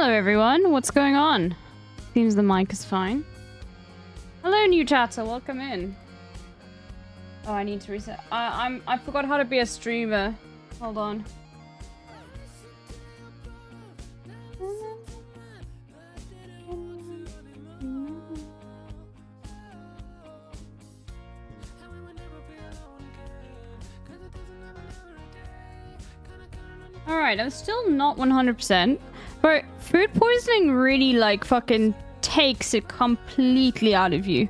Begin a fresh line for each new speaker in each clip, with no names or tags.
Hello everyone, what's going on? Seems the mic is fine. Hello new chatter, welcome in. Oh, I need to reset. I forgot how to be a streamer. Hold on. Alright, I'm still not 100%. But food poisoning really, like, fucking takes it completely out of you.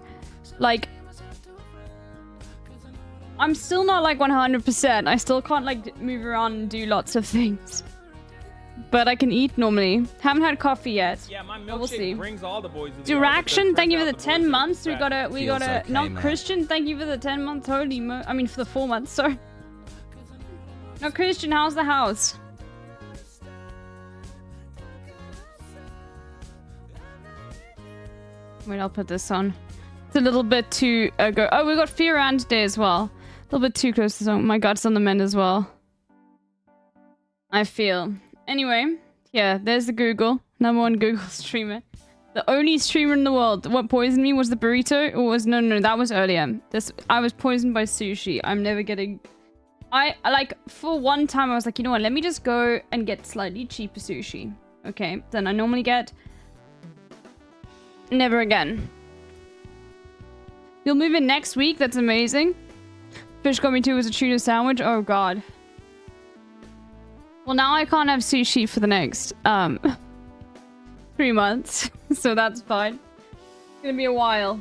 Like, I'm still not, like, 100%. I still can't, like, move around and do lots of things. But I can eat normally. Haven't had coffee yet.
Yeah, my
we'll see.
Brings all the boys
Duraction, thank you for the 10 months. We got a,
okay,
not
man.
Christian, thank you for the 10 months. Holy mo- I mean, for the 4 months, sorry. No, Christian, how's the house? Wait, I'll put this on. It's a little bit too go. Oh, we got Fear around today as well. A little bit too close to the song. My gut's on the mend as well. I feel. Anyway, yeah, there's the Google. #1 Google streamer. The only streamer in the world. What poisoned me was the burrito? Or was no, that was earlier. I was poisoned by sushi. I'm never getting. I like for one time I was like, you know what? Let me just go and get slightly cheaper sushi. Okay, then I normally get. Never again. You'll move in next week? That's amazing. Fish got me too was a tuna sandwich. Oh god. Well, now I can't have sushi for the next 3 months. So that's fine. It's gonna be a while.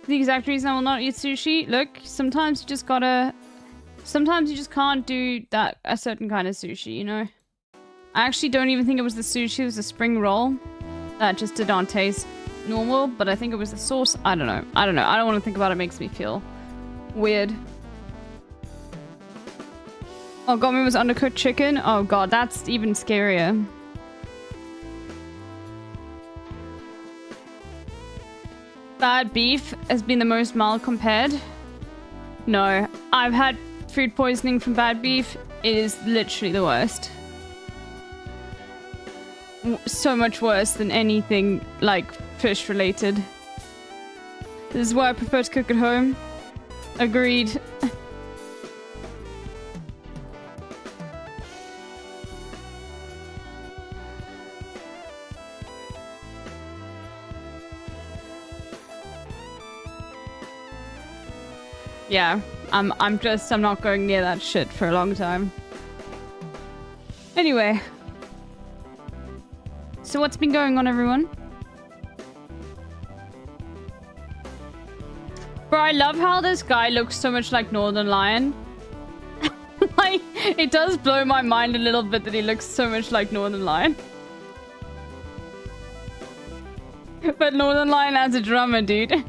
The exact reason I will not eat sushi. Look, sometimes you just gotta. Sometimes you just can't do that a certain kind of sushi, you know? I actually don't even think it was the sushi, it was the spring roll. That just did not taste normal, but I think it was the sauce. I don't know. I don't want to think about it. It makes me feel weird. Oh, got me was undercooked chicken. Oh god, that's even scarier. Bad beef has been the most mild compared. No, I've had food poisoning from bad beef. It is literally the worst. So much worse than anything like fish related. This is why I prefer to cook at home. Agreed. Yeah, I'm not going near that shit for a long time. Anyway. So what's been going on, everyone? Bro, I love how this guy looks so much like Northern Lion. Like, it does blow my mind a little bit that he looks so much like Northern Lion. But Northern Lion as a drummer, dude.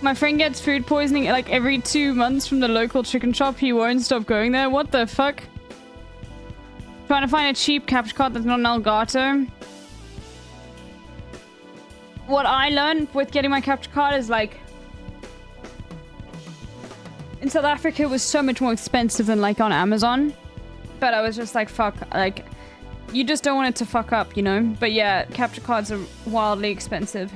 My friend gets food poisoning like every 2 months from the local chicken shop. He won't stop going there. What the fuck? Trying to find a cheap capture card that's not an Elgato. What I learned with getting my capture card is like... in South Africa it was so much more expensive than like on Amazon. But I was just like, fuck, like... you just don't want it to fuck up, you know? But yeah, capture cards are wildly expensive.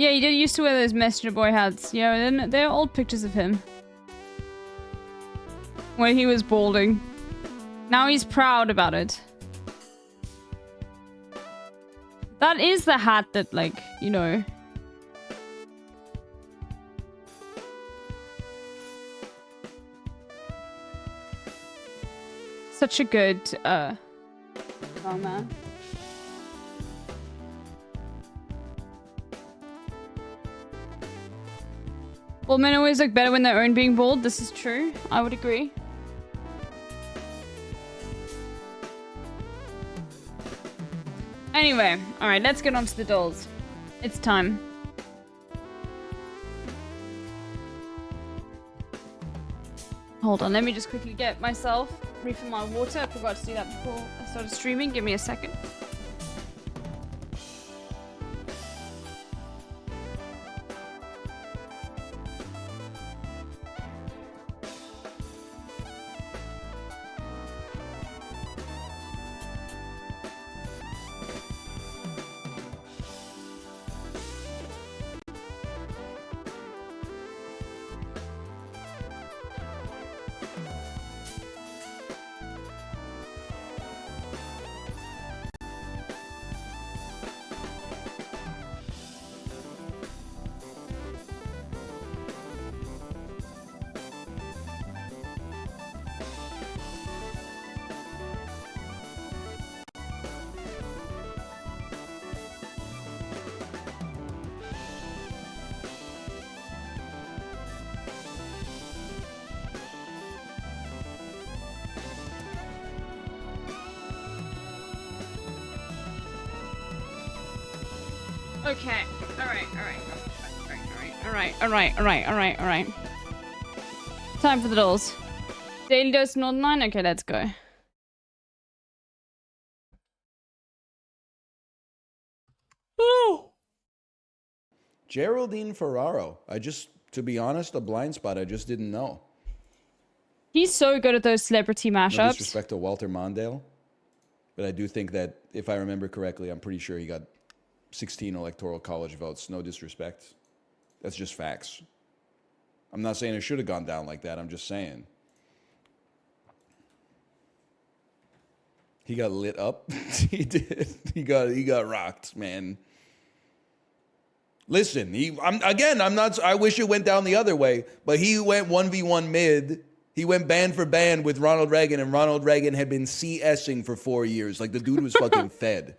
Yeah, he did used to wear those messenger boy hats. Yeah, and they're old pictures of him. When he was balding. Now he's proud about it. That is the hat that, like, you know... Such a good, song, man. Well, men always look better when they're own being bald. This is true. I would agree. Anyway, alright, let's get on to the dolls. It's time. Hold on, let me just quickly get myself refill my water. I forgot to do that before I started streaming. Give me a second. Okay. Alright. Time for the dolls. Daily dose Northern Line? Okay, let's go.
Oh. Geraldine Ferraro. To be honest, a blind spot. I just didn't know.
He's so good at those celebrity mashups.
No disrespect to Walter Mondale, but I do think that, if I remember correctly, I'm pretty sure he got 16 electoral college votes. No disrespect. That's just facts. I'm not saying it should have gone down like that. I'm just saying. He got lit up. He did. He got rocked, man. Listen, I wish it went down the other way, but he went 1v1 mid. He went band for band with Ronald Reagan, and Ronald Reagan had been CSing for 4 years. Like, the dude was fucking fed.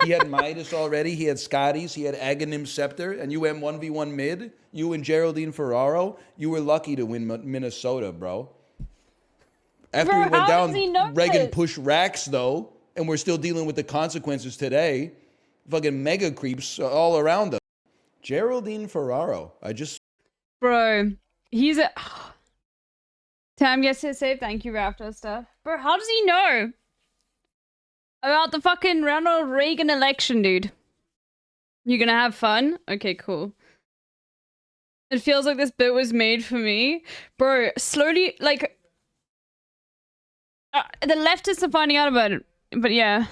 He had Midas already. He had Scotty's. He had Aghanim Scepter. And you went 1v1 mid. You and Geraldine Ferraro. You were lucky to win Minnesota, bro. After he went down, Reagan pushed racks, though. And we're still dealing with the consequences today. Fucking mega creeps all around us. Geraldine Ferraro.
Bro, he's a... Tam gets to save. Thank you, Raptor stuff. Bro, how does he know about the fucking Ronald Reagan election, dude? You gonna have fun? Okay, cool. It feels like this bit was made for me. Bro, slowly, like... the leftists are finding out about it. But yeah.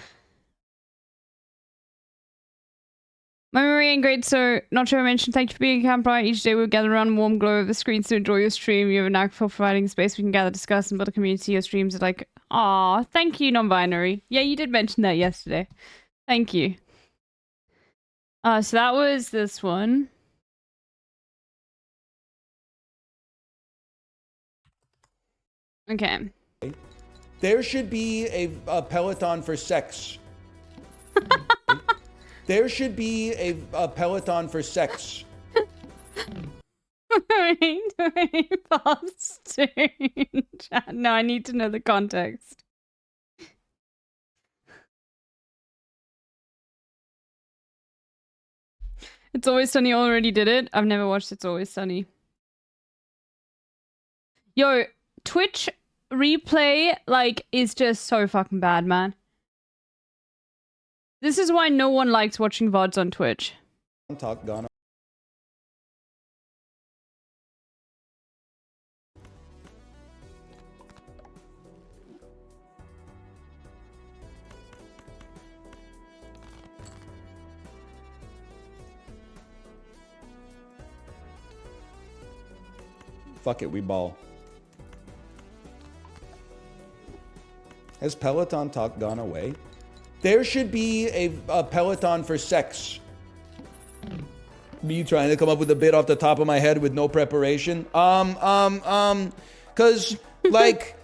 My memory ain't great, so not sure I mentioned. Thank you for being a camper. Each day we'll gather around a warm glow of the screens to enjoy your stream. You have a knack for providing space we can gather, discuss, and build a community. Your streams are like, aw, thank you, non-binary. Yeah, you did mention that yesterday. Thank you. So that was this one. Okay.
There should be a Peloton for sex. There should be a Peloton for sex.
Wait, pause chat. No, I need to know the context. It's Always Sunny already did it. I've never watched It's Always Sunny. Yo, Twitch replay, like, is just so fucking bad, man. This is why no one likes watching VODs on Twitch.
Talk gone. Fuck it, we ball. Has Peloton talk gone away? There should be a Peloton for sex. Me trying to come up with a bit off the top of my head with no preparation. Cause like,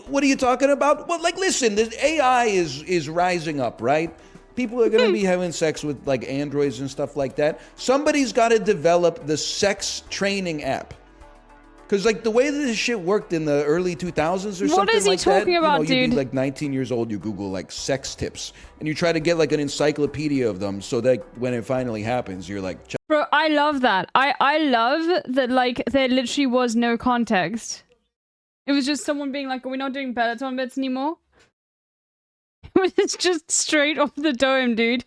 what are you talking about? Well, like, listen, the AI is rising up, right? People are gonna be having sex with like androids and stuff like that. Somebody's got to develop the sex training app. Because like the way that this shit worked in the early 2000s or something
What is he
like
talking
that,
about,
you know, you'd
dude?
be like 19 years old, you Google like sex tips, and you try to get like an encyclopedia of them, so that when it finally happens, you're like,
Bro, I love that. I love that, like, there literally was no context. It was just someone being like, are we not doing Peloton bits anymore? It's just straight off the dome, dude.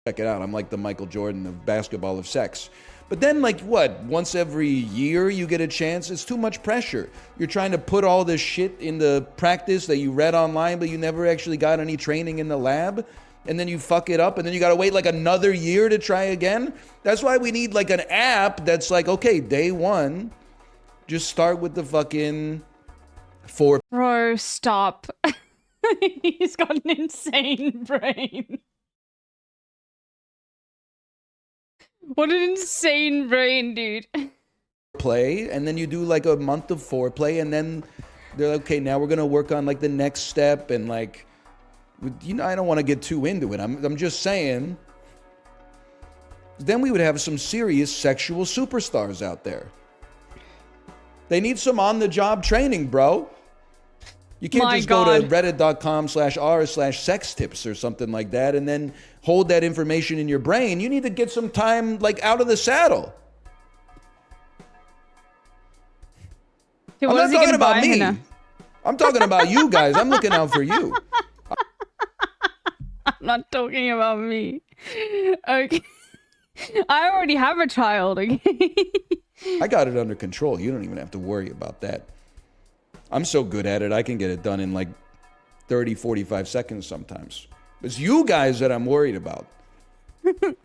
check it out. I'm like the Michael Jordan of basketball of sex. But then, like, what? Once every year you get a chance? It's too much pressure. You're trying to put all this shit into practice that you read online, but you never actually got any training in the lab. And then you fuck it up, and then you gotta wait like another year to try again. That's why we need like an app that's like, okay, day one, just start with the fucking four.
Bro, stop. He's got an insane brain. What an insane brain, dude.
Play, and then you do like a month of foreplay, and then they're like, okay, now we're gonna work on like the next step, and like, you know, I don't want to get too into it. I'm just saying. Then we would have some serious sexual superstars out there. They need some on-the-job training, bro. You can't just go to reddit.com/r/sex tips or something like that and then hold that information in your brain. You need to get some time like out of the saddle.
Okay,
I'm not talking about me. I'm talking about you guys. I'm looking out for you.
I'm not talking about me. Okay. I already have a child, okay?
I got it under control. You don't even have to worry about that. I'm so good at it, I can get it done in like 30, 45 seconds sometimes. It's you guys that I'm worried about. I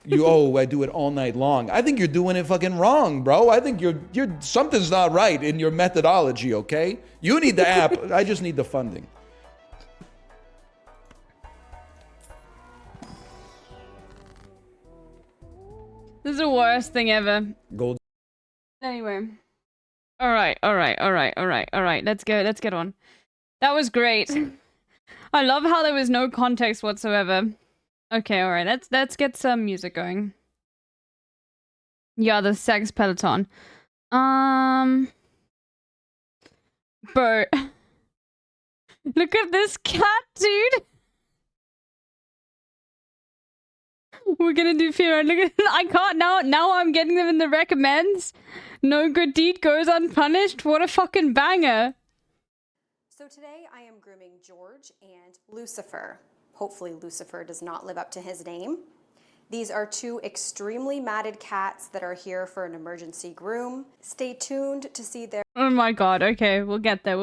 do it all night long. I think you're doing it fucking wrong, bro. I think you're something's not right in your methodology, okay? You need the app. I just need the funding.
This is the worst thing ever.
Gold.
Anyway. Alright. Let's get on. That was great. I love how there was no context whatsoever. Okay, alright, let's get some music going. Yeah, the sex Peloton. Bert. Look at this cat, dude! We're gonna do fear. Look at I can't now I'm getting them in the recommends. No good deed goes unpunished. What a fucking banger.
So today I am grooming George and Lucifer. Hopefully Lucifer does not live up to his name. These are two extremely matted cats that are here for an emergency groom. Stay tuned to see their—
Oh my god, okay, we'll get there.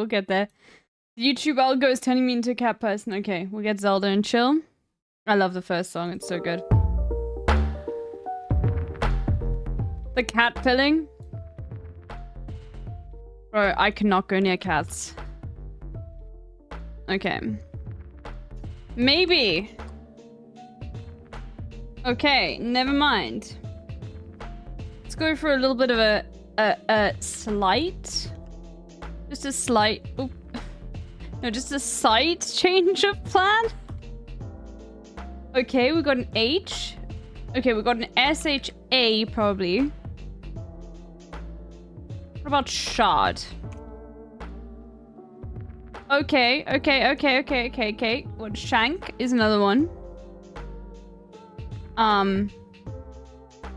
YouTube algo is turning me into a cat person. Okay, we'll get Zelda and chill. I love the first song, it's so good. The cat pilling. Bro, I cannot go near cats. Okay. Maybe. Okay, never mind. Let's go for a little bit of a slight. Just a slight. Oop. No, just a slight change of plan. Okay, we got an H. Okay, we got an SHA probably. What about shard? Okay. What, shank is another one.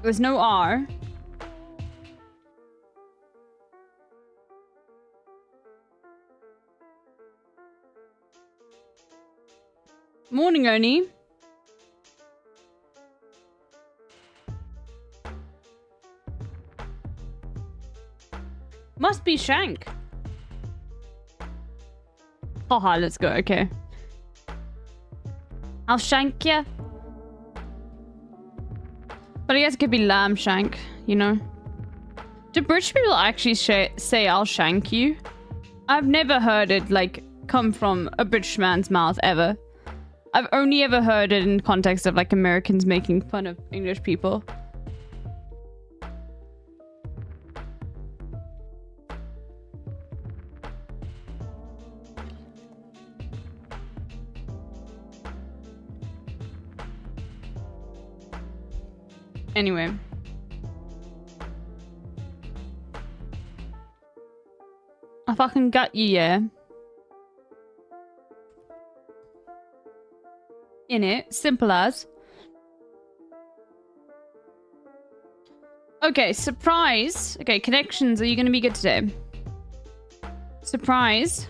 There's no R. Morning, Oni. Must be shank. Haha, let's go. Okay. I'll shank ya. But I guess it could be lamb shank, you know? Do British people actually say I'll shank you? I've never heard it, like, come from a British man's mouth, ever. I've only ever heard it in context of, like, Americans making fun of English people. Anyway. I fucking got you, yeah. In it, simple as. Okay, surprise. Okay, connections. Are you gonna be good today? Surprise.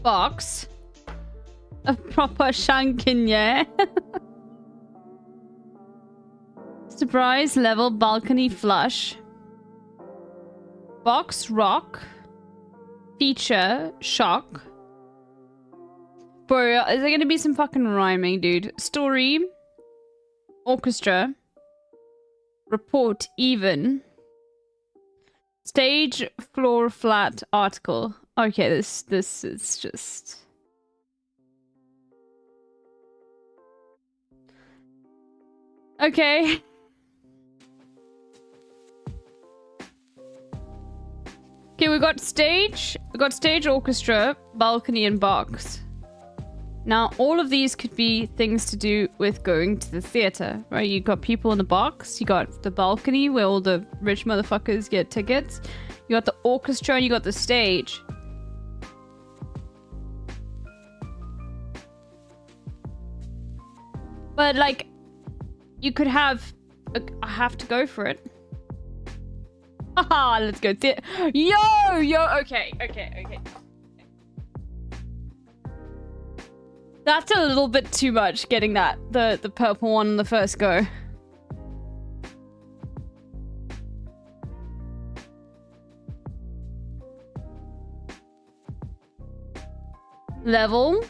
Box. A proper shankin, yeah. Surprise level balcony flush. Box rock. Feature shock. Bro, is there gonna be some fucking rhyming, dude? Story. Orchestra. Report even. Stage floor flat article. Okay, this is just... Okay. Okay, we got stage, orchestra, balcony, and box. Now, all of these could be things to do with going to the theater, right? You got people in the box, you got the balcony where all the rich motherfuckers get tickets, you got the orchestra, and you got the stage. But, like, you could have... I have to go for it. Haha, let's go. Yo! Okay. That's a little bit too much, getting that. The purple one on the first go. Level.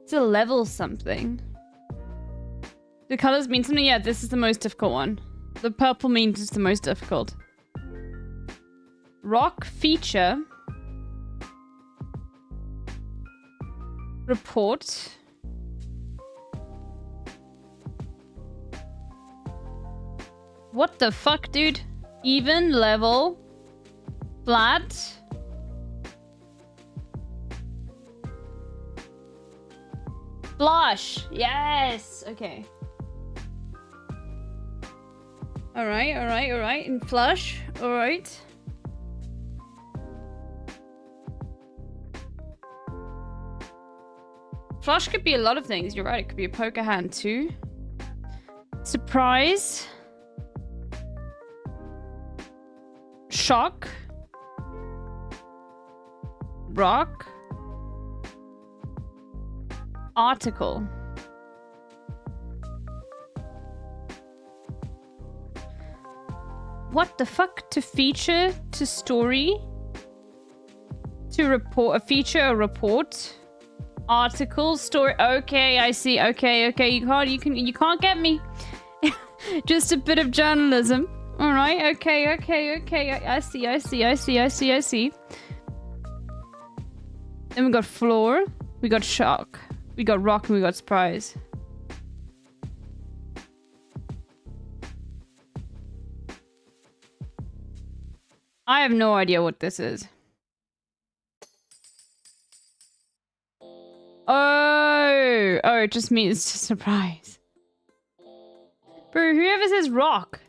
It's a level something. The colors mean something? Yeah, this is the most difficult one. The purple means it's the most difficult. Rock feature. Report. What the fuck, dude? Even, level, flat. Flush. Yes. Okay. All right. And flush. All right. Flush could be a lot of things. You're right. It could be a poker hand too. Surprise. Shock. Rock. Article. What the fuck? To feature, to story, to report, a feature, a report, article, story. Okay, I see. Okay. You can't get me. Just a bit of journalism. All right. Okay. I see. Then we got floor. We got shock. We got rock, and we got surprise. I have no idea what this is. Oh, it just means surprise. Bro, whoever says rock.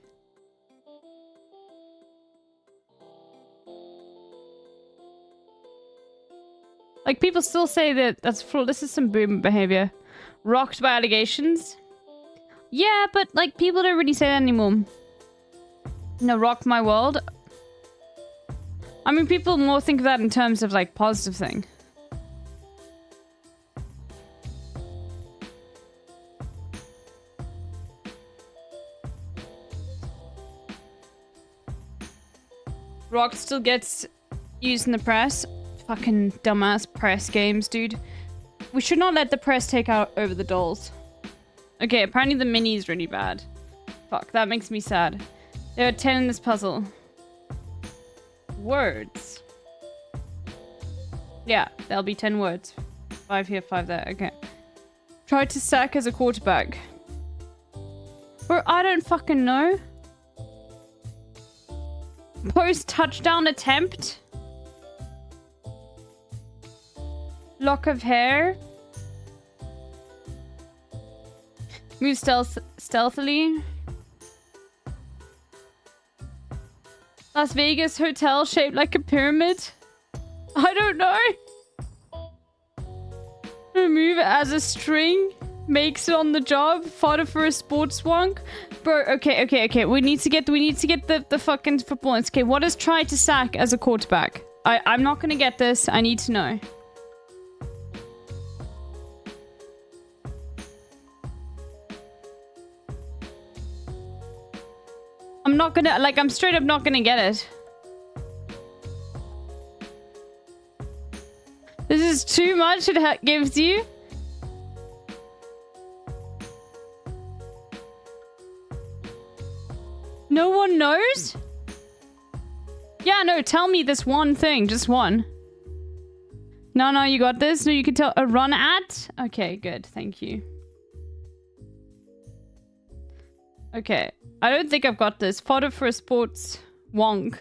Like, people still say that that's full. This is some boomer behavior. Rocked by allegations. Yeah, but, like, people don't really say that anymore. No, rock my world. I mean, people more think of that in terms of, like, positive thing. Rock still gets used in the press. Fucking dumbass press games, dude. We should not let the press take out over the dolls. Okay, apparently the mini is really bad. Fuck, that makes me sad. There are 10 in this puzzle. Words. Yeah, there'll be 10 words. 5 here, 5 there. Okay. Try to sack as a quarterback. Bro, I don't fucking know. Post touchdown attempt. Lock of hair. Move stealthily. Las Vegas hotel shaped like a pyramid? I don't know. Remove it as a string. Makes it on the job. Fodder for a sports wonk. Bro, okay. We need to get the fucking football. Okay, what is try to sack as a quarterback? I'm not gonna get this. I need to know. I'm not gonna, like, I'm straight up not gonna get it. This is too much it gives you. No one knows? Yeah, no, tell me this one thing. Just one. No, you got this? No, you can tell. A run at? Okay, good. Thank you. Okay. I don't think I've got this. Fodder for a sports wonk.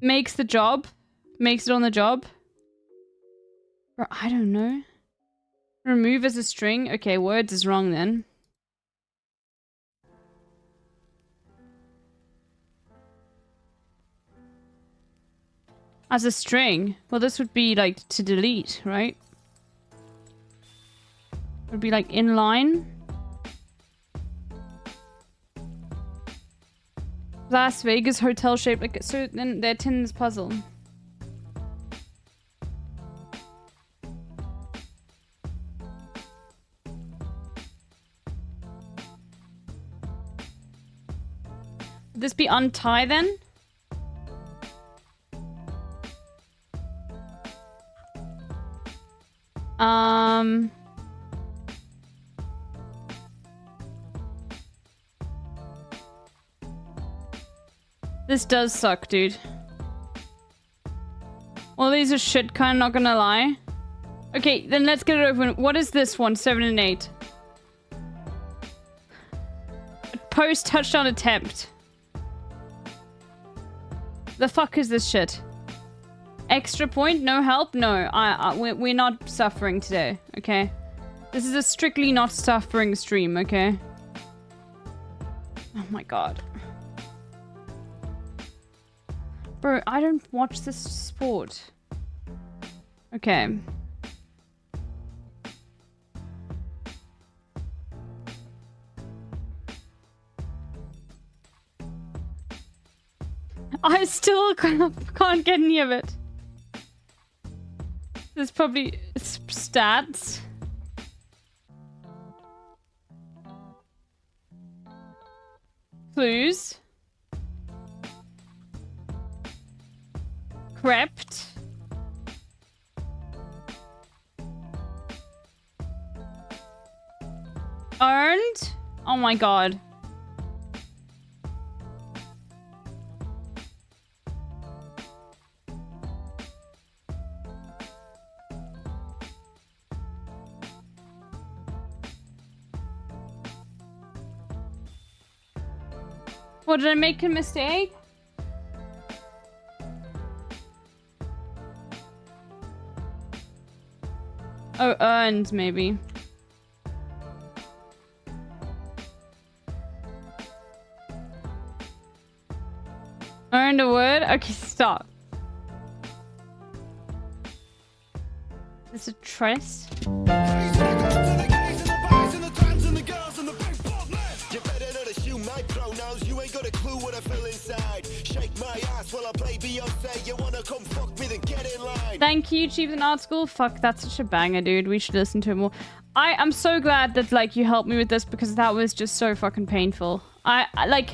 Makes the job. Makes it on the job. Bro, I don't know. Remove as a string. Okay, words is wrong then. As a string. Well, this would be like to delete, right? It would be like inline. Las Vegas hotel shaped like so. Then they're in this puzzle. Would this be untie then? This does suck, dude. All these are shit, kind of not gonna lie. Okay, then let's get it over. What is this one? 7 and 8. Post touchdown attempt. The fuck is this shit? Extra point? No help? No. We're not suffering today, okay? This is a strictly not suffering stream, okay? Oh my god. Bro, I don't watch this sport. Okay. I still can't get any of it. There's probably stats. Clues. Crept. Earned. Oh my god. What, did I make a mistake? Oh, earned, maybe. Earned a word? Okay, stop. Is it tress? Thank you, Chiefs and Art School. Fuck, that's such a banger, dude. We should listen to it more. I'm so glad that, like, you helped me with this because that was just so fucking painful. I like...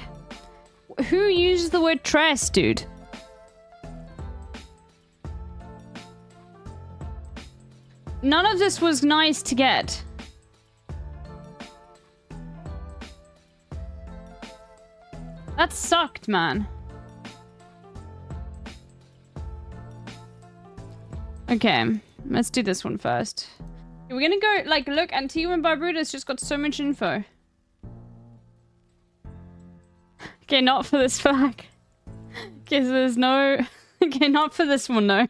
Who uses the word tress, dude? None of this was nice to get. That sucked, man. Okay, let's do this one first. We're gonna go, like, look, Antigua and Barbuda's just got so much info. Okay, not for this flag. Okay, so there's no... Okay, not for this one, no.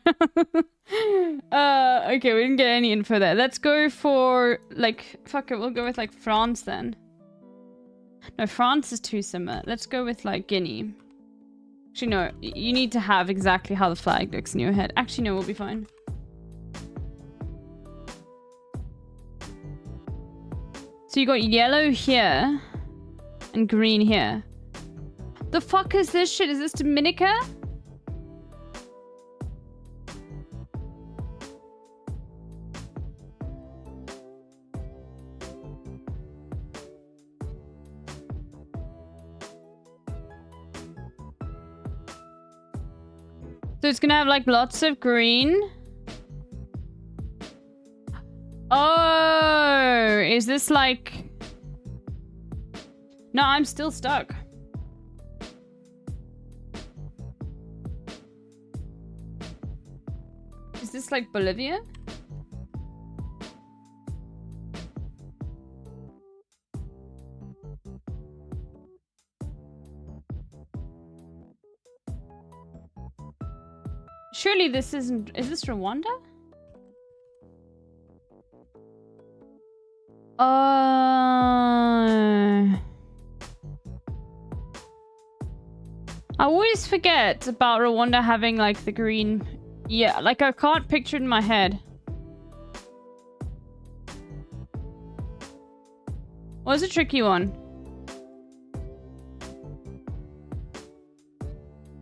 Okay, we didn't get any info there. Let's go for, like... Fuck it, we'll go with, like, France, then. No, France is too similar. Let's go with, like, Guinea. Actually, no. You need to have exactly how the flag looks in your head. Actually, no, we'll be fine. So you got yellow here and green here. The fuck is this shit? Is this Dominica? So it's gonna have like lots of green. Oh, is this like... No, I'm still stuck. Is this like Bolivia? Surely this isn't... Is this Rwanda? I always forget about Rwanda having like the green... Yeah, like I can't picture it in my head. What's a tricky one?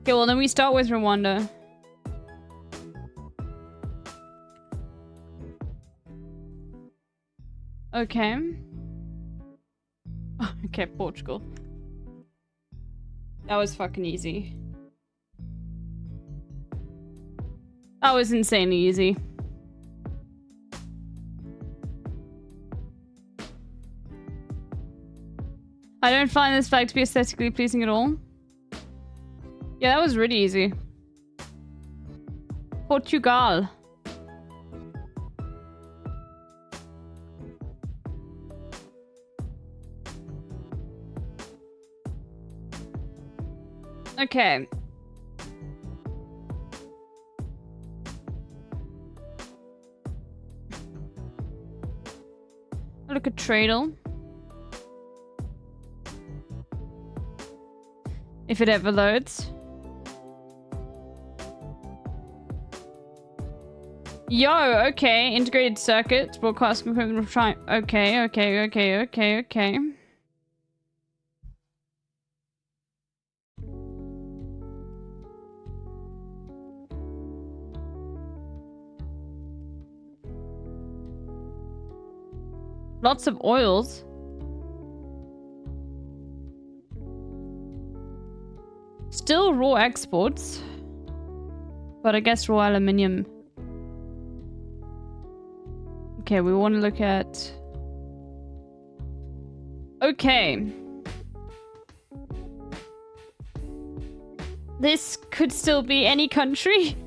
Okay, well then we start with Rwanda. Okay. Okay, Portugal. That was fucking easy. That was insanely easy. I don't find this flag to be aesthetically pleasing at all. Yeah, that was really easy. Portugal. Okay. Look at Tradle. If it ever loads. Yo, okay. Integrated circuits, broadcast equipment, try. Okay. Lots of oils. Still raw exports. But I guess raw aluminium. Okay, we want to look at... Okay. This could still be any country.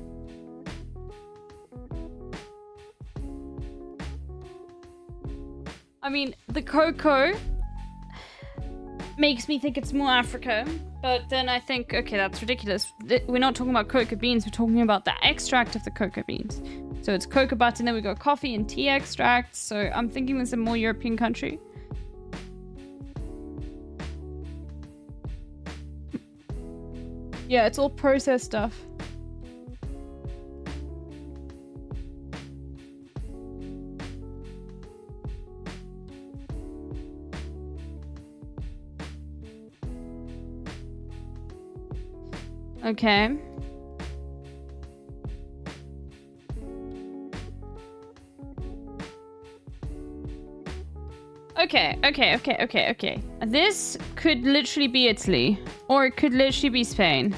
I mean, the cocoa makes me think it's more Africa, but then I think, okay, that's ridiculous. We're not talking about cocoa beans, we're talking about the extract of the cocoa beans. So it's cocoa butter, and then we got coffee and tea extracts, so I'm thinking there's a more European country. Yeah, it's all processed stuff. Okay. Okay. This could literally be Italy. Or it could literally be Spain.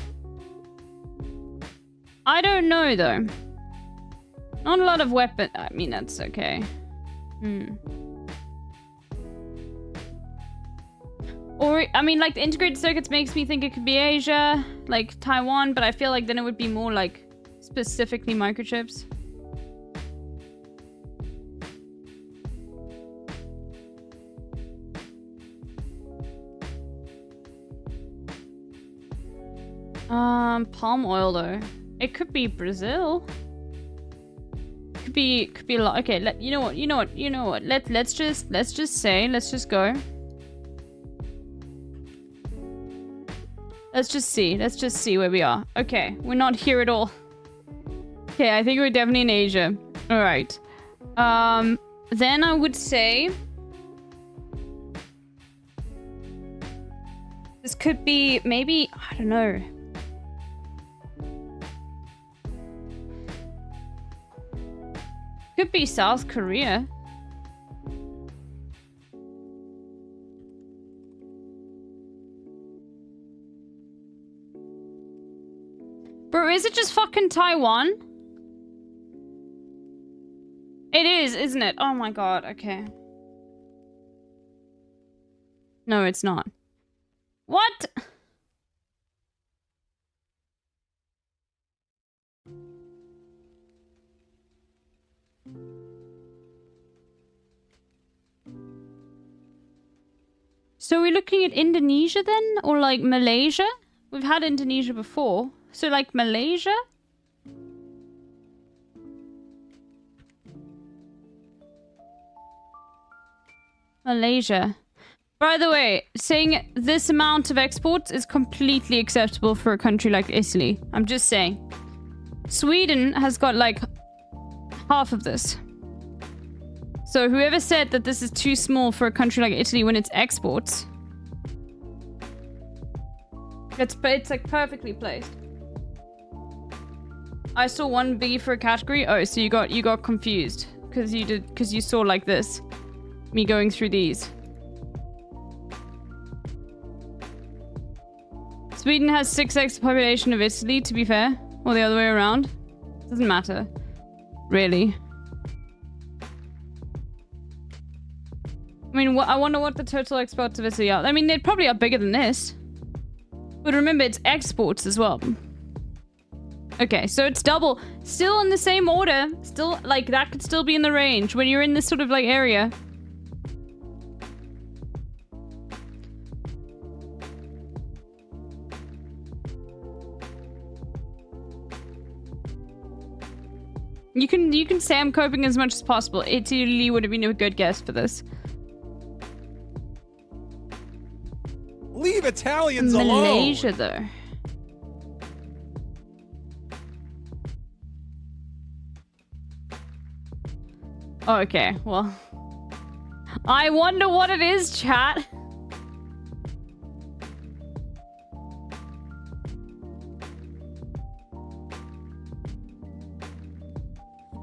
I don't know, though. Not a lot of weapon... I mean, that's okay. Or, I mean, like, the integrated circuits makes me think it could be Asia, like Taiwan, but I feel like then it would be more, like, specifically microchips. Palm oil, though. It could be Brazil. Could be a lot. Okay, you know what? Let's just go. Let's just see. Let's just see where we are. Okay, we're not here at all. Okay, I think we're definitely in Asia. All right. Then I would say this could be maybe, I don't know. Could be South Korea. Bro, is it just fucking Taiwan? It is, isn't it? Oh my god, okay. No, it's not. What? So are we looking at Indonesia then? Or like Malaysia? We've had Indonesia before. So like Malaysia? Malaysia. By the way, saying this amount of exports is completely acceptable for a country like Italy. I'm just saying. Sweden has got like half of this. So whoever said that this is too small for a country like Italy when it's exports, it's like perfectly placed. I saw one B for a category. Oh, so you got confused because you saw like this, me going through these. Sweden has 6x the population of Italy, to be fair. Or the other way around. Doesn't matter. Really. I mean, I wonder what the total exports of Italy are. I mean, they probably are bigger than this. But remember, it's exports as well. Okay, so it's double. Still in the same order. Still, like, that could still be in the range when you're in this sort of, like, area. You can say I'm coping as much as possible. Italy would have been a good guess for this.
Leave Italians alone.
Malaysia, though. Okay, well. I wonder what it is, chat.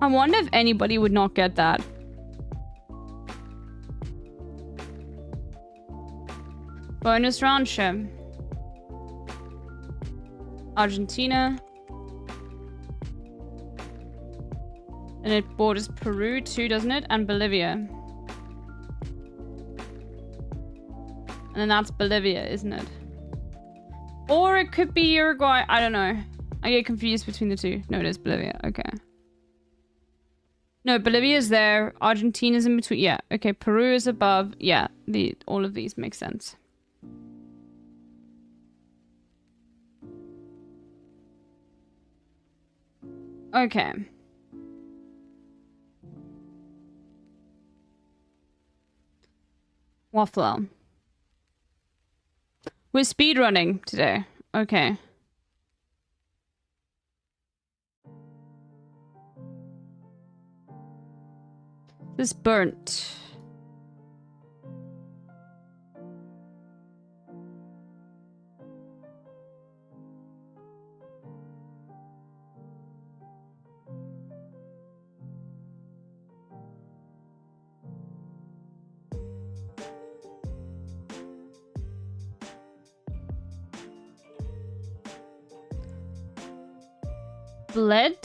I wonder if anybody would not get that. Bonus round, sure. Argentina. And it borders Peru too, doesn't it? And Bolivia. And then that's Bolivia, isn't it? Or it could be Uruguay. I don't know. I get confused between the two. No, it is Bolivia. Okay. No, Bolivia's there. Argentina's in between. Yeah. Okay, Peru is above. Yeah, all of these make sense. Okay. Waffle. We're speedrunning today. Okay. This burnt. Bled.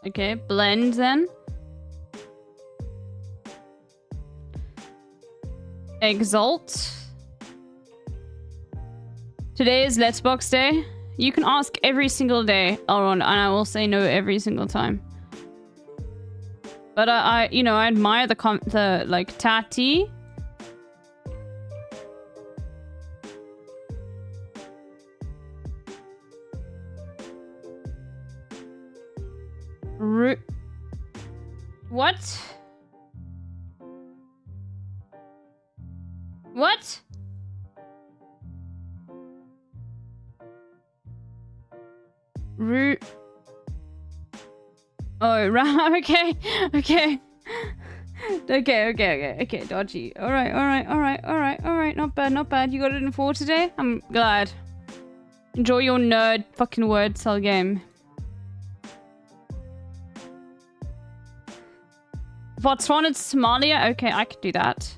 Okay, blend then. Exalt. Today is Let's Box Day. You can ask every single day, Elron, and I will say no every single time. But I admire the like Tati. What? What? Root. Oh, right. Okay. Okay. Okay. Dodgy. All right. Not bad. You got it in 4 today? I'm glad. Enjoy your nerd fucking word cell game. Botswana, Somalia? Okay, I could do that.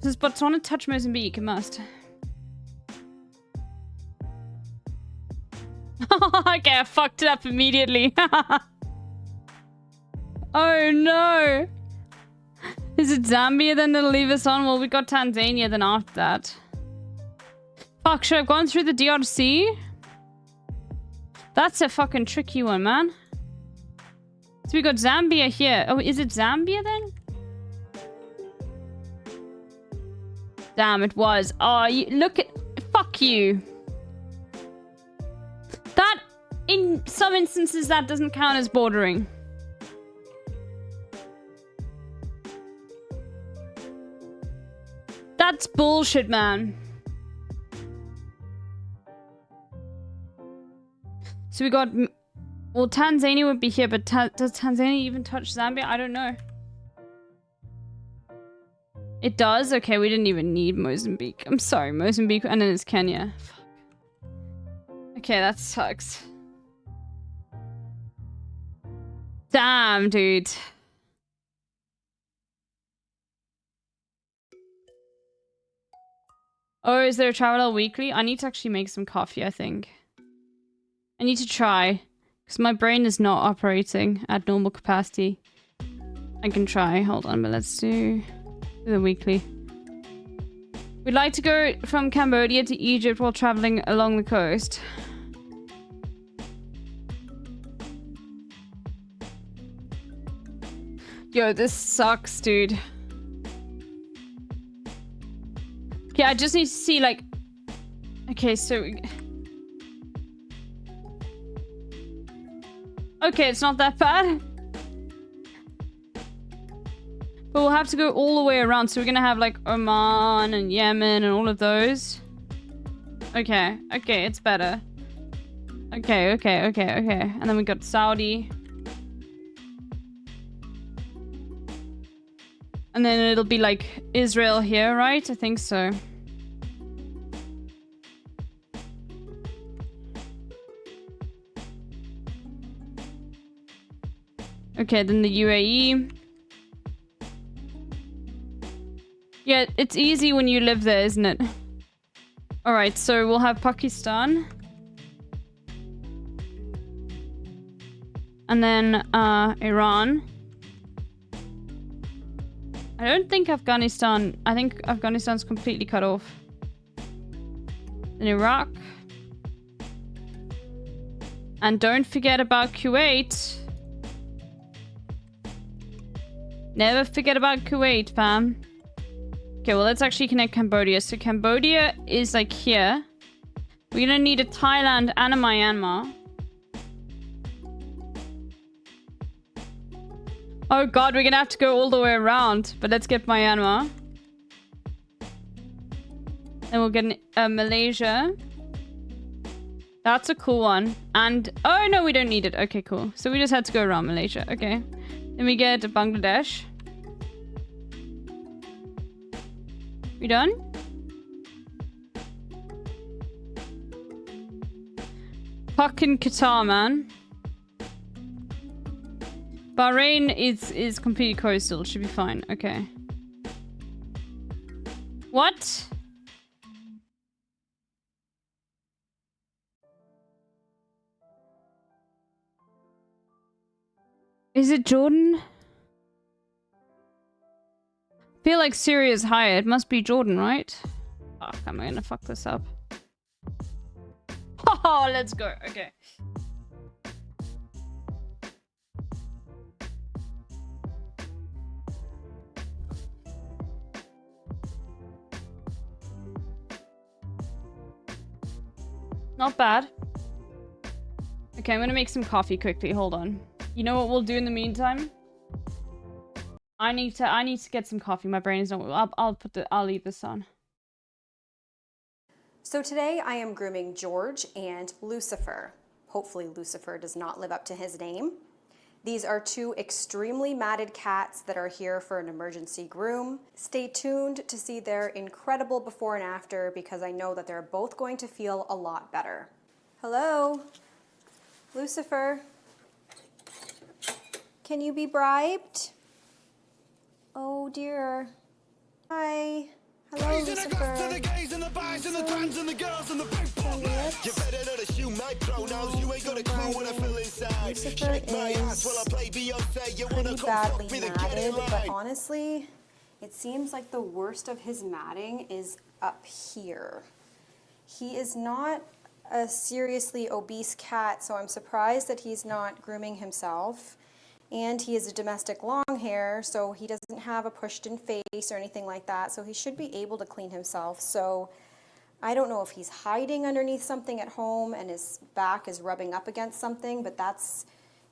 Does Botswana touch Mozambique? It must. Okay, I fucked it up immediately. Oh no! Is it Zambia then that'll leave us on? Well, we got Tanzania then after that. Fuck, should I have gone through the DRC? That's a fucking tricky one, man. So we got Zambia here. Oh, is it Zambia then? Damn, it was. Oh, you, look at... Fuck you. That, in some instances, that doesn't count as bordering. That's bullshit, man. So we got... Well, Tanzania would be here, but does Tanzania even touch Zambia? I don't know. It does? Okay, we didn't even need Mozambique. I'm sorry, Mozambique, and then it's Kenya. Fuck. Okay, that sucks. Damn, dude. Oh, is there a Traveler Weekly? I need to actually make some coffee, I think. I need to try. Because my brain is not operating at normal capacity. I can try. Hold on, but let's do the weekly. We'd like to go from Cambodia to Egypt while traveling along the coast. Yo, this sucks, dude. Okay, I just need to see, like... Okay, so... Okay, it's not that bad. But we'll have to go all the way around. So we're gonna have, like, Oman and Yemen and all of those. Okay, it's better. Okay. And then we got Saudi. And then it'll be, like, Israel here, right? I think so. Okay, then the UAE. Yeah, it's easy when you live there, isn't it? Alright, so we'll have Pakistan. And then, Iran. I don't think Afghanistan... I think Afghanistan's completely cut off. Then Iraq. And don't forget about Kuwait. Never forget about Kuwait, fam. Okay, well, let's actually connect Cambodia. So Cambodia is, like, here. We're gonna need a Thailand and a Myanmar. Oh god, we're gonna have to go all the way around. But let's get Myanmar. Then we'll get Malaysia. That's a cool one. And... Oh, no, we don't need it. Okay, cool. So we just had to go around Malaysia. Okay. Then we get Bangladesh. We done? Fucking Qatar, man. Bahrain is completely coastal. Should be fine. Okay. What? Is it Jordan? I feel like Syria's higher. It must be Jordan, right? Fuck, am I gonna fuck this up? Oh, let's go. Okay. Not bad. Okay, I'm gonna make some coffee quickly. Hold on. You know what we'll do in the meantime? I need to get some coffee. My brain is not... I'll leave this on.
So today I am grooming George and Lucifer. Hopefully Lucifer does not live up to his name. These are two extremely matted cats that are here for an emergency groom. Stay tuned to see their incredible before and after because I know that they're both going to feel a lot better. Hello, Lucifer. Can you be bribed? Oh dear. Hi. Hello, Lucifer. Lucifer is pretty badly matted, but honestly, it seems like the worst of his matting is up here. He is not a seriously obese cat, so I'm surprised that he's not grooming himself. And he is a domestic long hair, so he doesn't have a pushed-in face or anything like that, so he should be able to clean himself. So I don't know if he's hiding underneath something at home and his back is rubbing up against something, but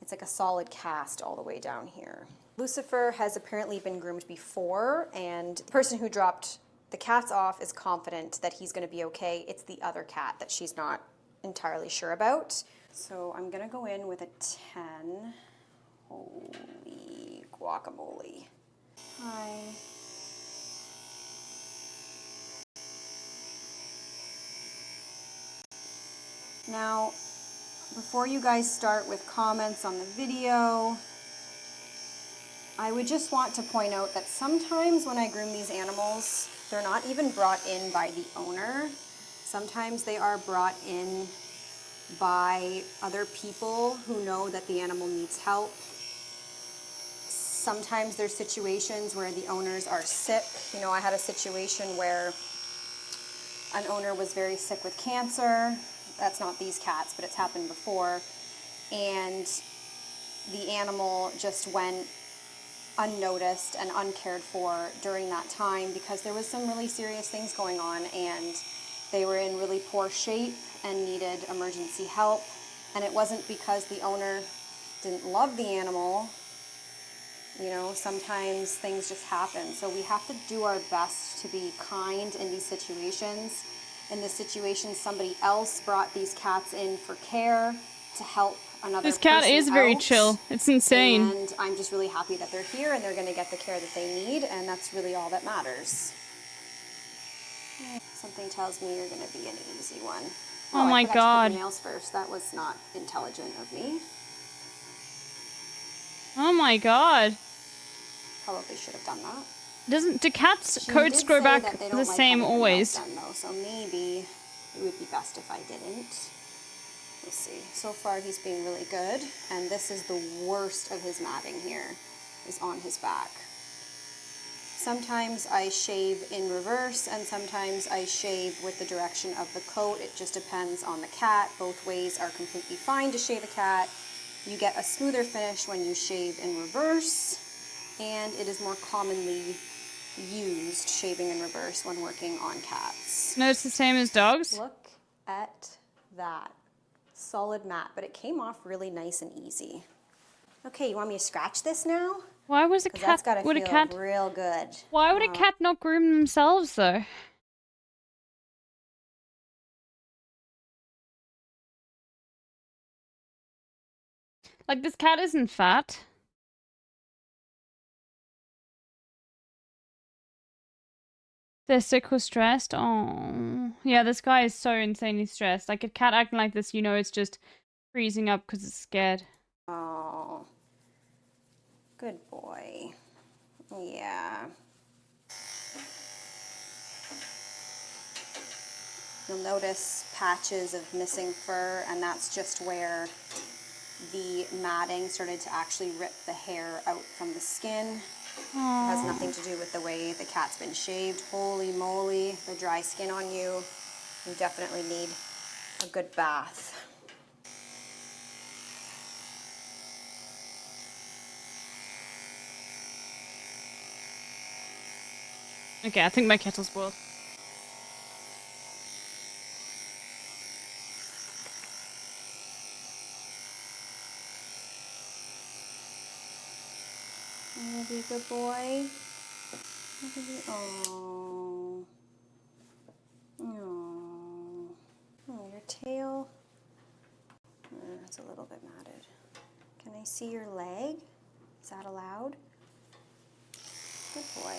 it's like a solid cast all the way down here. Lucifer has apparently been groomed before, and the person who dropped the cats off is confident that he's going to be okay. It's the other cat that she's not entirely sure about. So I'm going to go in with a 10. Holy guacamole. Hi. Now, before you guys start with comments on the video, I would just want to point out that sometimes when I groom these animals, they're not even brought in by the owner. Sometimes they are brought in by other people who know that the animal needs help. Sometimes there's situations where the owners are sick. You know, I had a situation where an owner was very sick with cancer. That's not these cats, but it's happened before. And the animal just went unnoticed and uncared for during that time because there was some really serious things going on and they were in really poor shape and needed emergency help. And it wasn't because the owner didn't love the animal. You know, sometimes things just happen. So we have to do our best to be kind in these situations. In this situation, somebody else brought these cats in for care to help another
This cat
person
is very
out.
chill. It's insane.
And I'm just really happy that they're here and they're going to get the care that they need, and that's really all that matters. Something tells me you're going to be an easy one.
Oh my
I forgot to
God.
put your nails first. That was not intelligent of me.
Oh my God.
Probably should have done that.
Do cats'
She
coats
did
grow
say
back
that they
the
don't like
same
having their nails
always?
done, though, so maybe it would be best if I didn't. Let's see. So far he's being really good, and this is the worst of his matting here, is on his back. Sometimes I shave in reverse, and sometimes I shave with the direction of the coat. It just depends on the cat. Both ways are completely fine to shave a cat. You get a smoother finish when you shave in reverse, and it is more commonly used, shaving in reverse, when working on cats.
No, it's the same as dogs?
Look at that. Solid mat, but it came off really nice and easy. Okay, you want me to scratch this now?
Why was a
Because
cat...
that's gotta
would a
feel
cat...
real good.
Why would a cat not groom themselves, though? Like, this cat isn't fat. They're sick or stressed? Oh. Yeah, this guy is so insanely stressed. Like, a cat acting like this, you know it's just freezing up because it's scared.
Oh, good boy. Yeah. You'll notice patches of missing fur, and that's just where the matting started to actually rip the hair out from the skin. It has nothing to do with the way the cat's been shaved. Holy moly, the dry skin on you. You definitely need a good bath.
Okay, I think my kettle's boiled.
Wanna be a good boy? Oh. Oh. tail. It's a little bit matted. Can I see your leg? Is that allowed? Good boy.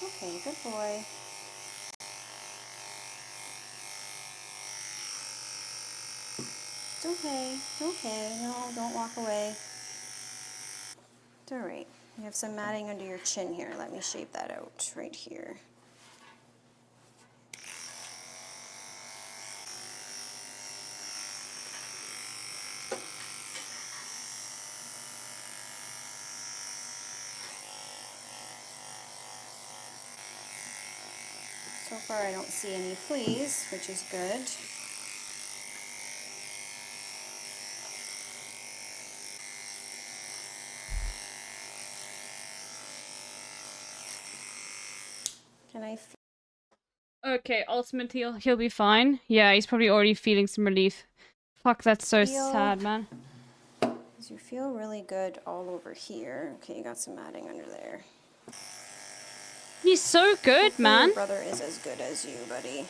Okay, good boy. It's okay. It's okay. No, don't walk away. It's all right. You have some matting under your chin here. Let me shape that out right here. So far I don't see any fleas, which is good. Can I feel
Okay, ultimately he'll be fine. Yeah, he's probably already feeling some relief. Fuck, that's so sad, man.
you feel really good all over here. Okay, you got some matting under there.
He's so good,
Hopefully
man.
Your brother is as good as you, buddy.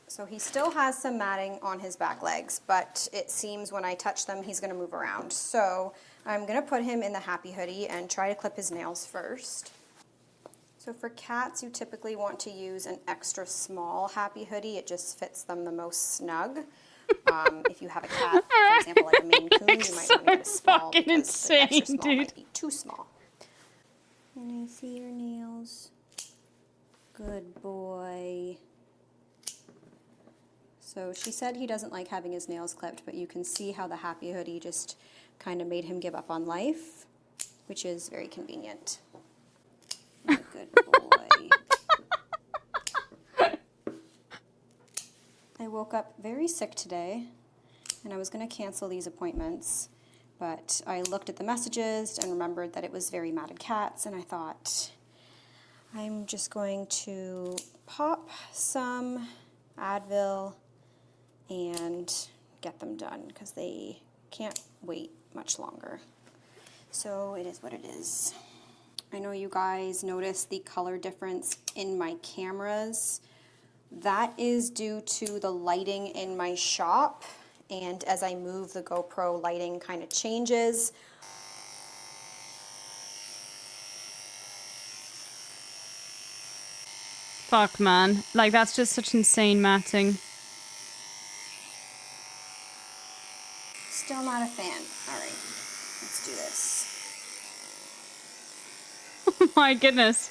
So he still has some matting on his back legs, but it seems when I touch them, he's gonna move around. So I'm gonna put him in the happy hoodie and try to clip his nails first. So for cats, you typically want to use an extra small happy hoodie. It just fits them the most snug. If you have a cat, for example, like a Maine Coon, you might want to get a small
fucking
because the extra
insane,
small
dude.
might be too small. Can I see your nails? Good boy. So she said he doesn't like having his nails clipped, but you can see how the happy hoodie just kind of made him give up on life, which is very convenient. Good boy. I woke up very sick today, and I was going to cancel these appointments, but I looked at the messages and remembered that it was very matted cats, and I thought, I'm just going to pop some Advil and get them done, because they can't wait much longer. So it is what it is. I know you guys noticed the color difference in my cameras. That is due to the lighting in my shop, and as I move, the GoPro lighting kind of changes.
Fuck, man. Like, that's just such insane matting.
Still not a fan. All right, let's do this.
Oh my goodness.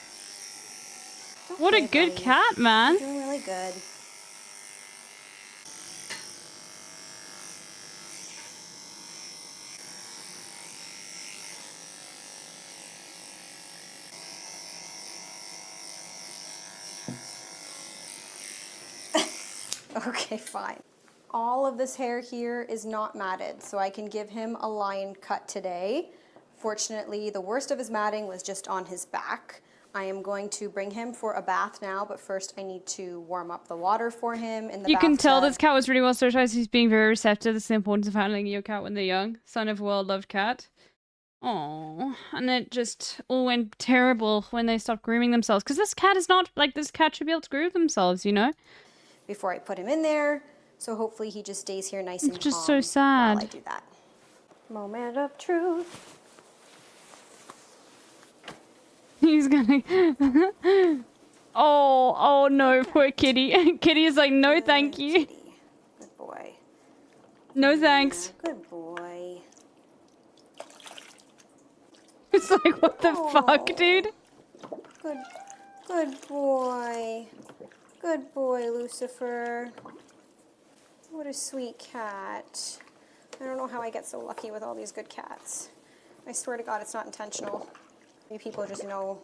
What a
Okay,
good
buddy.
cat, man.
You're doing really good. Okay, fine. All of this hair here is not matted, so I can give him a line cut today. Fortunately, the worst of his matting was just on his back. I am going to bring him for a bath now, but first I need to warm up the water for him in the
You can tell
bathtub.
this cat was really well socialized. He's being very receptive. It's the importance of handling your cat when they're young. Son of a well-loved cat. Oh, and it just all went terrible when they stopped grooming themselves. Because this cat is not, like, this cat should be able to groom themselves, you know?
Before I put him in there, so hopefully he just stays here nice and
It's just
calm
so sad.
while I do that. Moment of truth.
He's gonna... oh no, poor kitty. Kitty is like, no thank you.
Kitty. Good boy.
No thanks.
Yeah, good boy.
It's like, what the fuck, dude?
Good boy. Good boy, Lucifer. What a sweet cat. I don't know how I get so lucky with all these good cats. I swear to God, it's not intentional. Maybe people just know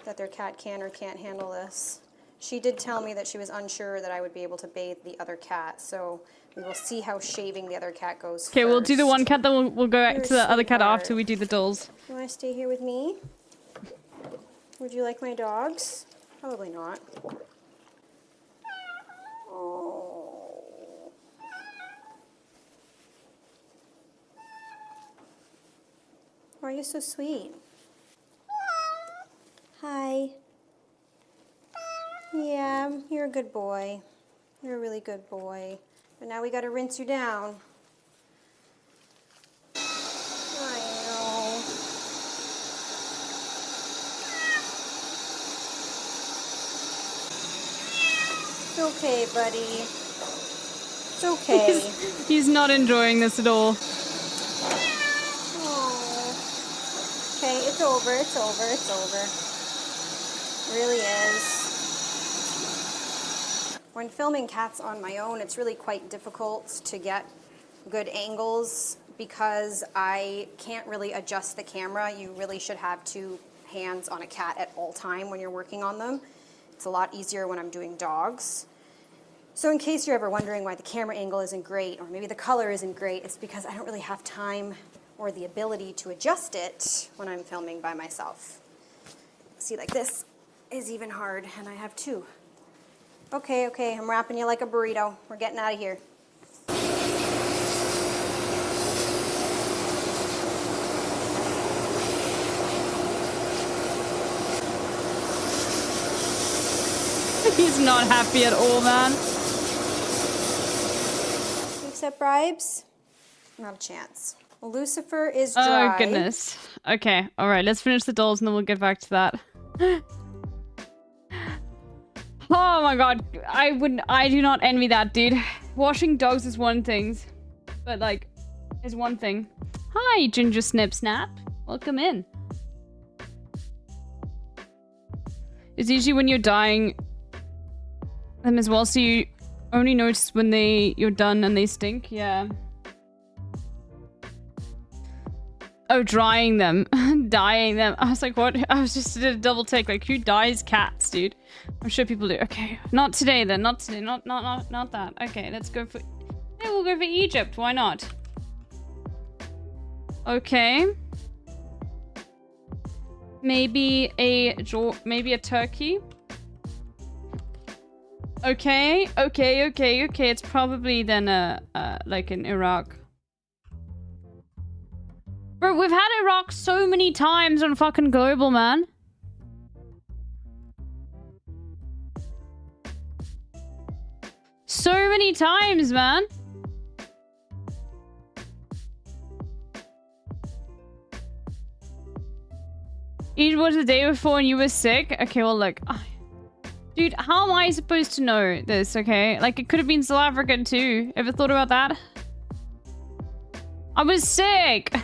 that their cat can or can't handle this. She did tell me that she was unsure that I would be able to bathe the other cat, so we will see how shaving the other cat goes
Okay, we'll do the one
first.
cat, then we'll go back
You're
to the
a
other cat
sweetheart.
after we do the dolls.
You want to stay here with me? Would you like my dogs? Probably not. Oh. Why are you so sweet? Hi. Yeah, you're a good boy. You're a really good boy. But now we gotta rinse you down. I know. It's okay, buddy. It's okay.
He's not enjoying this at all.
Oh. Okay, it's over, it's over, it's over. It really is. When filming cats on my own, it's really quite difficult to get good angles because I can't really adjust the camera. You really should have two hands on a cat at all time when you're working on them. It's a lot easier when I'm doing dogs. So in case you're ever wondering why the camera angle isn't great or maybe the color isn't great, it's because I don't really have time or the ability to adjust it when I'm filming by myself. See, like this is even hard, and I have two. Okay, okay, I'm wrapping you like a burrito. We're getting out of here.
He's not happy at all, man.
You accept bribes? Not a chance. Lucifer is dry.
Oh, goodness. Okay, alright, let's finish the dolls and then we'll get back to that. Oh my god, I do not envy that, dude. Washing dogs is one thing, but like, is one thing. Hi, Ginger Snip Snap. Welcome in. It's usually when you're dyeing them as well, so you only notice when you're done and they stink, yeah. Oh, drying them. Dyeing them. I was like, what? I was just did a double take. Like, who dyes cats, dude? I'm sure people do. Okay. Not today, then. Not today. Not that. Okay, let's go for... Yeah, we'll go for Egypt. Why not? Okay. Maybe a turkey. Okay. It's probably then like in Iraq. Bro, we've had Iraq so many times on fucking Global, man. So many times, man. It was the day before and you were sick? Okay, well, look. Dude, how am I supposed to know this, okay? Like, it could have been South Africa, too. Ever thought about that? I was sick!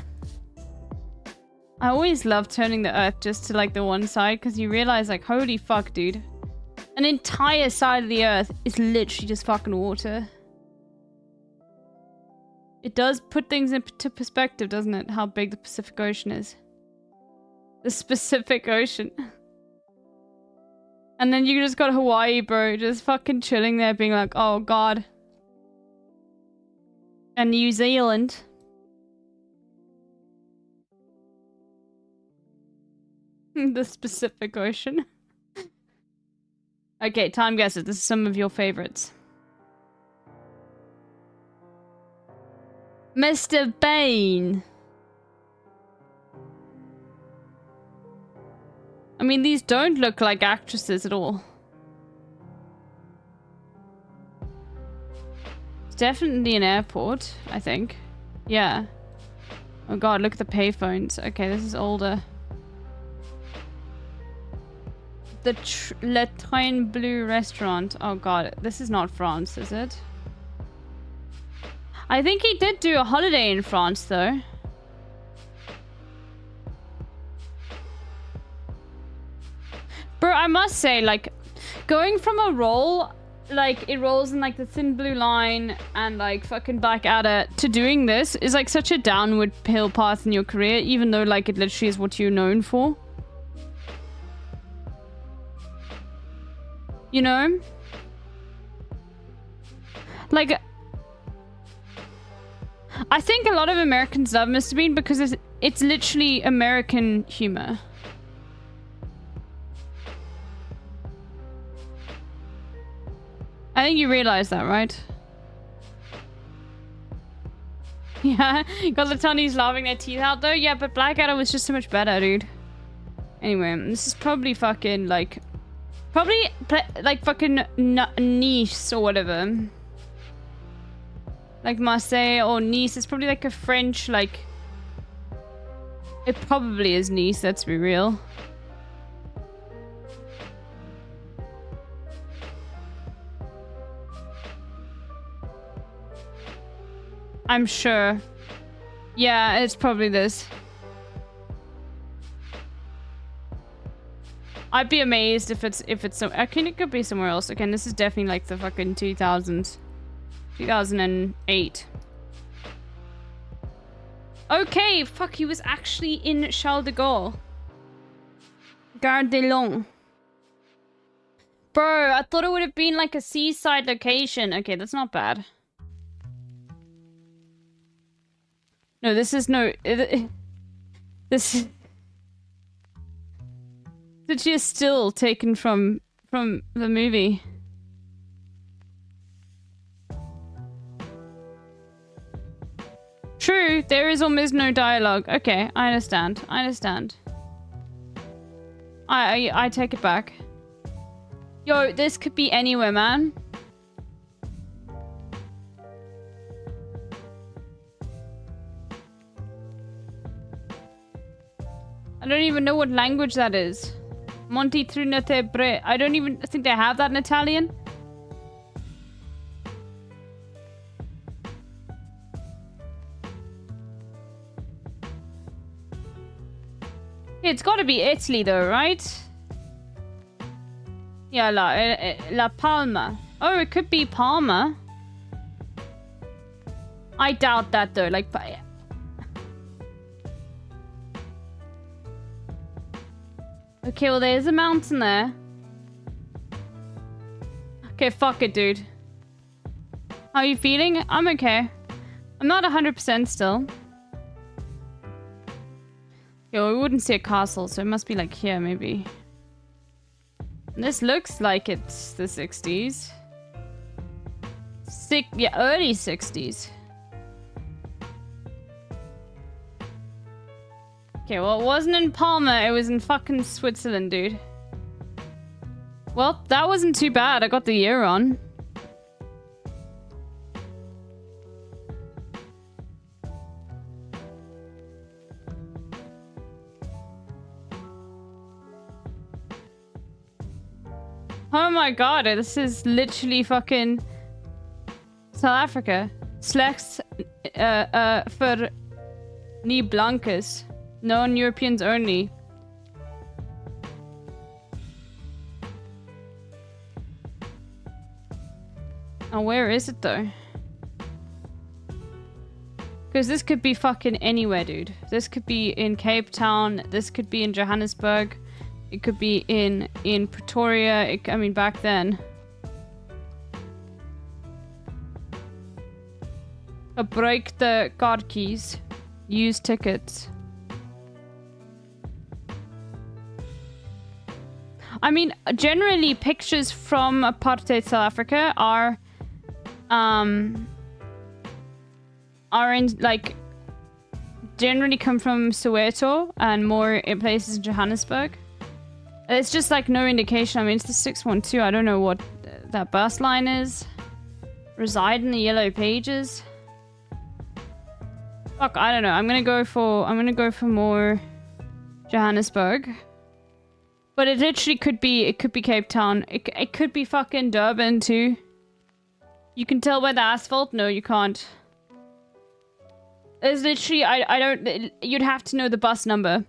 I always love turning the earth just to like the one side because you realize like, holy fuck, dude. An entire side of the earth is literally just fucking water. It does put things into perspective, doesn't it? How big the Pacific Ocean is. The Pacific Ocean. And then you just got Hawaii, bro. Just fucking chilling there being like, oh god. And New Zealand. The Pacific Ocean. Okay, time guesses. This is some of your favorites. Mr. Bane. I mean, these don't look like actresses at all. It's definitely an airport, I think. Yeah. Oh god, look at the payphones. Okay, this is older. The Le Train Bleu restaurant. Oh god, this is not France, is it? I think he did do a holiday in France, though. Bro, I must say, like, going from a role, like, it rolls in, like, the Thin Blue Line and, like, fucking Blackadder to doing this is, like, such a downward hill path in your career, even though, like, it literally is what you're known for. You know? Like, I think a lot of Americans love Mr. Bean because it's literally American humor. I think you realize that, right? Yeah, got the Tunnies laughing their teeth out though. Yeah, but Blackadder was just so much better, dude. Anyway, this is probably fucking like Probably like fucking Nice or whatever. Like Marseille or Nice. It's probably like a French, like... It probably is Nice, let's be real. I'm sure. Yeah, it's probably this. I'd be amazed if it's so. Okay, it could be somewhere else. Again, this is definitely like the fucking 2000s, 2008. Okay, fuck, he was actually in Charles de Gaulle. Gare de Lyon. Bro, I thought it would have been like a seaside location. Okay, that's not bad. No, this is no... This... It's just still taken from the movie. True, there is almost no dialogue. Okay, I understand. I understand. I take it back. Yo, this could be anywhere, man. I don't even know what language that is. Monti Trunete Bre. I don't even think they have that in Italian. It's gotta be Italy though, right? Yeah, La Palma. Oh, it could be Palma. I doubt that though, like... Okay, well there's a mountain there. Okay, fuck it, dude. How are you feeling? I'm okay. I'm not 100% still. Yo, we wouldn't see a castle, so it must be like here, maybe. This looks like it's the 60s. Yeah, early 60s. Okay, well, it wasn't in Palma, it was in fucking Switzerland, dude. Well, that wasn't too bad. I got the year on. Oh my god, this is literally fucking South Africa. Slechts for nie blankes. Non-Europeans only. Oh, where is it though? Because this could be fucking anywhere, dude. This could be in Cape Town. This could be in Johannesburg. It could be in Pretoria. I mean, back then. Break the card keys. Use tickets. I mean, generally pictures from apartheid South Africa are in, like, generally come from Soweto and more in places in Johannesburg. It's just like no indication. I mean, it's the 612. I don't know what that bus line is. Reside in the yellow pages. Fuck, I don't know. I'm gonna go for more Johannesburg. But it literally could be Cape Town. It could be fucking Durban too. You can tell by the asphalt. No, you can't. There's literally, I don't, you'd have to know the bus number.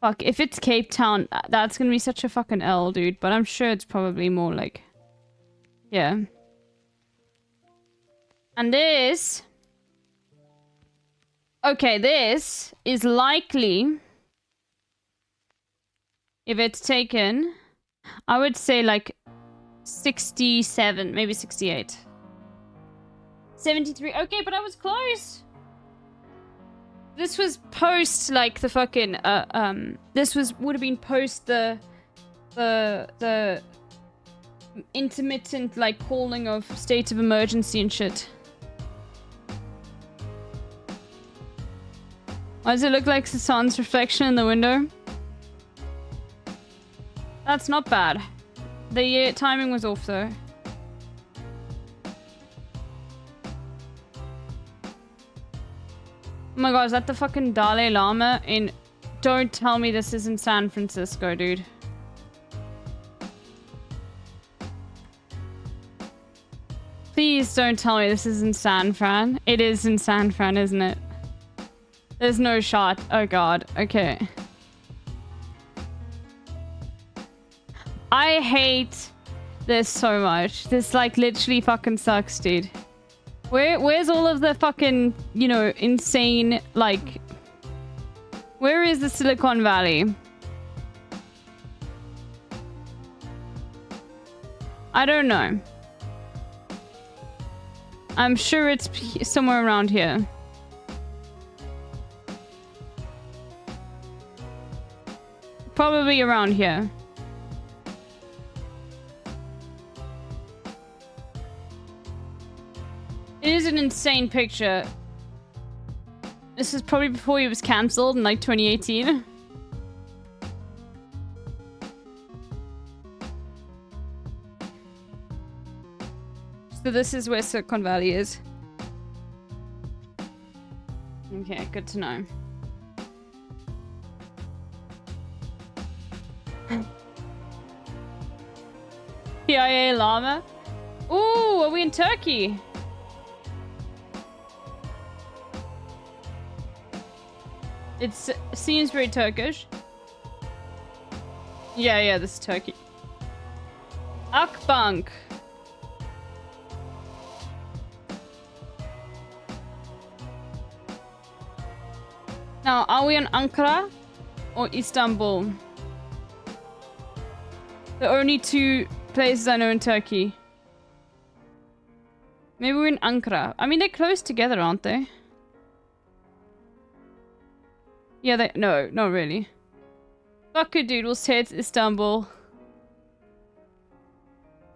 Fuck, if it's Cape Town, that's gonna be such a fucking L, dude. But I'm sure it's probably more like, yeah. And this, okay, this is likely, if it's taken, I would say like 67, maybe 68. 73. Okay, but I was close. This was post like the fucking this would have been post the intermittent like calling of state of emergency and shit. Why does it look like Sasan's reflection in the window? That's not bad. The timing was off though. Oh my god, is that the fucking Dalai Lama in... Don't tell me this is in San Francisco, dude. Please don't tell me this is in San Fran. It is in San Fran, isn't it? There's no shot. Oh god. Okay. I hate this so much. This like literally fucking sucks, dude. Where's all of the fucking, you know, insane like... Where is the Silicon Valley? I don't know. I'm sure it's somewhere around here. Probably around here. It is an insane picture. This is probably before he was cancelled in like 2018. So this is where Silicon Valley is. Okay, good to know. PIA llama. Ooh, are we in Turkey? It seems very Turkish. Yeah, this is Turkey. Akbank. Now, are we in Ankara or Istanbul? The only two places I know in Turkey. Maybe we're in Ankara. I mean, they're close together, aren't they? Yeah, no, not really. Fuck it, dude. We'll say it's Istanbul.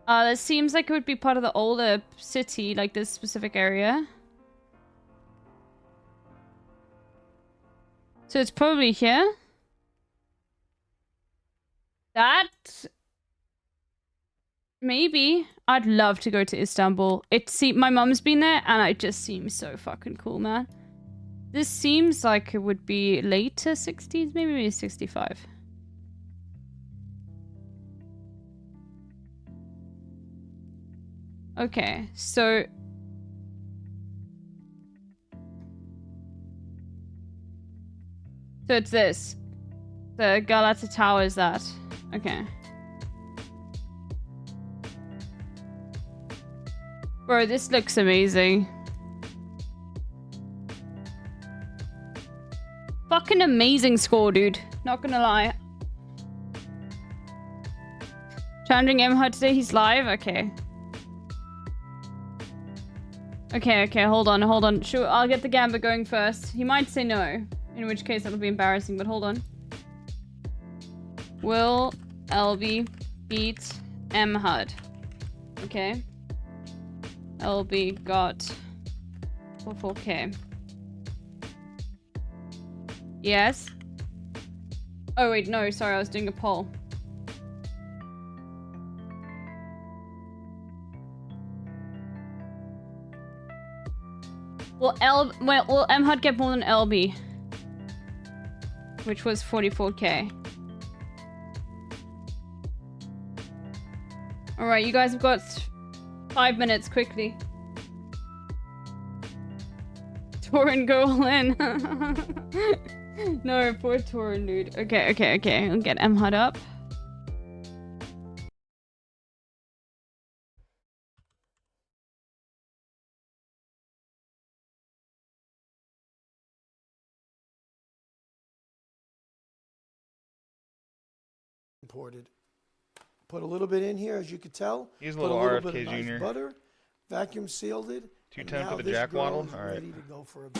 That seems like it would be part of the older city, like this specific area. So it's probably here. That... Maybe. I'd love to go to Istanbul. My mum's been there, and it just seems so fucking cool, man. This seems like it would be later 60s, maybe 65. Okay, so... So it's this. The Galata Tower is that. Okay. Bro, this looks amazing. Fucking amazing score, dude. Not gonna lie. Challenging Emhard today, he's live? Okay. Okay, hold on. Sure, I'll get the Gambit going first. He might say no, in which case that'll be embarrassing, but hold on. Will LB beat Emhard? Okay. LB got 4K. Yes. Oh wait, no, sorry, I was doing a poll. Will Emhard get more than LB? Which was 44K. Alright, you guys have got 5 minutes, quickly. Torin, go all in. No, poor Torin, dude. Okay. I'll get Emhard up.
Imported. Put a little bit in here, as you could tell.
He's a
Put
little
bit
RFK
of nice
Jr.
butter, vacuum sealed it.
210 for the
this
Jack
girl
Waddle?
is
All right.
ready to go for a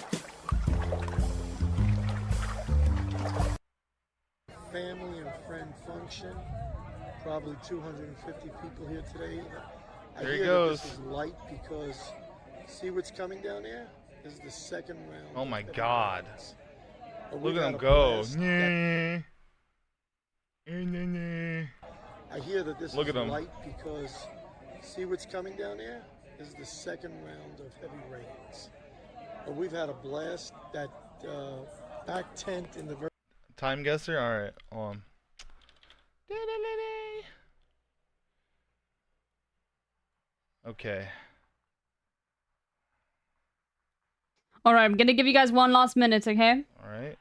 family and friend function. Probably 250 people here today.
There he goes.
This is light because see what's coming down there? This is the second round.
Oh my God.
But
Look
we
at him
got a
go.
blast.
Nah. Nah.
I hear that this
Look
is
at 'em.
light because see what's coming down there? This is the second round of heavy rains. But we've had a blast. That back tent in the very
Time guesser? Alright, Okay.
All right, I'm gonna give you guys one last minute, okay?
Alright.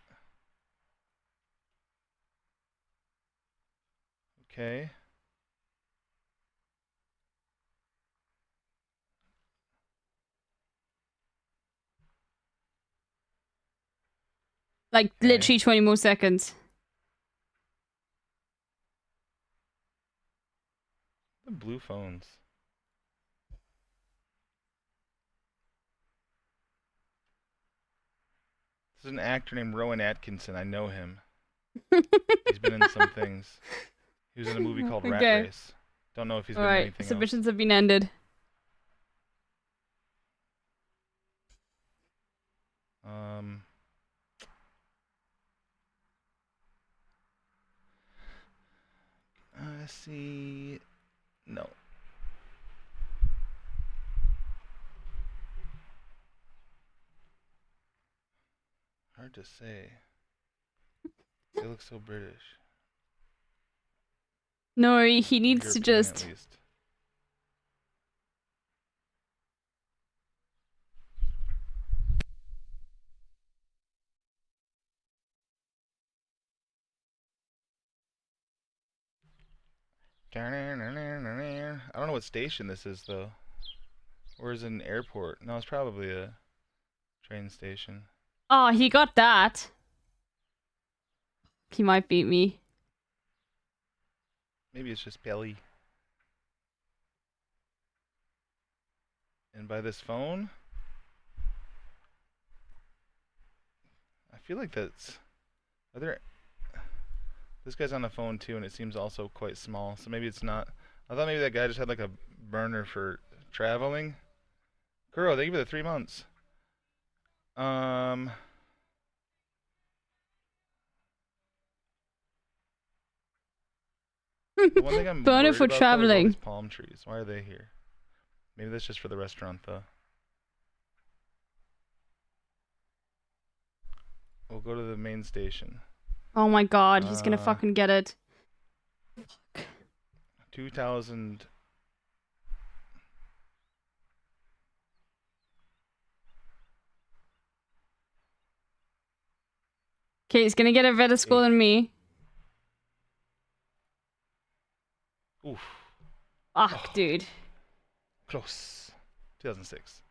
Okay.
Like
Okay.
literally 20 more seconds.
The blue phones. This is an actor named Rowan Atkinson. I know him. He's been in some things. He was in a movie called Rat
Okay.
Race. Don't know if he's
All
been in
right,
anything else.
submissions have been ended.
I see. No. Hard to say. They look so British.
No, he needs to
European,
just.
at least. I don't know what station this is though. Or is it an airport? No, it's probably a train station.
Oh, he got that. He might beat me.
Maybe it's just Belly. And by this phone, I feel like that's. Are there? This guy's on the phone too, and it seems also quite small. So maybe it's not. I thought maybe that guy just had like a burner for traveling. Girl, thank you for the 3 months. The one thing I'm
Burner
worried
for
about, though, is all
traveling.
these palm trees. Why are they here? Maybe that's just for the restaurant, though. We'll go to the main station.
Oh my god, he's gonna fucking get it.
2,000.
Okay, he's gonna get a better score than me.
Oof.
Fuck, dude.
Close. 2006.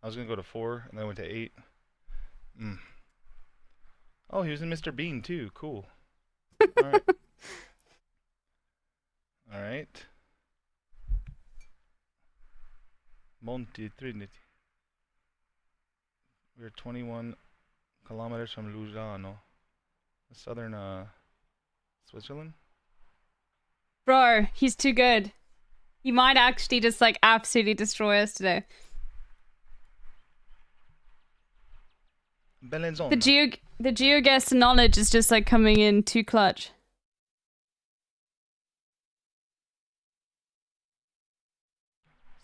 I was gonna go to 4, and then I went to 8. Oh, he was in Mr. Bean too. Cool. All right. All right. Monte Trinity. We're 21 kilometers from Lugano, southern Switzerland.
Bro, he's too good. He might actually just like absolutely destroy us today.
Bellinzona.
The GeoGuess knowledge is just like coming in too clutch.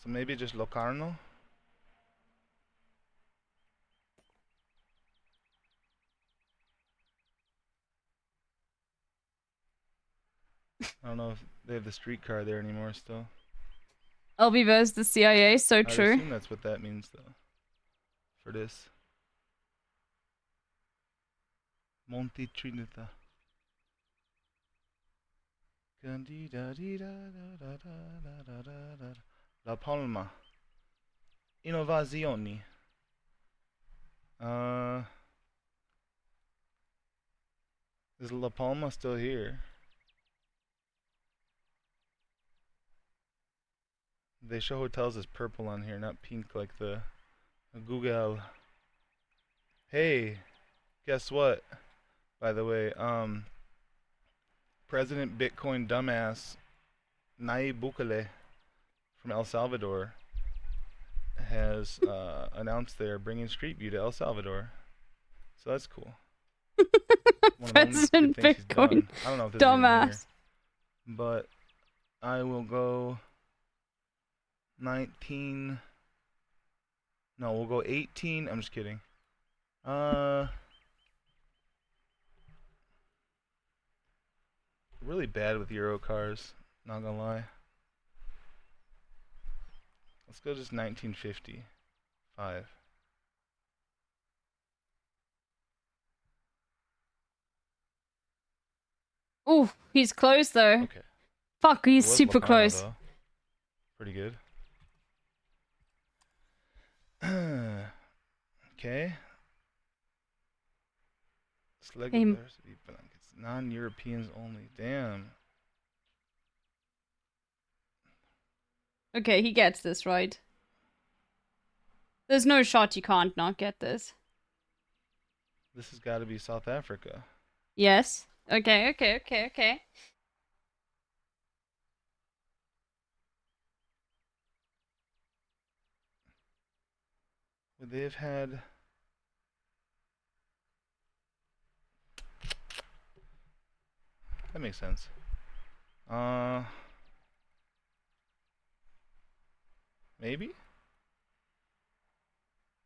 So maybe just Locarno. I don't know if they have the streetcar there anymore still.
LB versus the CIA, so
I
true.
assume that's what that means though. For this. Monte Trinita. La Palma. Innovazioni. Is La Palma still here? They show hotels as purple on here, not pink like the Google. Hey, guess what? By the way, President Bitcoin dumbass Nayib Bukele from El Salvador has announced they're bringing Street View to El Salvador. So that's cool.
President Bitcoin
I don't know if this is even here,
dumbass.
but I will go 19. No, we'll go 18. I'm just kidding. Really bad with Euro cars. Not gonna lie. Let's go just 1955.
Ooh, he's close though.
Okay.
Fuck, he's
It was
super
Locano,
close.
though. Pretty good. Okay. Select
Hey,
diversity blankets. Non-Europeans only. Damn.
okay, he gets this, right? There's no shot you can't not get this.
This has got to be South Africa.
Yes. Okay.
Would they have had... That makes sense. Maybe?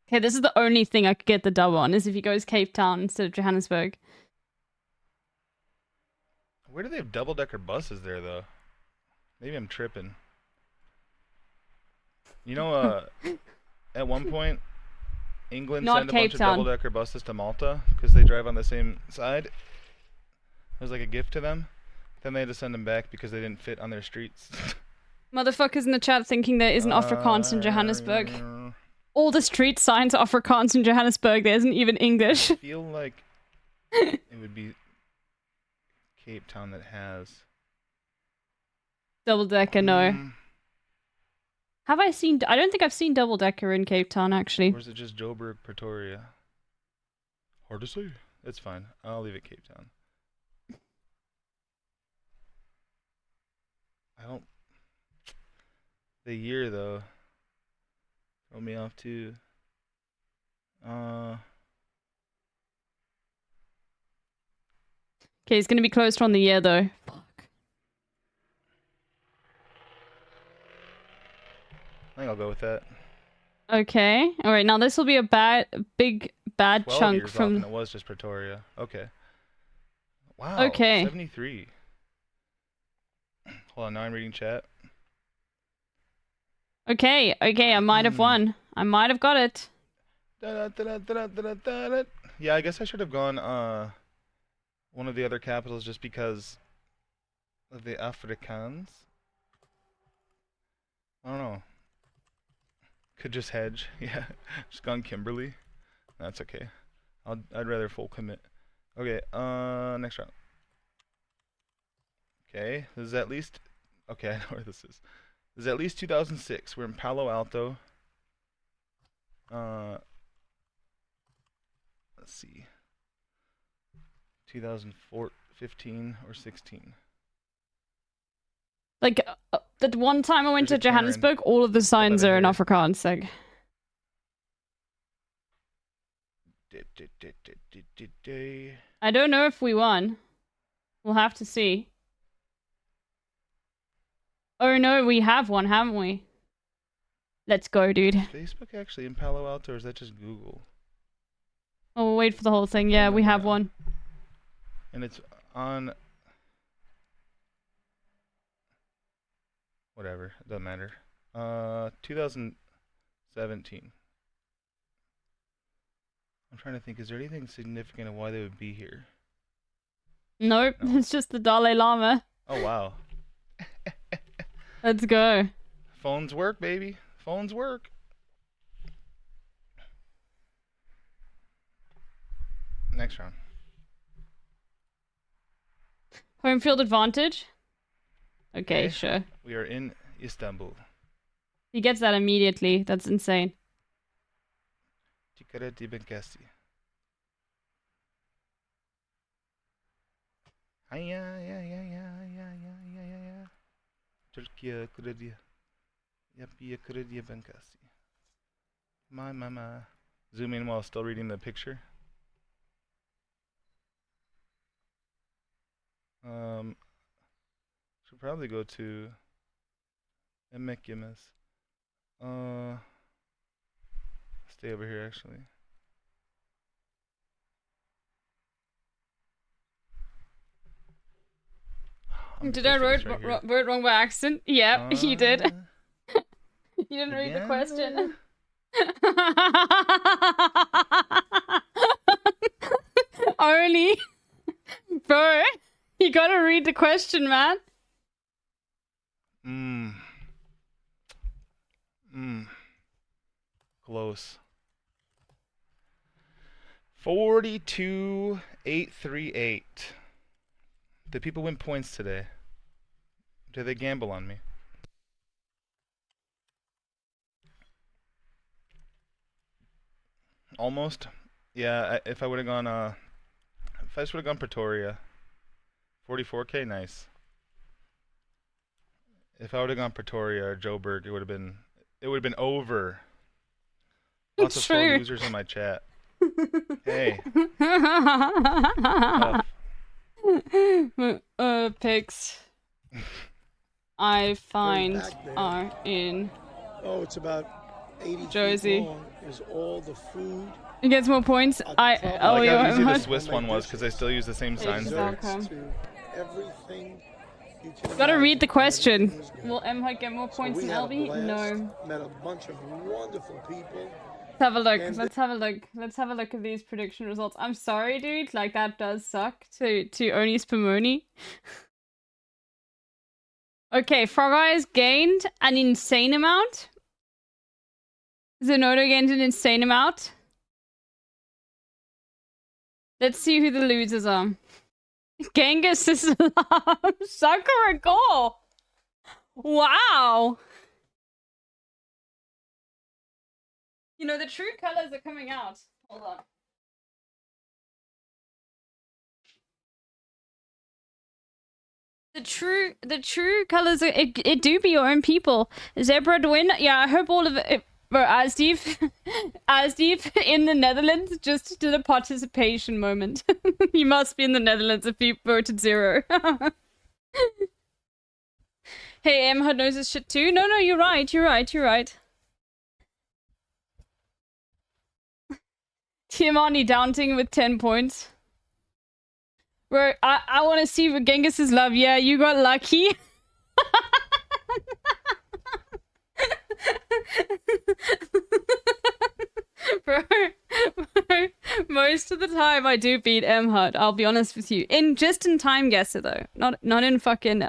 Okay, this is the only thing I could get the dub on, is if he goes Cape Town instead of Johannesburg.
Where do they have double-decker buses there, though? Maybe I'm tripping. You know, at one point, England
Not
sent a
Cape
bunch of
Town.
double-decker buses to Malta because they drive on the same side. It was like a gift to them. Then they had to send them back because they didn't fit on their streets.
Motherfuckers in the chat thinking there isn't Afrikaans in Johannesburg. All the street signs are Afrikaans in Johannesburg. There isn't even English.
I feel like it would be Cape Town that has...
Double decker, no. Have I seen... I don't think I've seen double decker in Cape Town, actually.
Or is it just Joburg, Pretoria? Hard to say. It's fine. I'll leave it Cape Town. I don't... The year, though, throw me off, too.
Okay, he's gonna be closer on the year, though. Fuck.
I think I'll go with that.
Okay. Alright, now this will be a big, bad
12
chunk
years off,
from...
and it was just Pretoria. Okay. Wow.
Okay.
73. Hold on, now I'm reading chat.
Okay, I might have won. I might have got it.
Yeah, I guess I should have gone one of the other capitals just because of the Afrikaans. I don't know. Could just hedge. Yeah, just gone Kimberley. That's okay. I'd rather full commit. Okay, next round. Okay, this is at least... Okay, I know where this is. This is at least 2006. We're in Palo Alto. Let's see. 2015 or 16.
Like, that one time I went
There's
to
a Karen.
Johannesburg, all of the signs are in
hair.
Afrikaans, like... I don't know if we won. We'll have to see. Oh no, we have one, haven't we? Let's go, dude.
Is Facebook actually in Palo Alto, or is that just Google?
Oh, we'll wait for the whole thing. Yeah, we have one.
And it's on... Whatever, it doesn't matter. 2017. I'm trying to think, is there anything significant of why they would be here?
Nope,
No.
it's just the Dalai Lama.
Oh, wow.
Let's go.
Phones work, baby. Phones work. Next round.
Home field advantage? Okay, sure.
We are in Istanbul.
He gets that immediately. That's insane.
Ticareti Benkasi. Ya. Türkiye kredi. Yapıya kredi Benkasi. My. Zoom in while still reading the picture. Should probably go to Emikimus. Stay over here actually.
Did I wrote it wrong by accident? Yep, you did. You didn't read the question. Only, bro, you gotta read the question, man.
Close. 42,838. Did people win points today? Did they gamble on me? Almost. Yeah, if I would have gone, if I just would have gone Pretoria. 44K, nice. If I would have gone Pretoria or Joburg, it would have been over. Lots of sore losers in my chat. Hey.
Pics I find are in.
Oh, it's about 80
Josie.
feet long. Is all the food.
He gets more points.
Oh, like how easy the Swiss one was because I still use the same signs there.
Everything you can
Gotta read the question.
imagine.
Will MHUD get more points than LB? No.
Met a bunch of wonderful people.
Let's have a look. Let's have a look. Let's have a look at these prediction results. I'm sorry, dude. Like, that does suck to Oni Spumoni. Okay, Frog Eyes gained an insane amount. Zenodo gained an insane amount. Let's see who the losers are. Genghis is Sucker a goal. Wow. You know, the true colors are coming out. Hold on. The true colors are, it do be your own people. Zebra to win. Yeah, I hope all of it. Bro, Asdeep in the Netherlands just did a participation moment. You must be in the Netherlands if you voted 0. Hey, MHUD knows his shit too. No, you're right. You're right. Tiamani daunting with 10 points. Bro, I want to see what Genghis's love. Yeah, you got lucky. Bro, most of the time I do beat MHUD, I'll be honest with you. In time guesser though. Not in fucking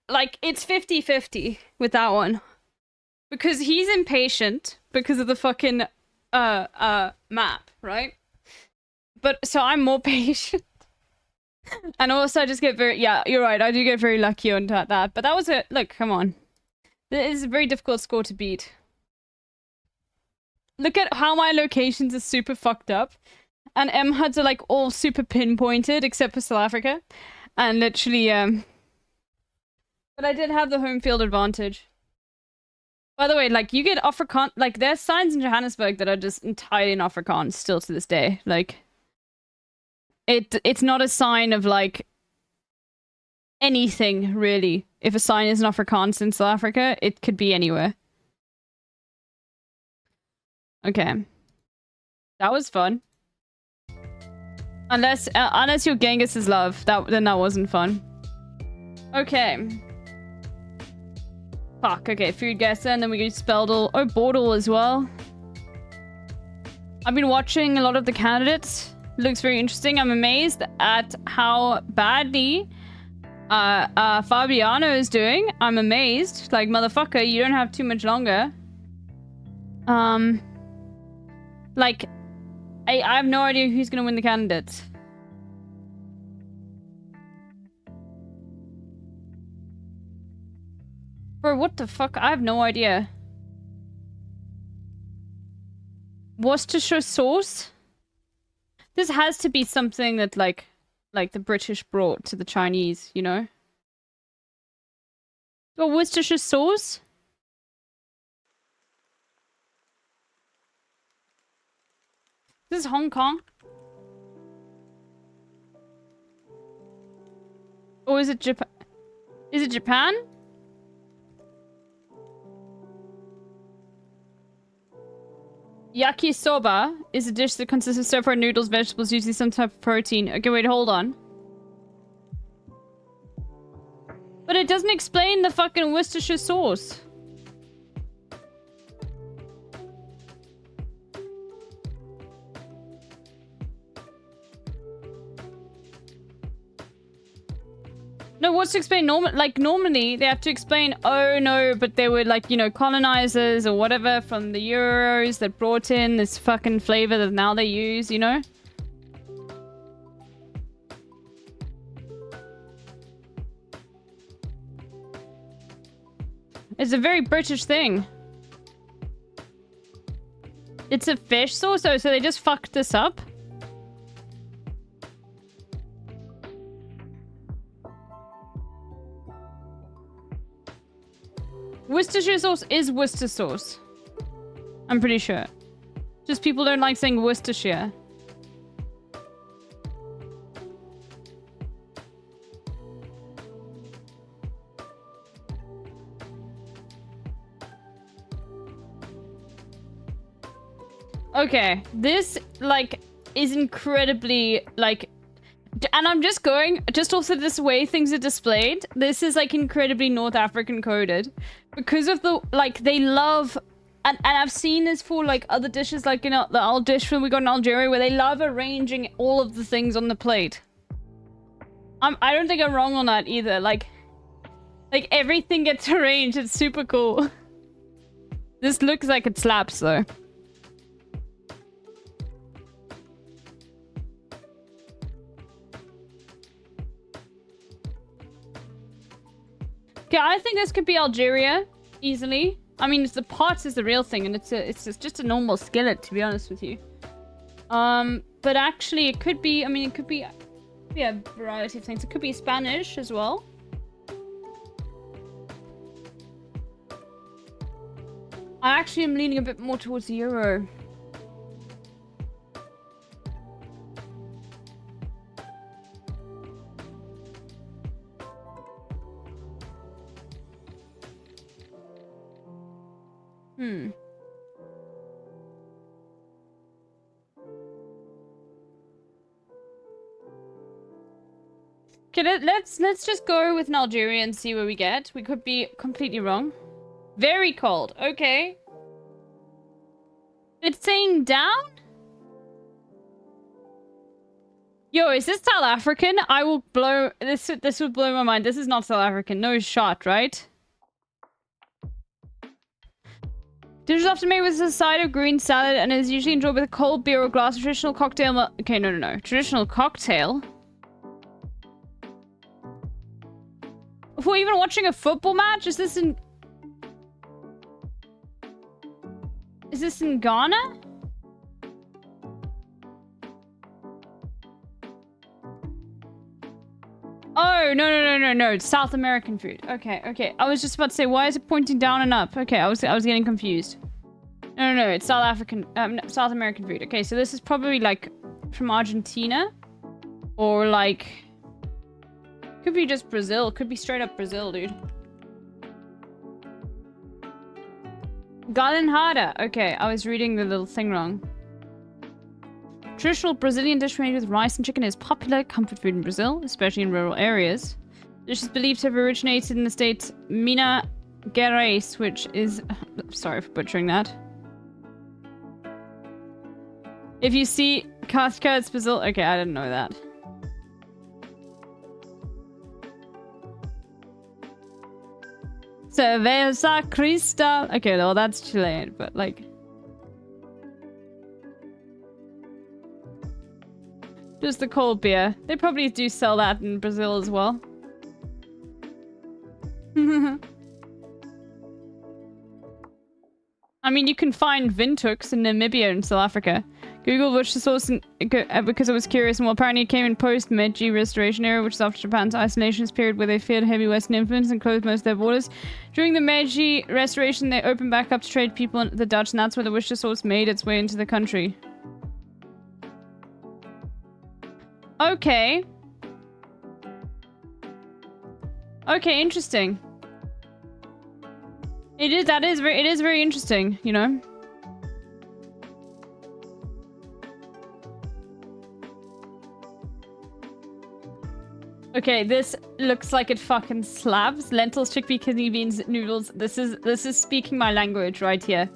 like it's 50-50 with that one. Because he's impatient because of the fucking map, right? But so I'm more patient. And also I just get very, yeah, you're right, I do get very lucky on that. But that was look, come on. This is a very difficult score to beat. Look at how my locations are super fucked up. And MHUDs are like all super pinpointed except for South Africa. And literally, but I did have the home field advantage. By the way, like, you get Afrikaans, like, there's signs in Johannesburg that are just entirely in Afrikaans still to this day. Like, it's not a sign of, like, anything, really. If a sign is in Afrikaans in South Africa, it could be anywhere. Okay. That was fun. Unless your Genghis is love, then that wasn't fun. Okay. Fuck, okay, food guesser, and then we go Speldle. Oh, Bordle as well. I've been watching a lot of the candidates. Looks very interesting. I'm amazed at how badly Fabiano is doing. I'm amazed. Like, motherfucker, you don't have too much longer. Like, I have no idea who's gonna win the candidates. Bro, what the fuck? I have no idea. Worcestershire sauce? This has to be something that, like the British brought to the Chinese, you know? Well, Worcestershire sauce? This is Hong Kong? Or is it Japan? Is it Japan? Yakisoba is a dish that consists of stir-fried noodles, vegetables, usually some type of protein. Okay, wait, hold on. But it doesn't explain the fucking Worcestershire sauce. No, what's to explain? Normally they have to explain, oh no, but they were like, you know, colonizers or whatever from the Euros that brought in this fucking flavor that now they use, you know? It's a very British thing. It's a fish sauce, so they just fucked this up. Worcestershire sauce is Worcester sauce. I'm pretty sure. Just people don't like saying Worcestershire. Okay, this, like, is incredibly, like... And I'm just going, just also this way things are displayed. This is, like, incredibly North African coded. Because of the, like, they love... And I've seen this for, like, other dishes, like, you know, the Al dish when we got in Algeria, where they love arranging all of the things on the plate. I don't think I'm wrong on that either. Like, everything gets arranged. It's super cool. This looks like it slaps, though. Okay, I think this could be Algeria, easily. I mean, it's the parts is the real thing, and it's just a normal skillet, to be honest with you. But actually, it could be. I mean, it could be a variety of things. It could be Spanish as well. I actually am leaning a bit more towards the Euro. Okay, let's just go with an Algeria and see where we get. We could be completely wrong. Very cold. Okay. It's saying down? Yo, is this South African? I will blow... This would blow my mind. This is not South African. No shot, right? Dish is often made with a side of green salad and is usually enjoyed with a cold beer or glass of traditional cocktail... Okay, no. Traditional cocktail? If we're even watching a football match? Is this in Ghana? Oh, no. It's South American food. Okay. I was just about to say, why is it pointing down and up? Okay, I was getting confused. No. It's South American food. Okay, so this is probably, like, from Argentina. Or, like... Could be just Brazil. Could be straight up Brazil, dude. Galinhada. Okay, I was reading the little thing wrong. Traditional Brazilian dish made with rice and chicken is popular comfort food in Brazil, especially in rural areas. The dish is believed to have originated in the state Minas Gerais, which is... Sorry for butchering that. If you see Casca, it's Brazil. Okay, I didn't know that. Cerveza Cristal. Okay, well, that's Chilean, but like... Just the cold beer. They probably do sell that in Brazil as well. I mean, you can find Vintuks in Namibia and South Africa. Google Worcestershire sauce because I was curious, and well, apparently it came in post-Meiji Restoration era, which is after Japan's isolationist period where they feared heavy Western influence and closed most of their borders. During the Meiji Restoration, they opened back up to trade people and the Dutch, and that's where the Worcestershire sauce made its way into the country. Okay. Okay, interesting. It is very interesting, you know? Okay, this looks like it fucking slaps. Lentils, chickpea, kidney beans, noodles. This is speaking my language right here.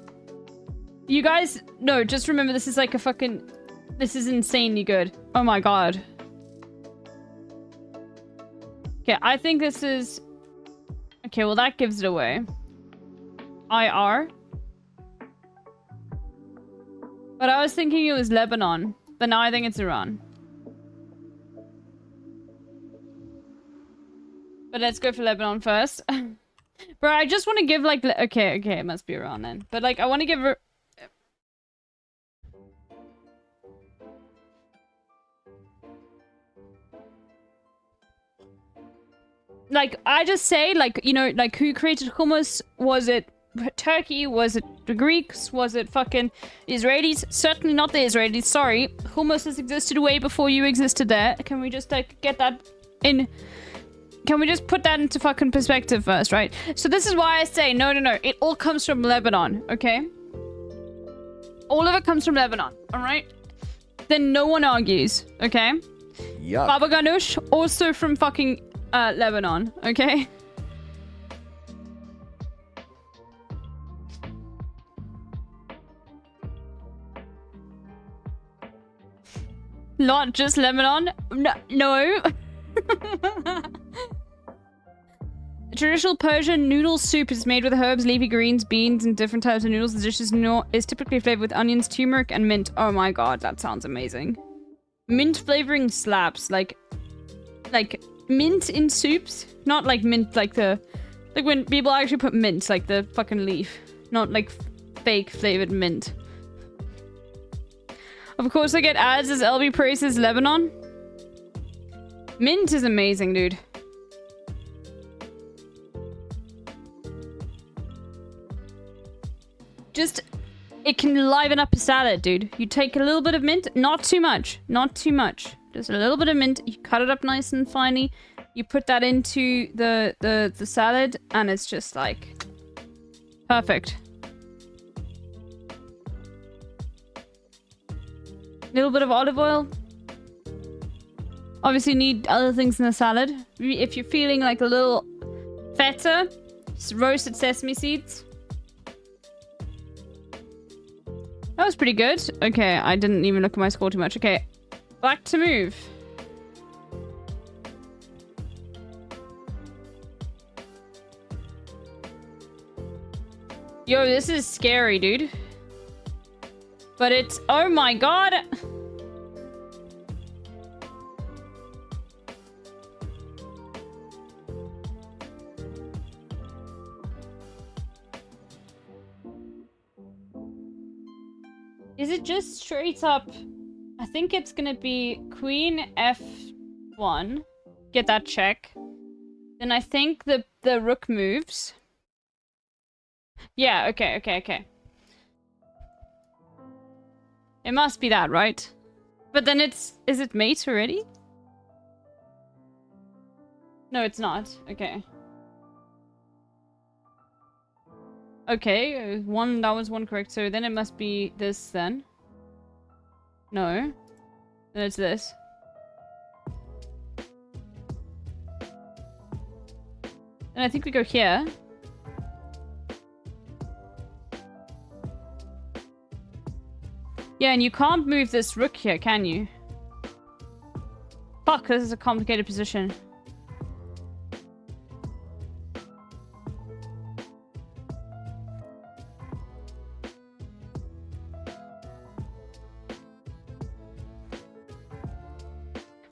You guys, no, just remember this is like a fucking... This is insanely good. Oh my god. Okay, I think this is... Okay, well that gives it away. IR. But I was thinking it was Lebanon. But now I think it's Iran. But let's go for Lebanon first. Bro, I just want to give like... Okay, it must be Iran then. But like, I want to give her... Like, I just say, like, you know, like, who created hummus? Was it Turkey? Was it the Greeks? Was it fucking Israelis? Certainly not the Israelis, sorry. Hummus has existed way before you existed there. Can we just, like, get that in... Can we just put that into fucking perspective first, right? So this is why I say, no. It all comes from Lebanon, okay? All of it comes from Lebanon, alright? Then no one argues, okay?
Yuck.
Baba Ganoush, also from fucking Lebanon, okay? Not just Lebanon? No. Traditional Persian noodle soup is made with herbs, leafy greens, beans, and different types of noodles. The dish is typically flavored with onions, turmeric, and mint. Oh my god, that sounds amazing. Mint flavoring slaps. Like mint in soups. Not like mint like the... Like when people actually put mint, like the fucking leaf. Not like fake flavored mint. Of course I get ads as LB praises Lebanon. Mint is amazing, dude. Just, it can liven up a salad, dude. You take a little bit of mint, not too much, not too much. Just a little bit of mint, you cut it up nice and finely. You put that into the salad, and it's just like perfect. Little bit of olive oil. Obviously need other things in the salad. If you're feeling like a little feta, roasted sesame seeds. That was pretty good. Okay, I didn't even look at my score too much. Okay, back to move. Yo, this is scary, dude. But it's... Oh my god! Is it just straight up... I think it's gonna be Queen F1. Get that check. Then I think the rook moves. Yeah, okay. It must be that, right? But then it's... Is it mate already? No, it's not. Okay. Okay, that was one correct. So then it must be this then. No. Then it's this. And I think we go here. Yeah, and you can't move this rook here, can you? Fuck, this is a complicated position.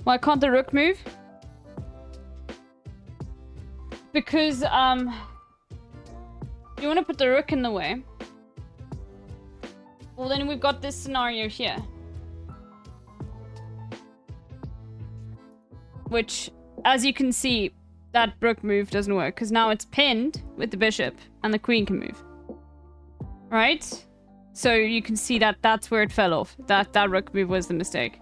Why can't the rook move? Because, you want to put the rook in the way. Well, then we've got this scenario here. Which, as you can see, that rook move doesn't work. Because now it's pinned with the bishop, and the queen can move. Right? So you can see that that's where it fell off. That rook move was the mistake.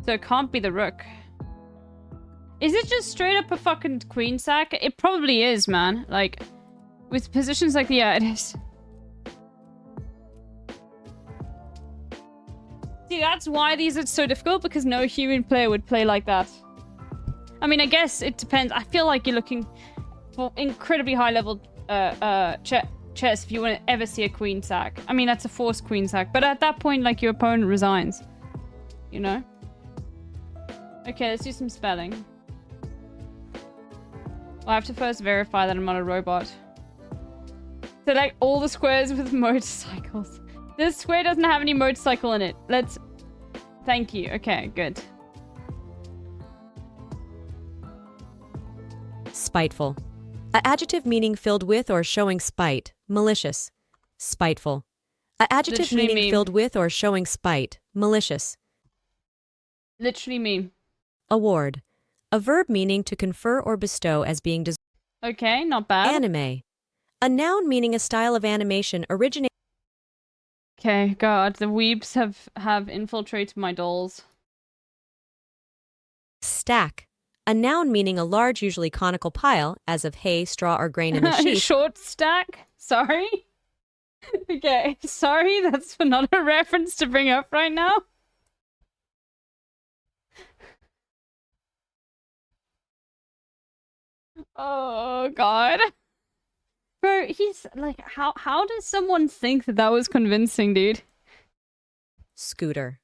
So So it can't be the rook. Is it just straight up a fucking queen sack? It probably is, man. Like, with positions like the... Yeah, it is. See, that's why these are so difficult, because no human player would play like that. I mean, I guess it depends. I feel like you're looking for incredibly high-level chess if you want to ever see a queen sack. I mean, that's a forced queen sack. But at that point, like, your opponent resigns. You know? Okay, let's do some spelling. Well, I have to first verify that I'm not a robot. Select all the squares with motorcycles. This square doesn't have any motorcycle in it. Let's... Thank you. Okay, good.
Spiteful. A adjective meaning filled with or showing spite. Malicious. Spiteful. A adjective
Literally
meaning
me.
filled with or showing spite. Malicious.
Literally me.
Award. A verb meaning to confer or bestow as being deserved.
Okay, not bad.
Anime. A noun meaning a style of animation originating.
Okay, God, the weeps have infiltrated my dolls.
Stack. A noun meaning a large, usually conical pile, as of hay, straw, or grain in a sheaf.
Short stack? Sorry? Okay, sorry, that's not a reference to bring up right now. Oh, God. Bro, he's like, how does someone think that that was convincing, dude?
Scooter.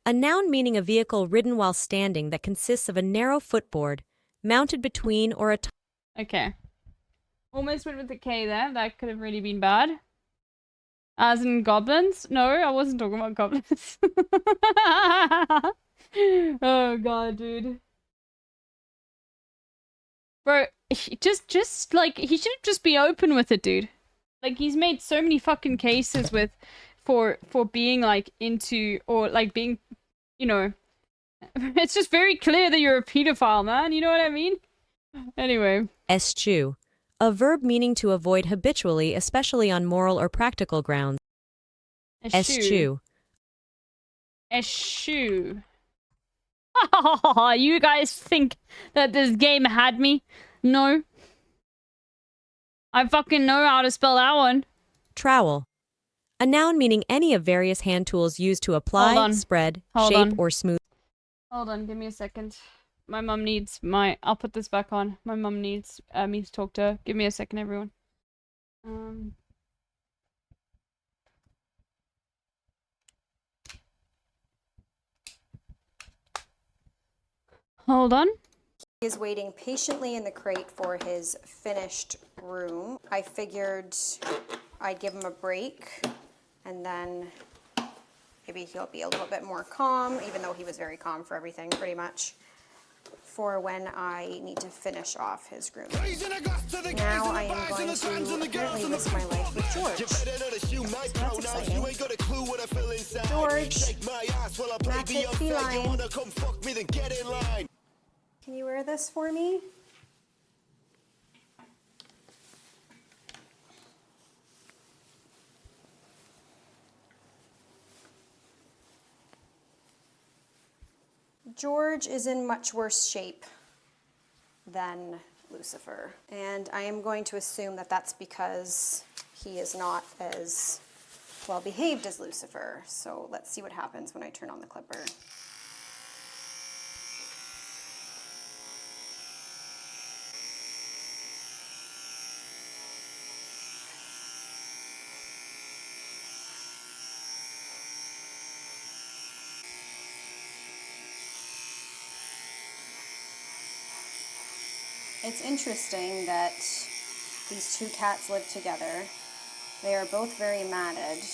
A noun meaning a vehicle ridden while standing that consists of a narrow footboard mounted between or atop.
Okay. Almost went with the K there. That could have really been bad. As in goblins? No, I wasn't talking about goblins. Oh, God, dude. Bro, just like, he should just be open with it, dude. Like, he's made so many fucking cases for being, like, into, or, like, being, you know, it's just very clear that you're a pedophile, man. You know what I mean? Anyway.
Eschew. A verb meaning to avoid habitually, especially on moral or practical grounds. Eschew.
Eschew. You guys think that this game had me? No. I fucking know how to spell that one.
Trowel. A noun meaning any of various hand tools used to apply, spread, shape, or smooth.
Hold on, give me a second. My mum needs my... I'll put this back on. My mum needs me to talk to her. Give me a second, everyone. Hold on.
He is waiting patiently in the crate for his finished room. I figured I'd give him a break and then maybe he'll be a little bit more calm, even though he was very calm for everything pretty much, for when I need to finish off his grooming. Now I am going to apparently risk my life with George. So that's exciting. George, Ratchet Feline. Can you wear this for me? George is in much worse shape than Lucifer, and I am going to assume that that's because he is not as well behaved as Lucifer. So let's see what happens when I turn on the clipper. It's interesting that these two cats live together. They are both very matted.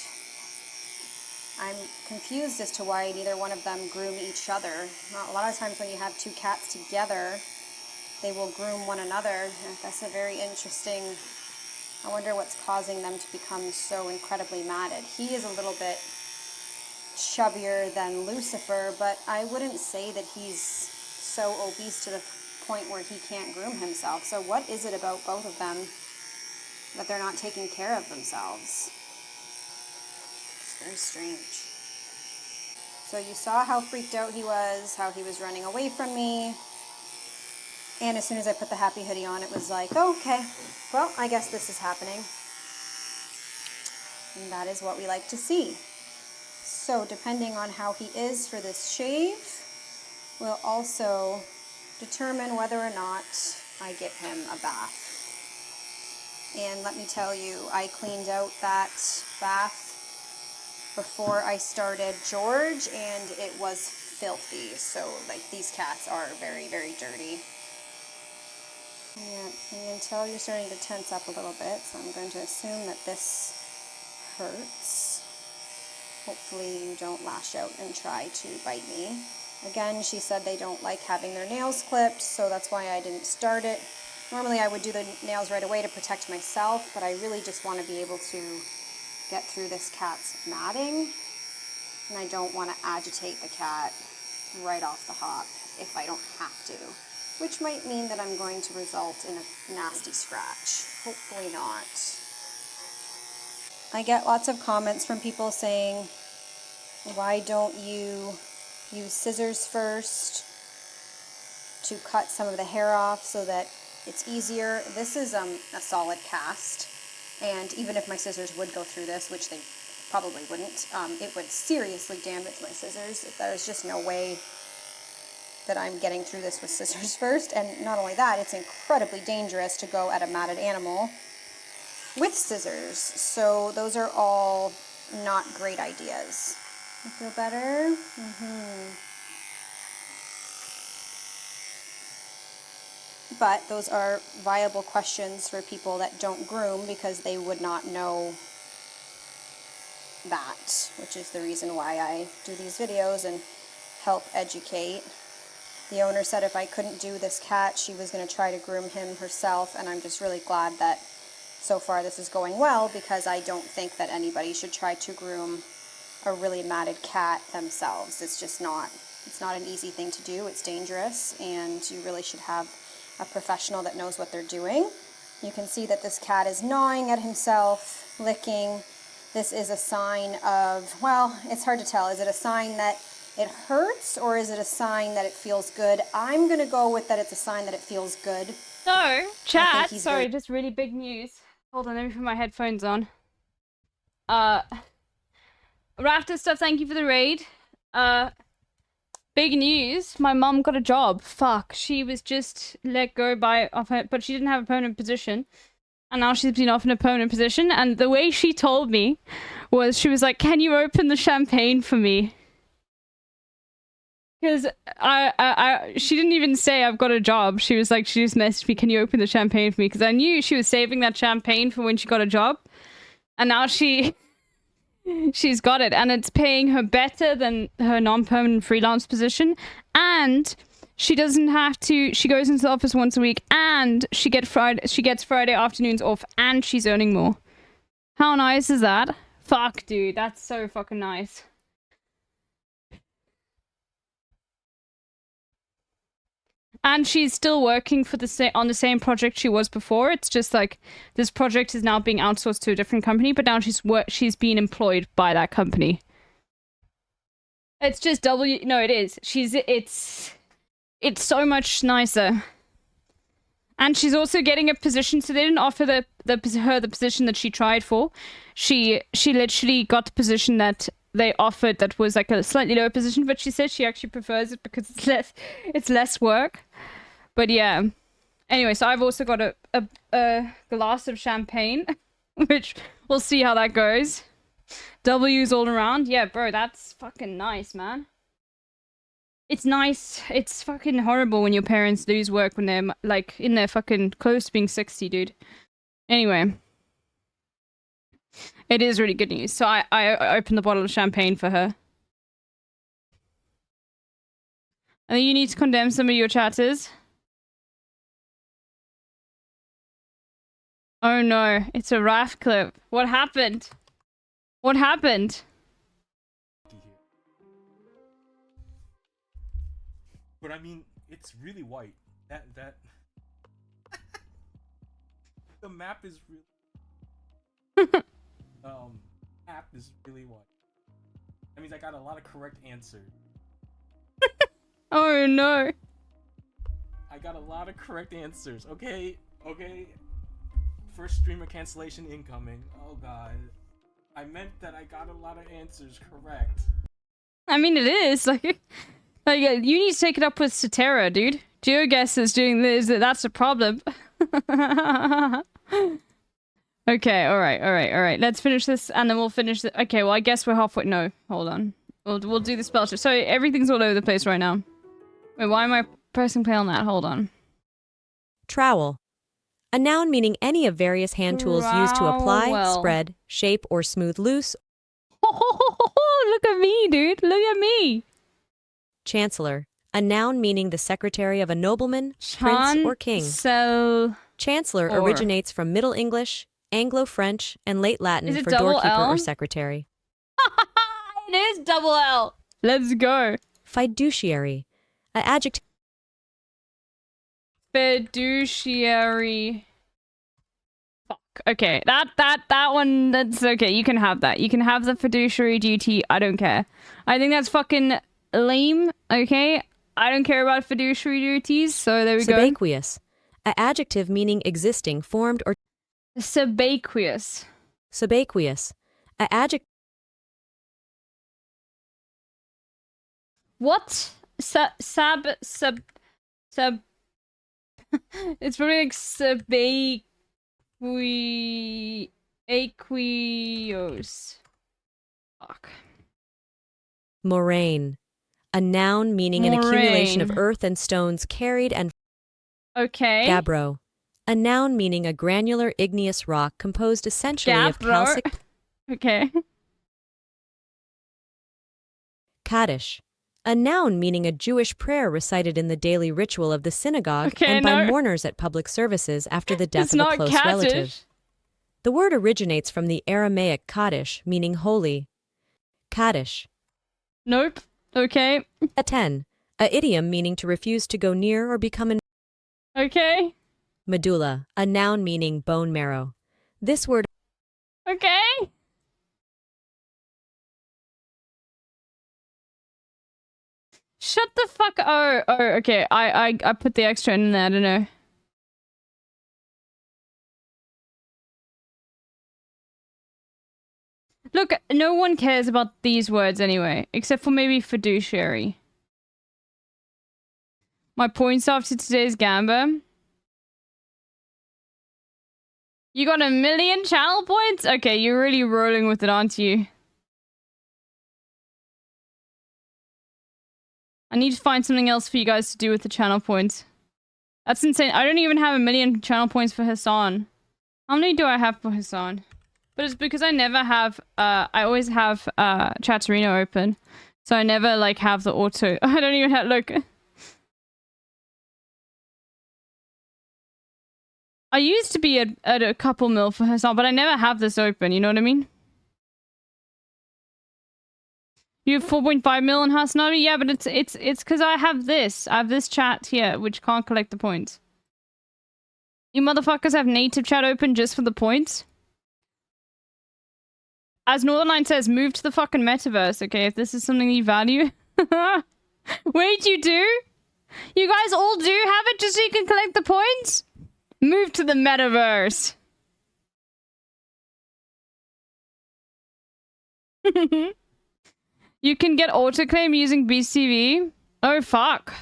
I'm confused as to why neither one of them groom each other. A lot of times when you have two cats together, they will groom one another. That's a very interesting... I wonder what's causing them to become so incredibly matted. He is a little bit chubbier than Lucifer, but I wouldn't say that he's so obese to the point where he can't groom himself. So what is it about both of them that they're not taking care of themselves? It's very strange. So you saw how freaked out he was, how he was running away from me. And as soon as I put the happy hoodie on, it was like, oh, okay, well, I guess this is happening. And that is what we like to see. So depending on how he is for this shave, will also determine whether or not I give him a bath. And let me tell you, I cleaned out that bath before I started George, and it was filthy. So, like, these cats are very, very dirty. Yeah, you can tell you're starting to tense up a little bit, so I'm going to assume that this hurts. Hopefully you don't lash out and try to bite me. Again, she said they don't like having their nails clipped, so that's why I didn't start it. Normally I would do the nails right away to protect myself, but I really just want to be able to get through this cat's matting, and I don't want to agitate the cat right off the hop if I don't have to, which might mean that I'm going to result in a nasty scratch. Hopefully not. I get lots of comments from people saying, why don't you use scissors first to cut some of the hair off so that it's easier? This is a solid cast, and even if my scissors would go through this, which they probably wouldn't, it would seriously damage my scissors. There's just no way that I'm getting through this with scissors first. And not only that, it's incredibly dangerous to go at a matted animal with scissors. So those are all not great ideas. You feel better? But those are viable questions for people that don't groom, because they would not know that, which is the reason why I do these videos and help educate. The owner said if I couldn't do this cat, she was going to try to groom him herself, and I'm just really glad that so far this is going well, because I don't think that anybody should try to groom a really matted cat themselves. It's just not, it's not an easy thing to do. It's dangerous, and you really should have a professional that knows what they're doing. You can see that this cat is gnawing at himself, licking. This is a sign of, well, it's hard to tell. Is it a sign that it hurts, or is it a sign that it feels good? I'm going to go with that it's a sign that it feels good.
So, chat, sorry, just really big news. Hold on, let me put my headphones on. Rafter stuff, thank you for the raid. Big news, my mum got a job. Fuck, she was just let go of her, but she didn't have a permanent position. And now she's been offered a permanent position, and the way she told me was, she was like, can you open the champagne for me? Because she didn't even say I've got a job. She was like, she just messaged me, can you open the champagne for me? Because I knew she was saving that champagne for when she got a job. And now she's got it. And it's paying her better than her non-permanent freelance position. And she doesn't have to, she goes into the office once a week, and she gets Friday afternoons off, and she's earning more. How nice is that? Fuck, dude. That's so fucking nice. And she's still working for on the same project she was before. It's just like this project is now being outsourced to a different company, but now she's being employed by that company. It's just no, it is. It's so much nicer. And she's also getting a position, so they didn't offer her the position that she tried for. She literally got the position that they offered that was like a slightly lower position, but she said she actually prefers it because it's less work. But yeah. Anyway, so I've also got a glass of champagne, which we'll see how that goes. W's all around. Yeah, bro, that's fucking nice, man. It's nice. It's fucking horrible when your parents lose work when they're like in their fucking close to being 60, dude. Anyway. It is really good news. So I opened the bottle of champagne for her. I think you need to condemn some of your chatters. Oh no, it's a Raph clip. What happened? What happened?
But I mean, it's really white. That the map is really app is really white. That means I got a lot of correct answers.
Oh no.
I got a lot of correct answers. Okay, okay. First streamer cancellation incoming. Oh god. I meant that I got a lot of answers correct.
I mean, it is you need to take it up with Cetera, dude. GeoGuess is doing this. That's a problem. Okay, all right. Let's finish this, and then we'll finish it. Okay, well, I guess we're halfway. No, hold on. We'll do the spell check. So everything's all over the place right now. Wait, why am I pressing play on that? Hold on.
Trowel. A noun meaning any of various hand tools used to apply,
Trowel.
spread, shape, or smooth loose.
Look at me, dude. Look at me.
Chancellor. A noun meaning the secretary of a nobleman, prince, or king. Chancellor
Or.
originates from Middle English, Anglo-French, and Late
Is
Latin
it
for
double
doorkeeper
L?
or secretary.
It is double L. Let's go.
Fiduciary. A adjective
Fiduciary. Fuck. Okay, that one, that's okay. You can have that. You can have the fiduciary duty. I don't care. I think that's fucking lame. Okay, I don't care about fiduciary duties. So there we go.
Subaqueous. A adjective meaning existing, formed, or
Subaqueous.
subaqueous. A adjective
What? Sub. It's probably like aqueous. Fuck.
moraine. A noun meaning an accumulation of
Moraine.
earth and stones carried and
Okay.
gabbro. A noun meaning a granular igneous rock composed essentially of
Gabbro.
calcic
Okay.
Kaddish. A noun meaning a Jewish prayer recited in the daily ritual of the synagogue
Okay,
and by
no.
mourners at public services after the death
It's
of a
not
close
Kaddish.
relative. The word originates from the Aramaic Kaddish, meaning holy. Kaddish.
Nope. Okay.
A 10. A idiom meaning to refuse to go near or become
Okay.
medulla. A noun meaning bone marrow. This word
Okay. Shut the fuck. Oh, okay. I put the extra in there. I don't know. Look, no one cares about these words anyway, except for maybe fiduciary. My points after today's gamba. You got 1,000,000 channel points? Okay, you're really rolling with it, aren't you? I need to find something else for you guys to do with the channel points. That's insane. I don't even have 1,000,000 channel points for Hassan. How many do I have for Hassan? But it's because I never have, I always have, Chatterino open. So I never, like, have the auto. I don't even have, look. I used to be at a couple mil for Hassan, but I never have this open, you know what I mean? You have 4.5 mil on Hassan? Yeah, but it's because I have this. I have this chat here, which can't collect the points. You motherfuckers have native chat open just for the points? As Northernline says, move to the fucking metaverse, okay? If this is something you value. Wait, you do? You guys all do have it just so you can collect the points? Move to the metaverse. You can get autoclaim using BCV? Oh, fuck.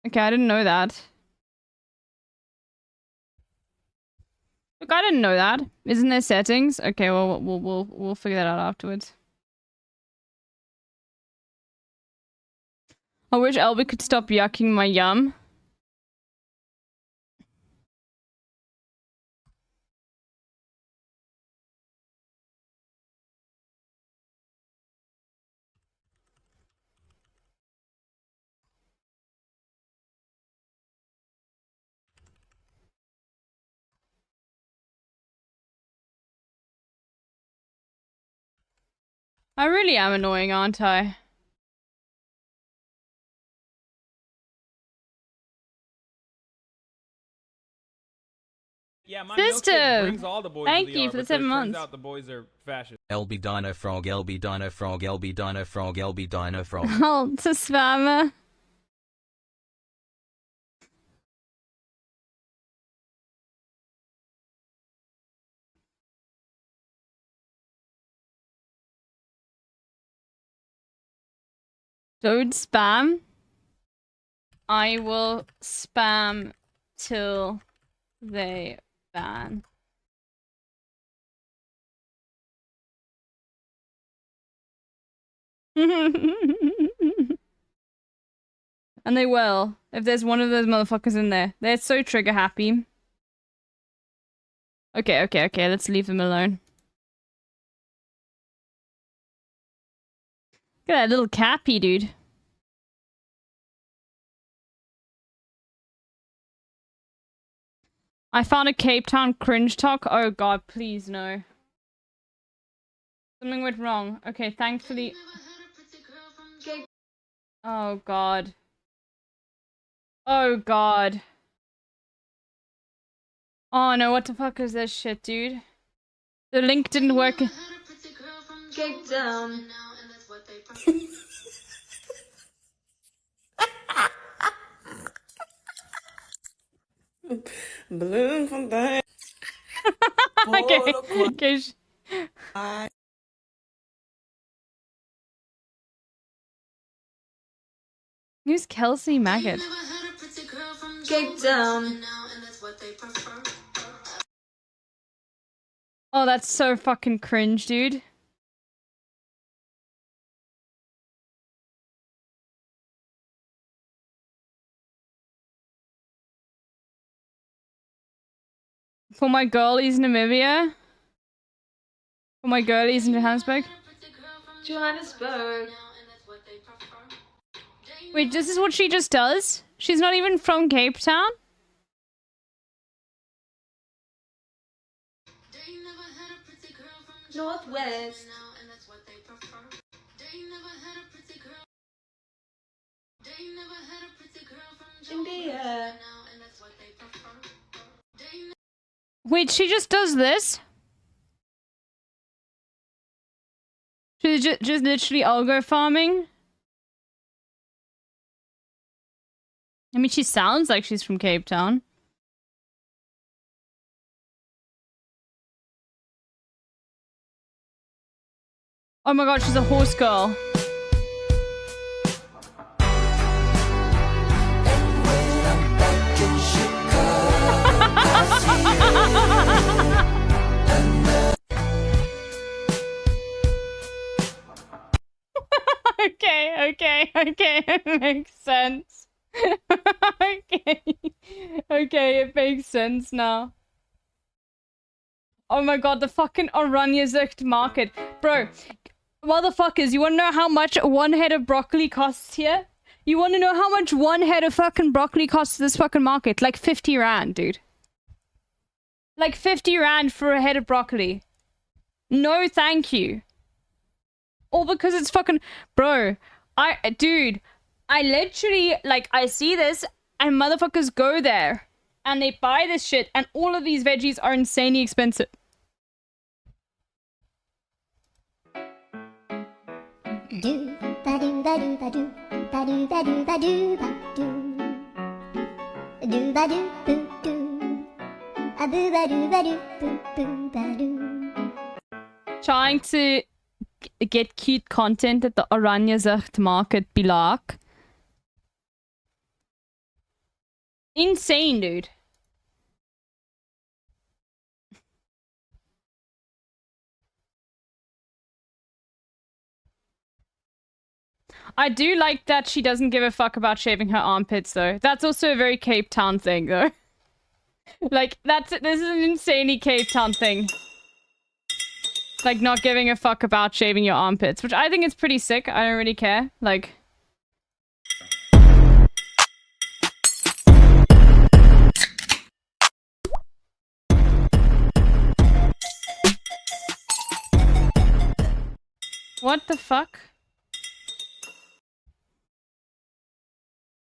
Okay, I didn't know that. Look, I didn't know that. Isn't there settings? Okay, well, we'll figure that out afterwards. I wish Elby could stop yucking my yum. I really am annoying, aren't I?
Yeah, my
Sister,
milkshake brings all the boys
thank
to the
you
yard,
for the
but
7
turns
months.
out the boys are fascist.
LB Dino Frog, LB Dino Frog, LB Dino Frog, LB Dino Frog.
Oh, to spammer. Don't spam. I will spam till they ban. And they will, if there's one of those motherfuckers in there. They're so trigger happy. Okay, let's leave them alone. Look at that little cappy, dude. I found a Cape Town cringe talk. Oh god, please no. Something went wrong. Okay, thankfully... Oh god. Oh god. Oh no, what the fuck is this shit, dude? The link didn't work.
Cape Town. Balloon from the
Okay. Who's Kelsey Maggot?
Cape Town.
Oh, that's so fucking cringe, dude. For my girlies in Namibia. For my girlies in Johannesburg.
Johannesburg.
Wait, this is what she just does? She's not even from Cape Town?
Northwest. India.
Wait, she just does this? She's just literally algo farming? I mean, she sounds like she's from Cape Town. Oh my god, she's a horse girl. Okay, it makes sense. Okay, it makes sense now. Oh my god, the fucking Oranjezicht market. Bro, motherfuckers, you wanna know how much one head of broccoli costs here? You wanna know how much one head of fucking broccoli costs this fucking market? Like 50 rand, dude. Like 50 rand for a head of broccoli. No, thank you. All because it's fucking... Bro, dude, I literally, like, I see this and motherfuckers go there and they buy this shit and all of these veggies are insanely expensive.
Do ba do ba do ba do ba do ba do ba do ba do ba do boo do a boo ba do boo boo ba do.
Trying to get cute content at the Oranjezicht market, Bilak. Insane, dude. I do like that she doesn't give a fuck about shaving her armpits, though. That's also a very Cape Town thing, though. Like, this is an insanely Cape Town thing. Like, not giving a fuck about shaving your armpits, which I think is pretty sick. I don't really care. Like... What the fuck?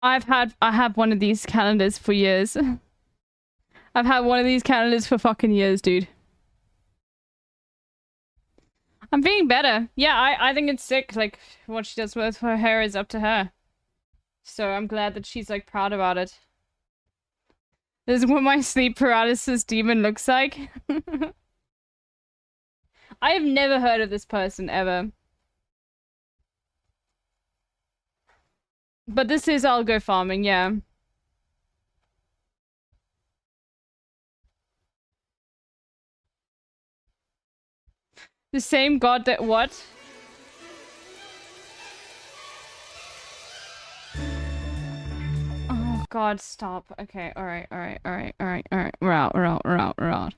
I have one of these calendars for years. I've had one of these calendars for fucking years, dude. I'm feeling better. Yeah, I think it's sick. Like, what she does with her hair is up to her. So I'm glad that she's, like, proud about it. This is what my sleep paralysis demon looks like. I have never heard of this person, ever. But this is I'll go farming, yeah. The same god that what? Oh god, stop. Okay, alright. We're out.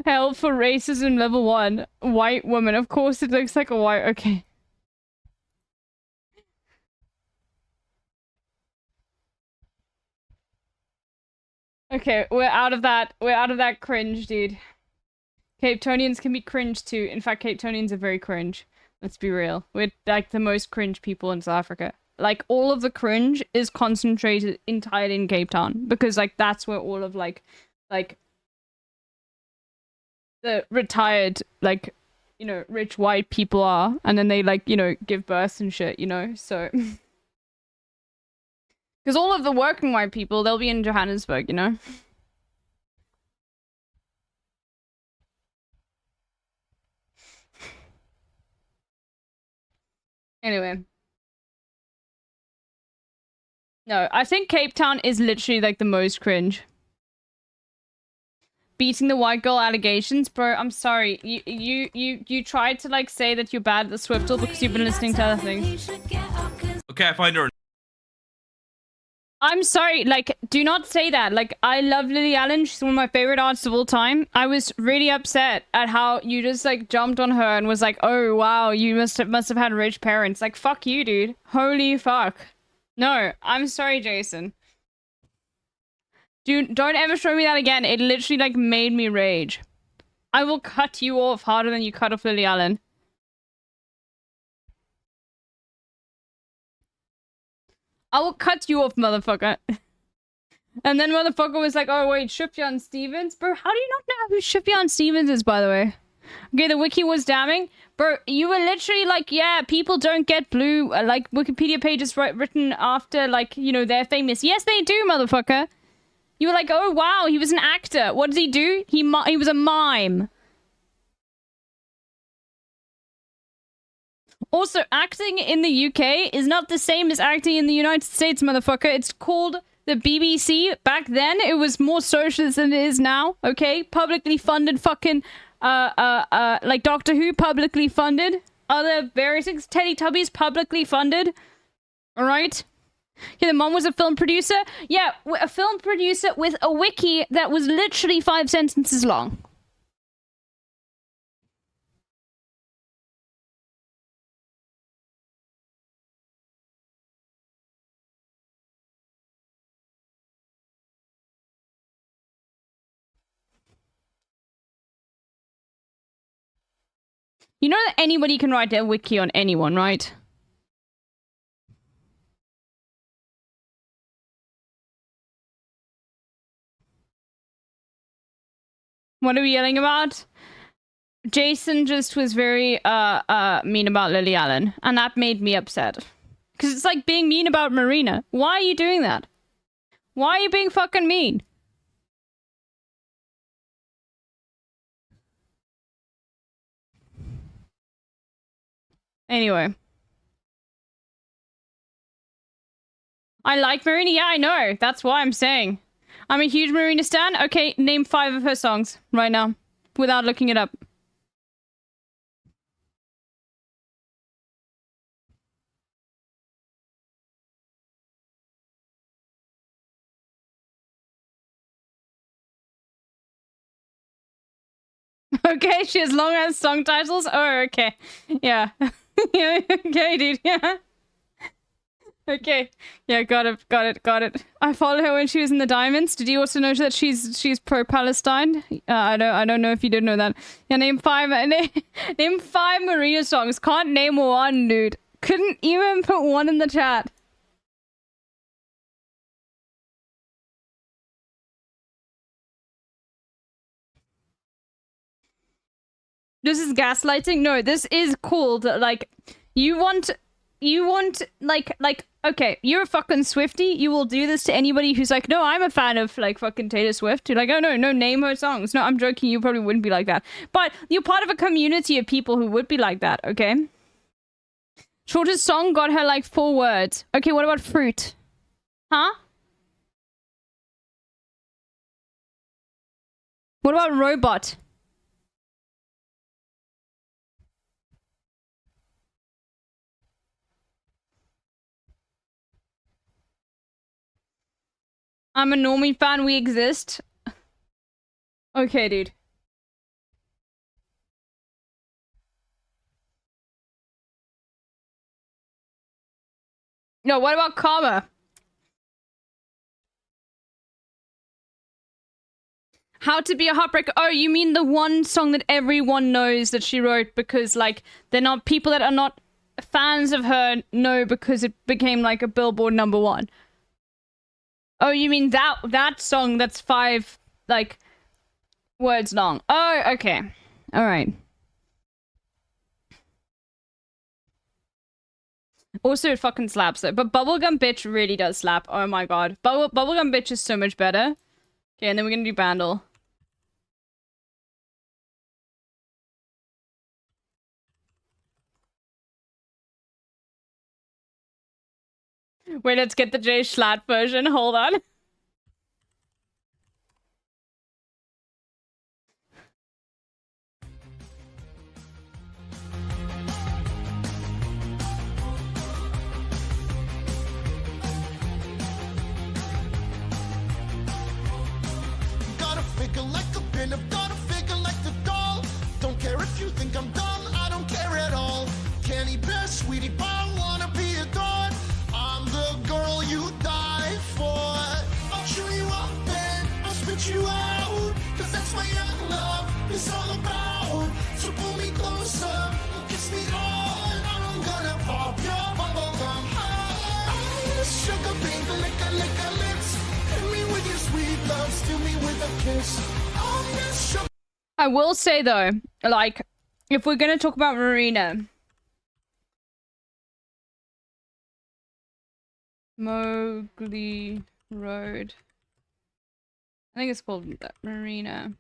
Hell for racism level 1. White woman. Of course it looks like a white... Okay. Okay, we're out of that. We're out of that cringe, dude. Cape Tonians can be cringe too. In fact, Cape Tonians are very cringe. Let's be real. We're like the most cringe people in South Africa. Like, all of the cringe is concentrated entirely in Cape Town. Because, like, that's where all of, like, the retired, like, you know, rich white people are. And then they, like, you know, give birth and shit, you know? So... Because all of the working white people, they'll be in Johannesburg, you know? Anyway. No, I think Cape Town is literally, like, the most cringe. Beating the white girl allegations? Bro, I'm sorry. You tried to, like, say that you're bad at the Swiftle because you've been listening to other things.
Okay, I find her.
I'm sorry, like, do not say that. Like, I love Lily Allen. She's one of my favorite artists of all time. I was really upset at how you just, like, jumped on her and was like, oh, wow, you must have had rich parents. Like, fuck you, dude. Holy fuck. No, I'm sorry, Jason. Dude, don't ever show me that again. It literally, like, made me rage. I will cut you off harder than you cut off Lily Allen. I will cut you off, motherfucker. And then motherfucker was like, oh wait, Sufjan Stevens? Bro, how do you not know who Sufjan Stevens is, by the way? Okay, the wiki was damning. Bro, you were literally like, yeah, people don't get blue, like, Wikipedia pages written after, like, you know, they're famous. Yes, they do, motherfucker. You were like, oh wow, he was an actor. What did he do? He was a mime. Also, acting in the UK is not the same as acting in the United States, motherfucker. It's called the BBC. Back then, it was more socialist than it is now, okay? Publicly funded fucking, like Doctor Who, publicly funded. Other various things, Teletubbies, publicly funded. Alright? Yeah, the mom was a film producer. Yeah, a film producer with a wiki that was literally 5 sentences long. You know that anybody can write a wiki on anyone, right? What are we yelling about? Jason just was very, mean about Lily Allen. And that made me upset. Because it's like being mean about Marina. Why are you doing that? Why are you being fucking mean? Anyway. I like Marina. Yeah, I know. That's why I'm saying. I'm a huge Marina stan. Okay, name 5 of her songs right now. Without looking it up. Okay, she has long ass song titles. Oh, okay. Yeah. Yeah, okay, dude. Yeah. Okay. Yeah, got it. I followed her when she was in the Diamonds. Did you also know that she's pro-Palestine? I don't know if you did know that. Yeah, name 5 Marina songs. Can't name one, dude. Couldn't even put one in the chat. This is gaslighting? No, this is called, like, you want, like, okay, you're a fucking Swiftie, you will do this to anybody who's like, no, I'm a fan of, like, fucking Taylor Swift. You're like, oh, no, name her songs. No, I'm joking, you probably wouldn't be like that. But you're part of a community of people who would be like that, okay? Shortest song got her, like, 4 words. Okay, what about fruit? Huh? What about robot? I'm a normie fan, we exist. Okay, dude. No, what about Karma? How to Be a Heartbreaker. Oh, you mean the one song that everyone knows that she wrote because, like, they're not people that are not fans of her know because it became, like, a Billboard #1. Oh, you mean that song that's 5, like, words long. Oh, okay. Alright. Also, it fucking slaps though. But Bubblegum Bitch really does slap. Oh my god. Bubblegum Bitch is so much better. Okay, and then we're gonna do Bandle. Wait, let's get the Jay Schlatt version. Hold on.
Gotta figure like a pin up, gotta figure like the doll. Don't care if you think I'm dumb, I don't care at all. Candy Bear, sweetie pie, wanna be adored. I'm the girl you die for. I'll chew you up and I'll spit you out. Cause that's what young love is all about. So pull me closer, kiss me hard. I'm gonna pop your bubblegum high. Sugar pink, lick a lips. Hit me with your sweet love, steal me with a kiss. Oh, Miss Sugar.
I will say though, like, if we're gonna talk about Marina. Mowgli Road. I think it's called Marina.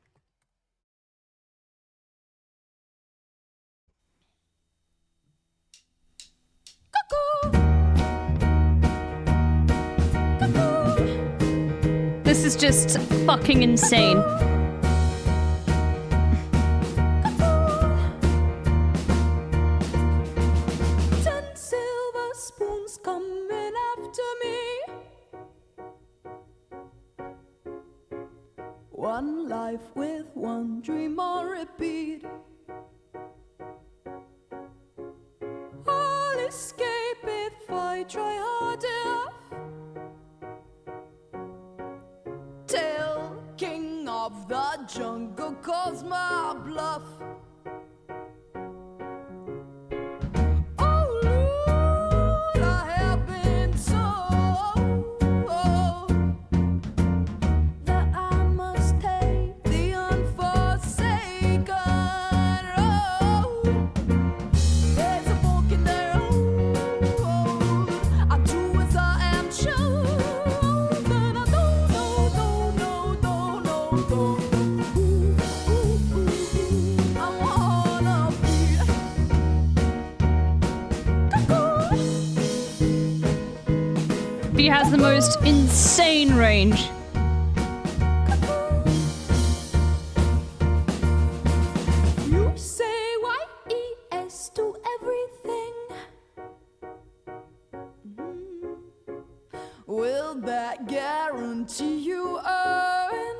This is just fucking insane.
Coming after me. One life with one dream on repeat. I'll escape if I try hard enough. Tail king of the jungle calls my bluff.
He has the most insane range.
You say YES to everything. Will that guarantee you earn?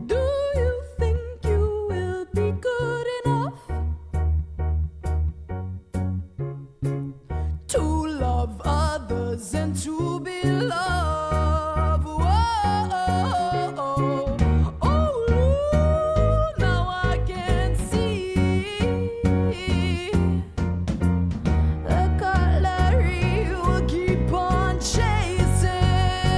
Do you think you will be good enough to love others and to be loved? Whoa, oh, Lord, now I can see the cutlery will keep on chasing.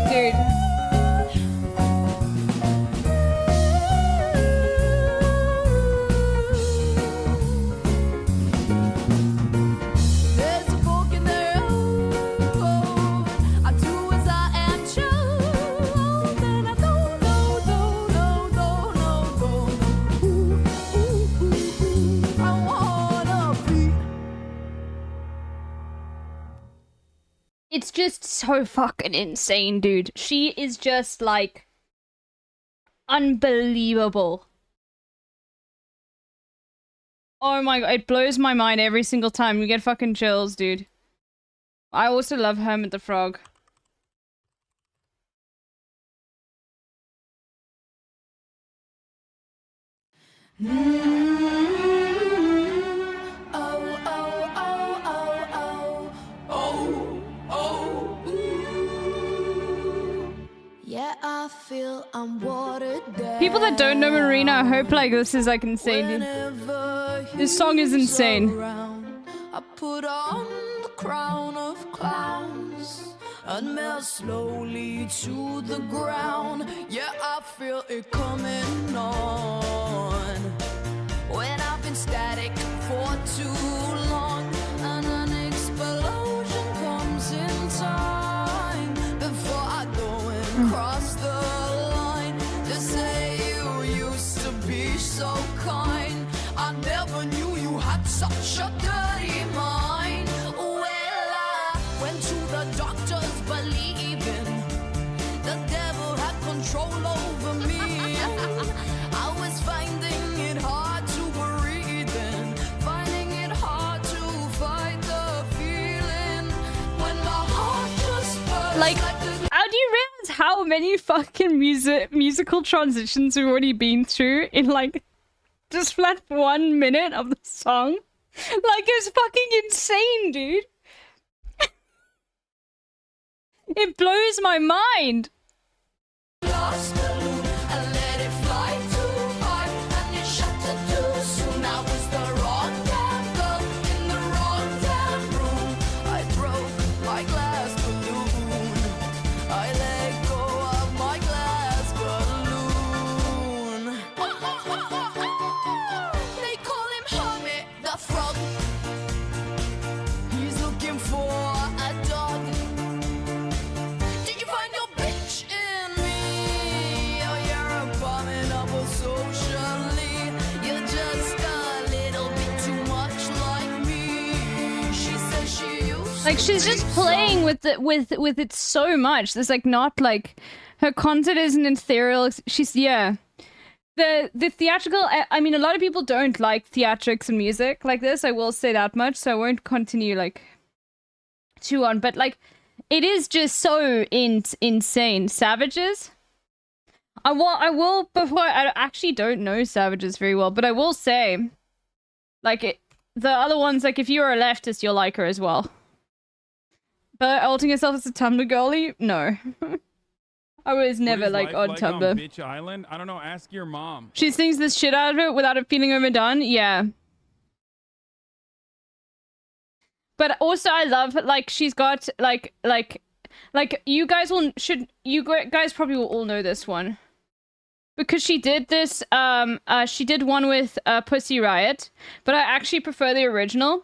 dude.
There's a fork in the road. I do as I am told, and I don't know. I wanna be.
It's just so fucking insane, dude. She is just like unbelievable. Oh my god, it blows my mind every single time. You get fucking chills, dude. I also love Hermit the Frog.
Yeah, I feel I'm watered down.
People that don't know Marina, I hope like this is like insane, dude. This song is insane.
I put on the crown of clowns and melt slowly to the ground. Yeah, I feel it coming on. When I've been static for too long, and an explosion comes in time before I go and cross the line. They say you used to be so kind. I never knew you had such a dirty mind. Well, I went to the doctors believing the devil had control over me. I was finding it hard to breathe and finding it hard to fight the feeling when my heart just burst
Like,
like a
how do you realize how many fucking musical transitions we've already been through in like just flat 1 minute of the song? Like, it's fucking insane, dude. It blows my mind.
lost balloon and let it fly too high, and it shattered too soon. I was the wrong damn girl in the wrong damn room. I broke my glass balloon. I let go of my glass balloon. They call him Hermit the Frog. He's looking for a dog. Did you find your bitch in me? Oh, you're abominable socially. You're just a little bit too much like me. She says she used
Like, she's
to
just
be
playing with it so much. There's like not like her content isn't ethereal. She's yeah. The theatrical. I mean, a lot of people don't like theatrics and music like this. I will say that much. So I won't continue like too on. But like, it is just so insane. Savages. I will before I actually don't know Savages very well, but I will say, like the other ones, like if you're a leftist, you'll like her as well. But outing herself as a Tumblr girly, no. I was never like on Tumblr.
On Bitch Island? I don't know. Ask your mom.
She sings this shit out of it without it feeling overdone. Yeah. But also I love like she's got like you guys guys probably will all know this one. Because she did this she did one with Pussy Riot, but I actually prefer the original.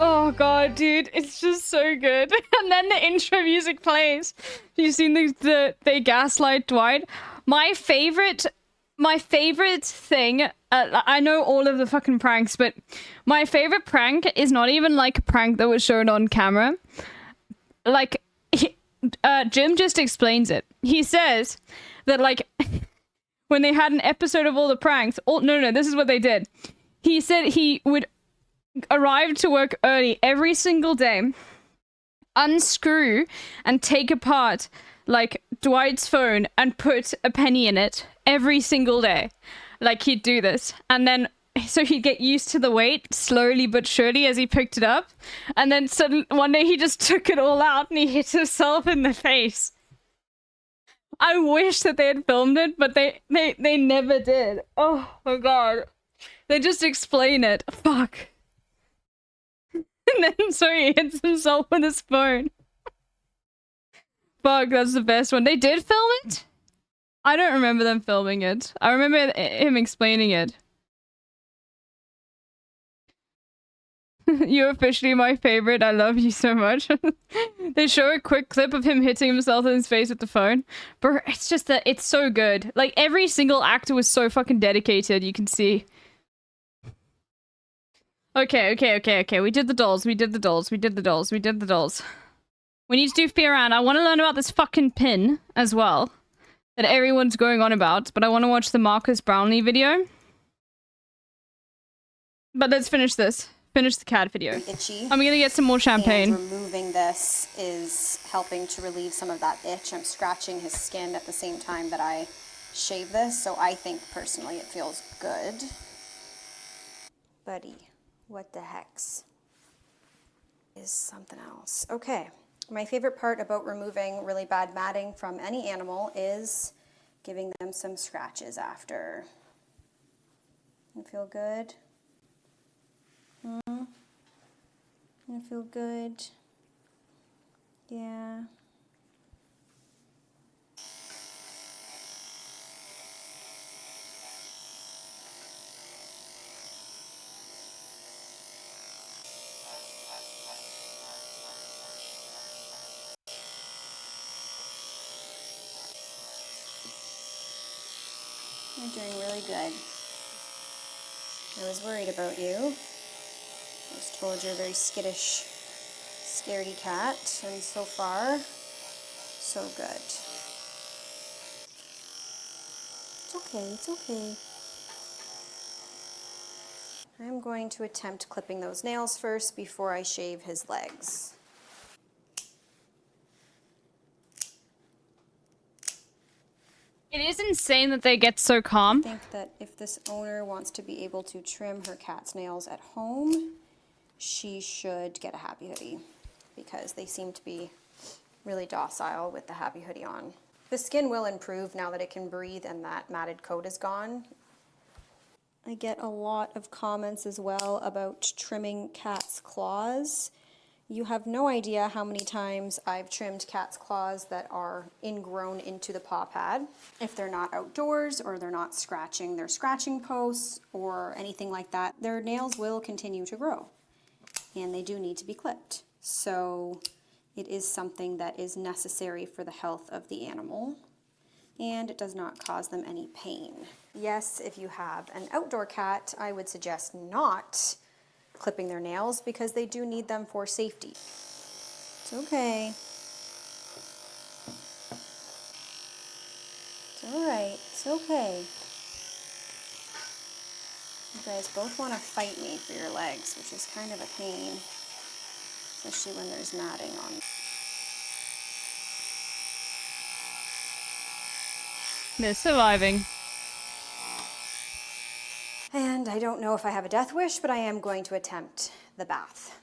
Oh god, dude, it's just so good. And then the intro music plays. You've seen they gaslight Dwight. My favorite thing, I know all of the fucking pranks, but my favorite prank is not even like a prank that was shown on camera. Like, Jim just explains it. He says that like, when they had an episode of all the pranks, no, this is what they did. He said he would arrive to work early every single day, unscrew and take apart like Dwight's phone and put a penny in it every single day. Like he'd do this, and then so he'd get used to the weight slowly but surely as he picked it up, and then suddenly one day he just took it all out and he hit himself in the face. I wish that they had filmed it, but they never did. Oh my god, they just explain it. Fuck. And then so he hits himself with his phone. Fuck, that's the best one. They did film it? I don't remember them filming it. I remember him explaining it. You're officially my favorite. I love you so much. They show a quick clip of him hitting himself in his face with the phone. But it's just that it's so good. Like, every single actor was so fucking dedicated, you can see. Okay. We did the dolls. We did the dolls. We did the dolls. We did the dolls. We need to do fear round. I want to learn about this fucking pin as well. That everyone's going on about. But I want to watch the Marcus Brownlee video. But let's finish this. Finish the cat video.
Itchy.
I'm gonna get some more champagne.
And removing this is helping to relieve some of that itch. I'm scratching his skin at the same time that I shave this, so I think personally it feels good. Buddy, what the hex is something else. Okay, my favorite part about removing really bad matting from any animal is giving them some scratches after. You feel good? I feel good. Yeah. You're doing really good. I was worried about you. I was told you're a very skittish, scaredy cat, and so far, so good. It's okay, it's okay. I'm going to attempt clipping those nails first before I shave his legs.
It is insane that they get so calm.
I think that if this owner wants to be able to trim her cat's nails at home, she should get a happy hoodie because they seem to be really docile with the happy hoodie on. The skin will improve now that it can breathe and that matted coat is gone. I get a lot of comments as well about trimming cats' claws. You have no idea how many times I've trimmed cats' claws that are ingrown into the paw pad. If they're not outdoors or they're not scratching their scratching posts or anything like that, their nails will continue to grow and they do need to be clipped. So it is something that is necessary for the health of the animal and it does not cause them any pain. Yes, if you have an outdoor cat, I would suggest not clipping their nails because they do need them for safety. It's okay. It's alright. It's okay. You guys both want to fight me for your legs, which is kind of a pain, especially when there's matting on.
They're surviving.
And I don't know if I have a death wish, but I am going to attempt the bath.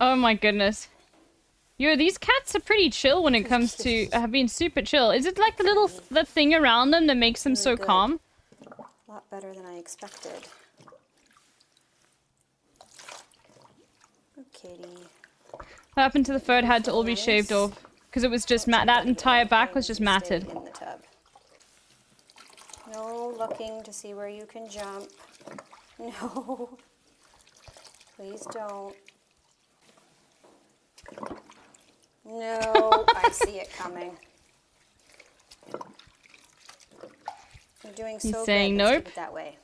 Oh my goodness. Yo, these cats are pretty chill when it comes to being super chill. Is it like the thing around them that makes them so calm?
A lot better than I expected. Good kitty.
What happened to the fur? It had to all be shaved off because it was just that entire back was just matted.
In the tub. No looking to see where you can jump. No. Please don't. No, I see it coming. You're doing so good.
He's saying
Let's
nope.
keep it that way.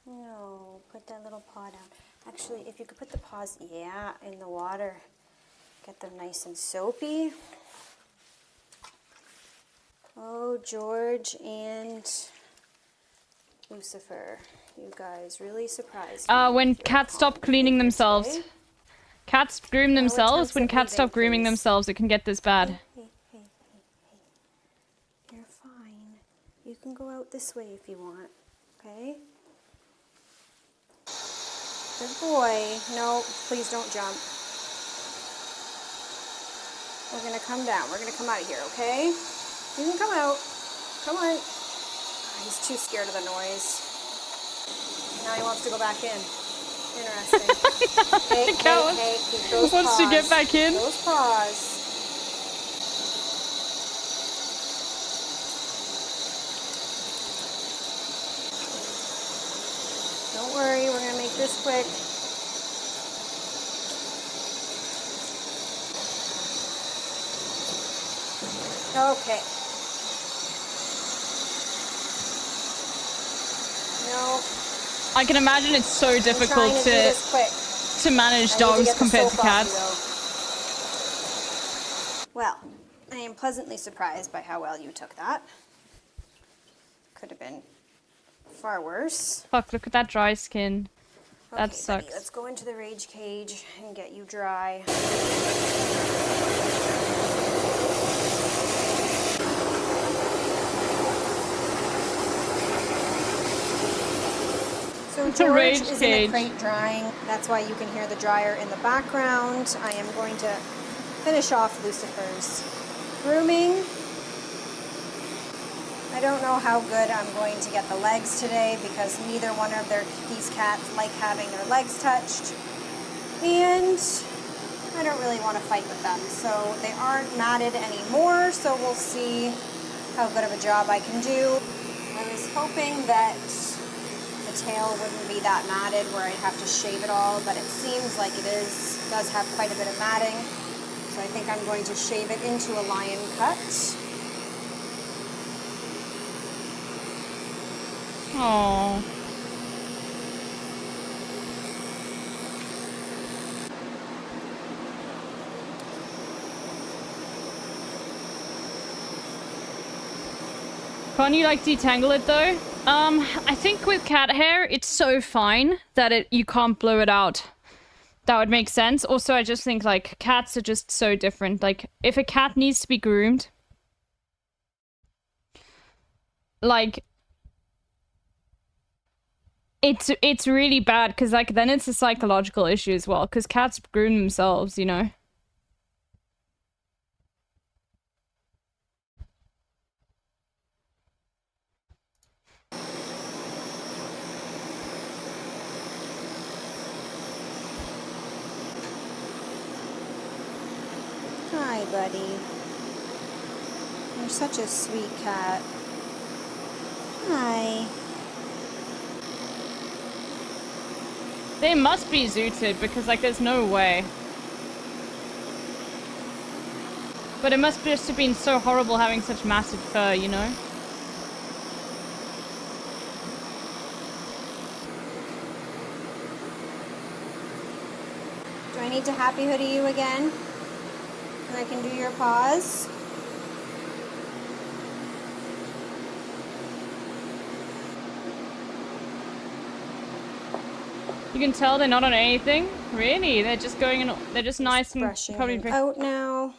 No, put that little paw down. Actually, if you could put the paws, yeah, in the water. Get them nice and soapy. Oh, George and Lucifer, you guys really surprised me.
When cats stop cleaning themselves. Cats groom themselves. When cats stop grooming themselves, it can get this bad.
Hey. You're fine. You can go out this way if you want, okay? Good boy. No, please don't jump. We're gonna come down. We're gonna come out of here, okay? You can come out. Come on. He's too scared of the noise. Now he wants to go back in. Interesting. Hey, keep those
Wants to get
paws.
back in.
Those paws. Don't worry, we're gonna make this quick. Okay. No.
I can imagine it's so difficult
to do this quick.
to manage
I need to
dogs
get the
compared to
soap off you,
cats.
though. Well, I am pleasantly surprised by how well you took that. Could have been far worse.
Fuck, look at that dry skin. That
Okay,
sucks.
buddy, let's go into the rage cage and get you dry. So
It's a
George
rage
is
cage.
in the crate drying. That's why you can hear the dryer in the background. I am going to finish off Lucifer's grooming. I don't know how good I'm going to get the legs today because neither one of these cats like having their legs touched. And I don't really want to fight with them. So they aren't matted anymore, so we'll see how good of a job I can do. I was hoping that the tail wouldn't be that matted where I'd have to shave it all, but it seems like it does have quite a bit of matting. So I think I'm going to shave it into a lion cut.
Aww. Can't you like detangle it though? I think with cat hair, it's so fine that you can't blow it out. That would make sense. Also, I just think like cats are just so different. Like if a cat needs to be groomed, like it's really bad because like then it's a psychological issue as well because cats groom themselves, you know.
Hi, buddy. You're such a sweet cat. Hi.
They must be zooted because like there's no way. But it must just have been so horrible having such massive fur, you know?
Do I need to happy hoodie you again? And I can do your paws?
You can tell they're not on anything. Really? They're just going in, they're just nice and
Brushing
probably
him out now.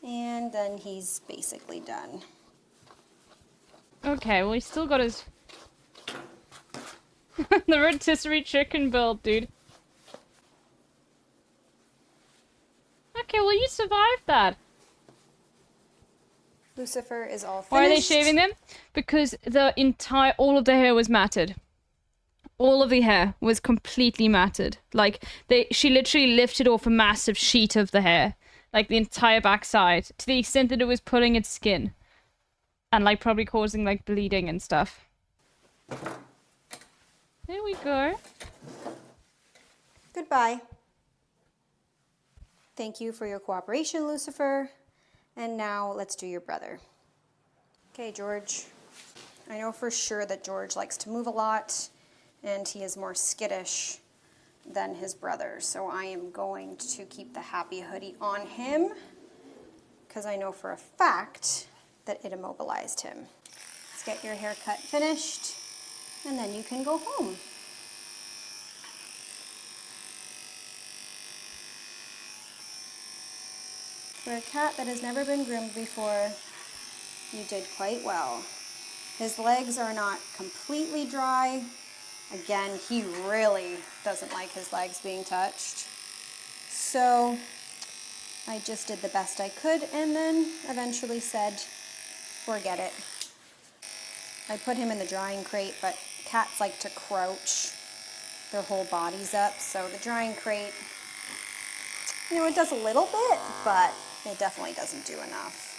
And then he's basically done.
Okay, well he's still got his the rotisserie chicken build, dude. Okay, well you survived that.
Lucifer is all finished.
Why are they shaving them? Because all of the hair was matted. All of the hair was completely matted. Like, she literally lifted off a massive sheet of the hair. Like, the entire backside. To the extent that it was pulling its skin. And, like, probably causing, like, bleeding and stuff. There we go.
Goodbye. Thank you for your cooperation, Lucifer. And now let's do your brother. Okay, George. I know for sure that George likes to move a lot, and he is more skittish than his brother. So I am going to keep the happy hoodie on him because I know for a fact that it immobilized him. Let's get your haircut finished, and then you can go home. For a cat that has never been groomed before, you did quite well. His legs are not completely dry. Again, he really doesn't like his legs being touched. So I just did the best I could and then eventually said, forget it. I put him in the drying crate, but cats like to crouch their whole bodies up. So the drying crate, you know, it does a little bit, but it definitely doesn't do enough.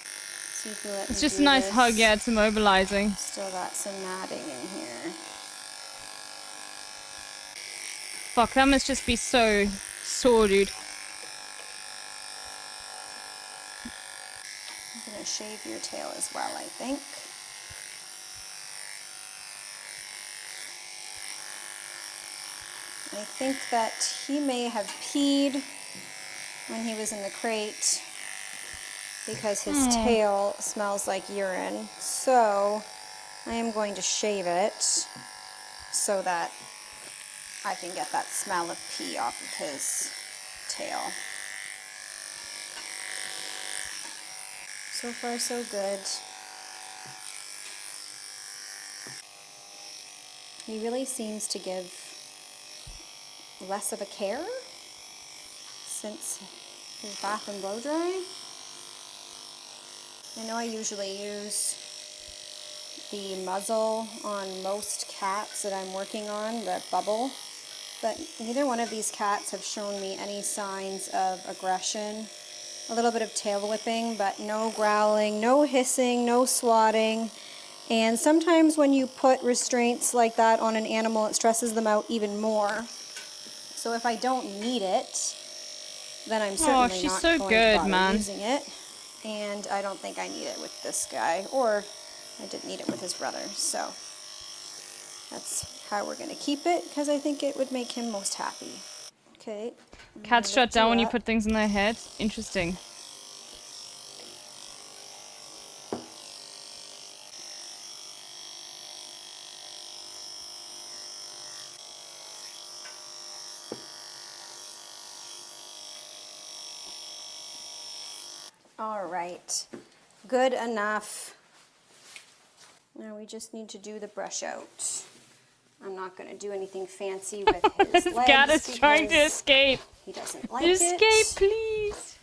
So you can let
It's
me
just
do
a nice
this.
hug, yeah, it's immobilizing.
Still got some matting in here.
Fuck, that must just be so sore, dude.
I'm gonna shave your tail as well, I think. I think that he may have peed when he was in the crate because his tail smells like urine. So I am going to shave it so that I can get that smell of pee off of his tail. So far, so good. He really seems to give less of a care since his bath and blow dry. I know I usually use the muzzle on most cats that I'm working on, the bubble, but neither one of these cats have shown me any signs of aggression. A little bit of tail whipping, but no growling, no hissing, no swatting. And sometimes when you put restraints like that on an animal, it stresses them out even more. So if I don't need it, then I'm certainly
she's
not
so
going
good,
to bother
man.
using it. And I don't think I need it with this guy, or I didn't need it with his brother. So that's how we're going to keep it, because I think it would make him most happy. Okay.
Cats shut down when you put things in their head? Interesting.
All right, good enough. Now we just need to do the brush out. I'm not going to do anything fancy with his legs.
Cat is trying to escape.
He doesn't like
Escape,
it.
please.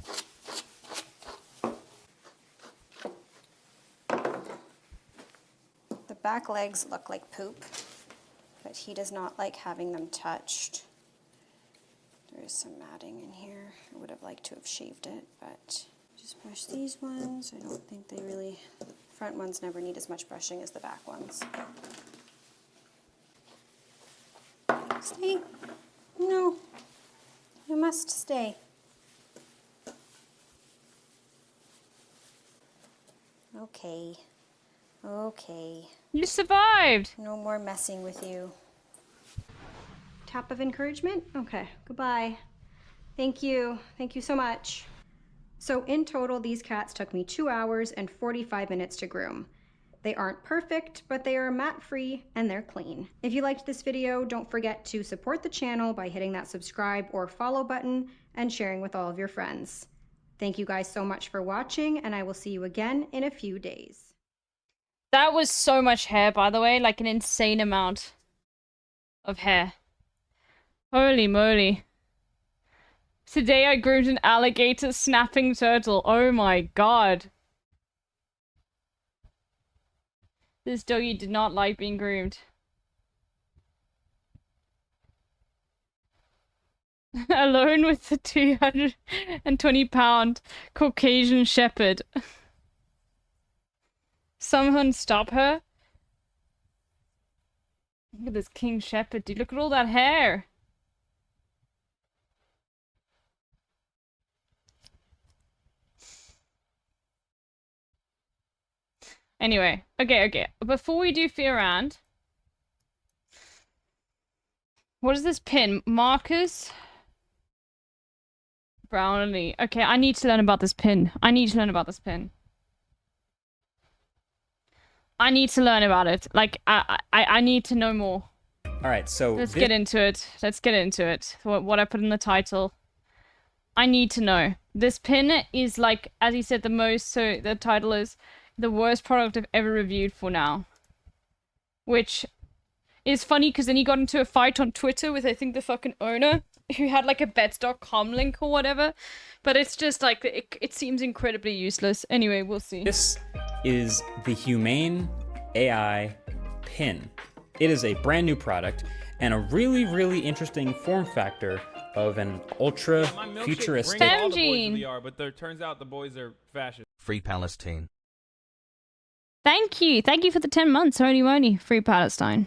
The back legs look like poop, but he does not like having them touched. There is some matting in here. I would have liked to have shaved it, but just brush these ones. I don't think they really, front ones never need as much brushing as the back ones. Stay. No. You must stay. Okay. Okay.
You survived.
No more messing with you. Tap of encouragement? Okay. Goodbye. Thank you. Thank you so much. So in total, these cats took me 2 hours and 45 minutes to groom. They aren't perfect, but they are mat-free and they're clean. If you liked this video, don't forget to support the channel by hitting that subscribe or follow button and sharing with all of your friends. Thank you guys so much for watching, and I will see you again in a few days.
That was so much hair, by the way, like an insane amount of hair. Holy moly. Today I groomed an alligator snapping turtle. Oh my god. This doggy did not like being groomed. Alone with the 220-pound Caucasian Shepherd. Someone stop her. Look at this King Shepherd, dude. Look at all that hair. Anyway, okay. Before we do fear round, what is this pin? Marcus Brownlee. Okay, I need to learn about this pin. I need to learn about it. Like, I need to know more.
All right, so
let's get into it. What I put in the title. I need to know. This pin is like, as he said, so the title is the worst product I've ever reviewed for now. Which is funny because then he got into a fight on Twitter with, I think, the fucking owner who had like a bets.com link or whatever. But it's just like, it seems incredibly useless. Anyway, we'll see.
This is the Humane AI pin. It is a brand new product, and a really, really interesting form factor of an ultra futuristic.
All the boys really are, but there turns out the boys are fascist.
Free Palestine.
Thank you for the 10 months. Holy moly, free Palestine.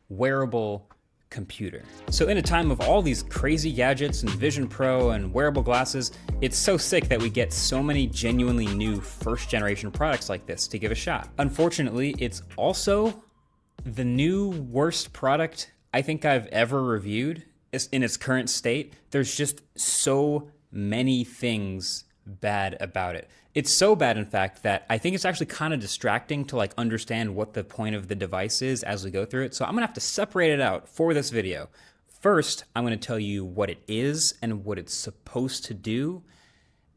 Wearable computer. So in a time of all these crazy gadgets and Vision Pro and wearable glasses, it's so sick that we get so many genuinely new first generation products like this to give a shot. Unfortunately, it's also the new worst product I think I've ever reviewed in its current state. There's just so many things bad about it. It's so bad, in fact, that I think it's actually kind of distracting to like understand what the point of the device is as we go through it. So I'm gonna have to separate it out for this video. First, I'm gonna tell you what it is and what it's supposed to do.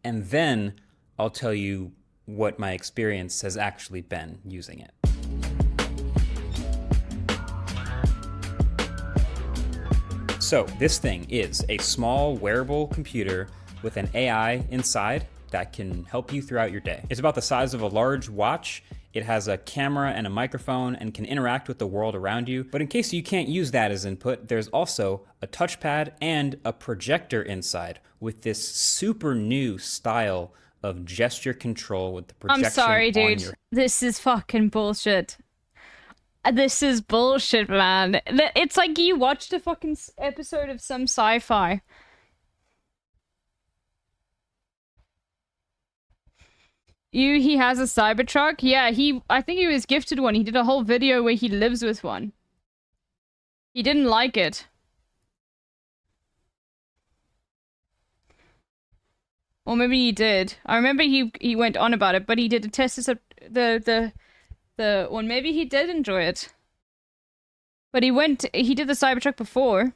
And then I'll tell you what my experience has actually been using it. So this thing is a small wearable computer with an AI inside that can help you throughout your day. It's about the size of a large watch. It has a camera and a microphone and can interact with the world around you. But in case you can't use that as input, there's also a touchpad and a projector inside with this super new style of gesture control with the projection.
I'm sorry, dude. This is fucking bullshit. This is bullshit, man. It's like you watched a fucking episode of some sci-fi. He has a Cybertruck? Yeah, I think he was gifted one. He did a whole video where he lives with one. He didn't like it. Or maybe he did. I remember he went on about it, but he did a test the one. Maybe he did enjoy it. But he did the Cybertruck before.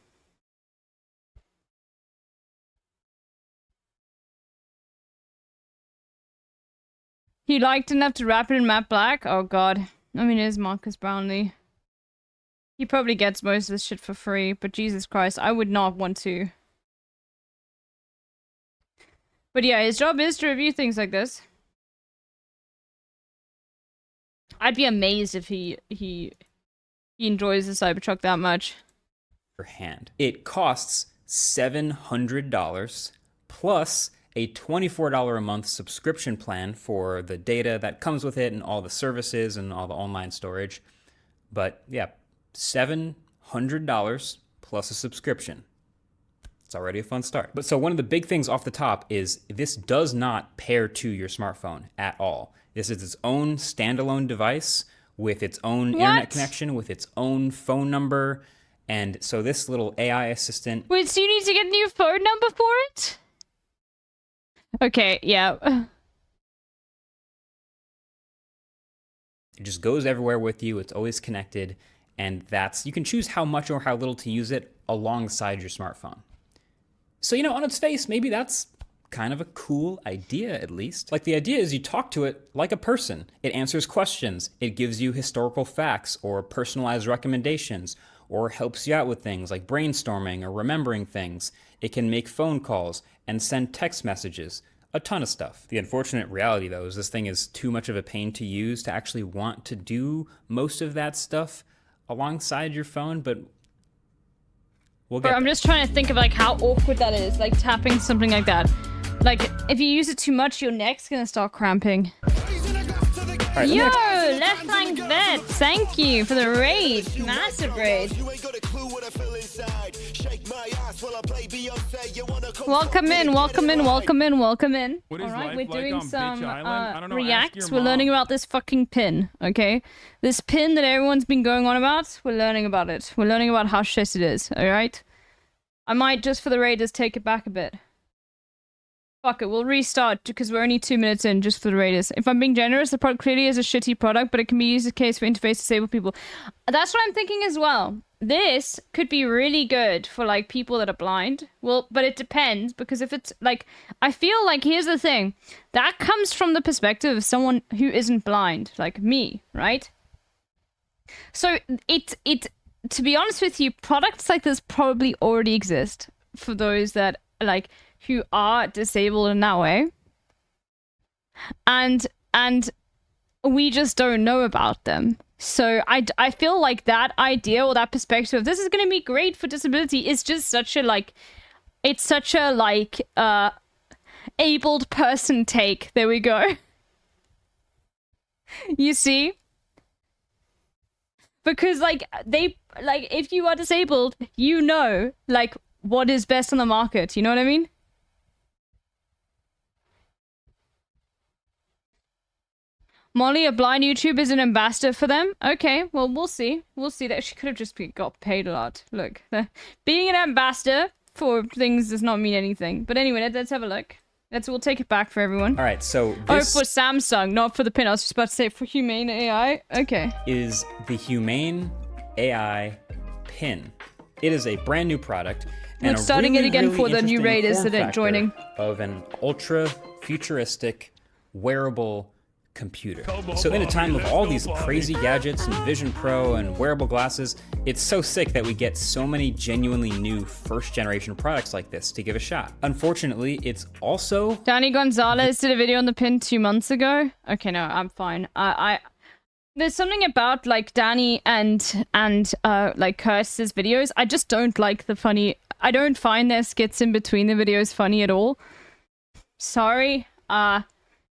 He liked enough to wrap it in matte black? Oh god. I mean, it is Marcus Brownlee. He probably gets most of this shit for free, but Jesus Christ, I would not want to. But yeah, his job is to review things like this. I'd be amazed if he enjoys the Cybertruck that much.
Per hand. It costs $700 plus a $24 a month subscription plan for the data that comes with it and all the services and all the online storage. But yeah, $700 plus a subscription. It's already a fun start. But so one of the big things off the top is this does not pair to your smartphone at all. This is its own standalone device with its own internet connection, with its own phone number. And so this little AI assistant...
Wait, so you need to get a new phone number for it? Okay, yeah.
It just goes everywhere with you. It's always connected. And you can choose how much or how little to use it alongside your smartphone. So, on its face, maybe that's kind of a cool idea, at least. Like, the idea is you talk to it like a person. It answers questions. It gives you historical facts or personalized recommendations or helps you out with things like brainstorming or remembering things. It can make phone calls and send text messages. A ton of stuff. The unfortunate reality, though, is this thing is too much of a pain to use to actually want to do most of that stuff alongside your phone, but we'll get there.
I'm just trying to think of like how awkward that is, like tapping something like that. Like, if you use it too much, your neck's gonna start cramping.
Right,
yo, left flank vet, thank you for the raid. Massive raid. Welcome in, welcome in, welcome in, welcome in. Alright, we're doing some reacts. We're learning about this fucking pin, okay? This pin that everyone's been going on about, we're learning about it. We're learning about how shit it is, alright? I might, just for the raiders, take it back a bit. Fuck it, we'll restart because we're only 2 minutes in just for the raiders. If I'm being generous, the product clearly is a shitty product, but it can be used as a case for interface disabled people. That's what I'm thinking as well. This could be really good for like people that are blind. Well, but it depends because if it's like, I feel like, here's the thing. That comes from the perspective of someone who isn't blind, like me, right? So to be honest with you, products like this probably already exist for those that like who are disabled in that way, and we just don't know about them. So I feel like that idea or that perspective of this is going to be great for disability is just such a like, it's such a like abled person take. There we go. You see? Because like if you are disabled, you know like what is best on the market, you know what I mean? Molly, a blind YouTuber, is an ambassador for them? Okay, well, we'll see. We'll see that. She could have just got paid a lot. Look, being an ambassador for things does not mean anything. But anyway, let's have a look. We'll take it back for everyone.
All right, so
Oh,
this
for Samsung, not for the pin. I was just about to say for Humane AI. Okay.
is the Humane AI pin. It is a brand new product. And
Look,
a
starting
really,
it again
really
for the new
interesting
raiders
form
that are
factor
joining.
Of an ultra futuristic wearable computer. So in a time of all these crazy gadgets and Vision Pro and wearable glasses, it's so sick that we get so many genuinely new first generation products like this to give a shot. Unfortunately, it's also...
Danny Gonzalez did a video on the pin 2 months ago. Okay, no, I'm fine. There's something about like Danny and like Kirst's videos. I just don't like the funny. I don't find their skits in between the videos funny at all. Sorry.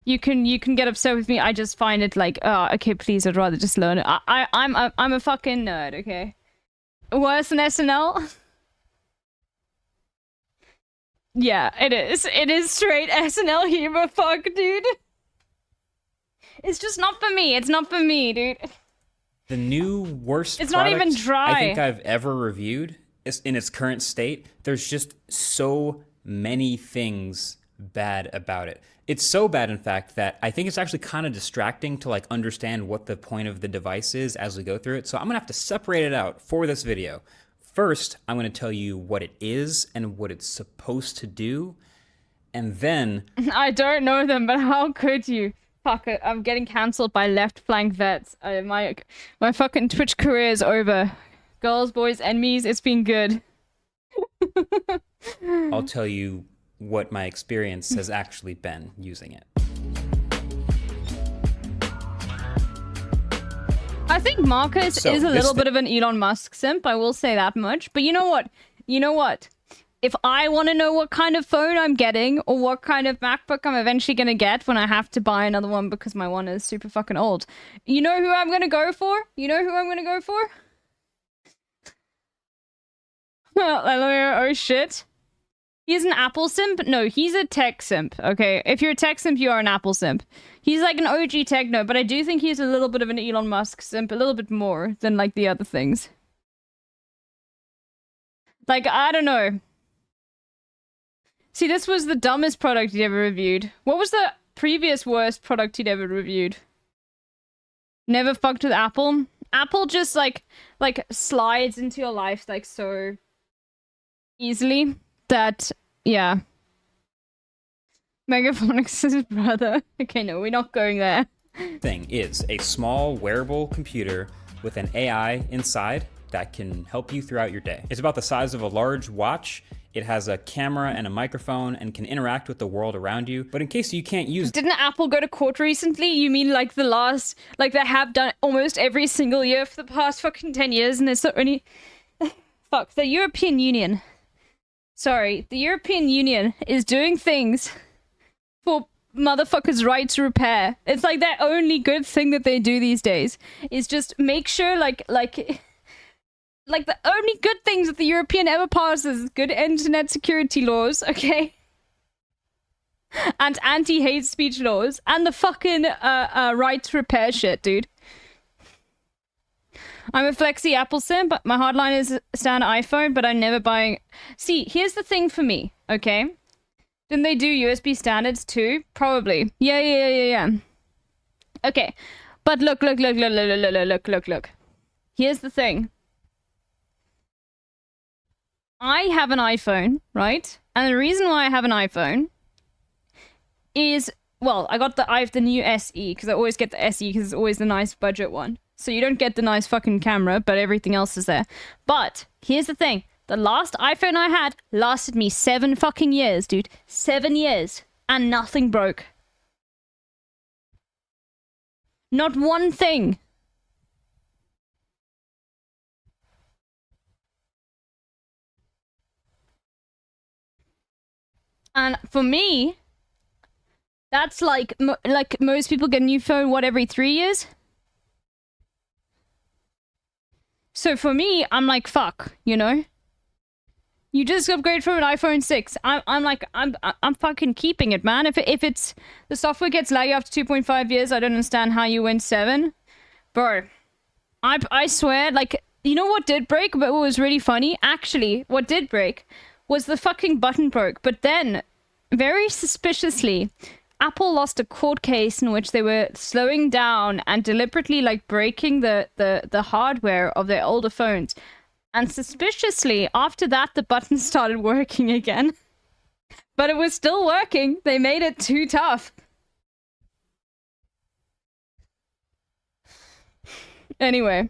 You can get upset with me. I just find it like, okay, please, I'd rather just learn it. I'm a fucking nerd, okay? Worse than SNL? Yeah, it is. It is straight SNL humor, fuck, dude. It's just not for me. It's not for me, dude.
The new worst
It's not even
product
dry.
I think I've ever reviewed is in its current state. There's just so many things bad about it. It's so bad, in fact, that I think it's actually kind of distracting to like understand what the point of the device is as we go through it. So I'm gonna have to separate it out for this video. First, I'm gonna tell you what it is and what it's supposed to do. And then...
I don't know them, but how could you? Fuck it, I'm getting cancelled by left flank vets. My fucking Twitch career is over. Girls, boys, enemies, it's been good.
I'll tell you what my experience has actually been using it.
I think Marcus
So,
is a
this
little
thi-
bit of an Elon Musk simp, I will say that much. But you know what? You know what? If I want to know what kind of phone I'm getting or what kind of MacBook I'm eventually going to get when I have to buy another one because my one is super fucking old, you know who I'm going to go for? You know who I'm going to go for? Oh shit. He's an Apple simp? No, he's a tech simp, okay? If you're a tech simp, you are an Apple simp. He's like an OG techno, but I do think he's a little bit of an Elon Musk simp, a little bit more than like the other things. Like, I don't know. See, this was the dumbest product he'd ever reviewed. What was the previous worst product he'd ever reviewed? Never fucked with Apple? Apple just like slides into your life like so easily that, yeah. Megaphonics' brother. Okay, no, we're not going there.
Thing is a small wearable computer with an AI inside that can help you throughout your day. It's about the size of a large watch. It has a camera and a microphone and can interact with the world around you. But in case you can't use...
Didn't Apple go to court recently? You mean like the last... Like they have done almost every single year for the past fucking 10 years and it's the only... Fuck, the European Union. Sorry, the European Union is doing things for motherfuckers' right to repair. It's like their only good thing that they do these days is just make sure like the only good things that the European ever passes is good internet security laws, okay? And anti-hate speech laws and the fucking right to repair shit, dude. I'm a flexi Apple sim, but my hardline is stand iPhone, but I'm never buying... See, here's the thing for me, okay? Didn't they do USB standards too? Probably. Yeah. Okay, but look. Here's the thing. I have an iPhone, right? And the reason why I have an iPhone is... Well, I have the new SE, because I always get the SE, because it's always the nice budget one. So you don't get the nice fucking camera, but everything else is there. But, here's the thing. The last iPhone I had lasted me 7 fucking years, dude. 7 years. And nothing broke. Not one thing. And for me, that's like most people get a new phone, what, every 3 years? So for me, I'm like, fuck, you know? You just upgrade from an iPhone 6. I'm fucking keeping it, man. If it's the software gets laggy after 2.5 years, I don't understand how you went 7. Bro, I swear, like, you know what did break, but what was really funny? Actually, what did break was the fucking button broke. But then, very suspiciously, Apple lost a court case in which they were slowing down and deliberately, like, breaking the hardware of their older phones. And suspiciously, after that, the button started working again. But it was still working. They made it too tough. Anyway.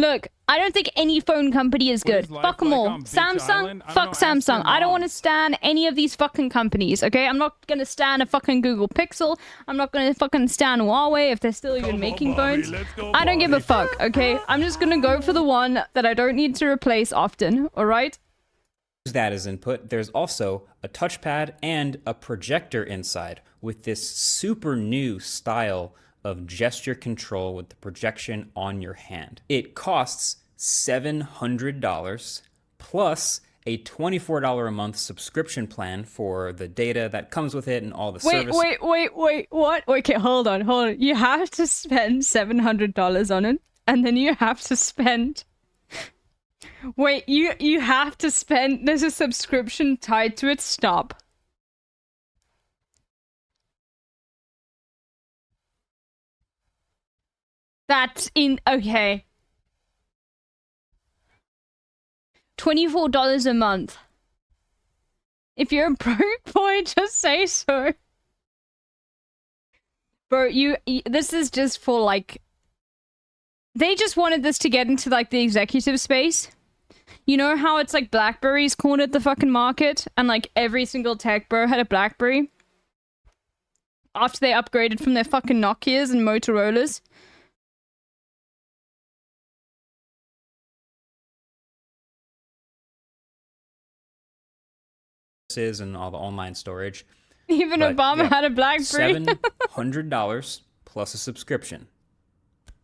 Look, I don't think any phone company is good. Fuck them all. Samsung, fuck Samsung. I don't want to stand any of these fucking companies, okay? I'm not gonna stand a fucking Google Pixel. I'm not gonna fucking stand Huawei if they're still even making phones. I don't give a fuck, okay? I'm just gonna go for the one that I don't need to replace often, alright?
That as input, there's also a touchpad and a projector inside with this super new style of gesture control with the projection on your hand. It costs $700 plus a $24 a month subscription plan for the data that comes with it and all the service.
Wait, what? Okay, hold on. You have to spend $700 on it, and then you have to spend... Wait, you have to spend... There's a subscription tied to it? Stop. That's in... Okay. $24 a month. If you're a broke boy, just say so. Bro, this is just for, like... They just wanted this to get into, like, the executive space. You know how it's, like, BlackBerry's cornered the fucking market? And, like, every single tech bro had a BlackBerry? After they upgraded from their fucking Nokias and Motorola's?
And all the online storage.
Even
But,
Obama
yeah,
had a BlackBerry.
$700 plus a subscription.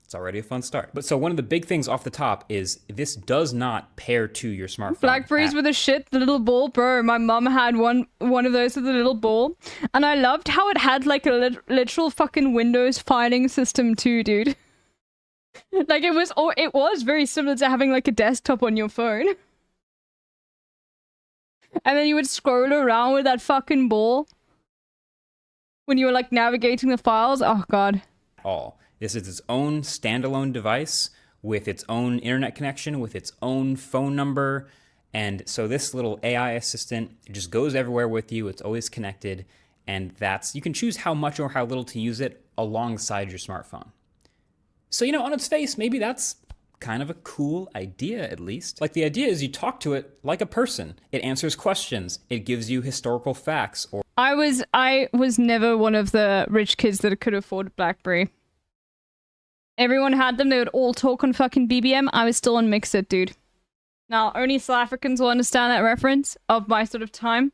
It's already a fun start. But so one of the big things off the top is this does not pair to your smartphone.
Blackberries with the little ball, bro. My mum had one of those with a little ball, and I loved how it had like a literal fucking Windows filing system too, dude. Like it was very similar to having like a desktop on your phone. And then you would scroll around with that fucking ball when you were like navigating the files. Oh god.
All. This is its own standalone device with its own internet connection, with its own phone number. And so this little AI assistant, it just goes everywhere with you. It's always connected. And you can choose how much or how little to use it alongside your smartphone. So, on its face, maybe that's kind of a cool idea, at least. Like, the idea is you talk to it like a person. It answers questions. It gives you historical facts. Or
I was never one of the rich kids that could afford a BlackBerry. Everyone had them. They would all talk on fucking BBM. I was still on Mixit, dude. Now, only South Africans will understand that reference of my sort of time.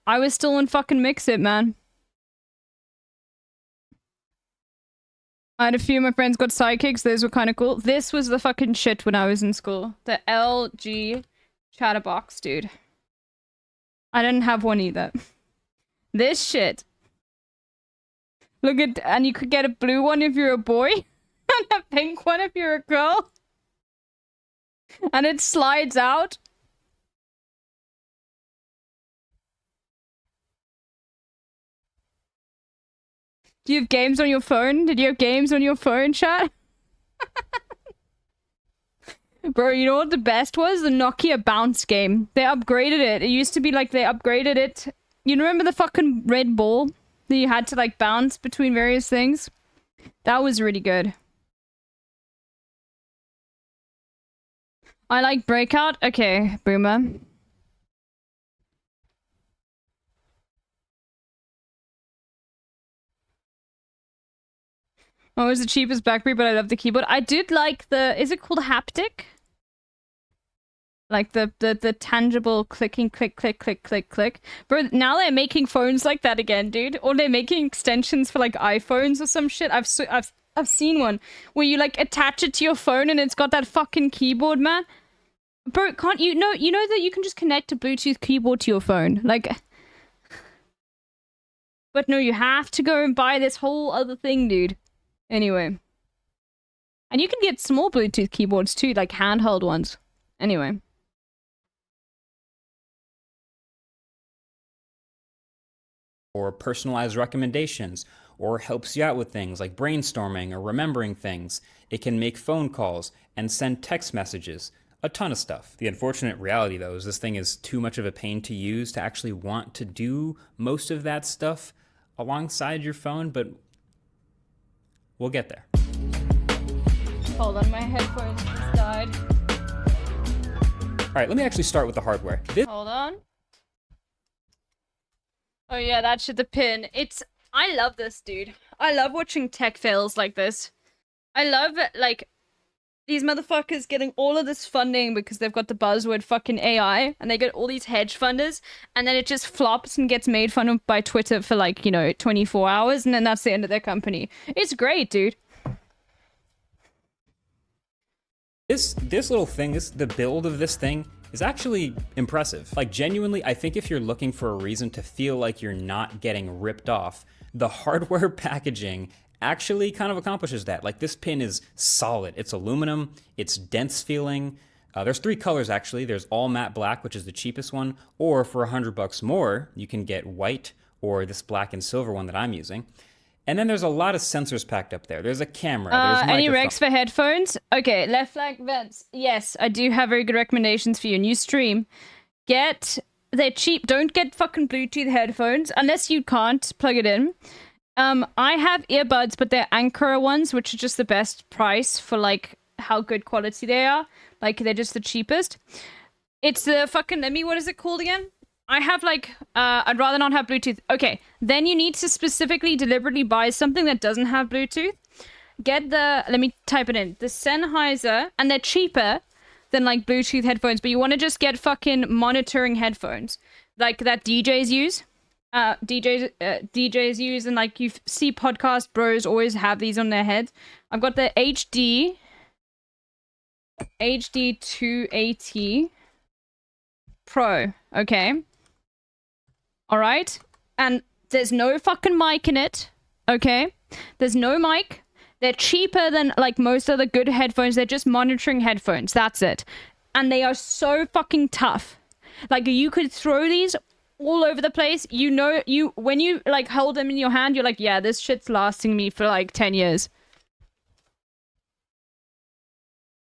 I was still on fucking Mixit, man. I had a few of my friends got sidekicks. Those were kind of cool. This was the fucking shit when I was in school. The LG chatterbox, dude. I didn't have one either. This shit. Look at... And you could get a blue one if you're a boy. And a pink one if you're a girl. And it slides out. Do you have games on your phone? Did you have games on your phone, chat? Bro, you know what the best was? The Nokia bounce game. They upgraded it. It used to be like they upgraded it. You remember the fucking red ball that you had to like bounce between various things? That was really good. I like Breakout. Okay, boomer. Oh, it was the cheapest BlackBerry, but I love the keyboard. I did like the... Is it called Haptic? Like the tangible clicking, click, click, click, click, click. Bro, now they're making phones like that again, dude. Or they're making extensions for like iPhones or some shit. I've seen one where you like attach it to your phone and it's got that fucking keyboard, man. Bro, can't you know that you can just connect a Bluetooth keyboard to your phone? Like, but no, you have to go and buy this whole other thing, dude. Anyway. And you can get small Bluetooth keyboards too, like handheld ones. Anyway.
Or personalized recommendations, or helps you out with things like brainstorming or remembering things. It can make phone calls and send text messages. A ton of stuff. The unfortunate reality, though, is this thing is too much of a pain to use to actually want to do most of that stuff alongside your phone, but we'll get there.
Hold on, my headphones just died.
All right, let me actually start with the hardware.
Hold on. Oh yeah, that shit, the pin. I love this, dude. I love watching tech fails like this. I love, like, these motherfuckers getting all of this funding because they've got the buzzword fucking AI, and they get all these hedge funders, and then it just flops and gets made fun of by Twitter for, like, 24 hours, and then that's the end of their company. It's great, dude.
This little thing, the build of this thing is actually impressive. Like, genuinely, I think if you're looking for a reason to feel like you're not getting ripped off, the hardware packaging actually kind of accomplishes that. Like, this pin is solid. It's aluminum, it's dense feeling. There's 3 colors, actually. There's all matte black, which is the cheapest one, or for $100 more, you can get white or this black and silver one that I'm using. And then there's a lot of sensors packed up there. There's a camera, there's
any
microphone.
recs for headphones? Okay, left flag vents. Yes, I do have very good recommendations for you. New stream. They're cheap. Don't get fucking Bluetooth headphones unless you can't plug it in. I have earbuds, but they're Anchor ones, which are just the best price for like how good quality they are. Like, they're just the cheapest. It's the fucking, what is it called again? I have like, I'd rather not have Bluetooth. Okay, then you need to specifically deliberately buy something that doesn't have Bluetooth. Get let me type it in. The Sennheiser, and they're cheaper than like Bluetooth headphones, but you want to just get fucking monitoring headphones. Like that DJs use. DJs use, and like you see podcast bros always have these on their heads. I've got the HD 280 Pro, okay? Alright? And there's no fucking mic in it, okay? There's no mic. They're cheaper than like most other good headphones. They're just monitoring headphones. That's it. And they are so fucking tough. Like, you could throw these all over the place. When you like hold them in your hand, you're like, yeah, this shit's lasting me for like 10 years.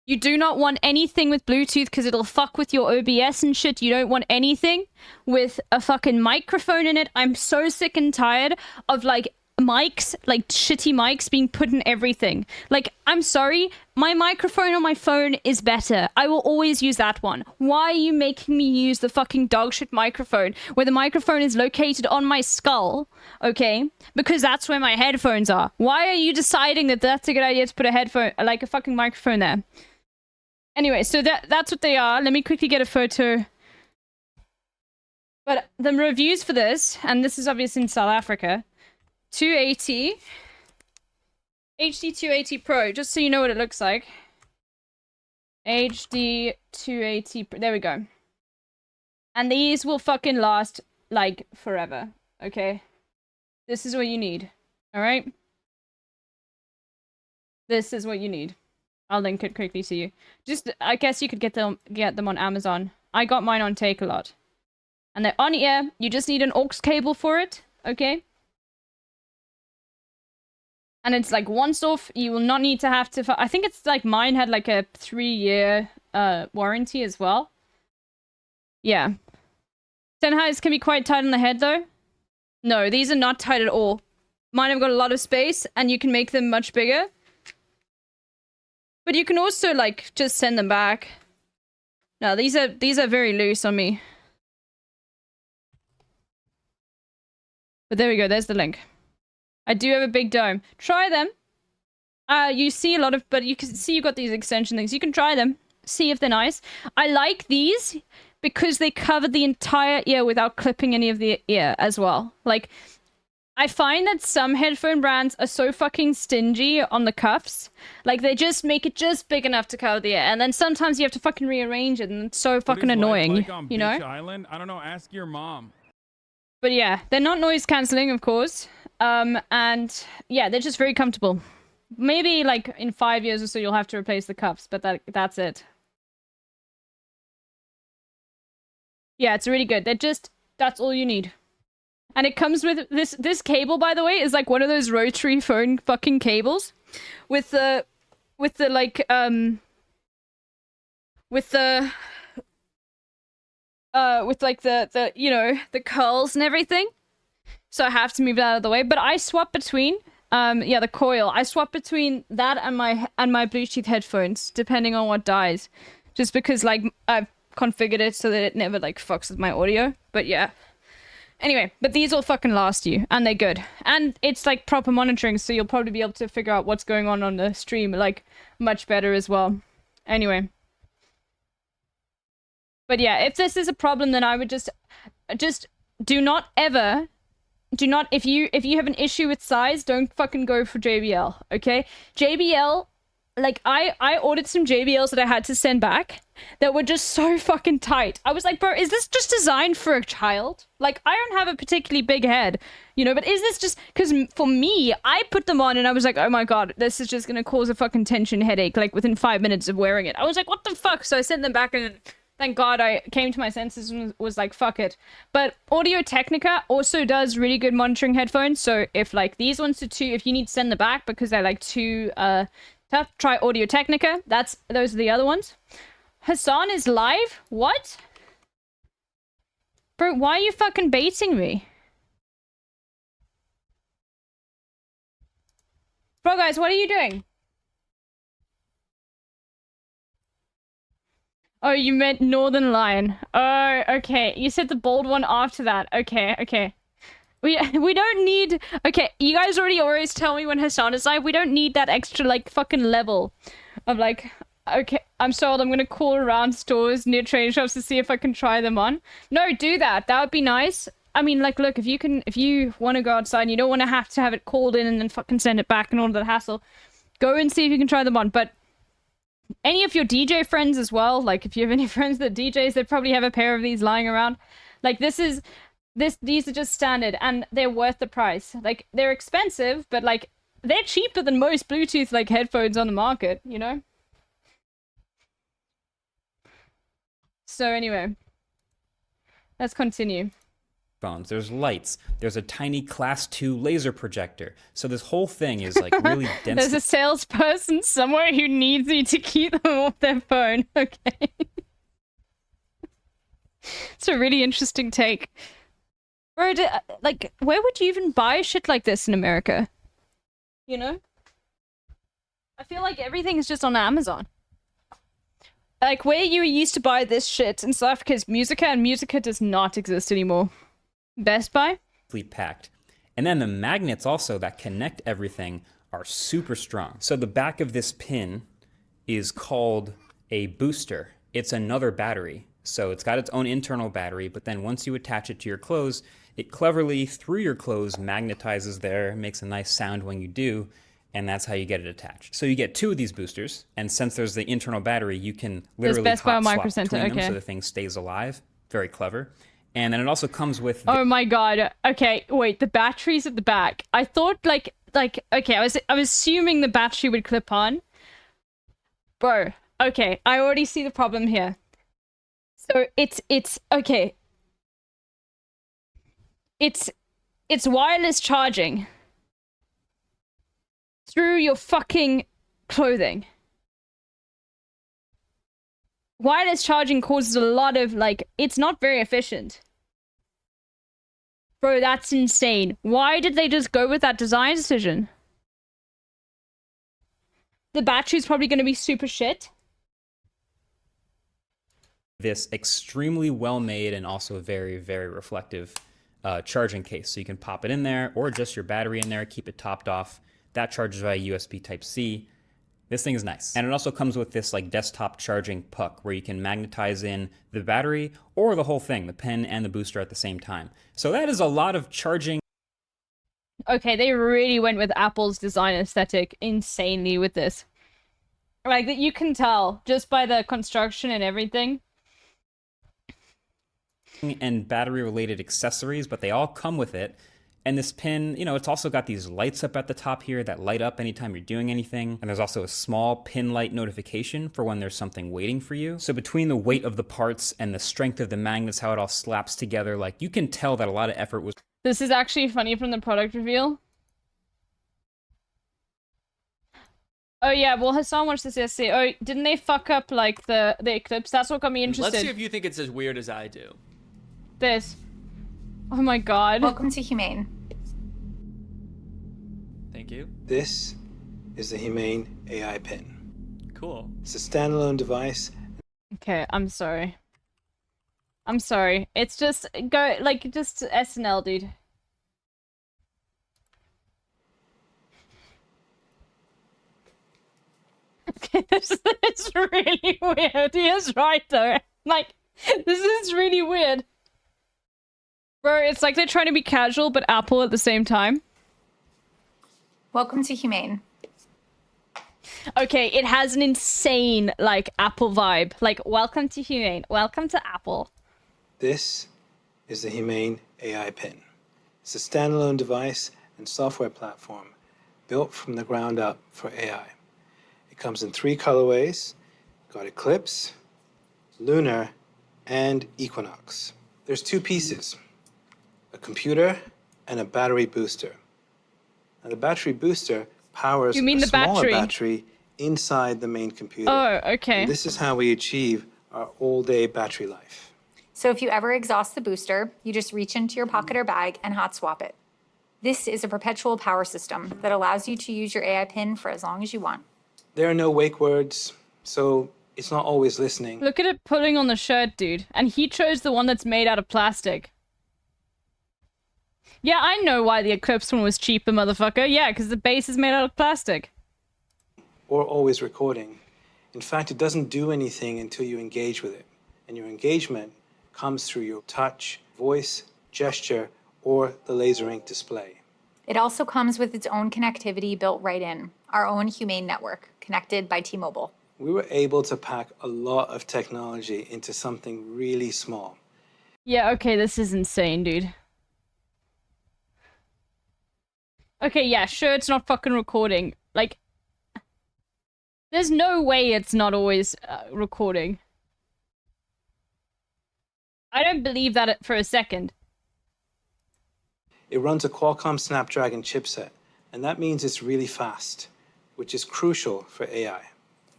You do not want anything with Bluetooth because it'll fuck with your OBS and shit. You don't want anything with a fucking microphone in it. I'm so sick and tired of like mics, like shitty mics being put in everything. Like, I'm sorry, my microphone on my phone is better. I will always use that one. Why are you making me use the fucking dogshit microphone where the microphone is located on my skull? Okay, because that's where my headphones are. Why are you deciding that that's a good idea to put a fucking microphone there? Anyway, so that's what they are. Let me quickly get a photo. But the reviews for this, and this is obviously in South Africa, 280 HD 280 Pro, just so you know what it looks like. HD 280 Pro. There we go. And these will fucking last like forever, okay? This is what you need. All right? This is what you need. I'll link it quickly to you. Just, I guess you could get them on Amazon. I got mine on Takealot. And they're on ear. You just need an aux cable for it, okay? And it's like once off. You will not need to have to. I think it's like mine had like a 3-year warranty as well. Yeah. Sennheisers can be quite tight on the head though. No, these are not tight at all. Mine have got a lot of space, and you can make them much bigger. But you can also, like, just send them back. No, these are very loose on me. But there we go, there's the link. I do have a big dome. Try them. You see a lot of, but you can see you've got these extension things. You can try them. see if they're nice. I like these because they cover the entire ear without clipping any of the ear as well. Like, I find that some headphone brands are so fucking stingy on the cuffs. Like, they just make it just big enough to cover the ear. And then sometimes you have to fucking rearrange it, and it's so fucking annoying,
Like on
you know?
Beach Island? I don't know, ask your mom.
But yeah, they're not noise cancelling, of course. And yeah, they're just very comfortable. Maybe, like, in 5 years or so, you'll have to replace the cuffs, but that's it. Yeah, it's really good. That's all you need. And it comes with this cable, by the way, is like one of those rotary phone fucking cables with the you know, the curls and everything. So I have to move it out of the way, but I swap between the coil. I swap between that and my Bluetooth headphones depending on what dies. Just because like I've configured it so that it never like fucks with my audio. But yeah. Anyway, but these will fucking last you, and they're good. And it's, like, proper monitoring, so you'll probably be able to figure out what's going on the stream, like, much better as well. Anyway. But yeah, if this is a problem, then I would just do not, if you have an issue with size, don't fucking go for JBL, okay? JBL, like, I ordered some JBLs that I had to send back that were just so fucking tight. I was like, bro, is this just designed for a child? Like, I don't have a particularly big head, you know, but is this just... Because for me, I put them on and I was like, oh my god, this is just gonna cause a fucking tension headache, like, within 5 minutes of wearing it. I was like, what the fuck? So I sent them back and thank god I came to my senses and was like, fuck it. But Audio-Technica also does really good monitoring headphones, so if, like, these ones are too... If you need to send them back because they're, like, too, tough, try Audio-Technica. Those are the other ones. Hassan is live? What? Bro, why are you fucking baiting me? Bro, guys, what are you doing? Oh, you meant Northern Lion. Oh, okay. You said the bold one after that. Okay, okay. We don't need... Okay, you guys always tell me when Hassan is live, we don't need that extra, like, fucking level of, like... Okay, I'm sold. I'm gonna call around stores near train shops to see if I can try them on. No, do that. That would be nice. I mean, like, look, if you want to go outside and you don't want to have it called in and then fucking send it back and all that hassle, go and see if you can try them on. But any of your DJ friends as well, like, if you have any friends that DJs, they probably have a pair of these lying around. Like, these are just standard and they're worth the price. Like, they're expensive, but, like, they're cheaper than most Bluetooth, like, headphones on the market, you know? So anyway, let's continue.
Phones. There's lights. There's a tiny class 2 laser projector. So this whole thing is like really dense.
There's a salesperson somewhere who needs me to keep them off their phone. Okay. It's a really interesting take. Bro, like, where would you even buy shit like this in America? You know? I feel like everything is just on Amazon. Like, where you used to buy this shit in South Africa is Musica, and Musica does not exist anymore. Best Buy?
Packed. And then the magnets also that connect everything are super strong. So the back of this pin is called a booster. It's another battery. So it's got its own internal battery, but then once you attach it to your clothes, it cleverly, through your clothes, magnetizes there, makes a nice sound when you do, and that's how you get it attached. So you get 2 of these boosters, and since there's the internal battery, you can literally hot swap between them so the thing stays alive. Very clever. And then it also comes with...
Oh my god. Okay, wait, the battery's at the back. I thought, like, okay, I was assuming the battery would clip on. Bro, okay, I already see the problem here. So it's okay. It's wireless charging through your fucking clothing. Wireless charging causes a lot of, like, it's not very efficient. Bro, that's insane. Why did they just go with that design decision? The battery's probably going to be super shit.
This extremely well-made and also very, very reflective charging case. So you can pop it in there or just your battery in there, keep it topped off. That charges via USB Type-C. This thing is nice. And it also comes with this like desktop charging puck where you can magnetize in the battery or the whole thing, the pen and the booster at the same time. So that is a lot of charging.
Okay, they really went with Apple's design aesthetic insanely with this. Like, that you can tell just by the construction and everything.
And battery related accessories, but they all come with it. And this pin, you know, it's also got these lights up at the top here that light up anytime you're doing anything. And there's also a small pin light notification for when there's something waiting for you. So between the weight of the parts and the strength of the magnets, how it all slaps together, like you can tell that a lot of effort was.
This is actually funny from the product reveal. Oh yeah, well Hassan watched this yesterday. Oh, didn't they fuck up like the Eclipse? That's what got me interested.
Let's see if you think it's as weird as I do.
This. Oh my god.
Welcome to Humane.
Thank you.
This is the Humane AI Pin.
Cool.
It's a standalone device.
Okay, I'm sorry. I'm sorry. It's just just SNL, dude. Okay, this is really weird. He is right though. Like, this is really weird. Bro, it's like they're trying to be casual but Apple at the same time.
Welcome to Humane.
Okay, it has an insane, like, Apple vibe. Like, welcome to Humane. Welcome to Apple.
This is the Humane AI Pin. It's a standalone device and software platform built from the ground up for AI. It comes in 3 colorways. Got Eclipse, Lunar, and Equinox. There's 2 pieces, a computer and a battery booster. Now the battery booster powers
You mean
a
the
smaller
battery?
battery inside the main computer.
Oh, okay.
And this is how we achieve our all-day battery life.
So if you ever exhaust the booster, you just reach into your pocket or bag and hot swap it. This is a perpetual power system that allows you to use your AI pin for as long as you want.
There are no wake words, so it's not always listening.
Look at it pulling on the shirt, dude. And he chose the one that's made out of plastic. Yeah, I know why the Eclipse one was cheaper, motherfucker. Yeah, because the base is made out of plastic.
Or always recording. In fact, it doesn't do anything until you engage with it. And your engagement comes through your touch, voice, gesture, or the laser ink display.
It also comes with its own connectivity built right in, our own Humane network, connected by T-Mobile.
We were able to pack a lot of technology into something really small.
Yeah, okay, this is insane, dude. Okay, yeah, sure, it's not fucking recording. Like, there's no way it's not always recording. I don't believe that for a second.
It runs a Qualcomm Snapdragon chipset, and that means it's really fast, which is crucial for AI.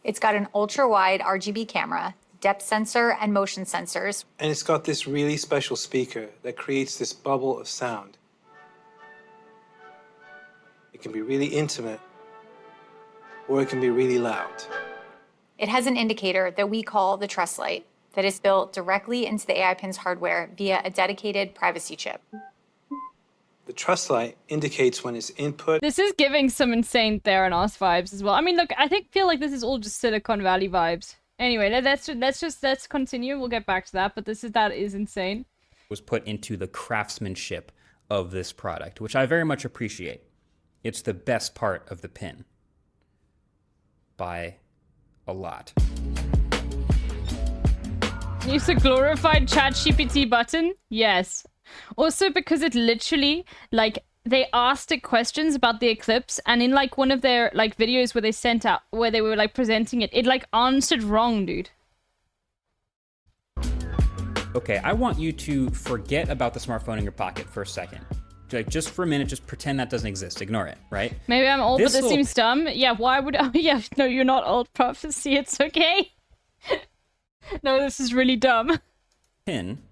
It's got an ultra-wide RGB camera, depth sensor, and motion sensors.
And it's got this really special speaker that creates this bubble of sound. It can be really intimate, or it can be really loud.
It has an indicator that we call the Trust Light that is built directly into the AI Pin's hardware via a dedicated privacy chip.
The Trust Light indicates when it's input.
This is giving some insane Theranos vibes as well. I mean, look, feel like this is all just Silicon Valley vibes. Anyway, let's continue. We'll get back to that, but that is insane.
Was put into the craftsmanship of this product, which I very much appreciate. It's the best part of the pin. By a lot.
Use a glorified ChatGPT button? Yes. Also because it literally, like, they asked it questions about the Eclipse, and in, like, one of their, like, videos where they sent out, where they were, like, presenting it, it, like, answered wrong, dude.
Okay, I want you to forget about the smartphone in your pocket for a second. Like, just for a minute, just pretend that doesn't exist. Ignore it, right?
Maybe I'm old, but this seems dumb. Yeah, why would I? Yeah, no, you're not old, Prophecy. It's okay. No, this is really dumb.
Pin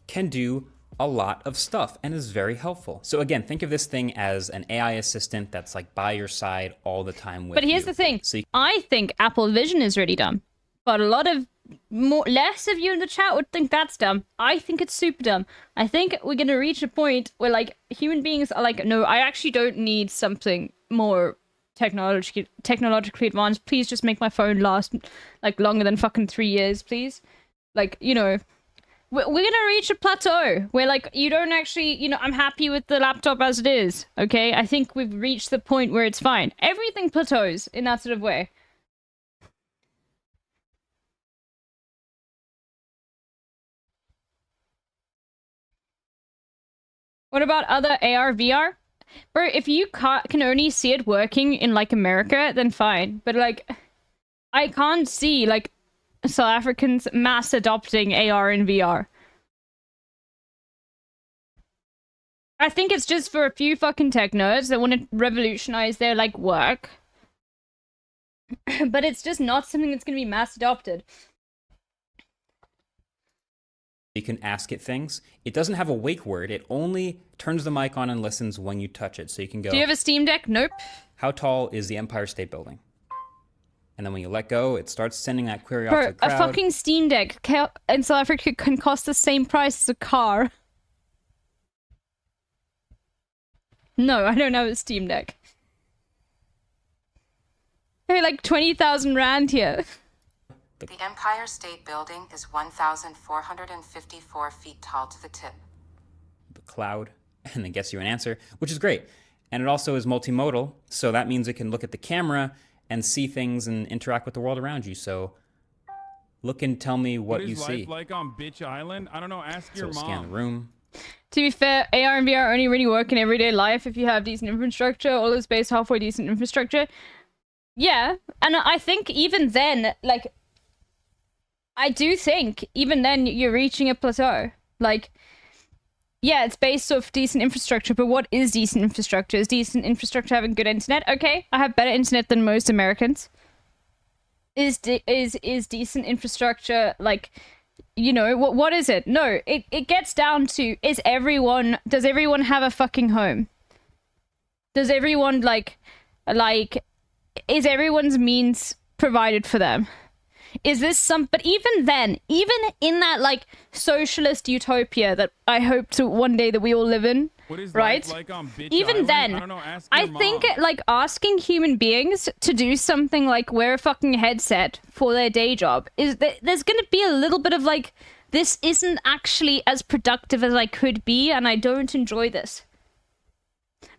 can do a lot of stuff and is very helpful. So again, think of this thing as an AI assistant that's like by your side all the time with you.
But here's the thing.
So
I think Apple Vision is really dumb. But a lot of less of you in the chat would think that's dumb. I think it's super dumb. I think we're gonna reach a point where, like, human beings are like, no, I actually don't need something more technologically advanced. Please just make my phone last like longer than fucking 3 years, please. Like, you know, we're gonna reach a plateau where like you don't actually, you know, I'm happy with the laptop as it is. Okay, I think we've reached the point where it's fine. Everything plateaus in that sort of way. What about other AR, VR? Bro, if you can only see it working in, like, America, then fine. But, like, I can't see, like, South Africans mass adopting AR and VR. I think it's just for a few fucking tech nerds that want to revolutionize their, like, work. But it's just not something that's going to be mass adopted.
You can ask it things. It doesn't have a wake word. It only turns the mic on and listens when you touch it. So you can go,
do you have a Steam Deck? Nope.
How tall is the Empire State Building? And then when you let go, it starts sending that query off to the crowd.
A fucking Steam Deck in South Africa can cost the same price as a car. No, I don't have a Steam Deck. They're like 20,000 rand here.
The Empire State Building is 1,454 feet tall to the tip.
The cloud, and then gets you an answer, which is great. And it also is multimodal, so that means it can look at the camera and see things and interact with the world around you. So look and tell me what you see.
What is life like on Bitch Island? I don't know, ask your mom.
Scan the room.
To be fair, AR and VR only really work in everyday life if you have decent infrastructure, all is based halfway decent infrastructure. Yeah, and I think even then, like, I do think even then you're reaching a plateau. Like, yeah, it's based off decent infrastructure, but what is decent infrastructure? Is decent infrastructure having good internet? Okay, I have better internet than most Americans. Is decent infrastructure, like, you know, what is it? No, it gets down to, does everyone have a fucking home? Does everyone, like, is everyone's means provided for them? Is this but even then, even in that, like, socialist utopia that I hope to one day that we all live in, right?
Like on Bitch
even
Island?
then,
I don't know, ask
I
your
think,
mom.
like, asking human beings to do something like wear a fucking headset for their day job is that there's gonna be a little bit of, like, this isn't actually as productive as I could be, and I don't enjoy this.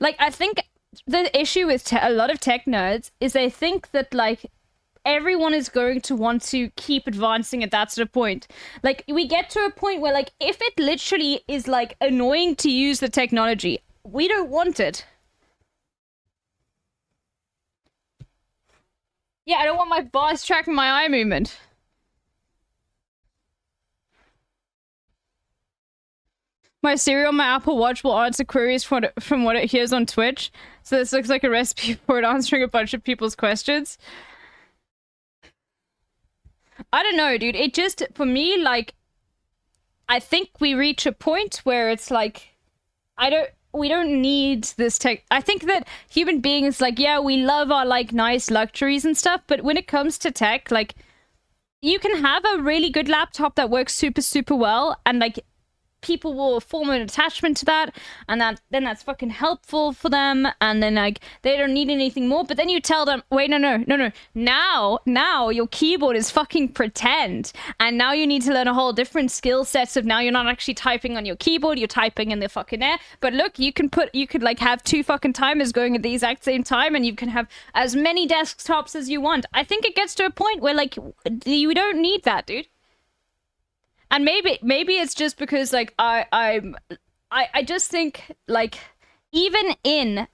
Like, I think the issue with a lot of tech nerds is they think that, like, everyone is going to want to keep advancing at that sort of point. Like, we get to a point where, like, if it literally is, like, annoying to use the technology, we don't want it. Yeah, I don't want my boss tracking my eye movement. My Siri on my Apple Watch will answer queries from what it hears on Twitch. So this looks like a recipe for it answering a bunch of people's questions. I don't know, dude. It just, for me, like, I think we reach a point where it's like, we don't need this tech. I think that human beings, like, yeah, we love our, like, nice luxuries and stuff, but when it comes to tech, like, you can have a really good laptop that works super, super well, and, like, people will form an attachment to that, and then that's fucking helpful for them, and then, like, they don't need anything more. But then you tell them, wait, no, now your keyboard is fucking pretend, and now you need to learn a whole different skill sets of now you're not actually typing on your keyboard, you're typing in the fucking air. But look, you could like have two fucking timers going at the exact same time, and you can have as many desktops as you want. I think it gets to a point where, like, you don't need that, dude. And maybe it's just because, like, I just think, like, even in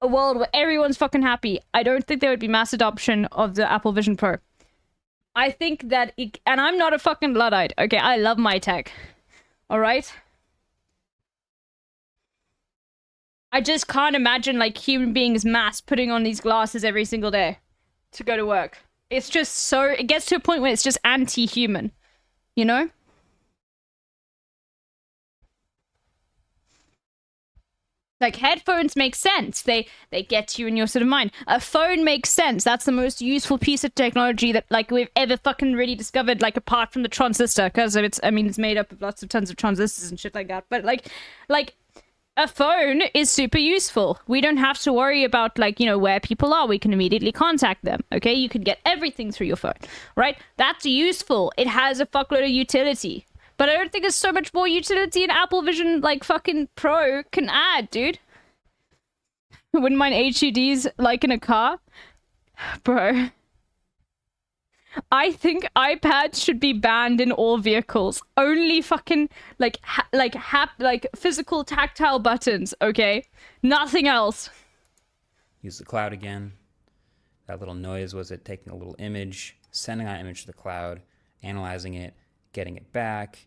a world where everyone's fucking happy, I don't think there would be mass adoption of the Apple Vision Pro. I think that and I'm not a fucking Luddite, okay? I love my tech. Alright? I just can't imagine, like, human beings mass putting on these glasses every single day to go to work. It's just so, it gets to a point where it's just anti-human. You know? Like, headphones make sense. They get you in your sort of mind. A phone makes sense. That's the most useful piece of technology that, like, we've ever fucking really discovered, like, apart from the transistor, because it's made up of lots of tons of transistors and shit like that. But, like, a phone is super useful. We don't have to worry about, like, you know, where people are. We can immediately contact them, okay? You can get everything through your phone, right? That's useful. It has a fuckload of utility. But I don't think there's so much more utility an Apple Vision, like, fucking Pro can add, dude. Wouldn't mind HUDs, like, in a car. Bro. I think iPads should be banned in all vehicles. Only fucking like physical tactile buttons, okay? Nothing else.
Use the cloud again. That little noise was it taking a little image, sending that image to the cloud, analyzing it, getting it back,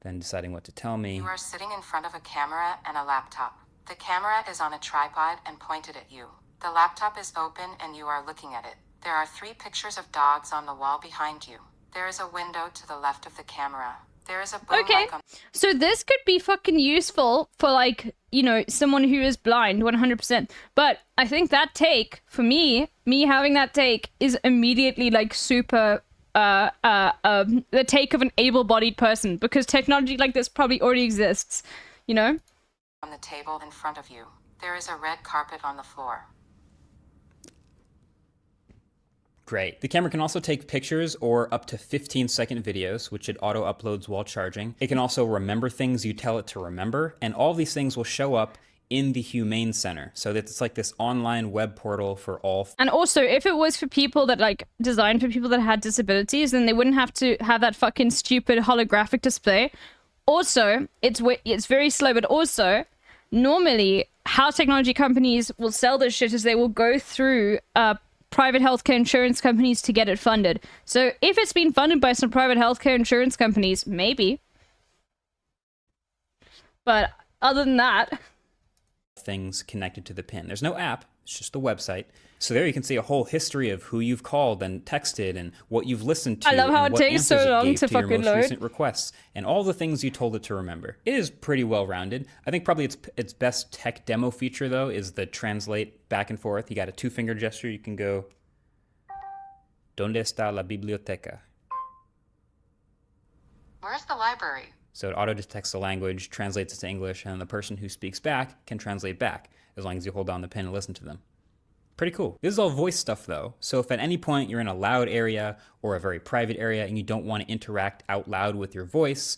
then deciding what to tell me.
You are sitting in front of a camera and a laptop. The camera is on a tripod and pointed at you. The laptop is open and you are looking at it. There are 3 pictures of dogs on the wall behind you. There is a window to the left of the camera. There is a boom mic on...
So this could be fucking useful for, like, you know, someone who is blind, 100%. But I think that take, for me having that take is immediately, like, super, the take of an able-bodied person. Because technology like this probably already exists, you know?
On the table in front of you. There is a red carpet on the floor.
Great. The camera can also take pictures or up to 15-second videos, which it auto-uploads while charging. It can also remember things you tell it to remember, and all these things will show up in the Humane Center. So that it's like this online web portal for all.
And also, if it was for people that, like, designed for people that had disabilities, then they wouldn't have to have that fucking stupid holographic display. Also, it's very slow, but also, normally, how technology companies will sell this shit is they will go through, private healthcare insurance companies to get it funded. So if it's been funded by some private healthcare insurance companies, maybe. But other than that...
Things connected to the pin. There's no app, it's just the website. So there you can see a whole history of who you've called and texted and what you've listened to.
I love how
and
it takes so long to fucking
your most
load.
Recent requests and all the things you told it to remember. It is pretty well rounded. I think probably its best tech demo feature though is the translate back and forth. You got a 2-finger gesture. You can go, ¿Dónde está la biblioteca?
Where's the library?
So it auto-detects the language, translates it to English, and the person who speaks back can translate back, as long as you hold down the pen and listen to them. Pretty cool. This is all voice stuff though, so if at any point you're in a loud area or a very private area and you don't want to interact out loud with your voice,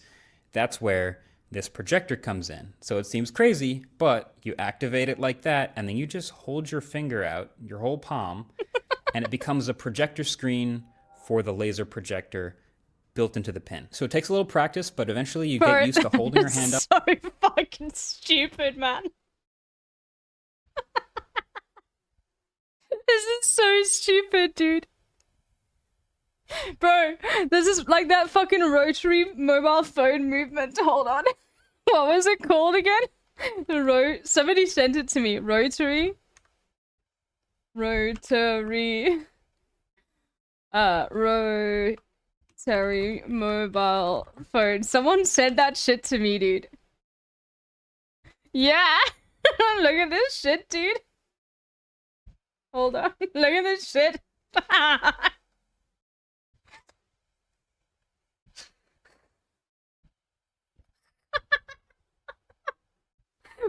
that's where this projector comes in. So it seems crazy, but you activate it like that, and then you just hold your finger out, your whole palm, and it becomes a projector screen for the laser projector built into the pin. So it takes a little practice, but eventually you get used to holding your hand up.
So fucking stupid, man. This is so stupid, dude. Bro, this is like that fucking rotary mobile phone movement. Hold on. What was it called again? Somebody sent it to me. Rotary mobile phone. Someone said that shit to me, dude. Yeah. Look at this shit, dude. Hold on. Look at this shit.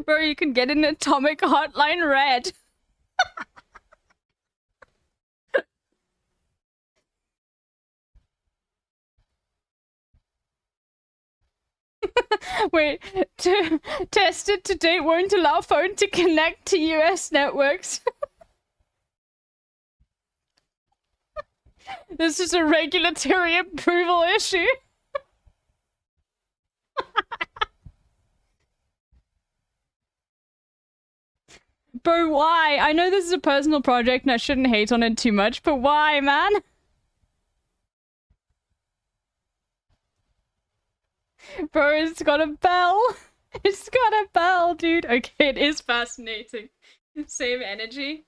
Bro, you can get an atomic hotline red. Wait, tested to date won't allow phone to connect to US networks. This is a regulatory approval issue. Bro, why? I know this is a personal project and I shouldn't hate on it too much, but why, man? Bro, it's got a bell. It's got a bell, dude. Okay, it is fascinating. Same energy.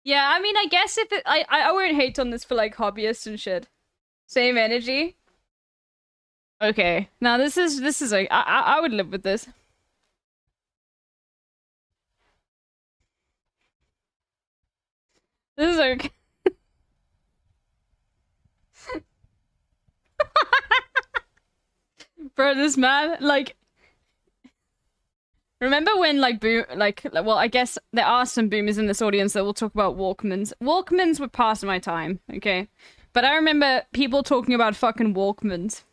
Yeah, I mean, I guess if it... I won't hate on this for, like, hobbyists and shit. Same energy. Okay. Now, this is like... I would live with this. This is okay. Bro, this man, like... Remember when well, I guess there are some boomers in this audience that will talk about Walkmans. Walkmans were past my time, okay? But I remember people talking about fucking Walkmans.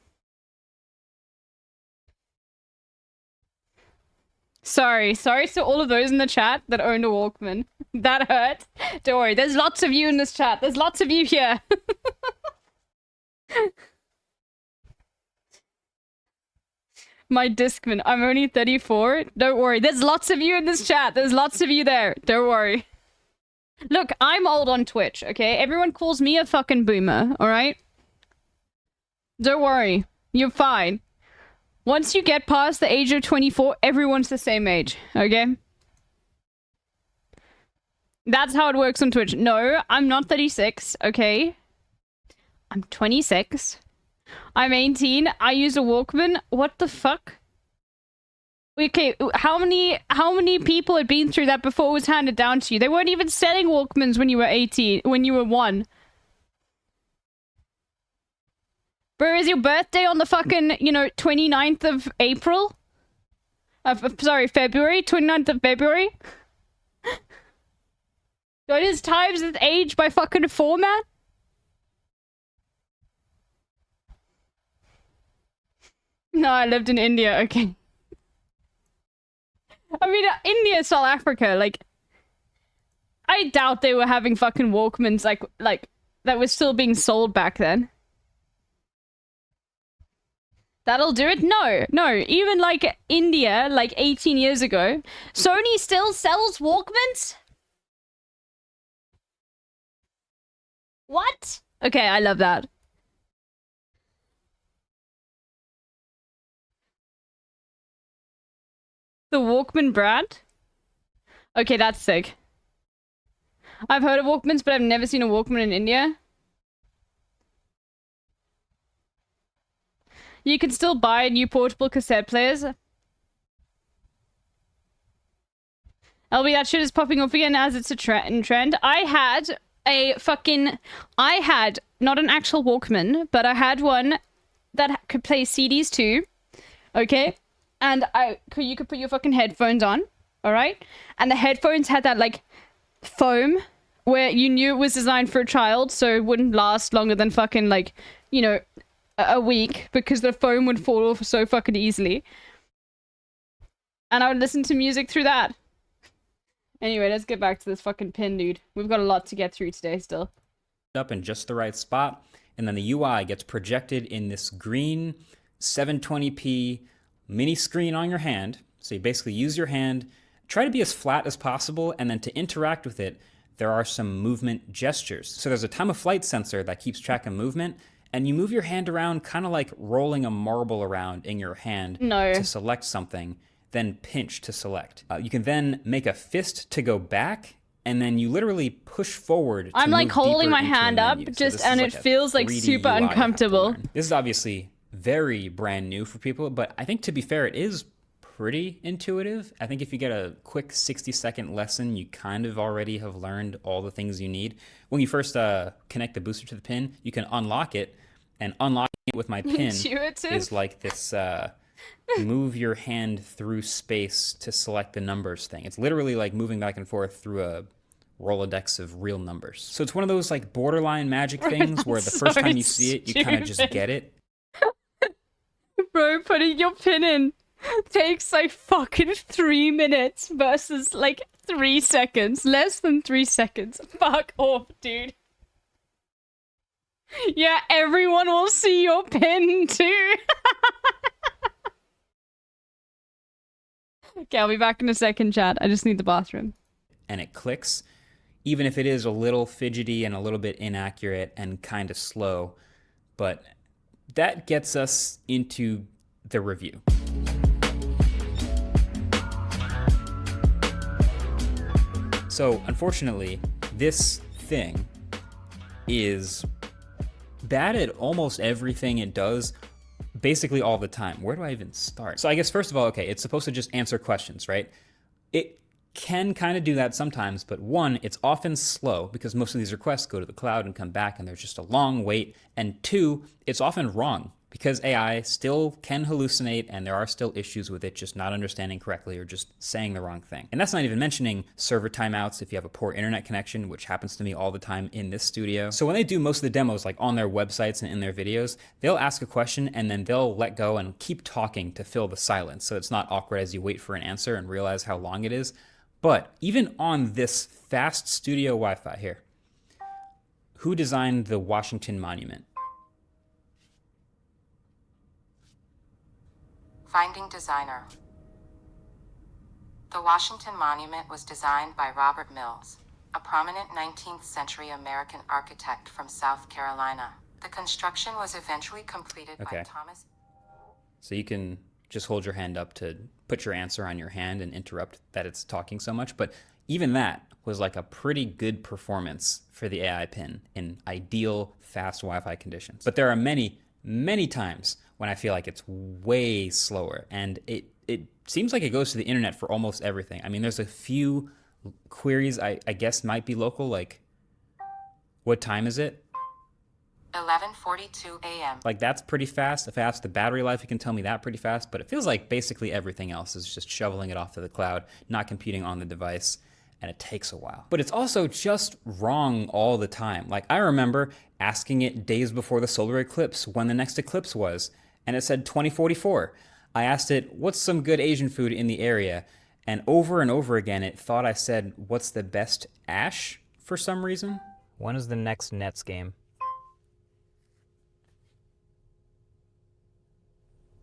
Sorry to all of those in the chat that owned a Walkman. That hurt. Don't worry, there's lots of you in this chat. There's lots of you here. My Discman. I'm only 34. Don't worry. There's lots of you in this chat. There's lots of you there. Don't worry. Look, I'm old on Twitch, okay? Everyone calls me a fucking boomer, alright? Don't worry. You're fine. Once you get past the age of 24, everyone's the same age, okay? That's how it works on Twitch. No, I'm not 36, okay? I'm 26. I'm 18. I use a Walkman. What the fuck? Okay, how many people had been through that before it was handed down to you? They weren't even selling Walkmans when you were 18, when you were 1. Bro, is your birthday on the fucking, 29th of April? February? 29th of February? That is times its age by fucking 4, man? No, I lived in India, okay. I mean, India, South Africa, like... I doubt they were having fucking Walkmans, like, that was still being sold back then. That'll do it? No. Even, like, India, like, 18 years ago, Sony still sells Walkmans? What? Okay, I love that. The Walkman brand? Okay, that's sick. I've heard of Walkmans, but I've never seen a Walkman in India. You can still buy new portable cassette players. LB, that shit is popping off again as it's a trend. I had not an actual Walkman, but I had one that could play CDs too. Okay? And you could put your fucking headphones on, alright? And the headphones had that, like, foam where you knew it was designed for a child, so it wouldn't last longer than fucking, like, a week, because the foam would fall off so fucking easily. And I would listen to music through that. Anyway, let's get back to this fucking pin, dude. We've got a lot to get through today still.
Up in just the right spot, and then the UI gets projected in this green 720p mini screen on your hand. So you basically use your hand, try to be as flat as possible, and then to interact with it, there are some movement gestures. So there's a time of flight sensor that keeps track of movement, and you move your hand around kind of like rolling a marble around in your hand to select something, then pinch to select. You can then make a fist to go back, and then you literally push forward.
I'm like holding my hand up, and it feels like super uncomfortable.
This is obviously very brand new for people, but I think, to be fair, it is pretty intuitive. I think if you get a quick 60-second lesson, you kind of already have learned all the things you need. When you first connect the booster to the pin, you can unlock it, and unlocking it with my pin is like this move your hand through space to select the numbers thing. It's literally like moving back and forth through a Rolodex of real numbers. So it's one of those like borderline magic things where the first time you see it, you kind of just get it.
Bro, putting your pin in takes like fucking 3 minutes versus like 3 seconds. Less than 3 seconds. Fuck off, dude. Yeah, everyone will see your pin too. Okay, I'll be back in a second, chat. I just need the bathroom.
And it clicks, even if it is a little fidgety and a little bit inaccurate and kind of slow. But that gets us into the review. So, unfortunately, this thing is bad at almost everything it does, basically all the time. Where do I even start? So I guess first of all, okay, it's supposed to just answer questions, right? It can kind of do that sometimes, but one, it's often slow because most of these requests go to the cloud and come back and there's just a long wait. And two, it's often wrong because AI still can hallucinate and there are still issues with it just not understanding correctly or just saying the wrong thing. And that's not even mentioning server timeouts if you have a poor internet connection, which happens to me all the time in this studio. So when they do most of the demos, like on their websites and in their videos, they'll ask a question and then they'll let go and keep talking to fill the silence. So it's not awkward as you wait for an answer and realize how long it is. But even on this fast studio Wi-Fi here, who designed the Washington Monument?
Finding designer. The Washington Monument was designed by Robert Mills, a prominent 19th century American architect from South Carolina. The construction was eventually completed by Thomas.
So you can just hold your hand up to put your answer on your hand and interrupt that it's talking so much. But even that was like a pretty good performance for the AI pin in ideal fast Wi-Fi conditions. But there are many, many times when I feel like it's way slower, and it seems like it goes to the internet for almost everything. I mean, there's a few queries I guess might be local, like, what time is it?
11:42 a.m.
Like, that's pretty fast. The battery life, you can tell me that pretty fast, but it feels like basically everything else is just shoveling it off to the cloud, not computing on the device, and it takes a while. But it's also just wrong all the time. Like, I remember asking it days before the solar eclipse when the next eclipse was, and it said 2044. I asked it, what's some good Asian food in the area? And over again, it thought I said, what's the best ash for some reason? When is the next Nets game?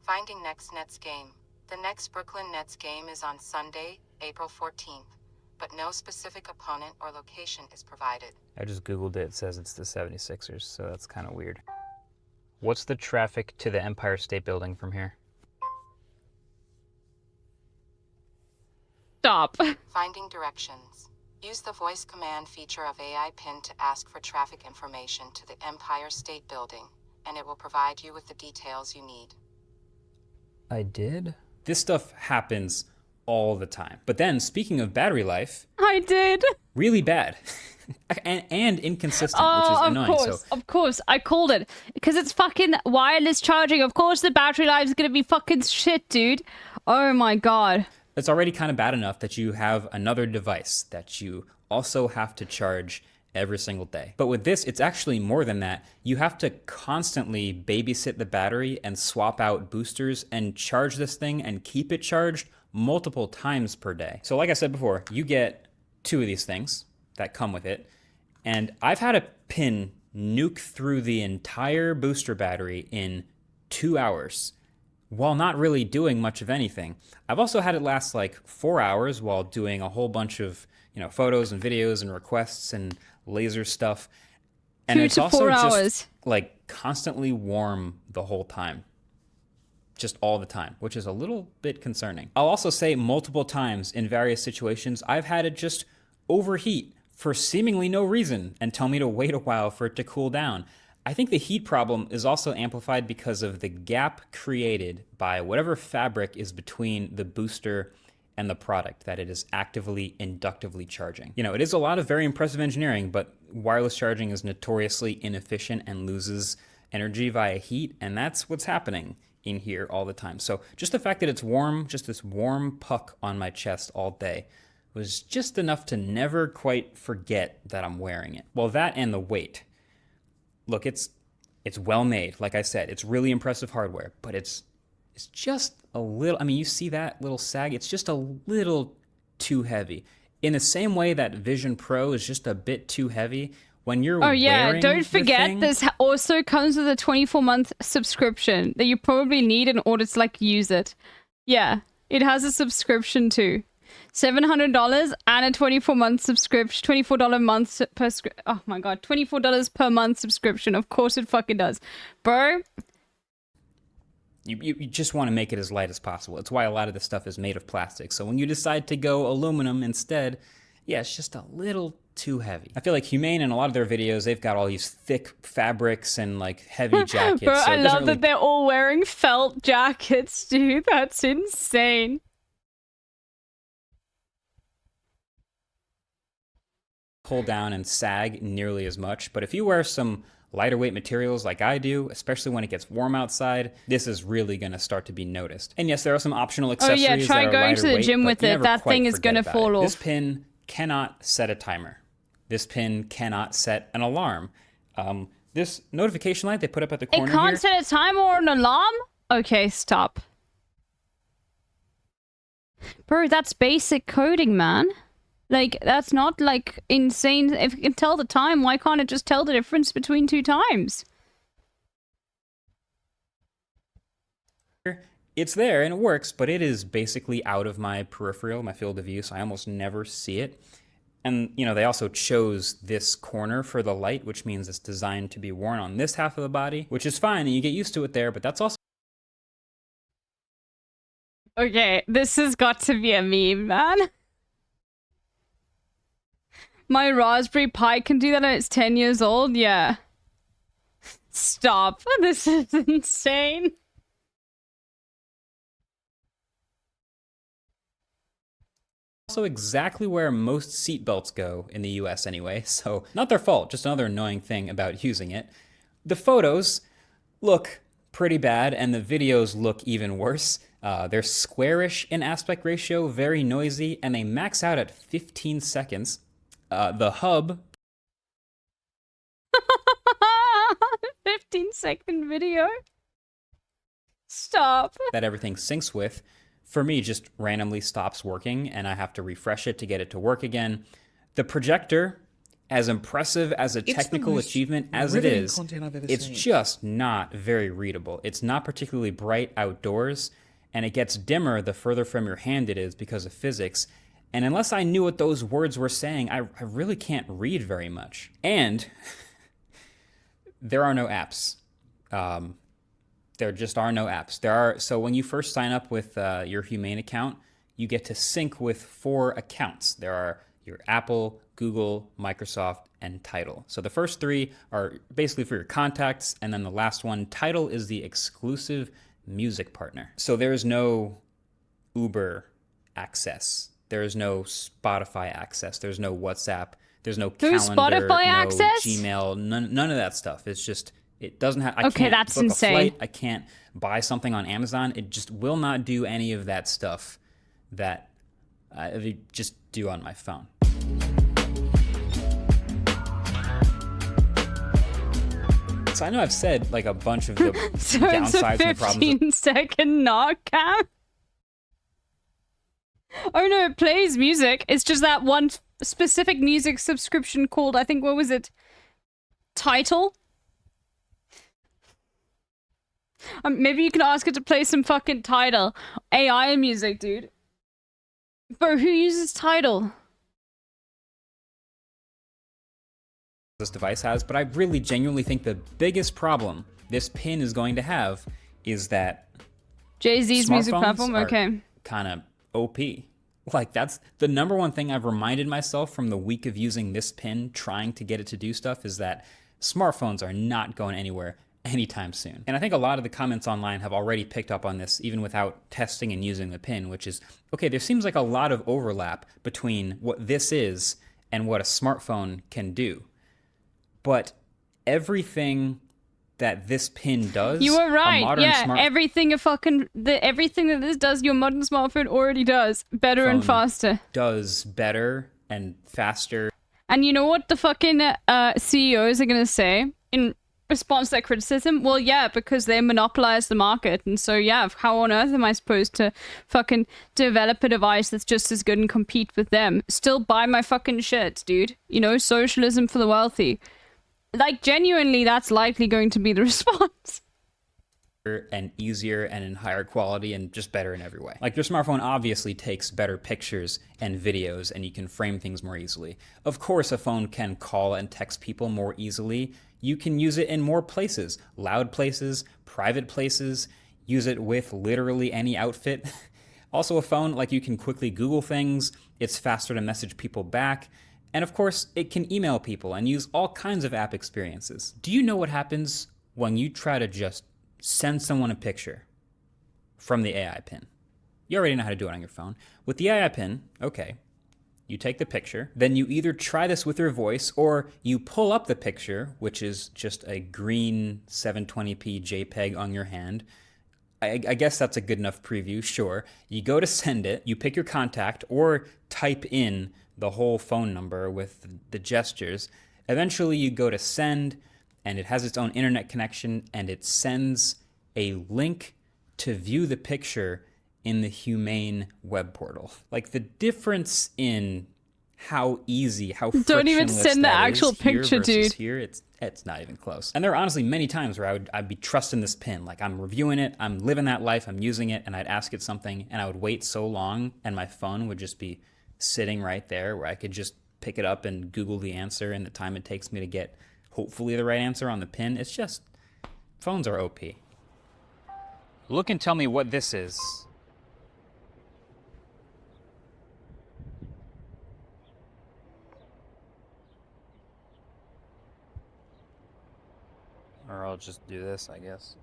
Finding next Nets game. The next Brooklyn Nets game is on Sunday, April 14th, but no specific opponent or location is provided.
I just Googled it. It says it's the 76ers, so that's kind of weird. What's the traffic to the Empire State Building from here?
Stop.
Finding directions. Use the voice command feature of AI Pin to ask for traffic information to the Empire State Building, and it will provide you with the details you need.
I did? This stuff happens all the time. But then, speaking of battery life...
I did!
Really bad. and inconsistent, which is annoying.
Of course, I called it. Because it's fucking wireless charging. Of course the battery life is gonna be fucking shit, dude. Oh my god.
It's already kind of bad enough that you have another device that you also have to charge every single day. But with this, it's actually more than that. You have to constantly babysit the battery and swap out boosters and charge this thing and keep it charged multiple times per day. So like I said before, you get 2 of these things that come with it. And I've had a pin nuke through the entire booster battery in 2 hours while not really doing much of anything. I've also had it last like 4 hours while doing a whole bunch of, photos and videos and requests and laser stuff. And
2
it's
to
also
4
just
hours.
like constantly warm the whole time. Just all the time, which is a little bit concerning. I'll also say multiple times in various situations, I've had it just overheat for seemingly no reason and tell me to wait a while for it to cool down. I think the heat problem is also amplified because of the gap created by whatever fabric is between the booster and the product that it is actively inductively charging. It is a lot of very impressive engineering, but wireless charging is notoriously inefficient and loses energy via heat, and that's what's happening in here all the time. So just the fact that it's warm, just this warm puck on my chest all day, was just enough to never quite forget that I'm wearing it. Well, that and the weight. Look, it's well made. Like I said, it's really impressive hardware, but it's just a little, you see that little sag? It's just a little too heavy. In the same way that Vision Pro is just a bit too heavy, when you're wearing
don't forget
thing,
this also comes with a 24-month subscription that you probably need in order to use it. Yeah, it has a subscription too. $700 and a 24-month subscription, $24 month per oh my god, $24 per month subscription. Of course it fucking does. Bro,
You just want to make it as light as possible. It's why a lot of this stuff is made of plastic. So when you decide to go aluminum instead, yeah, it's just a little too heavy. I feel like Humane in a lot of their videos, they've got all these thick fabrics and heavy jackets.
Bro,
so
I love that they're all wearing felt jackets, dude. That's insane.
Pull down and sag nearly as much. But if you wear some lighter weight materials like I do, especially when it gets warm outside, this is really going to start to be noticed. And yes, there are some optional accessories
Oh yeah, try
that are
going
lighter
to the
weight,
gym
but
with
you
it.
never
That
quite
thing is
forget
gonna
about
fall
it.
off.
This pin cannot set a timer. This pin cannot set an alarm. This notification light they put up at the corner
It can't
here,
set a timer or an alarm? Okay, stop. Bro, that's basic coding, man. Like, that's not, like, insane. If it can tell the time, why can't it just tell the difference between two times?
it's there and it works, but it is basically out of my peripheral, my field of view, so I almost never see it. And, you know, they also chose this corner for the light, which means it's designed to be worn on this half of the body, which is fine, and you get used to it there, but that's also...
Okay, this has got to be a meme, man. My Raspberry Pi can do that and it's 10 years old? Yeah. Stop. This is insane.
Also exactly where most seatbelts go in the US anyway, so not their fault, just another annoying thing about using it. The photos look pretty bad, and the videos look even worse. They're squarish in aspect ratio, very noisy, and they max out at 15 seconds. The hub...
15-second video? Stop.
...that everything syncs with, for me, just randomly stops working, and I have to refresh it to get it to work again. The projector, as impressive as a technical achievement as it is, it's just not very readable. It's not particularly bright outdoors, and it gets dimmer the further from your hand it is because of physics. And unless I knew what those words were saying, I really can't read very much. And there are no apps. There just are no apps. So when you first sign up with your Humane account, you get to sync with 4 accounts. There are your Apple, Google, Microsoft, and Tidal. So the first 3 are basically for your contacts, and then the last one, Tidal, is the exclusive music partner. So there's no Uber access. There's no Spotify access. There's no WhatsApp. There's no calendar,
Spotify
no
access?
Gmail, none of that stuff. It's just... It doesn't have... I
Okay,
can't
that's
book
insane.
a flight. I can't buy something on Amazon. It just will not do any of that stuff that I just do on my phone. So I know I've said like a bunch of the
So
downsides
it's a
and the problems.
15-second knock cam? Oh no, it plays music. It's just that one specific music subscription called, I think, what was it? Title? Maybe you can ask it to play some fucking Tidal. AI music, dude. Bro, who uses Tidal?
This device has, but I really genuinely think the biggest problem this pin is going to have is that
Jay-Z's music
smartphones
platform?
are
Okay.
kind of OP. Like, that's the number one thing I've reminded myself from the week of using this pin, trying to get it to do stuff, is that smartphones are not going anywhere anytime soon. And I think a lot of the comments online have already picked up on this, even without testing and using the pin, which is, okay, there seems like a lot of overlap between what this is and what a smartphone can do. But everything that this pin does,
You were right.
a modern
Yeah, everything everything that this does, your modern smartphone already does. Better and faster.
does better and faster.
And you know what the fucking CEOs are gonna say in response to that criticism? Well, yeah, because they monopolize the market. And so, yeah, how on earth am I supposed to fucking develop a device that's just as good and compete with them? Still buy my fucking shit, dude. You know, socialism for the wealthy. Like, genuinely, that's likely going to be the response.
And easier and in higher quality and just better in every way. Like, your smartphone obviously takes better pictures and videos, and you can frame things more easily. Of course, a phone can call and text people more easily. You can use it in more places, loud places, private places, use it with literally any outfit. Also, a phone, like, you can quickly Google things, it's faster to message people back, and of course, it can email people and use all kinds of app experiences. Do you know what happens when you try to just send someone a picture from the AI pin? You already know how to do it on your phone. With the AI pin, okay, You take the picture, then you either try this with your voice or you pull up the picture, which is just a green 720p JPEG on your hand. I guess that's a good enough preview, sure. You go to send it, you pick your contact or type in the whole phone number with the gestures. Eventually you go to send and it has its own internet connection and it sends a link to view the picture in the Humane web portal. Like the difference in how easy, how frictionless
Don't even send the
that
actual
is here
picture,
versus
dude.
Here, it's not even close. And there are honestly many times where I'd be trusting this pin. Like I'm reviewing it, I'm living that life, I'm using it, and I'd ask it something, and I would wait so long, and my phone would just be sitting right there where I could just pick it up and Google the answer in the time it takes me to get hopefully the right answer on the pin. It's just, phones are OP. Look and tell me what this is. Or I'll just do this, I guess.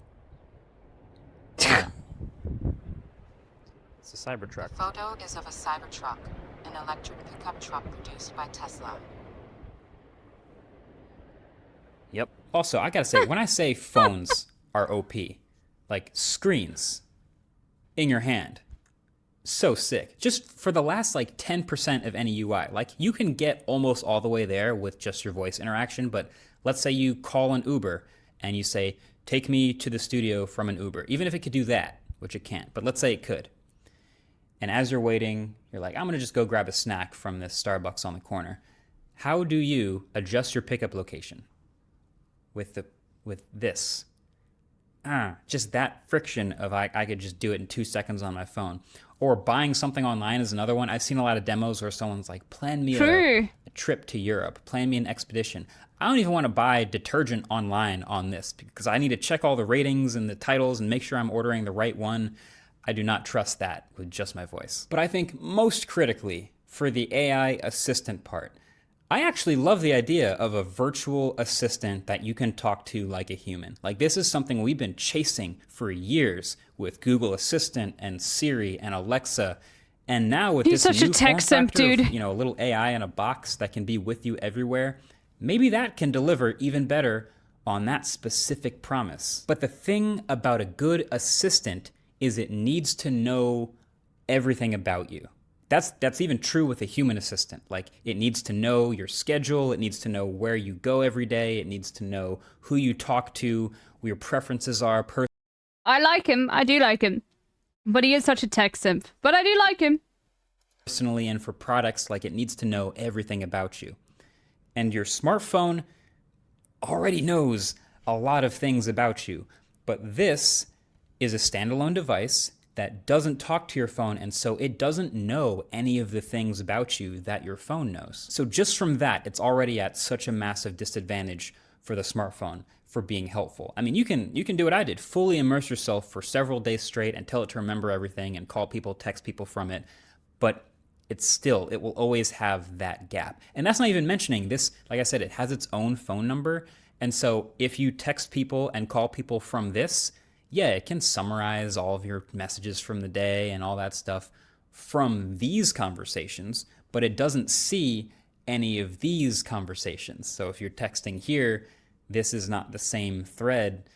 It's a Cybertruck.
The photo is of a Cybertruck, an electric pickup truck produced by Tesla.
Yep. Also, I gotta say, when I say phones are OP, like screens in your hand, so sick. Just for the last like 10% of any UI, like you can get almost all the way there with just your voice interaction, but let's say you call an Uber and you say, take me to the studio from an Uber, even if it could do that, which it can't, but let's say it could. And as you're waiting, you're like, I'm gonna just go grab a snack from this Starbucks on the corner. How do you adjust your pickup location with this? Just that friction of I could just do it in 2 seconds on my phone. Or buying something online is another one. I've seen a lot of demos where someone's like, plan me a trip to Europe, plan me an expedition. I don't even want to buy detergent online on this because I need to check all the ratings and the titles and make sure I'm ordering the right one. I do not trust that with just my voice. But I think most critically, for the AI assistant part, I actually love the idea of a virtual assistant that you can talk to like a human. Like this is something we've been chasing for years with Google Assistant and Siri and Alexa. And now with
He's
this
such a
new
tech
form
simp,
factor of,
dude.
you know, a little AI in a box that can be with you everywhere, maybe that can deliver even better on that specific promise. But the thing about a good assistant is it needs to know everything about you. That's even true with a human assistant. Like it needs to know your schedule, it needs to know where you go every day, it needs to know who you talk to, what your preferences are.
I like him. I do like him. But he is such a tech simp. But I do like him.
Personally and for products, like it needs to know everything about you. And your smartphone already knows a lot of things about you. But this is a standalone device that doesn't talk to your phone, and so it doesn't know any of the things about you that your phone knows. So just from that, it's already at such a massive disadvantage for the smartphone for being helpful. I mean, you can do what I did, fully immerse yourself for several days straight and tell it to remember everything and call people, text people from it, but it will always have that gap. And that's not even mentioning this, like I said, it has its own phone number, and so if you text people and call people from this, yeah, it can summarize all of your messages from the day and all that stuff from these conversations, but it doesn't see any of these conversations. So if you're texting here, this is not the same thread.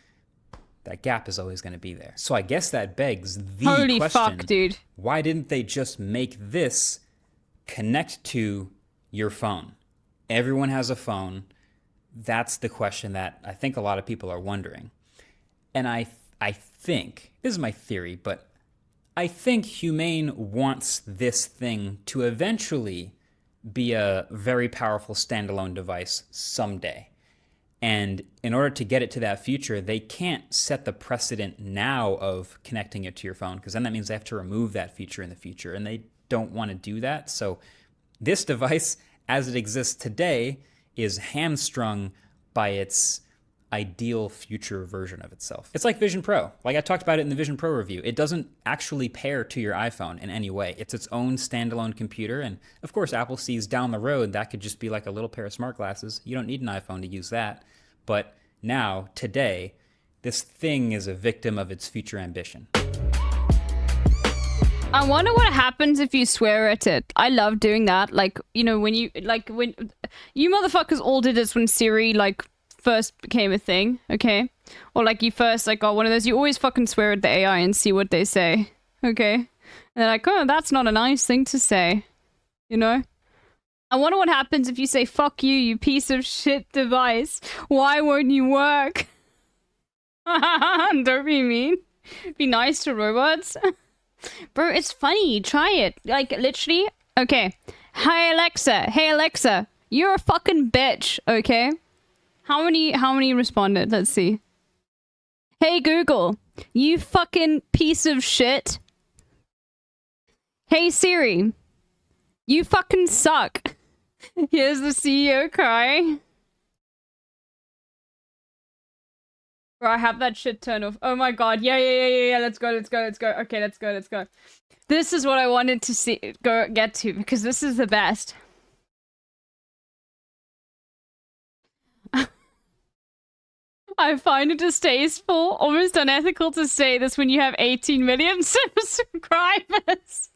That gap is always going to be there. So I guess that begs the
Holy
question,
fuck, dude.
Why didn't they just make this connect to your phone? Everyone has a phone. That's the question that I think a lot of people are wondering. And I think, this is my theory, but I think Humane wants this thing to eventually be a very powerful standalone device someday. And in order to get it to that future, they can't set the precedent now of connecting it to your phone, because then that means they have to remove that feature in the future, and they don't want to do that. So this device, as it exists today, is hamstrung by its ideal future version of itself. It's like Vision Pro. Like I talked about it in the Vision Pro review. It doesn't actually pair to your iPhone in any way. It's its own standalone computer. And of course, Apple sees down the road that could just be like a little pair of smart glasses. You don't need an iPhone to use that. But now, today, this thing is a victim of its future ambition.
I wonder what happens if you swear at it. I love doing that. Like, you know, when you motherfuckers all did this when Siri, like, first became a thing, okay? Or like you first, like, got one of those, you always fucking swear at the AI and see what they say, okay? And they're like, oh, that's not a nice thing to say, you know? I wonder what happens if you say, fuck you, you piece of shit device. Why won't you work? Don't be mean. Be nice to robots. Bro, it's funny. Try it. Like, literally. Okay. Hey, Alexa, you're a fucking bitch, okay? How many responded? Let's see. Hey, Google, you fucking piece of shit. Hey, Siri, you fucking suck. Here's the CEO cry. Bro, I have that shit turned off. Oh my god. Yeah. Let's go. Okay, let's go. This is what I wanted to get to, because this is the best. I find it distasteful, almost unethical to say this when you have 18 million subscribers.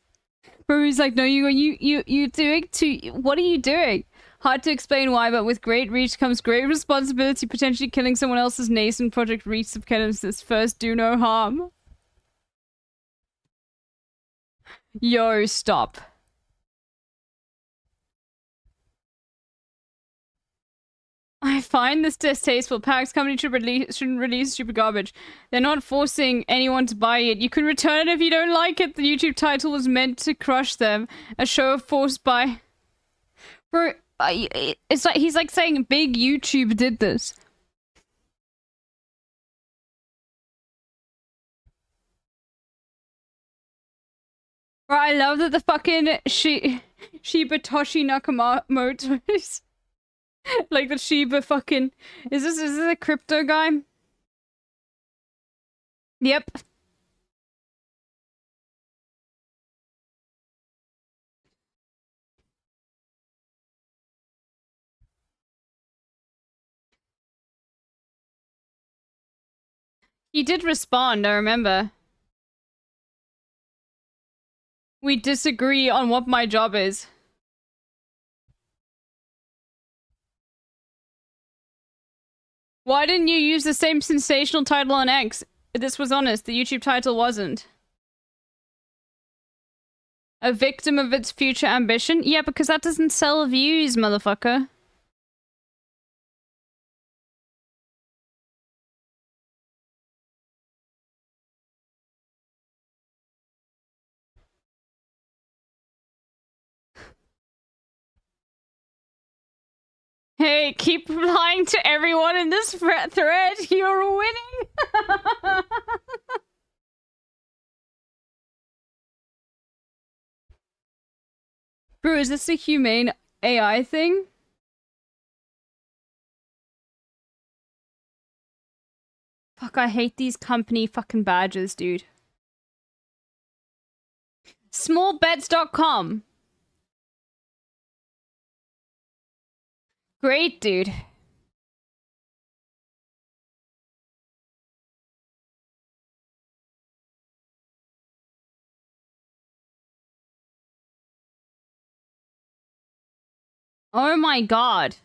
Bro, he's like, no, you doing too. What are you doing? Hard to explain why, but with great reach comes great responsibility. Potentially killing someone else's nascent project reach of Kenneth's first do no harm. Yo, stop. I find this distasteful. Pax company shouldn't release stupid garbage. They're not forcing anyone to buy it. You can return it if you don't like it. The YouTube title was meant to crush them. A show of force by... Bro, it's like he's like saying big YouTube did this. Bro, I love that the fucking Shibatoshi Nakamoto is... like the Shiba fucking... Is this a crypto guy? Yep. He did respond, I remember. We disagree on what my job is. Why didn't you use the same sensational title on X? This was honest, the YouTube title wasn't. A victim of its future ambition? Yeah, because that doesn't sell views, motherfucker. Hey, keep replying to everyone in this thread. You're winning. Bro, is this a humane AI thing? Fuck, I hate these company fucking badges, dude. Smallbets.com. Great, dude. Oh my god.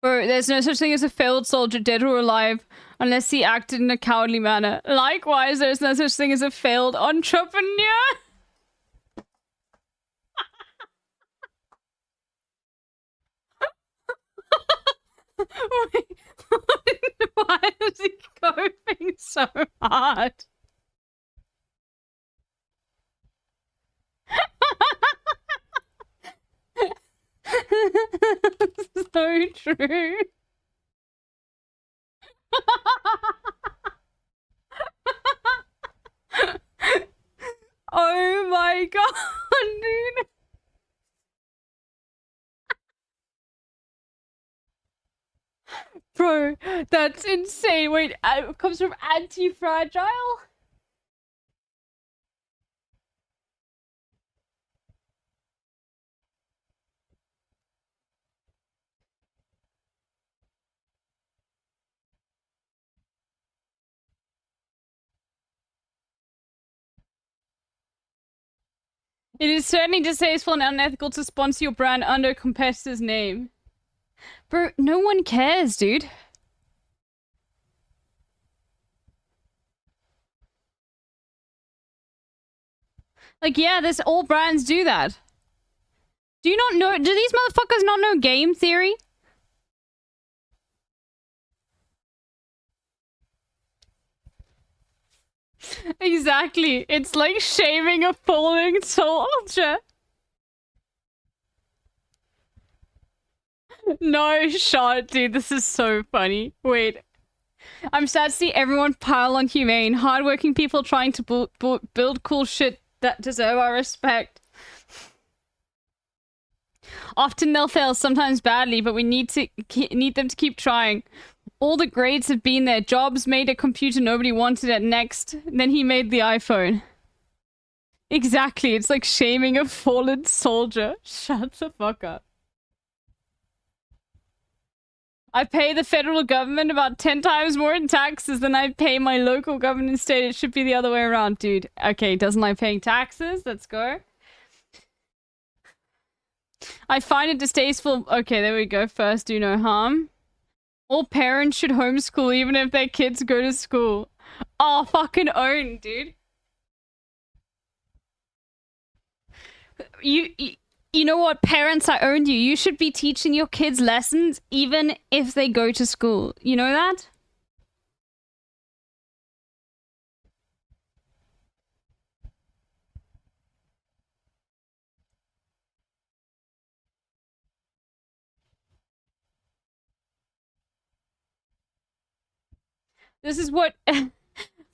Bro, there's no such thing as a failed soldier, dead or alive, unless he acted in a cowardly manner. Likewise, there's no such thing as a failed entrepreneur. Wait, why is he coping so hard? So true. Oh my god, dude. Bro, that's insane. Wait, it comes from Anti-Fragile? It is certainly distasteful and unethical to sponsor your brand under a competitor's name. Bro, no one cares, dude. Like, yeah, this all brands do that. Do you not know? Do these motherfuckers not know game theory? Exactly. It's like shaming a falling soldier. No shot, dude. This is so funny. Wait. I'm sad to see everyone pile on humane, hardworking people trying to build cool shit that deserve our respect. Often they'll fail, sometimes badly, but we need them to keep trying. All the grades have been there. Jobs made a computer nobody wanted it next. Then he made the iPhone. Exactly. It's like shaming a fallen soldier. Shut the fuck up. I pay the federal government about 10 times more in taxes than I pay my local government and state. It should be the other way around, dude. Okay, doesn't like paying taxes? Let's go. I find it distasteful. Okay, there we go. First, do no harm. All parents should homeschool even if their kids go to school. Oh, fucking own, dude. You know what, parents, I own you. You should be teaching your kids lessons even if they go to school. You know that? This is what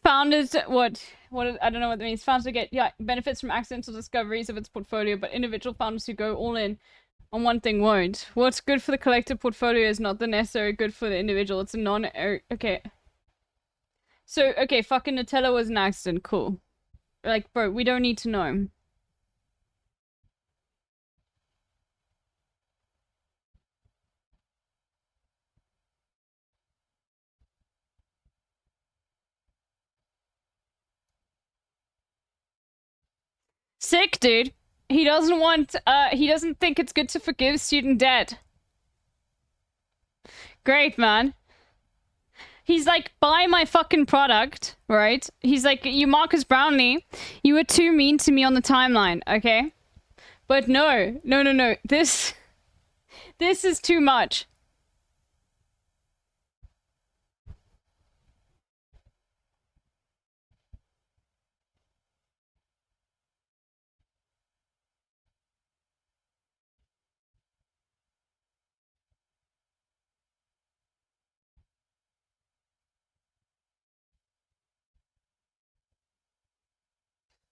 founders, what I don't know what that means. Founders get, benefits from accidental discoveries of its portfolio, but individual founders who go all in on one thing won't. What's good for the collective portfolio is not the necessary good for the individual. It's a okay. So, okay, fucking Nutella was an accident, cool. Like, bro, we don't need to know. Sick, dude. He doesn't want, he doesn't think it's good to forgive student debt. Great, man. He's like, buy my fucking product, right? He's like, you Marcus Brownlee, you were too mean to me on the timeline, okay? But no. This is too much.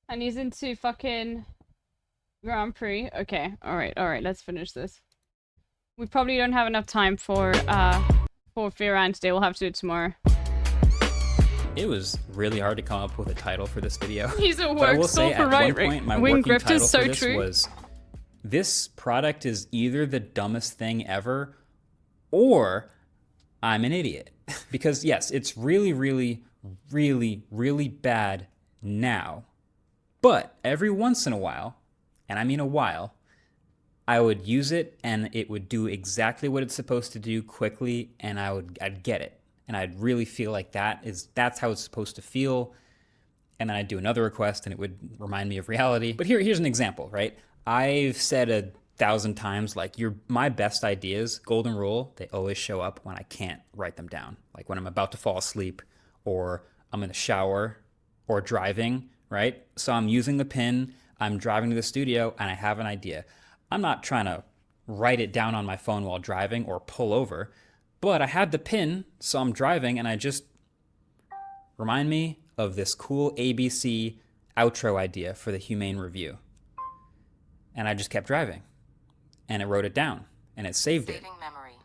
And he's into fucking Grand Prix. Okay, alright, let's finish this. We probably don't have enough time for Fearan today. We'll have to do it tomorrow.
It was really hard to come up with a title for this video.
He's a
But I will
work
say,
soul for
at
right
one point, my
wing
working
grift
title
is so
for this
true.
was, this product is either the dumbest thing ever, or I'm an idiot. Because yes, it's really, really, really, really bad now. But every once in a while, and I mean a while, I would use it and it would do exactly what it's supposed to do quickly, and I'd get it. And I'd really feel like that's how it's supposed to feel. And then I'd do another request and it would remind me of reality. But here's an example, right? I've said 1,000 times, like, my best ideas, golden rule, they always show up when I can't write them down. Like when I'm about to fall asleep, or I'm in the shower, or driving, right? So I'm using the pin, I'm driving to the studio, and I have an idea. I'm not trying to write it down on my phone while driving or pull over, but I had the pin, so I'm driving, and I just remind me of this cool ABC outro idea for the Humane Review. And I just kept driving, and it wrote it down, and it saved it.
Memory.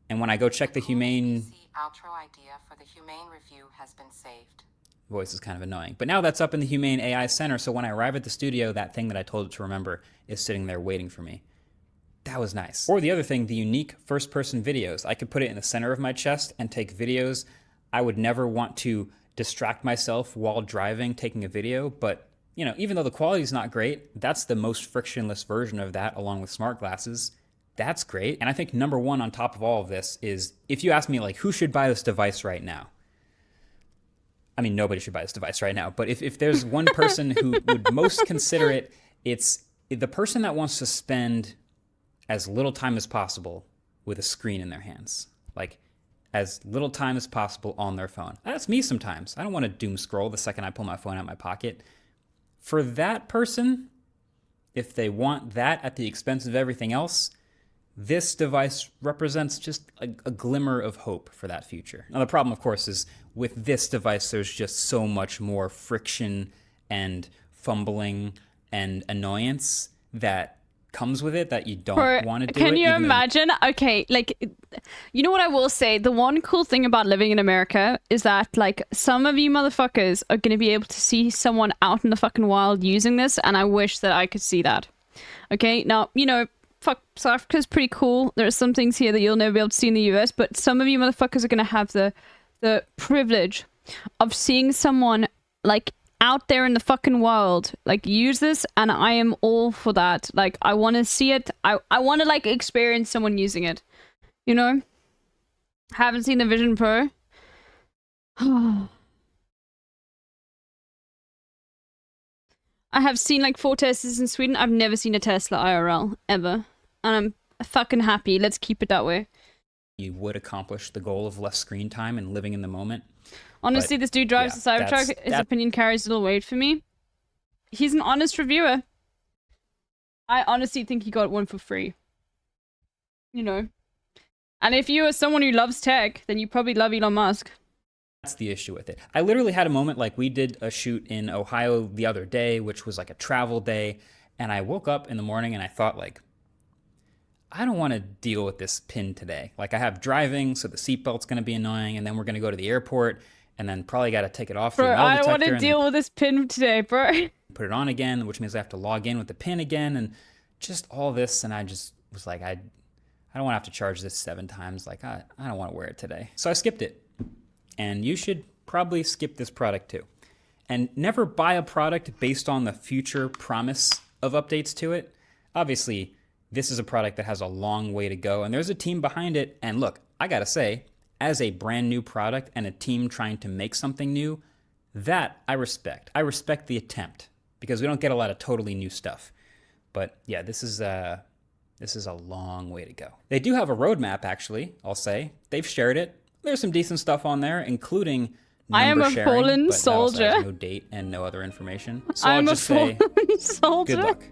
And when I go check the Humane...
Outro idea for the Humane Review has been saved.
Voice is kind of annoying. But now that's up in the Humane AI Center, so when I arrive at the studio, that thing that I told it to remember is sitting there waiting for me. That was nice. Or the other thing, the unique first-person videos. I could put it in the center of my chest and take videos. I would never want to distract myself while driving, taking a video, but you know, even though the quality is not great, that's the most frictionless version of that along with smart glasses. That's great. And I think number one on top of all of this is, if you ask me, like, who should buy this device right now? I mean, nobody should buy this device right now. But if there's one person who would most consider it, it's the person that wants to spend as little time as possible with a screen in their hands. Like, as little time as possible on their phone. That's me sometimes. I don't want to doom scroll the second I pull my phone out of my pocket. For that person, if they want that at the expense of everything else, this device represents just a glimmer of hope for that future. Now, the problem, of course, is with this device, there's just so much more friction and fumbling and annoyance that comes with it that you don't want to do it.
Can you imagine? Okay, like, you know what I will say? The one cool thing about living in America is that, like, some of you motherfuckers are going to be able to see someone out in the fucking wild using this, and I wish that I could see that. Okay, now, you know, fuck, South Africa's pretty cool. There are some things here that you'll never be able to see in the US, but some of you motherfuckers are going to have the privilege of seeing someone, like, out there in the fucking wild, like, use this, and I am all for that. Like, I want to see it. I want to, like, experience someone using it. You know? Haven't seen the Vision Pro. I have seen, like, 4 Teslas in Sweden. I've never seen a Tesla IRL, ever. And I'm fucking happy. Let's keep it that way.
You would accomplish the goal of less screen time and living in the moment.
Honestly, this dude drives the Cybertruck. His opinion carries little weight for me. He's an honest reviewer. I honestly think he got one for free. You know. And if you are someone who loves tech, then you probably love Elon Musk.
That's the issue with it. I literally had a moment, like, we did a shoot in Ohio the other day, which was like a travel day, and I woke up in the morning and I thought, like, I don't want to deal with this pin today. Like, I have driving, so the seatbelt's going to be annoying, and then we're going to go to the airport, and then probably got to take it off through the metal detector.
I don't want to deal with this pin today, bro.
Put it on again, which means I have to log in with the pin again, and just all this, and I just was like, I don't want to have to charge this 7 times. Like, I don't want to wear it today. So I skipped it. And you should probably skip this product too. And never buy a product based on the future promise of updates to it. Obviously, this is a product that has a long way to go, and there's a team behind it. And look, I gotta say, as a brand new product and a team trying to make something new, that I respect. I respect the attempt, because we don't get a lot of totally new stuff. But yeah, this is a long way to go. They do have a roadmap, actually, I'll say. They've shared it. There's some decent stuff on there, including
I am a
sharing,
fallen
but
soldier.
That also has no date and no other information. So
I'm
I'll just
a
say,
fallen soldier.
good luck.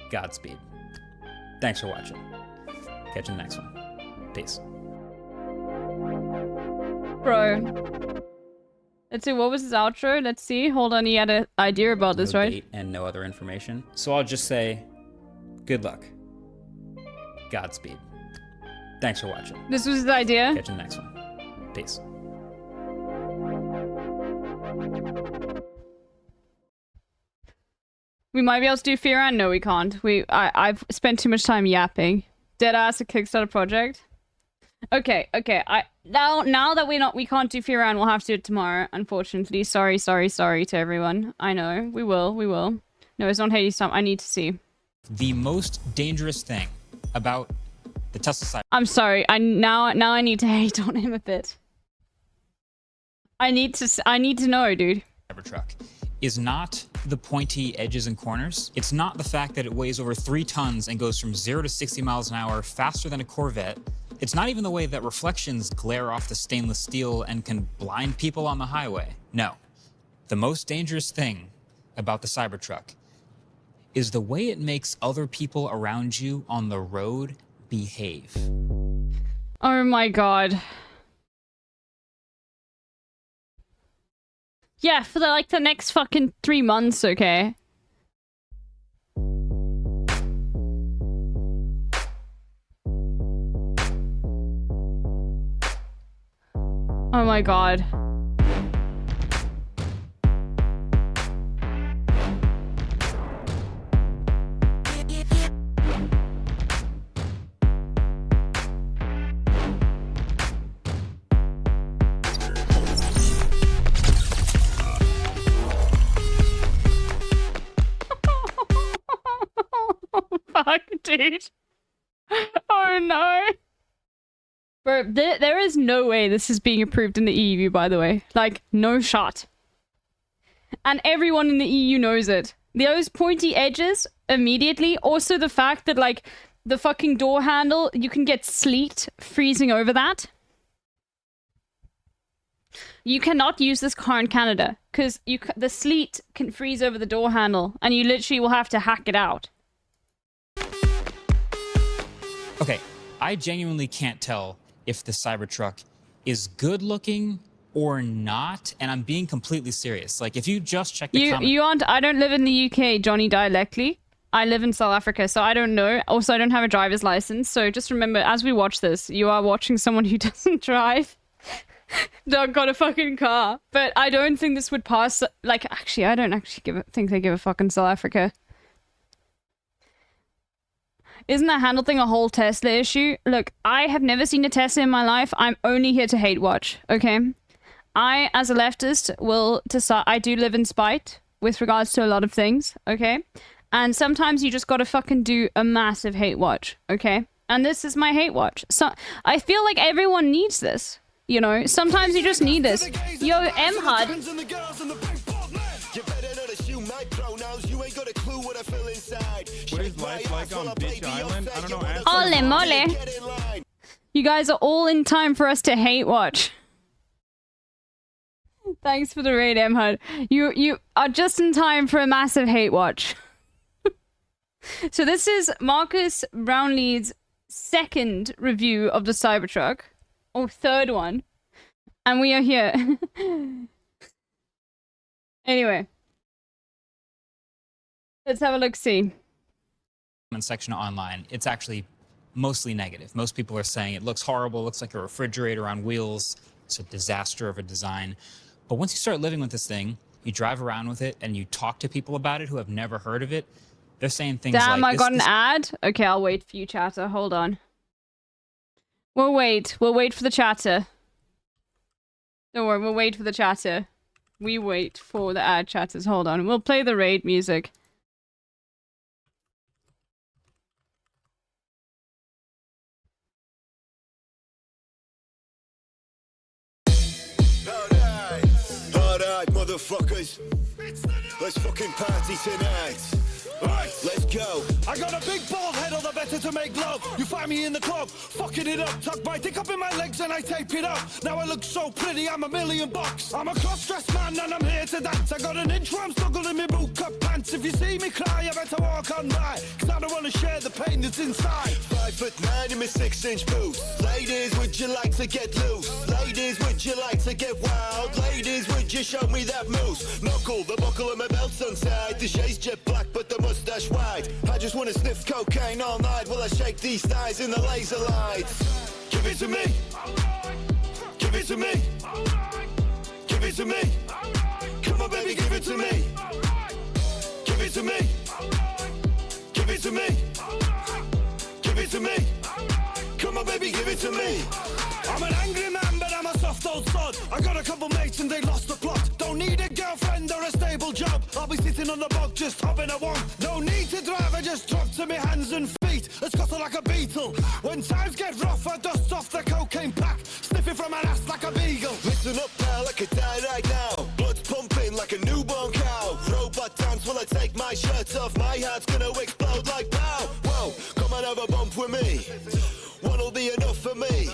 Godspeed. Thanks for watching. Catch you in the next one. Peace.
Bro. Let's see, what was his outro? Let's see. Hold on, he had an idea about this,
no
right?
Date and no other information. So I'll just say, good luck. Godspeed. Thanks for watching.
This was his idea?
Catch you in the next one. Peace.
We might be able to do Fear and no, we can't. I've spent too much time yapping. Deadass a Kickstarter project. Okay. Now that we can't do Fear and, we'll have to do it tomorrow. Unfortunately, sorry to everyone. I know we will. No, it's not Hades time. I need to see.
The most dangerous thing about the Tesla Cybertruck.
I'm sorry. Now I need to hate on him a bit. I need to know, dude.
Cybertruck is not the pointy edges and corners. It's not the fact that it weighs over 3 tons and goes from 0 to 60 miles an hour faster than a Corvette. It's not even the way that reflections glare off the stainless steel and can blind people on the highway. No. The most dangerous thing about the Cybertruck is the way it makes other people around you on the road behave.
Oh my god. Yeah, for the next fucking 3 months, okay? Oh my god. dude. Oh no. Bro, there is no way this is being approved in the EU, by the way. Like, no shot. And everyone in the EU knows it. Those pointy edges, immediately. Also the fact that, like, the fucking door handle, you can get sleet freezing over that. You cannot use this car in Canada, because the sleet can freeze over the door handle, and you literally will have to hack it out.
Okay, I genuinely can't tell if the Cybertruck is good looking or not, and I'm being completely serious. Like, if you just check the comments...
I don't live in the UK, Johnny, directly. I live in South Africa, so I don't know. Also, I don't have a driver's license, so just remember, as we watch this, you are watching someone who doesn't drive. Don't got a fucking car. But I don't think this would pass... Like, actually, I don't actually think they give a fuck in South Africa. Isn't that handle thing a whole Tesla issue? Look, I have never seen a Tesla in my life. I'm only here to hate watch, okay? I, as a leftist, will decide... I do live in spite with regards to a lot of things, okay? And sometimes you just gotta fucking do a massive hate watch, okay? And this is my hate watch. So I feel like everyone needs this, you know? Sometimes you just need this. Yo, M-Hud.
What is life like on Bitch Island? I don't know.
Ole mole. You guys are all in time for us to hate watch. Thanks for the raid, M-Hud. You are just in time for a massive hate watch. So this is Marcus Brownlee's second review of the Cybertruck. Or third one. And we are here. Anyway. Let's have a look-see.
Section online, it's actually mostly negative. Most people are saying it looks horrible, looks like a refrigerator on wheels. It's a disaster of a design. But once you start living with this thing, you drive around with it, and you talk to people about it who have never heard of it, they're saying things like...
Damn, I got an ad? Okay, I'll wait for you, chatter. Hold on. We'll wait. We'll wait for the chatter. Don't worry, we'll wait for the chatter. We wait for the ad chatters. Hold on. We'll play the raid music.
Alright, motherfuckers. Let's fucking party tonight. Right, let's go. I got a big bald head, all the better to make love. You find me in the club, fucking it up. Tuck my dick up in my legs and I tape it up. Now I look so pretty, I'm $1,000,000. I'm a cross-dressed man and I'm here to dance. I got an inch where I'm snuggled in my boot-cut pants. If you see me cry, you better walk on by, cause I don't want to share the pain that's inside. 5'9" in my 6-inch boots. Ladies, would you like to get loose? Ladies, would you like to get wild? Ladies, would you show me that moose? Knuckle, the buckle of my belt's untied. The shade's jet black, but the mustache wide. I just wanna sniff cocaine all night while I shake these thighs in the laser lights. Give it to me. Give it to me. Give it to me. Come on, baby, give it to me. Give it to me. Give it to me. Give it to me. Come on, baby, give it to me. I'm an angry man, but I'm a soft old sod. I got a couple mates and they lost the plot. Don't need a girlfriend or a stable job. I'll be sitting on the bog just hopping a wong. No need to drive, I just drop to me hands and feet. It's got like a beetle. When times get rough, I dust off the cocaine pack. Sniffing from an ass like a beagle. Listen up, pal, I could die right now. Blood's pumping like a newborn cow. Robot dance while I take my shirt off. My heart's gonna explode like pow. Whoa, come on, have a bump with me. One'll be enough for me.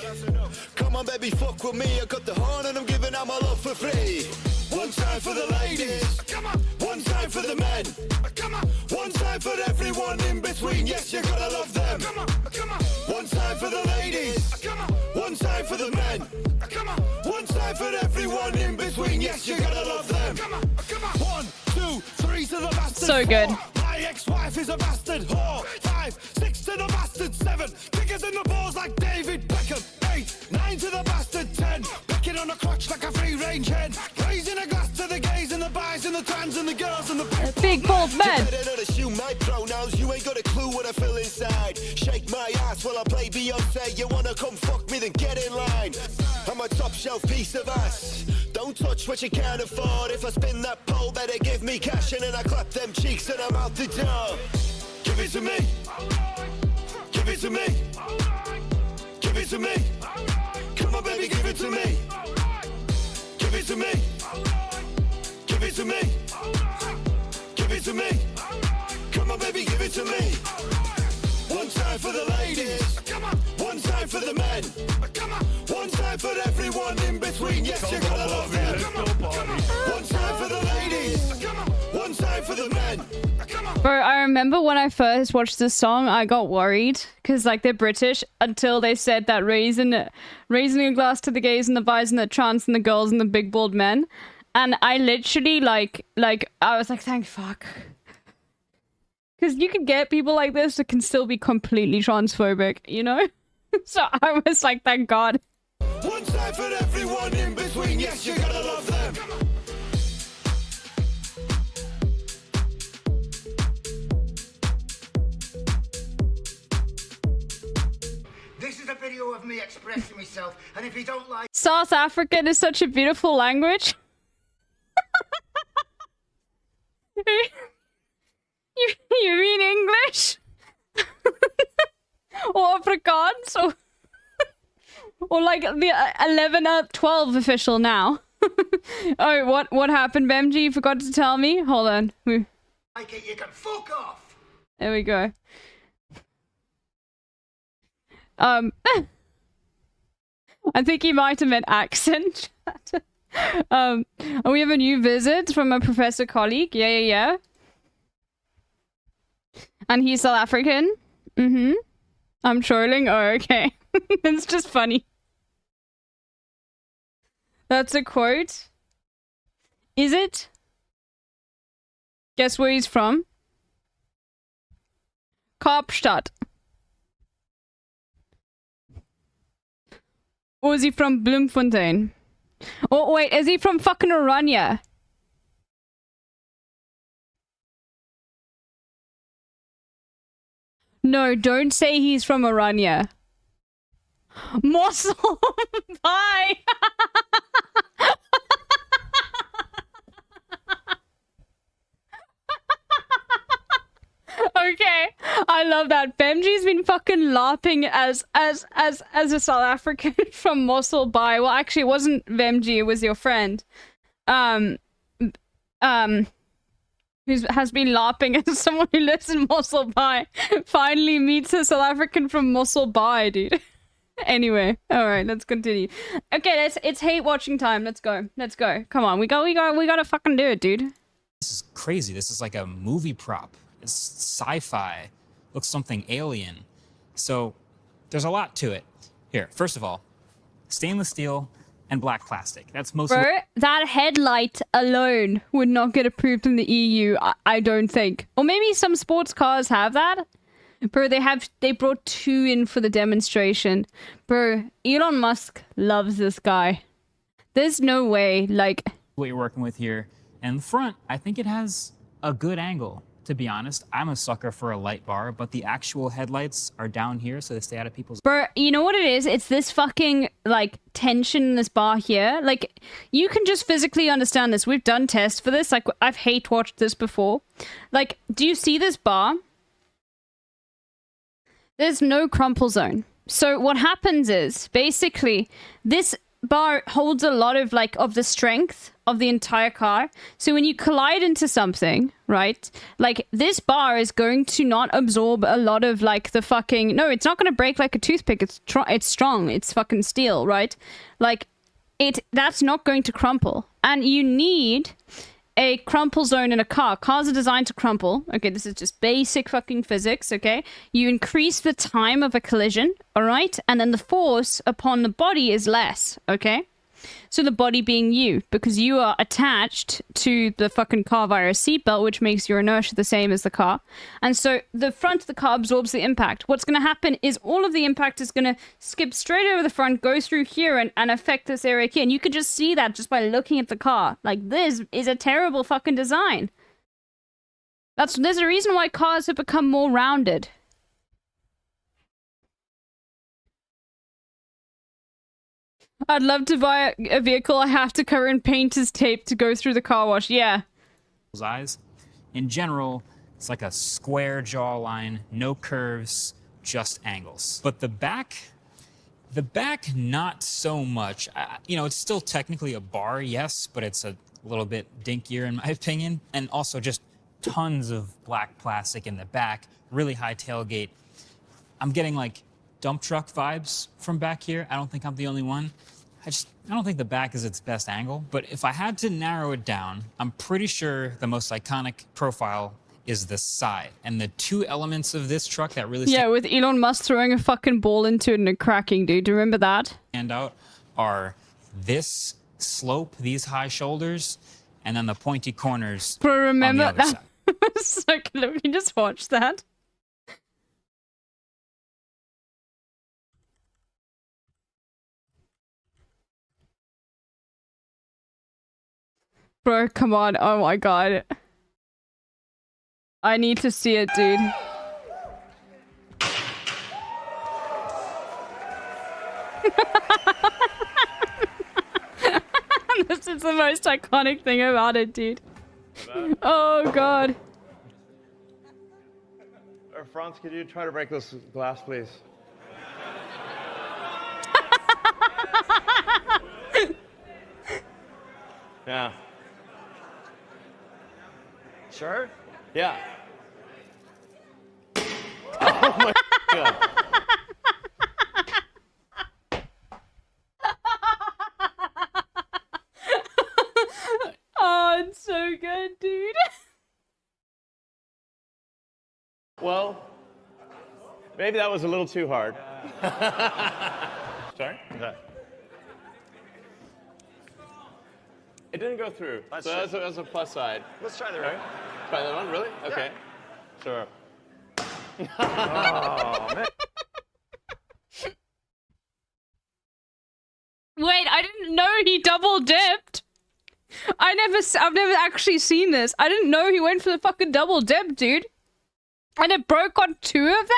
Come on, baby, fuck with me. I got the horn and I'm giving out my love for free. One time for the ladies. Come on. One time for the men. Come on. One time for everyone in between. Yes, you gotta love them. Come on. Come on. One time for the ladies. Come on. One time for the men. Come on. One time for everyone in between. Yes, you gotta love them. Come on. Come on. 1, 2, 3 to the bastard.
So good.
4. My ex-wife is a bastard. 4, 5, 6 to the bastard. 7. Bigger than the balls like David Beckham. 8, 9 to the bastard. 10. Pecking on a crotch like a free-range hen. Raising a glass to the gays and the bis and the trans and the girls and the
big bald man.
You better not assume my pronouns. You ain't got a clue what I feel inside. Shake my ass while I play Beyonce. You wanna come fuck me, then get in line. I'm a top shelf piece of ass. Don't touch what you can't afford. If I spin that pole, better give me cash and then I clap them cheeks and I'm out the door. Give it to me. Give it to me. Give it to me. Come on, baby, give it to me. Give it to me. Give it to me. Give it to me. Come on, baby, give it to me. One time for the ladies. One time for the men. One time for everyone in between. Yes, you gotta love them. One time for the ladies. One time for the men.
Bro, I remember when I first watched this song, I got worried because like they're British until they said that raising a glass to the gays and the bis and the trans and the girls and the big bald men, and I literally like I was like, thank fuck. Because you can get people like this that can still be completely transphobic, you know? So I was like, thank God.
One time for everyone in between. Yes, you gotta love them.
This is a video of me expressing myself, and if you don't like...
South African is such a beautiful language. You mean English? Or Afrikaans? Or like the 11 up 12 official now? Oh, what happened, Bemji? You forgot to tell me? Hold on.
Like it, you can fuck off!
There we go. I think he might have meant accent. We have a new visit from a professor colleague. Yeah. And he's South African. Mm-hmm. I'm trolling. Oh, okay. It's just funny. That's a quote. Is it? Guess where he's from? Kaapstad. Or is he from Bloemfontein? Oh, wait, is he from fucking Oranje? No, don't say he's from Oranje. Mossel! Bye! Okay, I love that. Bemji's been fucking laughing as a South African from Mossel Bay. Well, actually, it wasn't Bemji, it was your friend. Who has been laughing as someone who lives in Mossel Bay finally meets a South African from Mossel Bay, dude. Anyway, all right, let's continue. Okay, it's hate watching time. Let's go. Come on, we gotta fucking do it, dude.
This is crazy. This is like a movie prop. It's sci-fi. Looks something alien. So there's a lot to it. Here, first of all, stainless steel and black plastic. That's most.
Bro, that headlight alone would not get approved in the EU. I don't think. Or maybe some sports cars have that. Bro, they brought 2 in for the demonstration. Bro, Elon Musk loves this guy. There's no way, like...
What you're working with here. And the front, I think it has a good angle, to be honest. I'm a sucker for a light bar, but the actual headlights are down here, so they stay out of people's...
Bro, you know what it is? It's this fucking, like, tension in this bar here. Like, you can just physically understand this. We've done tests for this. Like, I've hate-watched this before. Like, do you see this bar? There's no crumple zone. So what happens is, basically, this bar holds a lot of, like, of the strength of the entire car. So when you collide into something, right, like, this bar is going to not absorb a lot of, like, the fucking... No, it's not going to break like a toothpick. It's strong. It's fucking steel, right? Like, that's not going to crumple. And you need a crumple zone in a car. Cars are designed to crumple. Okay, this is just basic fucking physics, okay? You increase the time of a collision, all right? And then the force upon the body is less, okay? So the body being you, because you are attached to the fucking car via a seatbelt, which makes your inertia the same as the car. And so the front of the car absorbs the impact. What's going to happen is all of the impact is going to skip straight over the front, go through here, and affect this area here. And you could just see that just by looking at the car. Like, this is a terrible fucking design. There's a reason why cars have become more rounded. I'd love to buy a vehicle I have to cover in painter's tape to go through the car wash. Yeah.
Eyes. In general, It's like a square jawline, no curves, just angles. But the back, not so much. You know, it's still technically a bar, yes, but it's a little bit dinkier in my opinion. And also just tons of black plastic in the back, really high tailgate. I'm getting like dump truck vibes from back here. I don't think I'm the only one. I don't think the back is its best angle, but if I had to narrow it down, I'm pretty sure the most iconic profile is the side. And the two elements of this truck that really
Yeah, with Elon Musk throwing a fucking ball into it and it cracking, dude. Do you remember that?
stand out are this slope, these high shoulders, and then the pointy corners.
Bro, remember
on the other
that?
side.
So let me just watch that. Bro, come on. Oh my god. I need to see it, dude. This is the most iconic thing about it, dude. Oh god.
Franz, could you try to break this glass, please? Yeah. Sure? Yeah. Oh my god.
Oh, it's so good, dude.
Well, maybe that was a little too hard. Sorry? Okay. It didn't go through. So that's a plus side. Let's try the right. Try that one, really? Okay. Sure. Oh, man.
Wait, I didn't know he double dipped. I've never actually seen this. I didn't know he went for the fucking double dip, dude. And it broke on two of them?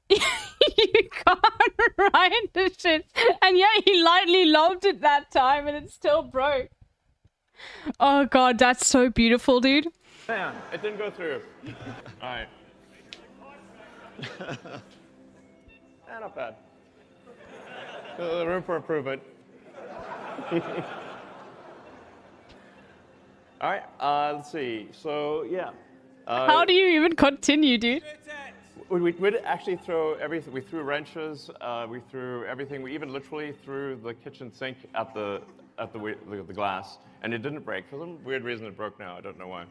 You can't write the shit. And yet he lightly lobbed it that time and it still broke. Oh god, that's so beautiful, dude.
Man, it didn't go through. All right. Not bad. Room for improvement. All right, let's see. So, yeah.
How do you even continue, dude?
We did actually throw everything. We threw wrenches. We threw everything. We even literally threw the kitchen sink at the glass, and it didn't break. For some weird reason, it broke now. I don't know why.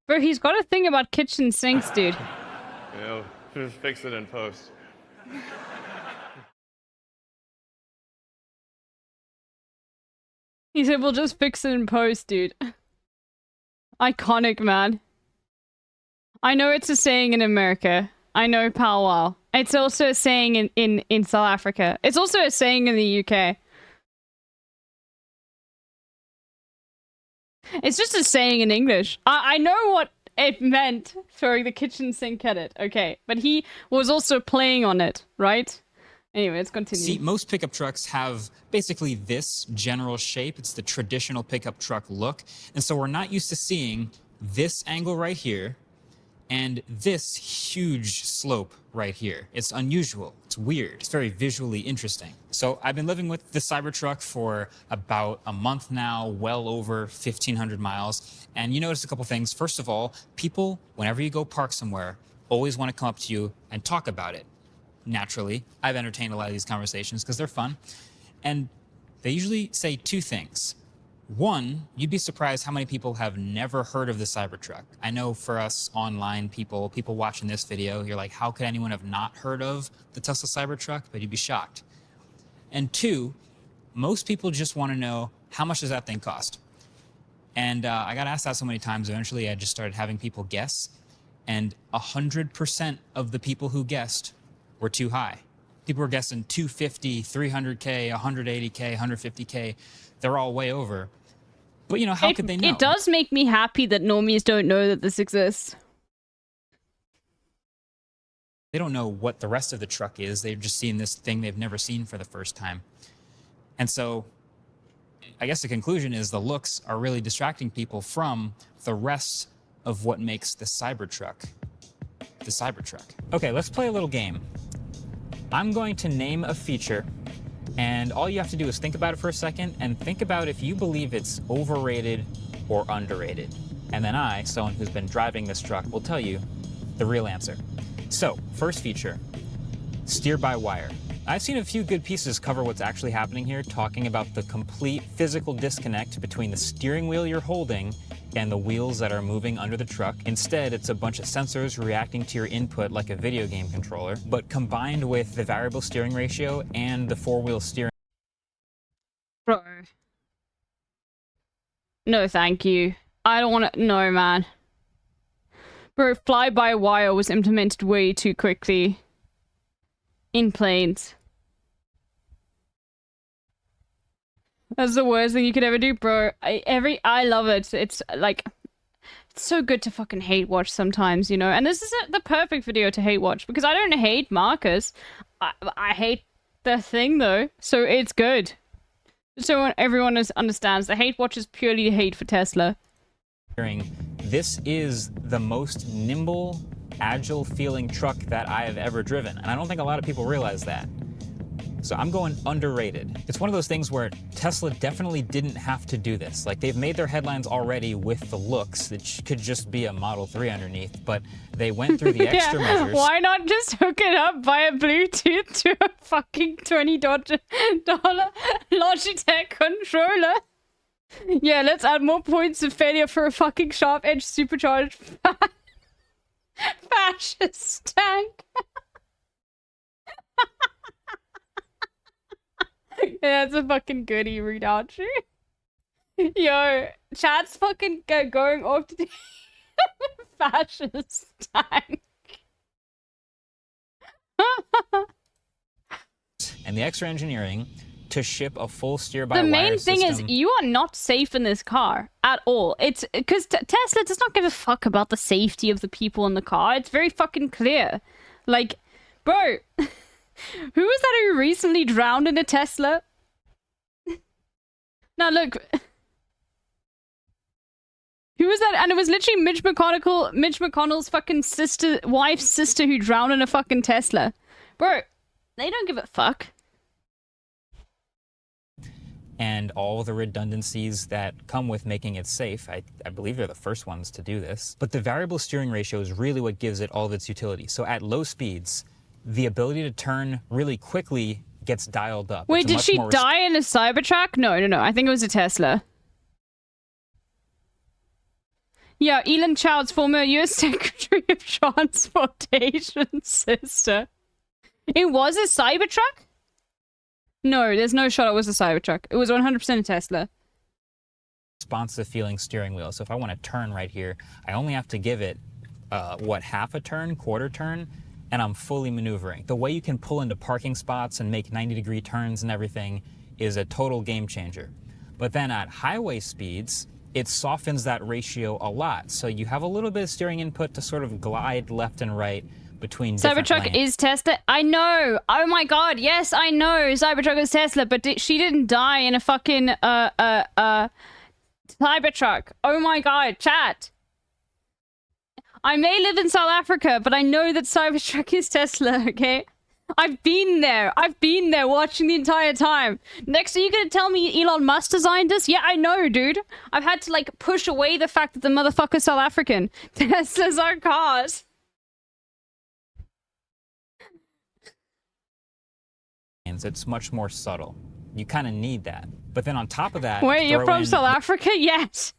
Bro, he's got a thing about kitchen sinks, dude.
You know, just fix it in post.
He said, we'll just fix it in post, dude. Iconic, man. I know it's a saying in America. I know powwow. It's also a saying in South Africa. It's also a saying in the UK. It's just a saying in English. I know what it meant throwing the kitchen sink at it, okay. But he was also playing on it, right? Anyway, let's continue.
See, most pickup trucks have basically this general shape. It's the traditional pickup truck look. And so we're not used to seeing this angle right here and this huge slope right here. It's unusual. It's weird. It's very visually interesting. So I've been living with the Cybertruck for about a month now, well over 1,500 miles. And you notice a couple things. First of all, people, whenever you go park somewhere, always want to come up to you and talk about it. Naturally, I've entertained a lot of these conversations because they're fun. And they usually say two things. One, you'd be surprised how many people have never heard of the Cybertruck. I know for us online people watching this video, you're like, how could anyone have not heard of the Tesla Cybertruck? But you'd be shocked. And two, most people just want to know, how much does that thing cost? And I got asked that so many times, eventually I just started having people guess. And 100% of the people who guessed were too high. People were guessing 250, 300K, 180K, 150K. They're all way over. But, you know, how could they know?
It does make me happy that normies don't know that this exists.
They don't know what the rest of the truck is. They're just seeing this thing they've never seen for the first time. And so I guess the conclusion is the looks are really distracting people from the rest of what makes the Cybertruck the Cybertruck. Okay, let's play a little game. I'm going to name a feature, and all you have to do is think about it for a second and think about if you believe it's overrated or underrated. And then I, someone who's been driving this truck, will tell you the real answer. So, first feature, steer-by-wire. I've seen a few good pieces cover what's actually happening here, talking about the complete physical disconnect between the steering wheel you're holding and the wheels that are moving under the truck. Instead, it's a bunch of sensors reacting to your input like a video game controller, but combined with the variable steering ratio and the four-wheel steering.
Bro. No, thank you. I don't want to... No, man. Bro, fly-by-wire was implemented way too quickly. In planes. That's the worst thing you could ever do, bro. I love it. It's like... It's so good to fucking hate watch sometimes, you know? And this is the perfect video to hate watch, because I don't hate Marcus. I hate the thing, though. So it's good. So everyone understands, the hate watch is purely hate for Tesla.
This is the most nimble, agile feeling truck that I have ever driven. And I don't think a lot of people realize that. So I'm going underrated. It's one of those things where Tesla definitely didn't have to do this. Like, they've made their headlines already with the looks that could just be a Model 3 underneath, but they went through the extra measures.
Why not just hook it up via Bluetooth to a fucking $20 Logitech controller? Yeah, let's add more points of failure for a fucking sharp edge supercharged fascist tank. Yeah, it's a fucking goodie readout. Yo, chat's fucking going off to fascist tank.
And the extra engineering to ship a full steer-by-wire
The main thing
system.
is, you are not safe in this car at all. It's because Tesla does not give a fuck about the safety of the people in the car. It's very fucking clear. Like, bro, who was that who recently drowned in a Tesla? Now look, who was that? And it was literally Mitch McConnell's fucking wife's sister who drowned in a fucking Tesla. Bro, they don't give a fuck.
And all the redundancies that come with making it safe. I believe they're the first ones to do this. But the variable steering ratio is really what gives it all of its utility. So at low speeds, the ability to turn really quickly gets dialed up.
Wait, did she die in a Cybertruck? No. I think it was a Tesla. Yeah, Elon Child's former US Secretary of Transportation sister. It was a Cybertruck? No, there's no shot it was a Cybertruck. It was 100% a Tesla.
Responsive feeling steering wheel. So if I want to turn right here, I only have to give it, half a turn, quarter turn, and I'm fully maneuvering. The way you can pull into parking spots and make 90-degree turns and everything is a total game changer. But then at highway speeds, it softens that ratio a lot. So you have a little bit of steering input to sort of glide left and right between different
Cybertruck
lanes.
is Tesla. I know. Oh my god. Yes, I know. Cybertruck is Tesla, but she didn't die in a fucking Cybertruck. Oh my god, chat. I may live in South Africa, but I know that Cybertruck is Tesla, okay? I've been there. I've been there watching the entire time. Next, are you gonna tell me Elon Musk designed this? Yeah, I know, dude. I've had to, like, push away the fact that the motherfucker's South African. Teslas are cars.
It's much more subtle. You kind of need that. But then on top of that,
wait, you're
throw
from
in
South Africa? Yes.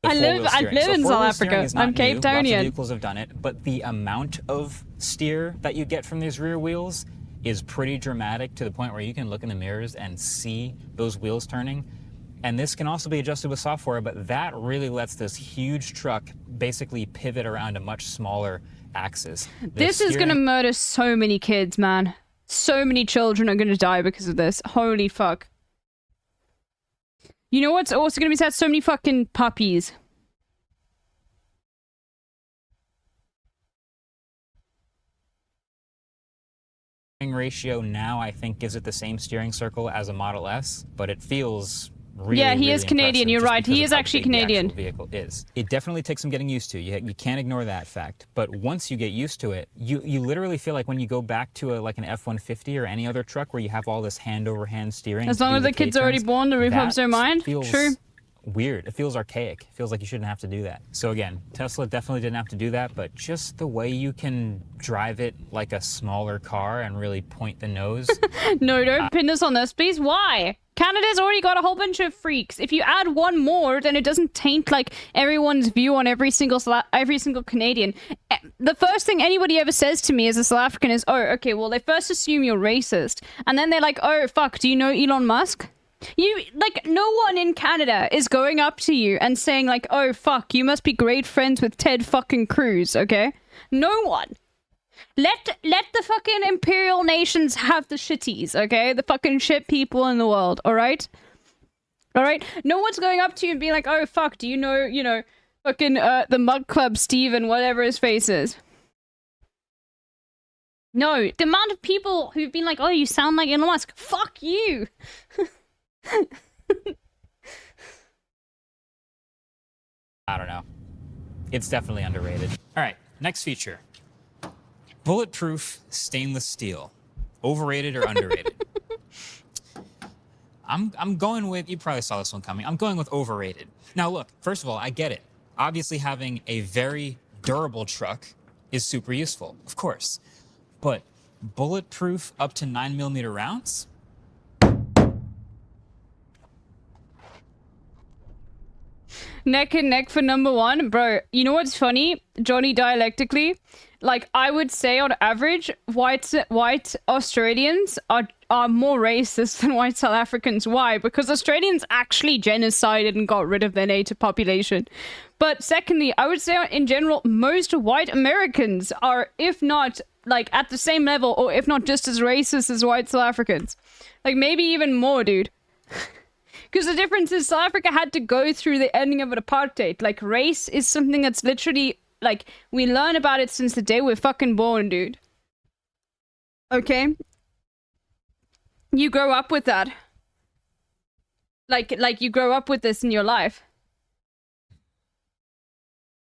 the
I live
four-wheel steering. So
in
four-wheel
South
steering
Africa.
is not
I'm
new.
Cape
Lots of
Townian.
vehicles have done it, but the amount of steer that you get from these rear wheels is pretty dramatic, to the point where you can look in the mirrors and see those wheels turning. And this can also be adjusted with software, but that really lets this huge truck basically pivot around a much smaller axis.
This is gonna murder so many kids, man. So many children are gonna die because of this. Holy fuck. You know what's also gonna be sad? So many fucking puppies.
Ratio now, I think, gives it the same steering circle as a Model S, but it feels really,
Yeah, he
really
is Canadian,
impressive
you're
just
right,
because
he
of
is
how
actually
big the
Canadian.
actual vehicle is. It definitely takes some getting used to. You can't ignore that fact. But once you get used to it, you literally feel like when you go back to like an F-150 or any other truck where you have all this hand-over-hand steering.
As
to
long
do
as the kid's already
K-turns,
born, the Repops
that
don't mind.
feels
True.
weird. It feels archaic. It feels like you shouldn't have to do that. So again, Tesla definitely didn't have to do that, but just the way you can drive it like a smaller car and really point the nose.
No, don't pin us on this, please. Why? Canada's already got a whole bunch of freaks. If you add one more, then it doesn't taint like everyone's view on every single Canadian. The first thing anybody ever says to me as a South African is, "Oh, okay, well they first assume you're racist, and then they're like, "Oh, fuck, do you know Elon Musk?" You like no one in Canada is going up to you and saying like, "Oh, fuck, you must be great friends with Ted fucking Cruz," okay? No one. Let the fucking imperial nations have the shitties, okay? The fucking shit people in the world, alright? Alright? No one's going up to you and being like, "Oh, fuck, do you know, fucking, the Mug Club Steve and whatever his face is?" No, the amount of people who've been like, "Oh, you sound like Elon Musk." Fuck you!
I don't know. It's definitely underrated. All right, next feature. Bulletproof stainless steel. Overrated or underrated? I'm going with, you probably saw this one coming. I'm going with overrated. Now look, first of all, I get it. Obviously having a very durable truck is super useful, of course. But bulletproof up to 9mm rounds?
Neck and neck for number one. Bro, you know what's funny? Johnny, dialectically, like, I would say on average, white Australians are more racist than white South Africans. Why? Because Australians actually genocided and got rid of their native population. But secondly, I would say in general, most white Americans are, if not, like, at the same level, or if not just as racist as white South Africans. Like, maybe even more, dude. Because the difference is South Africa had to go through the ending of an apartheid. Like, race is something that's literally, like, we learn about it since the day we're fucking born, dude. Okay? You grow up with that. Like you grow up with this in your life.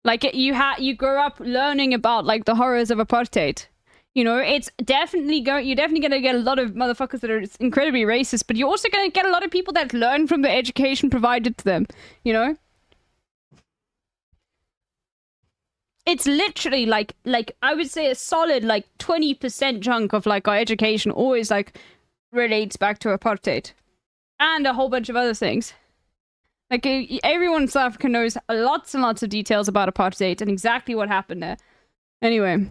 Like, you grow up learning about, like, the horrors of apartheid. You know, it's definitely you're definitely gonna get a lot of motherfuckers that are incredibly racist, but you're also gonna get a lot of people that learn from the education provided to them, you know? It's literally like I would say a solid like 20% chunk of like our education always like relates back to apartheid. And a whole bunch of other things. Like everyone in South Africa knows lots and lots of details about apartheid and exactly what happened there. Anyway.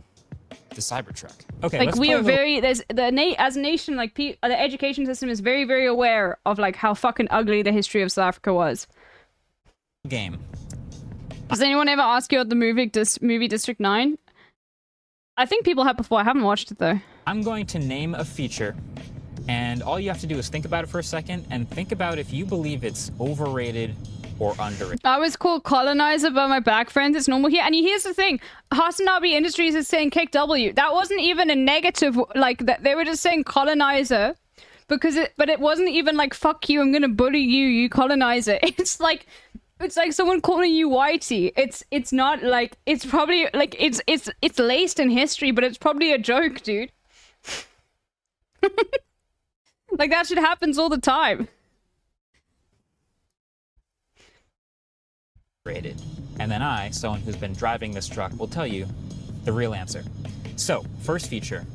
The Cybertruck. Okay,
like we are very as a nation, like the education system is very, very aware of like how fucking ugly the history of South Africa was.
Game.
Does anyone ever ask you about the movie District 9? I think people have before. I haven't watched it though.
I'm going to name a feature, and all you have to do is think about it for a second and think about if you believe it's overrated or underrated.
I was called colonizer by my black friends. It's normal here. And here's the thing. Hasanabi Industries is saying kick W. That wasn't even a negative, like, that they were just saying colonizer. But it wasn't even like, fuck you, I'm gonna bully you, you colonizer. It's like someone calling you whitey. It's not like, it's probably, like, it's laced in history, but it's probably a joke, dude. Like, that shit happens all the time.
And then I, someone who's been driving this truck, will tell you the real answer. So, first feature,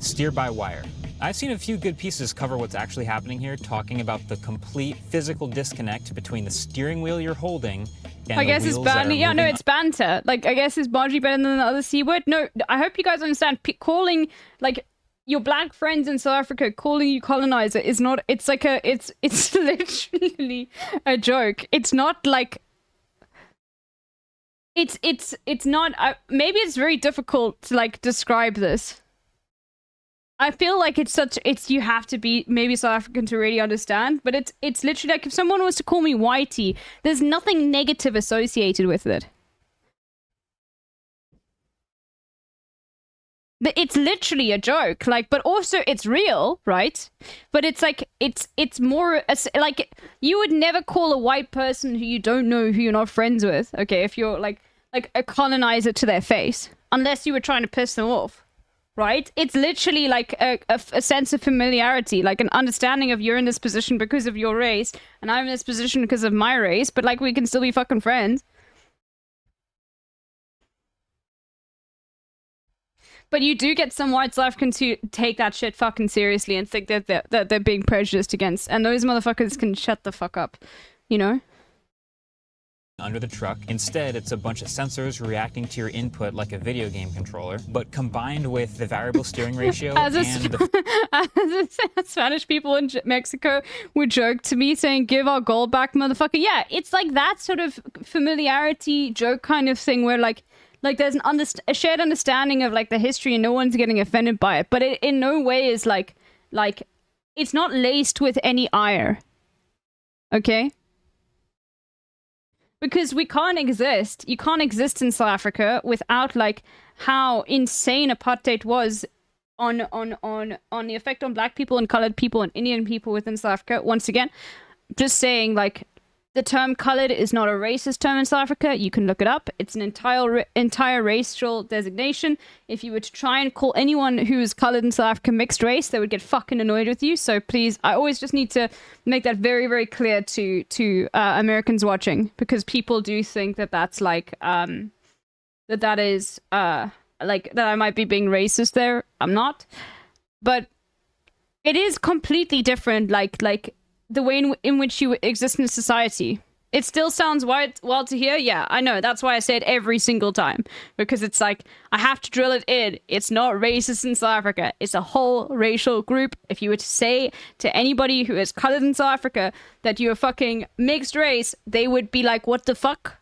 steer-by-wire. I've seen a few good pieces cover what's actually happening here, talking about the complete physical disconnect between the steering wheel you're holding and
I guess it's banter. Yeah, no, it's banter. Like, I guess it's marginally better than the other C word. No, I hope you guys understand. Calling, like, your black friends in South Africa calling you colonizer is not, it's like it's literally a joke. It's not like, it's not, maybe it's very difficult to, like, describe this. I feel like you have to be maybe South African to really understand, but it's literally like if someone was to call me whitey, there's nothing negative associated with it. It's literally a joke, like, but also it's real, right? But it's like, it's more, like, you would never call a white person who you don't know, who you're not friends with, okay, if you're, like a colonizer to their face, unless you were trying to piss them off, right? It's literally like a sense of familiarity, like an understanding of you're in this position because of your race, and I'm in this position because of my race, but, like, we can still be fucking friends. But you do get some white South Africans who take that shit fucking seriously and think that they're being prejudiced against. And those motherfuckers can shut the fuck up, you know?
Under the truck. Instead, it's a bunch of sensors reacting to your input like a video game controller, but combined with the variable steering ratio
as Spanish people in Mexico would joke to me saying, give our gold back, motherfucker. Yeah, it's like that sort of familiarity joke kind of thing where, like there's a shared understanding of, like, the history and no one's getting offended by it. But it in no way is, like, it's not laced with any ire. Okay? Because we can't exist. You can't exist in South Africa without, like, how insane apartheid was on the effect on black people and colored people and Indian people within South Africa. Once again, just saying, like, the term colored is not a racist term in South Africa. You can look it up. It's an entire racial designation. If you were to try and call anyone who is colored in South Africa mixed race, they would get fucking annoyed with you. So please, I always just need to make that very, very clear to Americans watching, because people do think that that's like that is like that I might be being racist there. I'm not, but it is completely different. Like the way in which you exist in society. It still sounds wild to hear. Yeah, I know. That's why I say it every single time. Because it's like, I have to drill it in. It's not racist in South Africa. It's a whole racial group. If you were to say to anybody who is colored in South Africa that you're fucking mixed race, they would be like, what the fuck?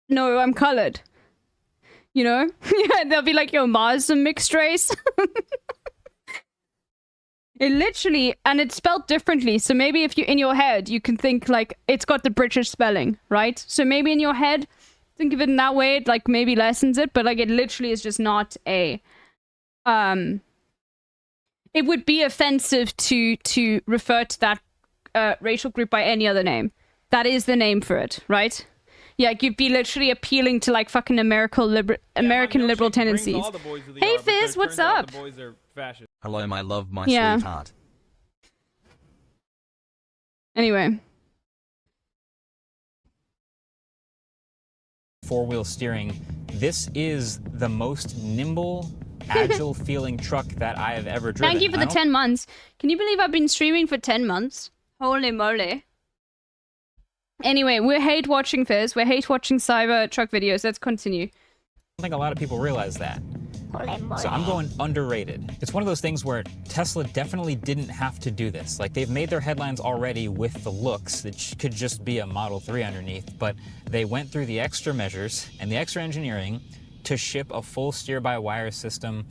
No, I'm colored. You know? Yeah, they'll be like, yo, Ma's a mixed race. It literally, and it's spelled differently. So maybe if you, in your head, you can think like it's got the British spelling, right? So maybe in your head, think of it in that way, it like maybe lessens it, but like it literally is just not a, it would be offensive to refer to that racial group by any other name. That is the name for it, right? Yeah, you'd be literally appealing to like fucking American liberal tendencies. Hey Fizz, what's up?
Hello, my love, my
Yeah.
sweetheart.
Anyway.
Four-wheel steering. This is the most nimble, agile feeling truck that I have ever driven.
Thank you for the 10 months. Can you believe I've been streaming for 10 months? Holy moly. Anyway, we're hate watching Fizz. We're hate watching cyber truck videos. Let's continue.
I don't think a lot of people realize that. So I'm going underrated. It's one of those things where Tesla definitely didn't have to do this. Like, they've made their headlines already with the looks. It could just be a Model 3 underneath, but they went through the extra measures and the extra engineering to ship a full steer-by-wire system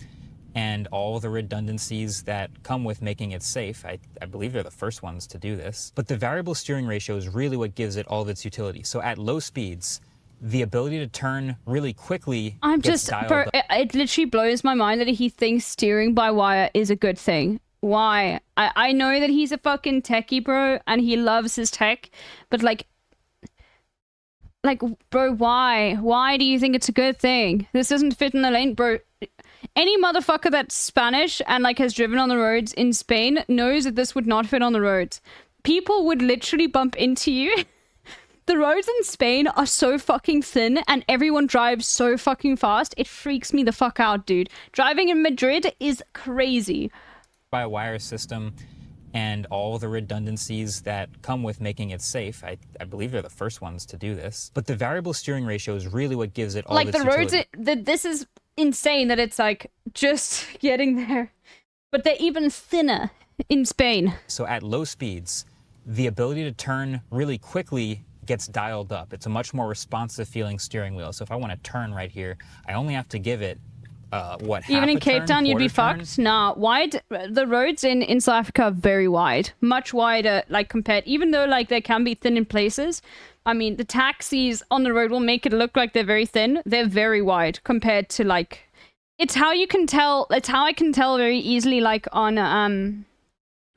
and all the redundancies that come with making it safe. I believe they're the first ones to do this. But the variable steering ratio is really what gives it all of its utility. So at low speeds, the ability to turn really quickly
Bro, it literally blows my mind that he thinks steering by wire is a good thing. Why? I know that he's a fucking techie, bro, and he loves his tech, but like, bro, why? Why do you think it's a good thing? This doesn't fit in the lane, bro. Any motherfucker that's Spanish and like has driven on the roads in Spain knows that this would not fit on the roads. People would literally bump into you. The roads in Spain are so fucking thin and everyone drives so fucking fast. It freaks me the fuck out, dude. Driving in Madrid is crazy.
By a wire system and all the redundancies that come with making it safe. I believe they're the first ones to do this. But the variable steering ratio is really what gives it all
like
of its
the roads,
utility.
this is insane that it's like just getting there. But they're even thinner in Spain.
So at low speeds, the ability to turn really quickly gets dialed up. It's a much more responsive feeling steering wheel. So if I want to turn right here, I only have to give it
even in Cape Town you'd be fucked. Nah, wide. The roads in South Africa are very wide, much wider, like compared, even though like they can be thin in places. I mean, the taxis on the road will make it look like they're very thin. They're very wide compared to like It's how you can tell. It's how I can tell very easily, like on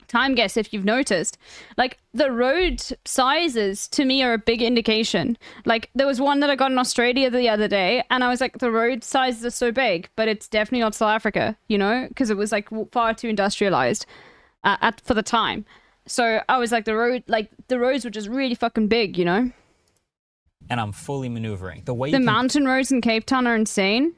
time guess, if you've noticed. Like the road sizes to me are a big indication. Like there was one that I got in Australia the other day, and I was like, the road sizes are so big, but it's definitely not South Africa, you know, because it was like far too industrialized for the time. So I was like, the roads were just really fucking big, you know.
And I'm fully maneuvering. The way
The
you can
mountain roads in Cape Town are insane.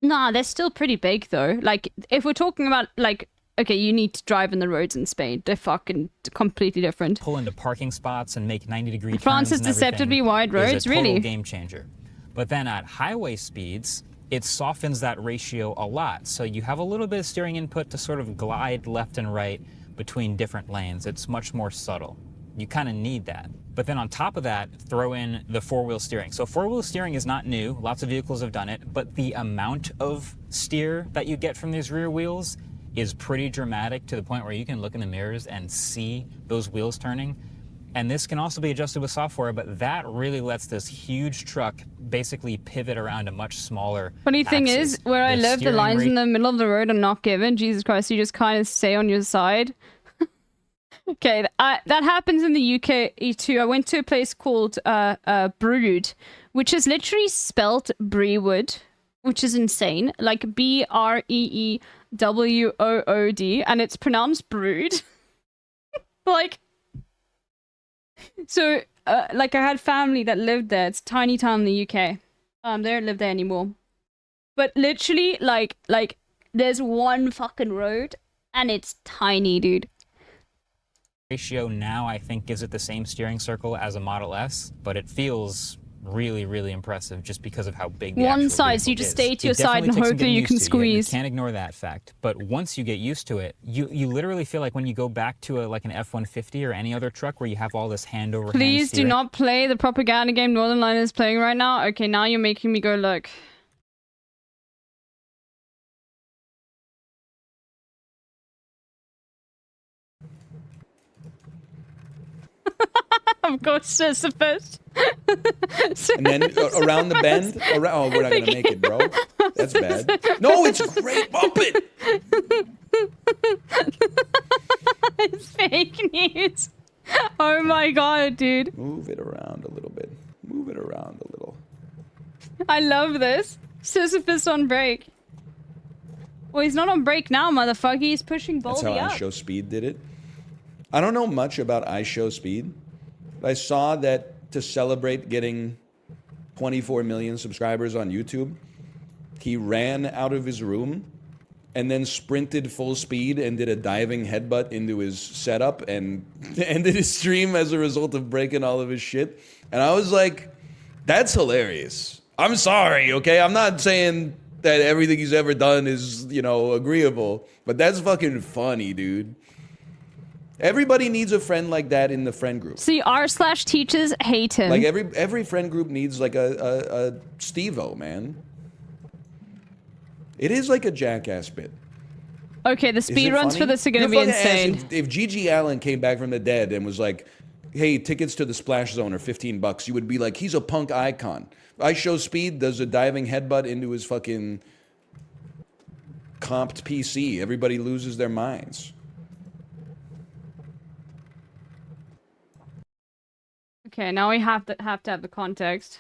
Nah, they're still pretty big though. Like if we're talking about like, okay, you need to drive in the roads in Spain. They're fucking completely different.
pull into parking spots and make 90-degree
France
turns
has
and
deceptively
everything
wide roads,
is a total
really.
game changer. But then at highway speeds, it softens that ratio a lot. So you have a little bit of steering input to sort of glide left and right between different lanes. It's much more subtle. You kind of need that. But then on top of that, throw in the four-wheel steering. So four-wheel steering is not new. Lots of vehicles have done it. But the amount of steer that you get from these rear wheels is pretty dramatic, to the point where you can look in the mirrors and see those wheels turning. And this can also be adjusted with software, but that really lets this huge truck basically pivot around a much smaller
Funny thing
axis.
is, where I live, the
steering
lines in
rate-
the middle of the road are not given. Jesus Christ, you just kind of stay on your side. Okay, that happens in the UK too. I went to a place called Brood, which is literally spelt Brewood, which is insane. Like Breewood, and it's pronounced Brood. Like, so, like I had family that lived there. It's a tiny town in the UK. They don't live there anymore. But literally, like there's one fucking road, and it's tiny, dude.
ratio now, I think, gives it the same steering circle as a Model S, but it feels really, really impressive just because of how big the
One
actual
size,
vehicle
you just
is.
stay to
It
your side
definitely
and
takes some
hope that
getting
you
used
can
to.
squeeze.
You can't ignore that fact. But once you get used to it, you literally feel like when you go back to like an F-150 or any other truck where you have all this hand over hand
Please do
steering.
not play the propaganda game Northern Line is playing right now. Okay, now you're making me go look. Of course, Sisyphus.
And then around the bend, oh, we're not gonna make it, bro. That's bad. No, it's great. Bump it.
It's fake news. Oh my god, dude.
Move it around a little bit. Move it around a little.
I love this. Sisyphus on break. Well, he's not on break now, motherfucker. He's pushing
That's
Baldy
how
up.
iShowSpeed did it. I don't know much about iShowSpeed. I saw that to celebrate getting 24 million subscribers on YouTube, he ran out of his room and then sprinted full speed and did a diving headbutt into his setup and ended his stream as a result of breaking all of his shit. And I was like, that's hilarious. I'm sorry, okay? I'm not saying that everything he's ever done is, you know, agreeable, but that's fucking funny, dude. Everybody needs a friend like that in the friend group.
See, r/teachers hate him.
Like every friend group needs like a Steve-O, man. It is like a jackass bit.
Okay, the
Is
speed
it
runs
funny?
for this are gonna
Your
be
fucking ass,
insane.
if Gigi Allen came back from the dead and was like, hey, tickets to the Splash Zone are $15, you would be like, he's a punk icon. iShowSpeed does a diving headbutt into his fucking comped PC. Everybody loses their minds.
Okay, now we have to have the context.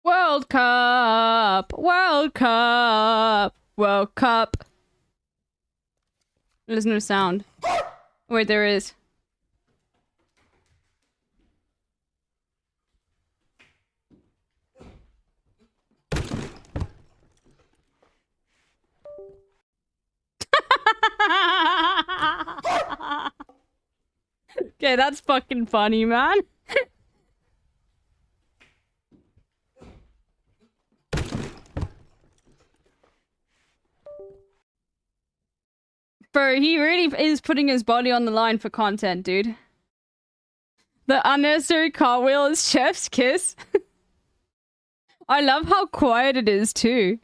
World Cup! World Cup! World Cup! There's no sound. Wait, there is. Okay, that's fucking funny, man. Bro, he really is putting his body on the line for content, dude. The unnecessary cartwheel is chef's kiss. I love how quiet it is, too.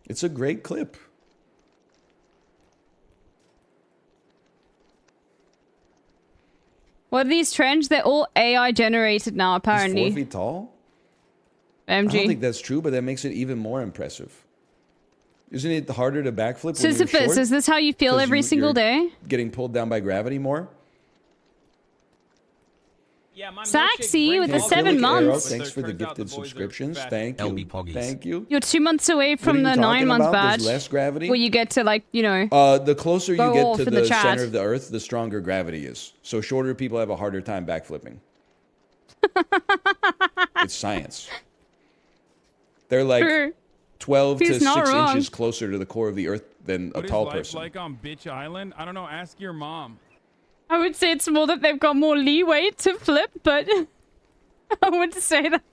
It's a great clip.
What are these trends? They're all AI generated now, apparently.
He's 4 feet tall?
MG.
I don't think that's true, but that makes it even more impressive. Isn't it harder to backflip when you're
Sisyphus,
short?
is this how you feel
'Cause
every single day?
Getting pulled down by gravity more?
Yeah, my
Saxy with the
Hey,
7
Acrylic
months.
Arrow, thanks for the gifted subscriptions. Thank you. Thank you.
You're 2 months away
What are
from
you
the
talking
9 months
about?
badge.
There's less gravity?
Where you get to, like, you know.
The closer you
go
get
off
to
in
the
chat.
center of the earth, the stronger gravity is. So shorter people have a harder time backflipping. It's science. They're like
True.
12 to
He's
6
not wrong.
inches closer to the core of the earth than a
What is
tall
life
person.
like on Bitch Island? I don't know. Ask your mom.
I would say it's more that they've got more leeway to flip, but I would say that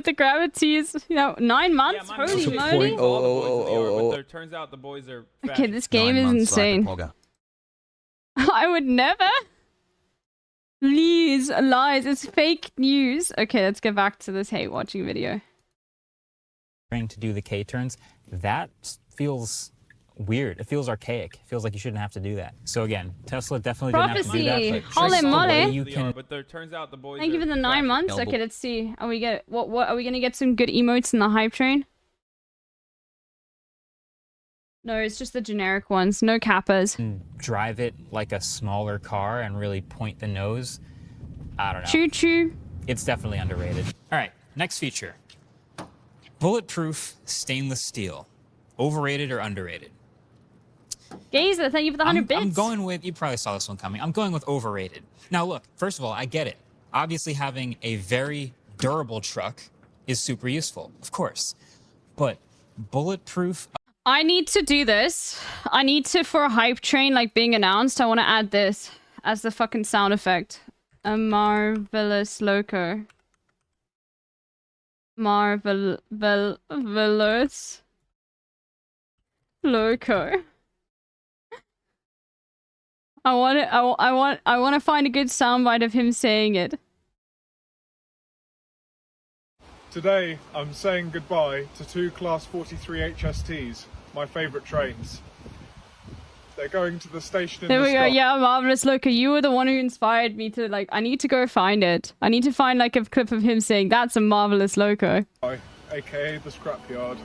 the gravity is, 9 months? Holy moly.
But it turns out the boys are fat.
Okay, this game is insane. I would never. Lies. It's fake news. Okay, let's get back to this hate watching video.
Trying to do the K-turns, that feels weird. It feels archaic. It feels like you shouldn't have to do that. So again, Tesla definitely didn't have to do that. But
Holy
just the way
moly.
you can...
But there turns out the boys
Thank you
are
for the 9 months.
Elbow.
Okay, let's see. Are we what are we gonna get some good emotes in the hype train? No, it's just the generic ones. No kappas.
drive it like a smaller car and really point the nose. I don't know.
Choo choo.
It's definitely underrated. All right, next feature. Bulletproof stainless steel. Overrated or underrated?
Gazer, thank you for the 100 bits.
I'm going with, you probably saw this one coming. I'm going with overrated. Now look, first of all, I get it. Obviously having a very durable truck is super useful, of course. But bulletproof...
I need to do this. I need to, for a hype train like being announced, I want to add this as the fucking sound effect. A marvelous loco. Marvelous loco. I want to find a good soundbite of him saying it.
Today, I'm saying goodbye to 2 Class 43 HSTs, my favourite trains. They're going to the station in
There
the
we go.
sky.
Yeah, marvelous loco. You were the one who inspired me to, like, I need to go find it. I need to find, like, a clip of him saying, that's a marvelous loco.
AKA the scrapyard.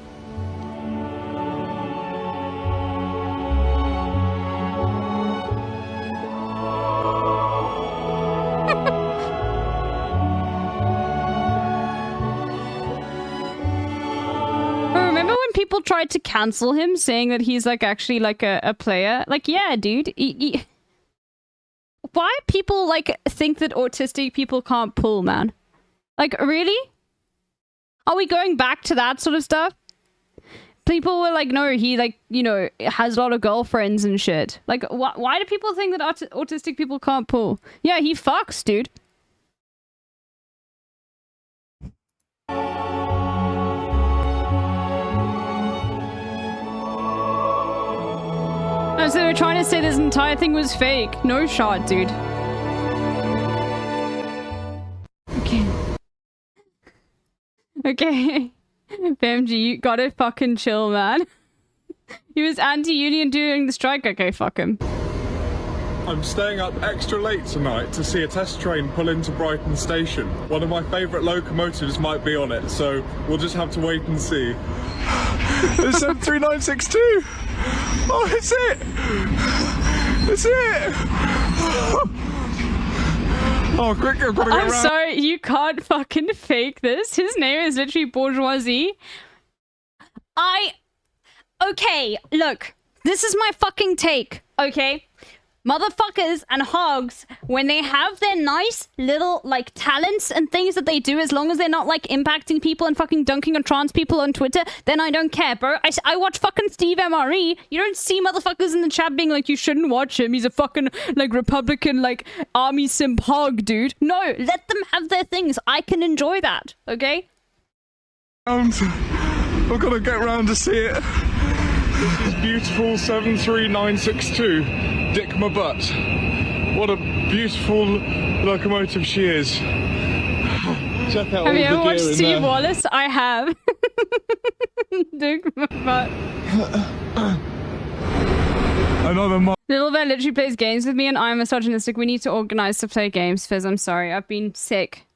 Remember when people tried to cancel him, saying that he's like actually like a player? Like, yeah, dude. Why people like think that autistic people can't pull, man? Like, really? Are we going back to that sort of stuff? People were like, no, he like, you know, has a lot of girlfriends and shit. Like, why do people think that autistic people can't pull? Yeah, he fucks, dude. Oh, so they were trying to say this entire thing was fake. No shot, dude. Okay. Okay. BMG, you gotta fucking chill, man. He was anti-union during the strike. Okay, fuck him.
I'm staying up extra late tonight to see a test train pull into Brighton Station. One of my favourite locomotives might be on it, so we'll just have to wait and see. It's 73962! Oh, it's it! It's it! Oh, quick, I've got to get
I'm
around.
sorry, you can't fucking fake this. His name is literally Bourgeoisie. Okay, look. This is my fucking take, okay? Motherfuckers and hogs, when they have their nice little, like, talents and things that they do, as long as they're not, like, impacting people and fucking dunking on trans people on Twitter, then I don't care, bro. I watch fucking Steve MRE. You don't see motherfuckers in the chat being like, you shouldn't watch him. He's a fucking, like, Republican, like, army simp hog, dude. No, let them have their things. I can enjoy that, okay?
I've got to get round to see it. This is beautiful 73962. Dick my butt. What a beautiful locomotive she is. Check out all
Have
the
you ever
gear
watched
in
Steve
there.
Wallace? I have. Dude, but...
Another month.
Littlebear literally plays games with me and I'm misogynistic. We need to organize to play games, Fizz. I'm sorry. I've been sick.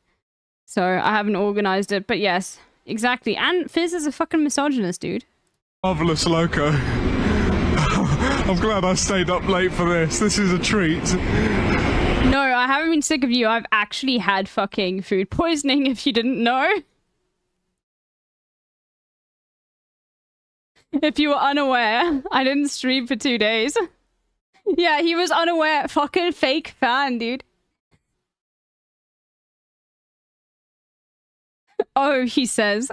So I haven't organized it. But yes, exactly. And Fizz is a fucking misogynist, dude.
Marvelous loco. I'm glad I stayed up late for this. This is a treat.
No, I haven't been sick of you. I've actually had fucking food poisoning, if you didn't know. If you were unaware, I didn't stream for 2 days. Yeah, he was unaware. Fucking fake fan, dude. Oh, he says.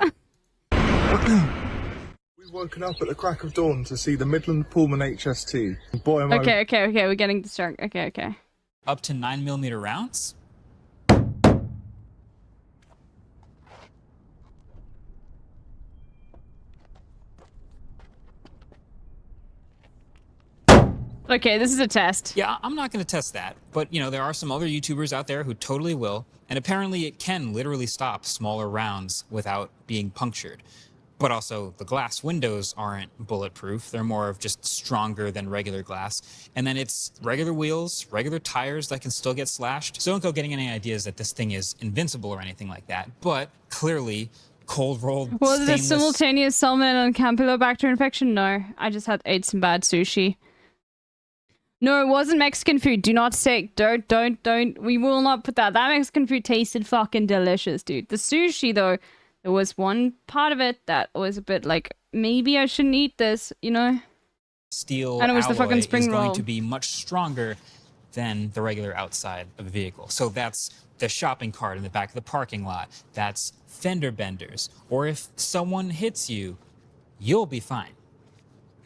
We've woken up at the crack of dawn to see the Midland Pullman HST. Boy, am I...
Okay, we're getting distracted. Okay.
Up to 9mm rounds?
Okay, this is a test.
Yeah, I'm not going to test that. But, you know, there are some other YouTubers out there who totally will. And apparently it can literally stop smaller rounds without being punctured. But also, the glass windows aren't bulletproof. They're more of just stronger than regular glass. And then it's regular wheels, regular tires that can still get slashed. So don't go getting any ideas that this thing is invincible or anything like that. But clearly, cold-rolled
Was it a
stainless...
simultaneous salmonella and campylobacter infection? No, I just ate some bad sushi. No, it wasn't Mexican food. Do not say, don't. We will not put that. That Mexican food tasted fucking delicious, dude. The sushi, though, there was one part of it that was a bit like, maybe I shouldn't eat this, you know?
Steel
and it was the fucking spring
is going
roll.
to be much stronger than the regular outside of a vehicle. So that's the shopping cart in the back of the parking lot. That's fender benders. Or if someone hits you, you'll be fine.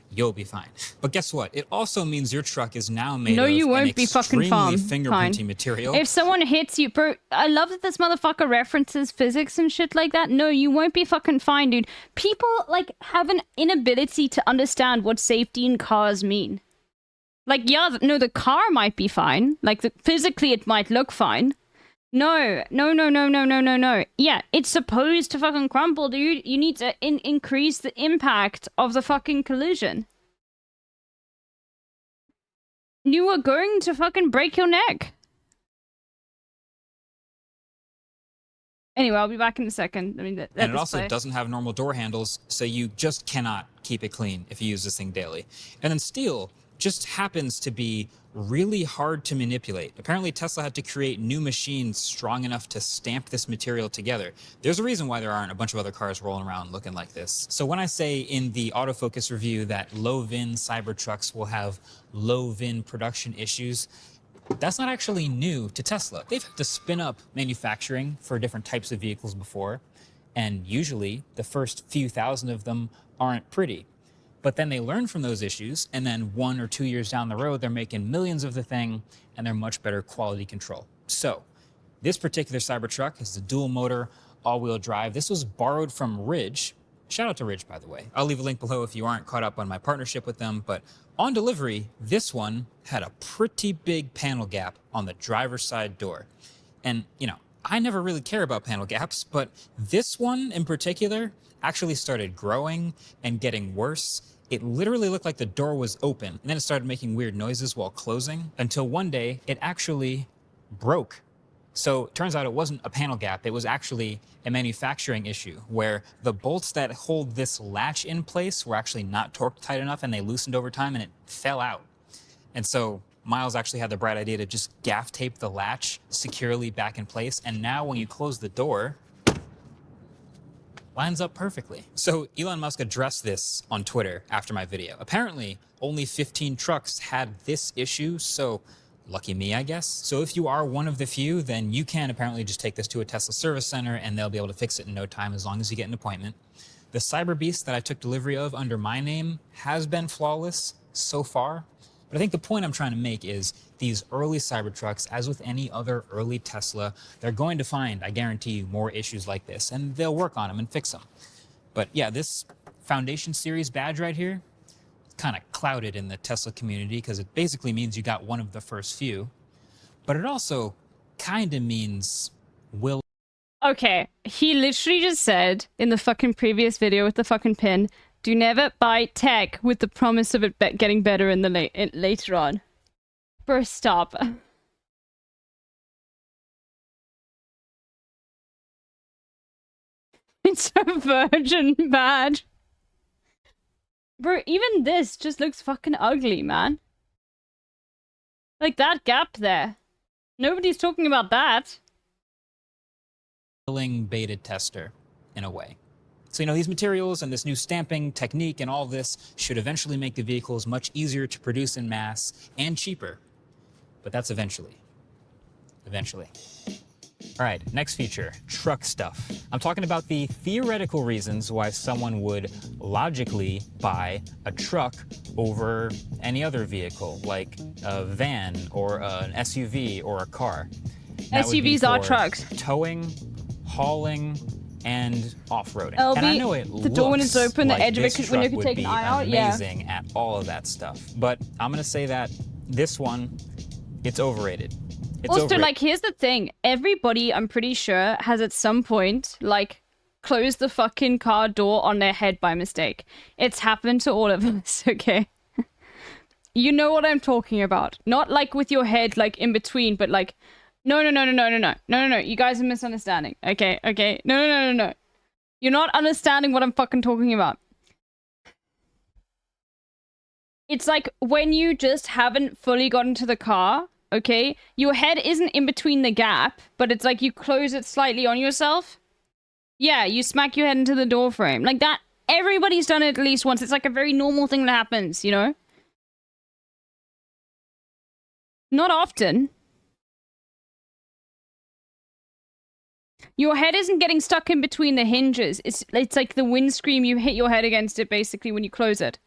You'll be fine. But guess what? It also means your truck is now made of
you won't
an
be fucking
extremely
fine.
fingerprinty material.
If someone hits you, bro, I love that this motherfucker references physics and shit like that. No, you won't be fucking fine, dude. People, like, have an inability to understand what safety in cars mean. Like, yeah, no, the car might be fine. Like, physically it might look fine. No. Yeah, it's supposed to fucking crumple, dude. You need to increase the impact of the fucking collision. You are going to fucking break your neck. Anyway, I'll be back in a second. I mean,
and it also doesn't have normal door handles, so you just cannot keep it clean if you use this thing daily. And then steel just happens to be really hard to manipulate. Apparently Tesla had to create new machines strong enough to stamp this material together. There's a reason why there aren't a bunch of other cars rolling around looking like this. So when I say in the autofocus review that low-VIN Cybertrucks will have low-VIN production issues, that's not actually new to Tesla. They've had to spin up manufacturing for different types of vehicles before, and usually the first few thousand of them aren't pretty. But then they learn from those issues, and then 1 or 2 years down the road, they're making millions of the thing, and they're much better quality control. So this particular Cybertruck is a dual motor, all-wheel drive. This was borrowed from Ridge. Shout out to Ridge, by the way. I'll leave a link below if you aren't caught up on my partnership with them, but on delivery, this one had a pretty big panel gap on the driver's side door. And, you know, I never really care about panel gaps, but this one in particular actually started growing and getting worse. It literally looked like the door was open, and then it started making weird noises while closing, until one day it actually broke. So it turns out it wasn't a panel gap, it was actually a manufacturing issue where the bolts that hold this latch in place were actually not torqued tight enough, and they loosened over time and it fell out. And so Miles actually had the bright idea to just gaff tape the latch securely back in place, and now when you close the door, lines up perfectly. So Elon Musk addressed this on Twitter after my video. Apparently, only 15 trucks had this issue, so lucky me, I guess. So if you are one of the few, then you can apparently just take this to a Tesla service center and they'll be able to fix it in no time as long as you get an appointment. The Cyber Beast that I took delivery of under my name has been flawless so far. But I think the point I'm trying to make is these early Cybertrucks, as with any other early Tesla, they're going to find, I guarantee you, more issues like this, and they'll work on them and fix them. But yeah, this Foundation Series badge right here, kind of clouded in the Tesla community because it basically means you got one of the first few. But it also kind of means will.
Okay, he literally just said in the fucking previous video with the fucking pin, Do never buy tech with the promise of it getting better in the later on. First stop. It's a virgin badge. Bro, even this just looks fucking ugly, man. Like that gap there. Nobody's talking about that.
Beta tester, in a way. So, these materials and this new stamping technique and all this should eventually make the vehicles much easier to produce in mass and cheaper. But that's eventually. Eventually. All right, next feature, truck stuff. I'm talking about the theoretical reasons why someone would logically buy a truck over any other vehicle, like a van or an SUV or a car.
SUVs are trucks.
Towing, hauling, and off-roading.
LB,
and I know it
the door when it's open,
like
the edge of it when you could
would
take
be
an eye out. Yeah.
amazing at all of that stuff. But I'm gonna say that this one, it's overrated. It's
also,
overrated.
like, here's the thing. Everybody, I'm pretty sure, has at some point, like, closed the fucking car door on their head by mistake. It's happened to all of us, okay? You know what I'm talking about. Not, like, with your head, like, in between, but, like, no. You guys are misunderstanding. Okay. No. You're not understanding what I'm fucking talking about. It's like when you just haven't fully gotten to the car, okay? Your head isn't in between the gap, but it's like you close it slightly on yourself. Yeah, you smack your head into the door frame. Like that, everybody's done it at least once. It's like a very normal thing that happens, you know? Not often. Your head isn't getting stuck in between the hinges. It's like the windscreen, you hit your head against it basically when you close it.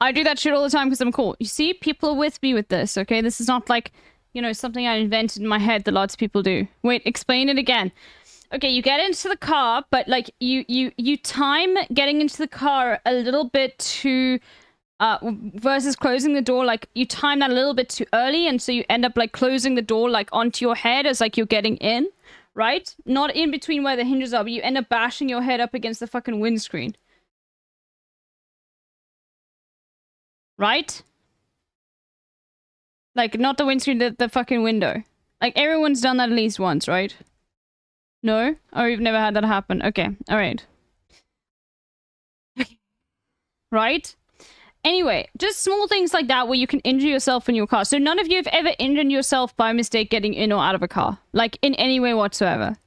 I do that shit all the time because I'm cool. You see, people are with me with this, okay? This is not like, something I invented in my head that lots of people do. Wait, explain it again. Okay, you get into the car, but like you time getting into the car a little bit too versus closing the door, like you time that a little bit too early, and so you end up like closing the door like onto your head as like you're getting in, right? Not in between where the hinges are, but you end up bashing your head up against the fucking windscreen. Right? Like, not the windscreen, the fucking window. Like, everyone's done that at least once, right? No? Or you've never had that happen. Okay, alright. Right? Anyway, just small things like that where you can injure yourself in your car. So none of you have ever injured yourself by mistake getting in or out of a car. Like, in any way whatsoever.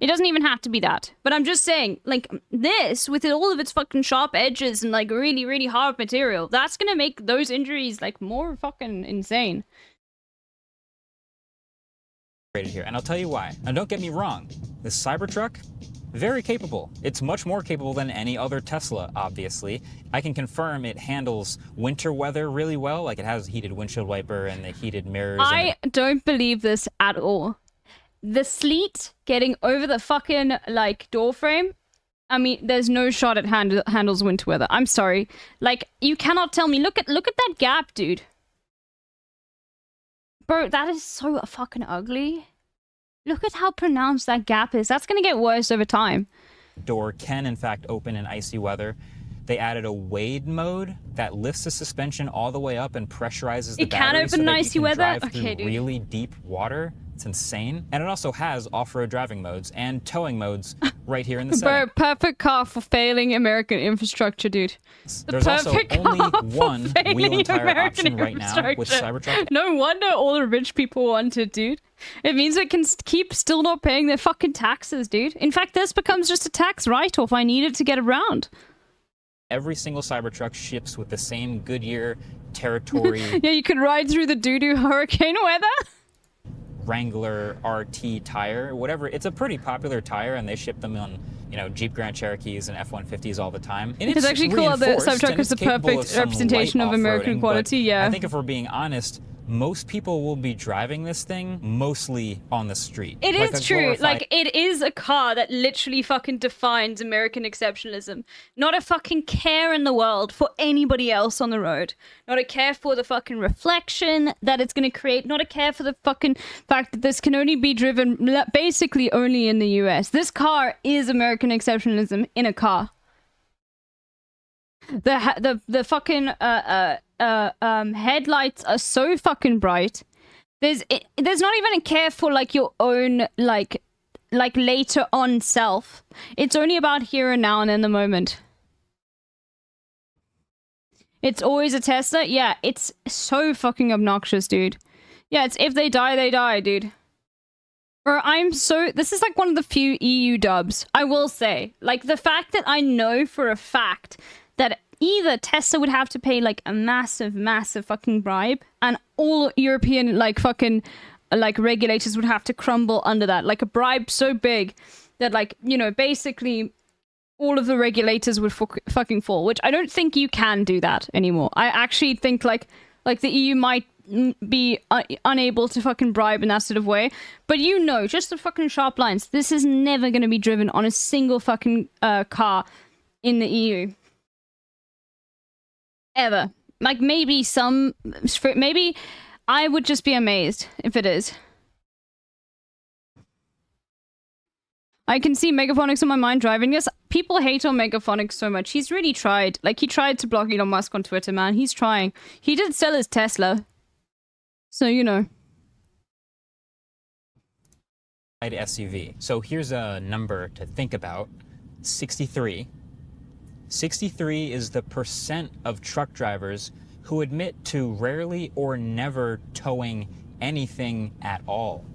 It doesn't even have to be that. But I'm just saying, like, this, with all of its fucking sharp edges and, like, really, really hard material, that's gonna make those injuries, like, more fucking insane.
Here, and I'll tell you why. Now, don't get me wrong. This Cybertruck, very capable. It's much more capable than any other Tesla, obviously. I can confirm it handles winter weather really well. Like, it has a heated windshield wiper and the heated mirrors.
I don't believe this at all. The sleet getting over the fucking, like, door frame, I mean, there's no shot it handles winter weather. I'm sorry. Like, you cannot tell me. Look at that gap, dude. Bro, that is so fucking ugly. Look at how pronounced that gap is. That's gonna get worse over time.
Door can, in fact, open in icy weather. They added a wade mode that lifts the suspension all the way up and pressurizes the battery.
It can open
so that
in icy
you can
weather?
drive
Okay,
through
dude.
really deep water. It's insane. And it also has off-road driving modes and towing modes right here in the
Bro,
setting.
perfect car for failing American infrastructure, dude. The
There's also
perfect
only
car for
one
failing
wheel and tire
American
option right now with
infrastructure.
Cybertruck.
No wonder all the rich people want it, dude. It means it can keep still not paying their fucking taxes, dude. In fact, this becomes just a tax write-off I needed to get around.
Every single Cybertruck ships with the same Goodyear territory
Yeah, you can ride through the doo-doo hurricane weather.
Wrangler RT tire, whatever. It's a pretty popular tire, and they ship them on, Jeep Grand Cherokees and F-150s all the time. And
It's actually cool that the
reinforced,
Cybertruck
and
is the
it's capable
perfect
of some
representation
light
of American
off-roading,
quality,
but
yeah.
I think if we're being honest, most people will be driving this thing mostly on the street.
It
Like
is
a
true.
glorified-
Like, it is a car that literally fucking defines American exceptionalism. Not a fucking care in the world for anybody else on the road. Not a care for the fucking reflection that it's going to create. Not a care for the fucking fact that this can only be driven basically only in the US. This car is American exceptionalism in a car. The fucking headlights are so fucking bright. There's not even a care for like your own like later on self. It's only about here and now and in the moment. It's always a Tesla. Yeah, it's so fucking obnoxious, dude. Yeah, it's if they die, they die, dude. Or this is like one of the few EU dubs, I will say. Like the fact that I know for a fact that either Tesla would have to pay like a massive, massive fucking bribe, and all European like fucking like regulators would have to crumble under that. Like a bribe so big that like, you know, basically all of the regulators would fucking fall, which I don't think you can do that anymore. I actually think like the EU might be unable to fucking bribe in that sort of way. But you know, just the fucking sharp lines. This is never going to be driven on a single fucking car in the EU. Ever. Like maybe maybe I would just be amazed if it is. I can see Megaphonics on my mind driving this. People hate on Megaphonics so much. He's really tried. Like, he tried to block Elon Musk on Twitter, man. He's trying. He did sell his Tesla. So, you know.
SUV. So here's a number to think about. 63. 63 is the percent of truck drivers who admit to rarely or never towing anything at all.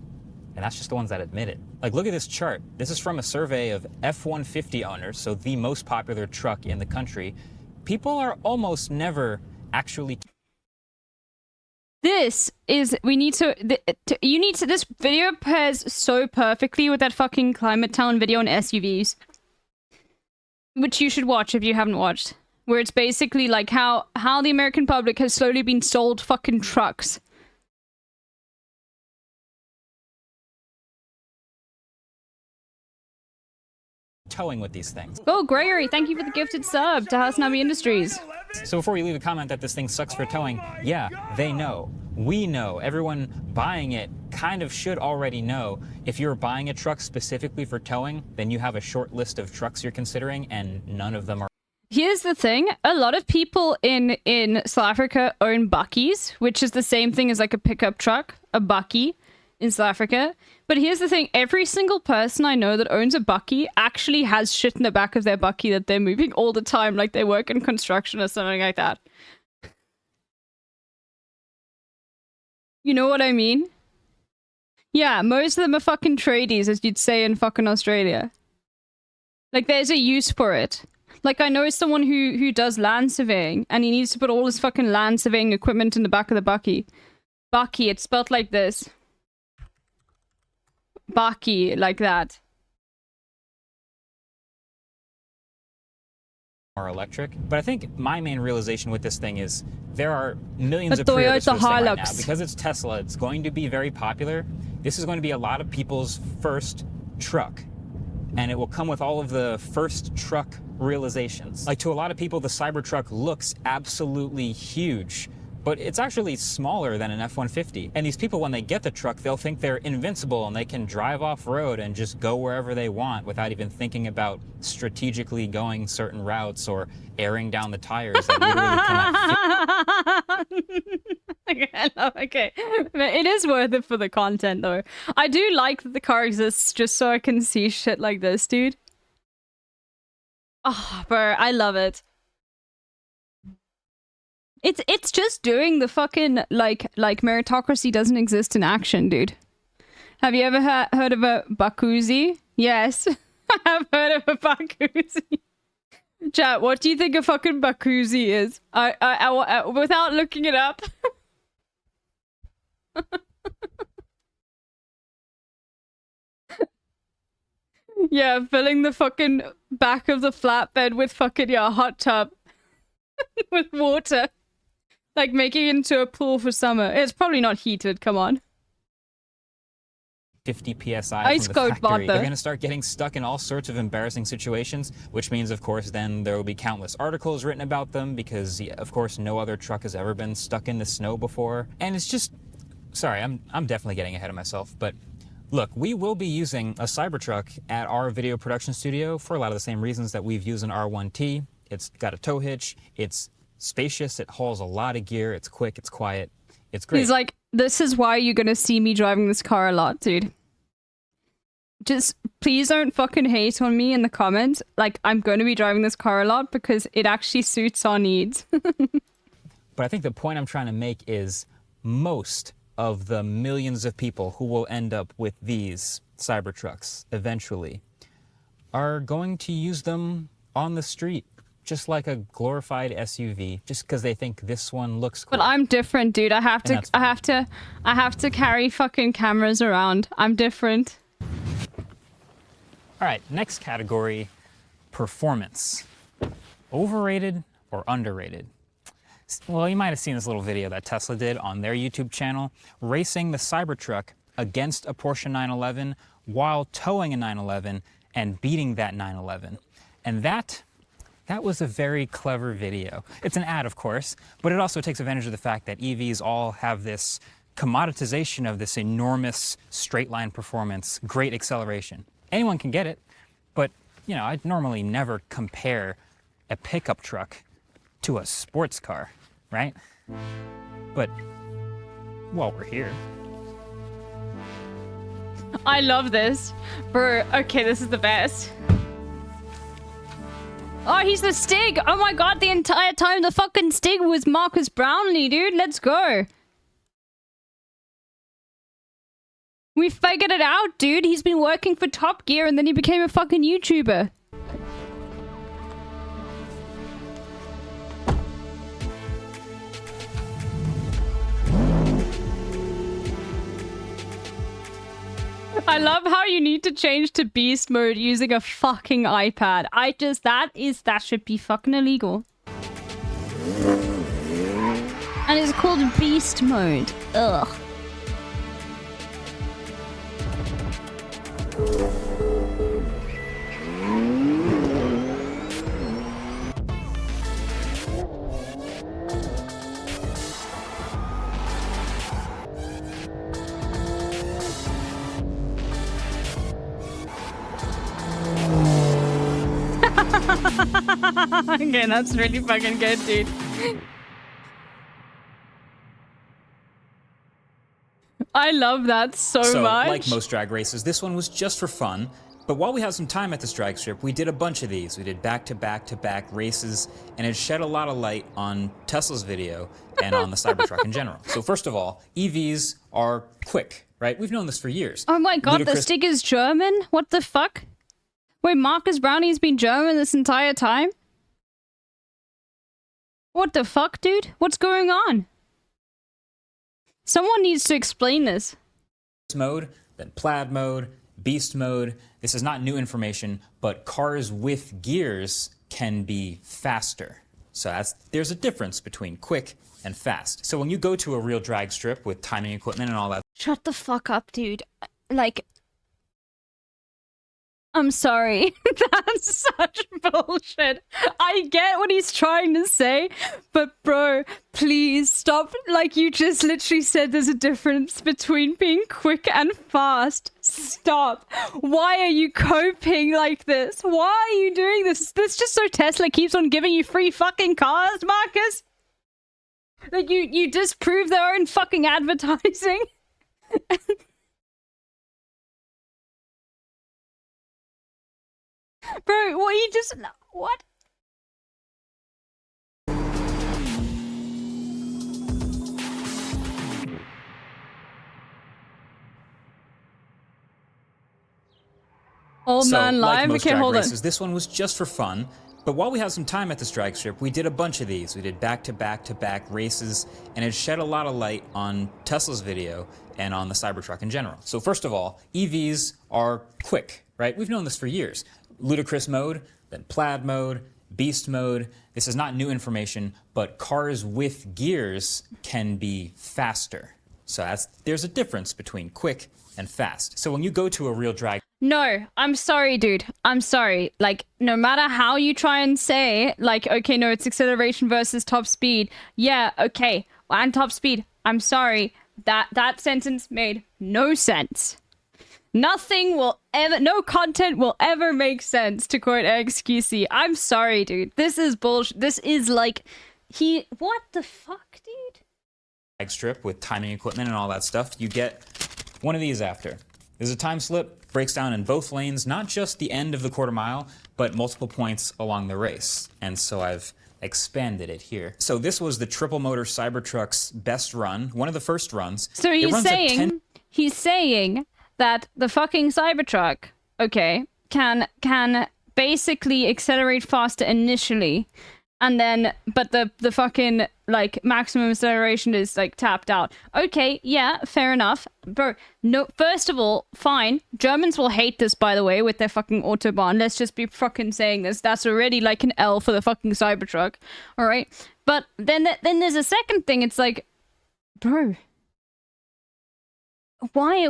And that's just the ones that admit it. Like, look at this chart. This is from a survey of F-150 owners, so the most popular truck in the country. People are almost never actually...
This is... This video pairs so perfectly with that fucking Climate Town video on SUVs. Which you should watch if you haven't watched. Where it's basically like how the American public has slowly been sold fucking trucks.
towing with these things.
Oh, Gregory, thank you for the gifted sub to Hasnabi Industries.
So before you leave a comment that this thing sucks for towing, yeah, they know. We know. Everyone buying it kind of should already know. If you're buying a truck specifically for towing, then you have a short list of trucks you're considering, and none of them are.
Here's the thing. A lot of people in South Africa own bakkies, which is the same thing as like a pickup truck, a bakkie in South Africa. But here's the thing. Every single person I know that owns a bakkie actually has shit in the back of their bakkie that they're moving all the time, like they work in construction or something like that. You know what I mean? Yeah, most of them are fucking tradies, as you'd say in fucking Australia. Like, there's a use for it. Like, I know someone who does land surveying, and he needs to put all his fucking land surveying equipment in the back of the bakkie. Bakkie, it's spelled like this. Bakkie, like that.
Or electric. But I think my main realization with this thing is there are millions
A
of pre-orders for
Toyota
this thing right now.
Hilux.
Because it's Tesla, it's going to be very popular. This is going to be a lot of people's first truck. And it will come with all of the first truck realizations. Like, to a lot of people, the Cybertruck looks absolutely huge, but it's actually smaller than an F-150. And these people, when they get the truck, they'll think they're invincible and they can drive off-road and just go wherever they want without even thinking about strategically going certain routes or airing down the tires that literally cannot fit.
Okay. It is worth it for the content, though. I do like that the car exists just so I can see shit like this, dude. Oh, bro, I love it. It's just doing the fucking, like meritocracy doesn't exist in action, dude. Have you ever heard of a Bakuzi? Yes, I have heard of a Bakuzi. Chat, what do you think a fucking Bakuzi is? I without looking it up. Yeah, filling the fucking back of the flatbed with fucking, yeah, hot tub with water. Like making it into a pool for summer. It's probably not heated, come on.
50 psi
Ice
from the
cold
factory.
water.
They're going to start getting stuck in all sorts of embarrassing situations, which means, of course, then there will be countless articles written about them because, yeah, of course, no other truck has ever been stuck in the snow before. And it's just, sorry, I'm definitely getting ahead of myself, but look, we will be using a Cybertruck at our video production studio for a lot of the same reasons that we've used an R1T. It's got a tow hitch, it's spacious, it hauls a lot of gear, it's quick, it's quiet, it's great.
He's like, this is why you're gonna see me driving this car a lot, dude. Just, please don't fucking hate on me in the comments. Like, I'm gonna be driving this car a lot because it actually suits our needs.
But I think the point I'm trying to make is most of the millions of people who will end up with these Cybertrucks eventually are going to use them on the street, just like a glorified SUV, just because they think this one looks cool.
But I'm different, dude. I have to carry fucking cameras around. I'm different.
All right, next category, performance. Overrated or underrated? Well, you might have seen this little video that Tesla did on their YouTube channel, racing the Cybertruck against a Porsche 911 while towing a 911 and beating that 911. And that was a very clever video. It's an ad, of course, but it also takes advantage of the fact that EVs all have this commoditization of this enormous straight line performance, great acceleration. Anyone can get it, but, you know, I'd normally never compare a pickup truck to a sports car, right? But while we're here.
I love this. Bro, okay, this is the best. Oh, he's the Stig! Oh my god, the entire time the fucking Stig was Marcus Brownlee, dude. Let's go. We figured it out, dude. He's been working for Top Gear and then he became a fucking YouTuber. I love how you need to change to beast mode using a fucking iPad. That should be fucking illegal. And it's called beast mode. Ugh. Okay, that's really fucking good, dude. I love that so much.
Like most drag races, this one was just for fun. But while we had some time at this drag strip, we did a bunch of these. We did back-to-back-to-back races, and it shed a lot of light on Tesla's video and on the Cybertruck in general. So first of all, EVs are quick, right? We've known this for years.
Oh my god, the Stig is German? What the fuck? Wait, Marcus Brownlee's been German this entire time? What the fuck, dude? What's going on? Someone needs to explain this.
Mode, then plaid mode, beast mode. This is not new information, but cars with gears can be faster. So there's a difference between quick and fast. So when you go to a real drag strip with timing equipment and all that.
Shut the fuck up, dude. Like, I'm sorry. That's such bullshit. I get what he's trying to say, but bro, please stop. Like, you just literally said there's a difference between being quick and fast. Stop. Why are you coping like this? Why are you doing this? This just so Tesla keeps on giving you free fucking cars, Marcus? Like, you disprove their own fucking advertising? Bro, what you just... What? Old man live?
Like most
Okay,
drag
hold on.
races, this one was just for fun. But while we had some time at this drag strip, we did a bunch of these. We did back-to-back-to-back races, and it shed a lot of light on Tesla's video and on the Cybertruck in general. So first of all, EVs are quick, right? We've known this for years. Ludicrous mode, then plaid mode, beast mode. This is not new information, but cars with gears can be faster. So there's a difference between quick and fast. So when you go to a real drag...
No, I'm sorry, dude. I'm sorry. Like, no matter how you try and say, like, okay, no, it's acceleration versus top speed. Yeah, okay. And top speed. I'm sorry. That sentence made no sense. Nothing will ever, no content will ever make sense, to quote XQC. I'm sorry, dude. This is bullshit. This is like, what the fuck, dude?
Drag strip with timing equipment and all that stuff. You get one of these after. There's a time slip, breaks down in both lanes, not just the end of the quarter mile, but multiple points along the race. And so I've expanded it here. So this was the triple motor Cybertruck's best run, one of the first runs.
So he's saying that the fucking Cybertruck, okay, can basically accelerate faster initially, and then, but the fucking, like, maximum acceleration is, like, tapped out. Okay, yeah, fair enough. Bro, no, first of all, fine. Germans will hate this, by the way, with their fucking Autobahn. Let's just be fucking saying this. That's already, like, an L for the fucking Cybertruck. Alright? But then there's a second thing. It's like, bro, why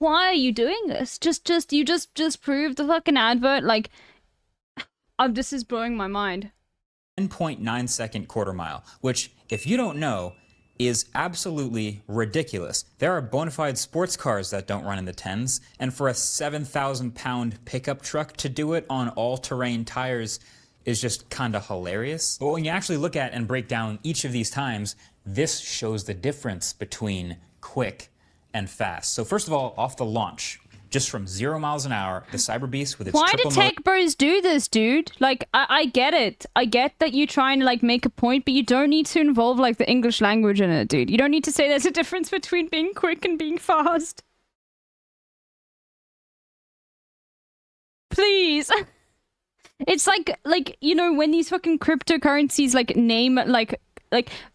are you doing this? You just proved the fucking advert, like, this is blowing my mind.
10.9 second quarter mile, which, if you don't know, is absolutely ridiculous. There are bona fide sports cars that don't run in the 10s, and for a 7,000-pound pickup truck to do it on all-terrain tires is just kinda hilarious. But when you actually look at and break down each of these times, this shows the difference between quick and fast. So first of all, off the launch, just from 0 miles an hour, the Cyber Beast with its
Why
triple
do tech bros do this, dude? Like, I get it. I get that you're trying to, like, make a point, but you don't need to involve, like, the English language in it, dude. You don't need to say there's a difference between being quick and being fast. Please. It's like, you know, when these fucking cryptocurrencies, like, name, like,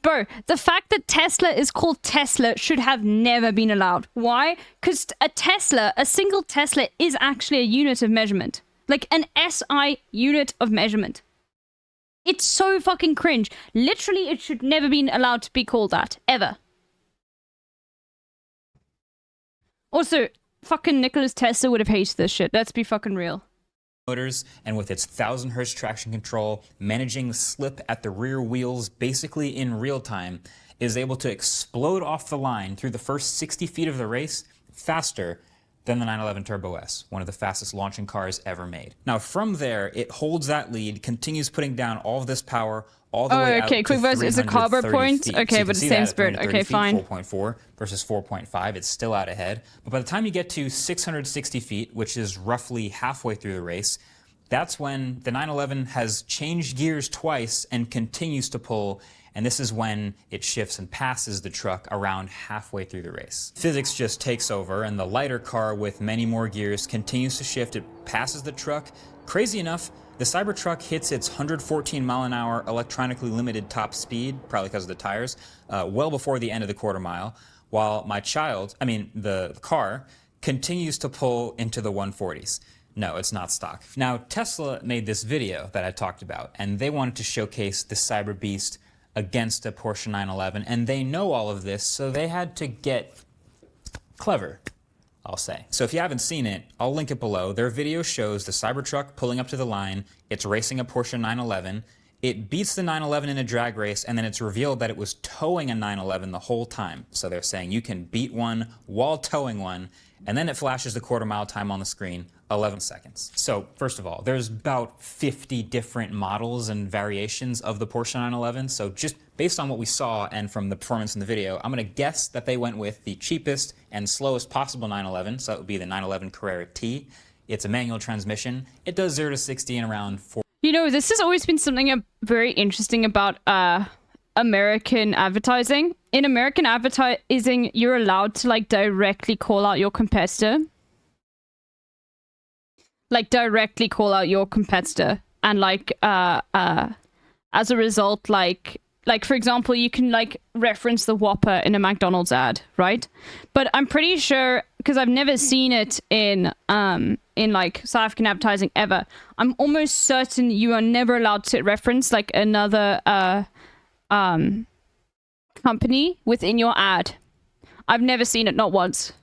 bro, the fact that Tesla is called Tesla should have never been allowed. Why? Because a single Tesla is actually a unit of measurement. Like an SI unit of measurement. It's so fucking cringe. Literally, it should never been allowed to be called that. Ever. Also, fucking Nicholas Tesla would have hated this shit. Let's be fucking real.
Motors, and with its 1,000 hertz traction control, managing slip at the rear wheels basically in real time, is able to explode off the line through the first 60 feet of the race faster than the 911 Turbo S, one of the fastest launching cars ever made. Now from there, it holds that lead, continues putting down all of this power all the way out to 330
is a carbo point?
feet.
Okay,
so
but the same spirit. Okay, fine.
4.4 versus 4.5, it's still out ahead. But by the time you get to 660 feet, which is roughly halfway through the race, that's when the 911 has changed gears twice and continues to pull, and this is when it shifts and passes the truck around halfway through the race. Physics just takes over, and the lighter car with many more gears continues to shift. It passes the truck. Crazy enough, the Cybertruck hits its 114 mile an hour electronically limited top speed, probably because of the tires, well before the end of the quarter mile, while the car continues to pull into the 140s. No, it's not stock. Now, Tesla made this video that I talked about, and they wanted to showcase the Cyber Beast against a Porsche 911, and they know all of this, so they had to get clever, I'll say. So if you haven't seen it, I'll link it below. Their video shows the Cybertruck pulling up to the line. It's racing a Porsche 911. It beats the 911 in a drag race, and then it's revealed that it was towing a 911 the whole time. So they're saying you can beat one while towing one, and then it flashes the quarter mile time on the screen, 11 seconds. So first of all, there's about 50 different models and variations of the Porsche 911. So just based on what we saw and from the performance in the video, I'm gonna guess that they went with the cheapest and slowest possible 911. So that would be the 911 Carrera T. It's a manual transmission. It does 0 to 60 in around 4.
You know, this has always been something very interesting about American advertising. In American advertising, you're allowed to, like, directly call out your competitor. Like, directly call out your competitor. And, like, as a result, like, like, for example, you can like reference the Whopper in a McDonald's ad, right? But I'm pretty sure, because I've never seen it in like South African advertising ever, I'm almost certain you are never allowed to reference like another company within your ad. I've never seen it, not once.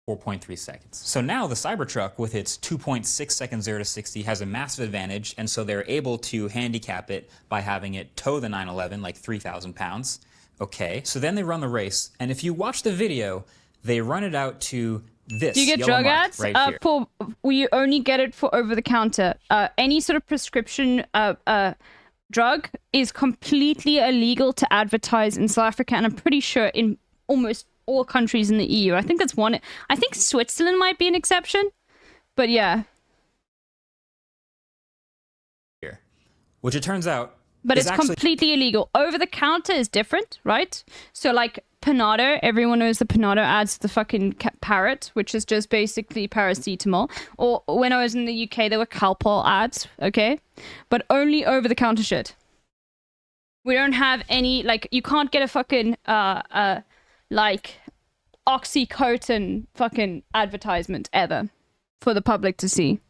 4.3 seconds. So now the Cybertruck, with its 2.6 seconds 0 to 60, has a massive advantage, and so they're able to handicap it by having it tow the 911, like 3,000 pounds. Okay, so then they run the race, and if you watch the video, they run it out to this.
Do you get
yellow
drug
mark
ads?
right here.
You only get it for over the counter. Any sort of prescription drug is completely illegal to advertise in South Africa, and I'm pretty sure in almost all countries in the EU. I think that's one. I think Switzerland might be an exception, but yeah.
Here, which it turns out,
but
is
it's
actually
completely illegal. Over the counter is different, right? So like Panado, everyone knows the Panado ads the fucking parrot, which is just basically paracetamol. Or when I was in the UK, there were Calpol ads, okay? But only over the counter shit. We don't have any, like, you can't get a fucking like Oxycontin fucking advertisement ever for the public to see.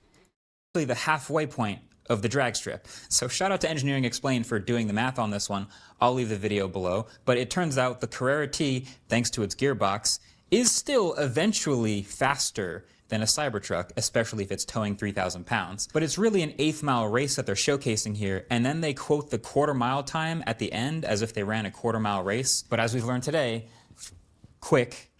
The halfway point of the drag strip. So shout out to Engineering Explained for doing the math on this one. I'll leave the video below. But it turns out the Carrera T, thanks to its gearbox, is still eventually faster than a Cybertruck, especially if it's towing 3,000 pounds. But it's really an 1/8 mile race that they're showcasing here, and then they quote the 1/4 mile time at the end as if they ran a 1/4 mile race. But as we've learned today, quick,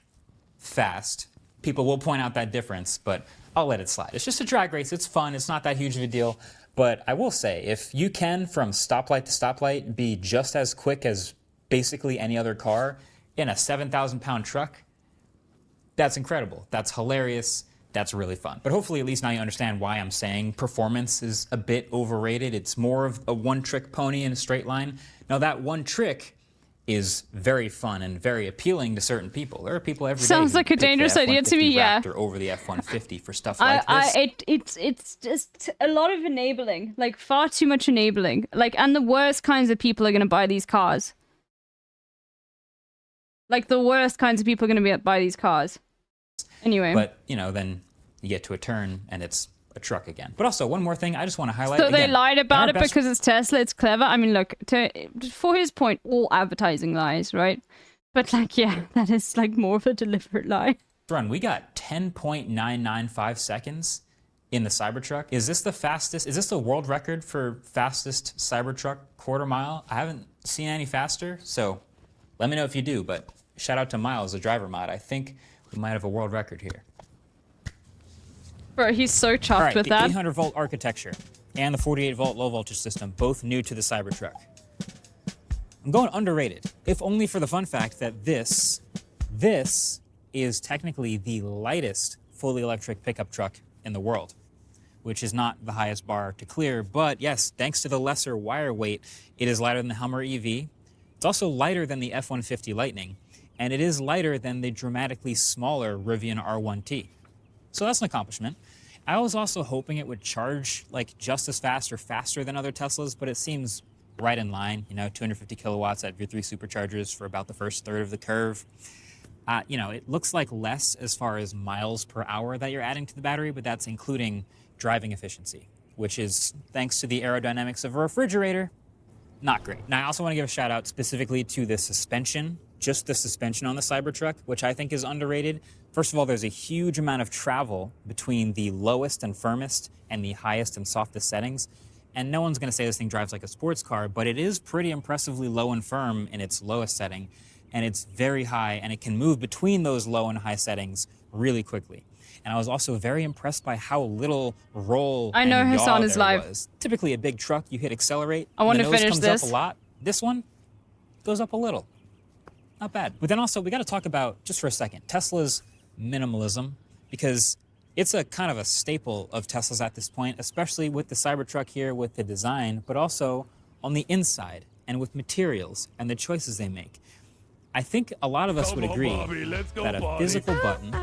fast. People will point out that difference, but I'll let it slide. It's just a drag race. It's fun. It's not that huge of a deal. But I will say, if you can, from stoplight to stoplight, be just as quick as basically any other car in a 7,000-pound truck, that's incredible. That's hilarious. That's really fun. But hopefully at least now you understand why I'm saying performance is a bit overrated. It's more of a one-trick pony in a straight line. Now that one trick is very fun and very appealing to certain people. There are people every day
Sounds
who
like a
pick the
dangerous idea to me,
F-150
yeah.
Raptor over the F-150 for stuff like this.
It's just a lot of enabling, like far too much enabling. Like, and the worst kinds of people are going to buy these cars. Like, the worst kinds of people are going to buy these cars. Anyway.
But, you know, then you get to a turn and it's a truck again. But also, one more thing I just want to highlight.
So they
again,
lied about it
best
because it's Tesla, it's clever. I mean, look, for his point, all advertising lies, right? But like, yeah, that is like more of a deliberate lie.
run, we got 10.995 seconds in the Cybertruck. Is this the fastest? Is this the world record for fastest Cybertruck 1/4 mile? I haven't seen any faster, so let me know if you do. But shout out to Miles, the driver mod. I think we might have a world record here.
Bro, he's so chuffed with that.
The 800 volt architecture and the 48 volt low voltage system, both new to the Cybertruck. I'm going underrated, if only for the fun fact that this is technically the lightest fully electric pickup truck in the world, which is not the highest bar to clear, but yes, thanks to the lesser wire weight, it is lighter than the Hummer EV. It's also lighter than the F-150 Lightning, and it is lighter than the dramatically smaller Rivian R1T. So that's an accomplishment. I was also hoping it would charge like just as fast or faster than other Teslas, but it seems right in line, you know, 250 kilowatts at V3 superchargers for about the first third of the curve. You know, it looks like less as far as miles per hour that you're adding to the battery, but that's including driving efficiency, which is, thanks to the aerodynamics of a refrigerator, not great. Now, I also want to give a shout out specifically to the suspension, just the suspension on the Cybertruck, which I think is underrated. First of all, there's a huge amount of travel between the lowest and firmest and the highest and softest settings. And no one's going to say this thing drives like a sports car, but it is pretty impressively low and firm in its lowest setting. And it's very high, and it can move between those low and high settings really quickly. And I was also very impressed by how little roll
I know
and yaw
Hassan is
there
live.
was. Typically a big truck, you hit accelerate,
I want
and
to
the nose
finish
comes
this.
up a lot. This one goes up a little. Not bad. But then also, we got to talk about, just for a second, Tesla's minimalism, because it's a kind of a staple of Teslas at this point, especially with the Cybertruck here, with the design, but also on the inside and with materials and the choices they make. I think a lot of us would agree that a physical button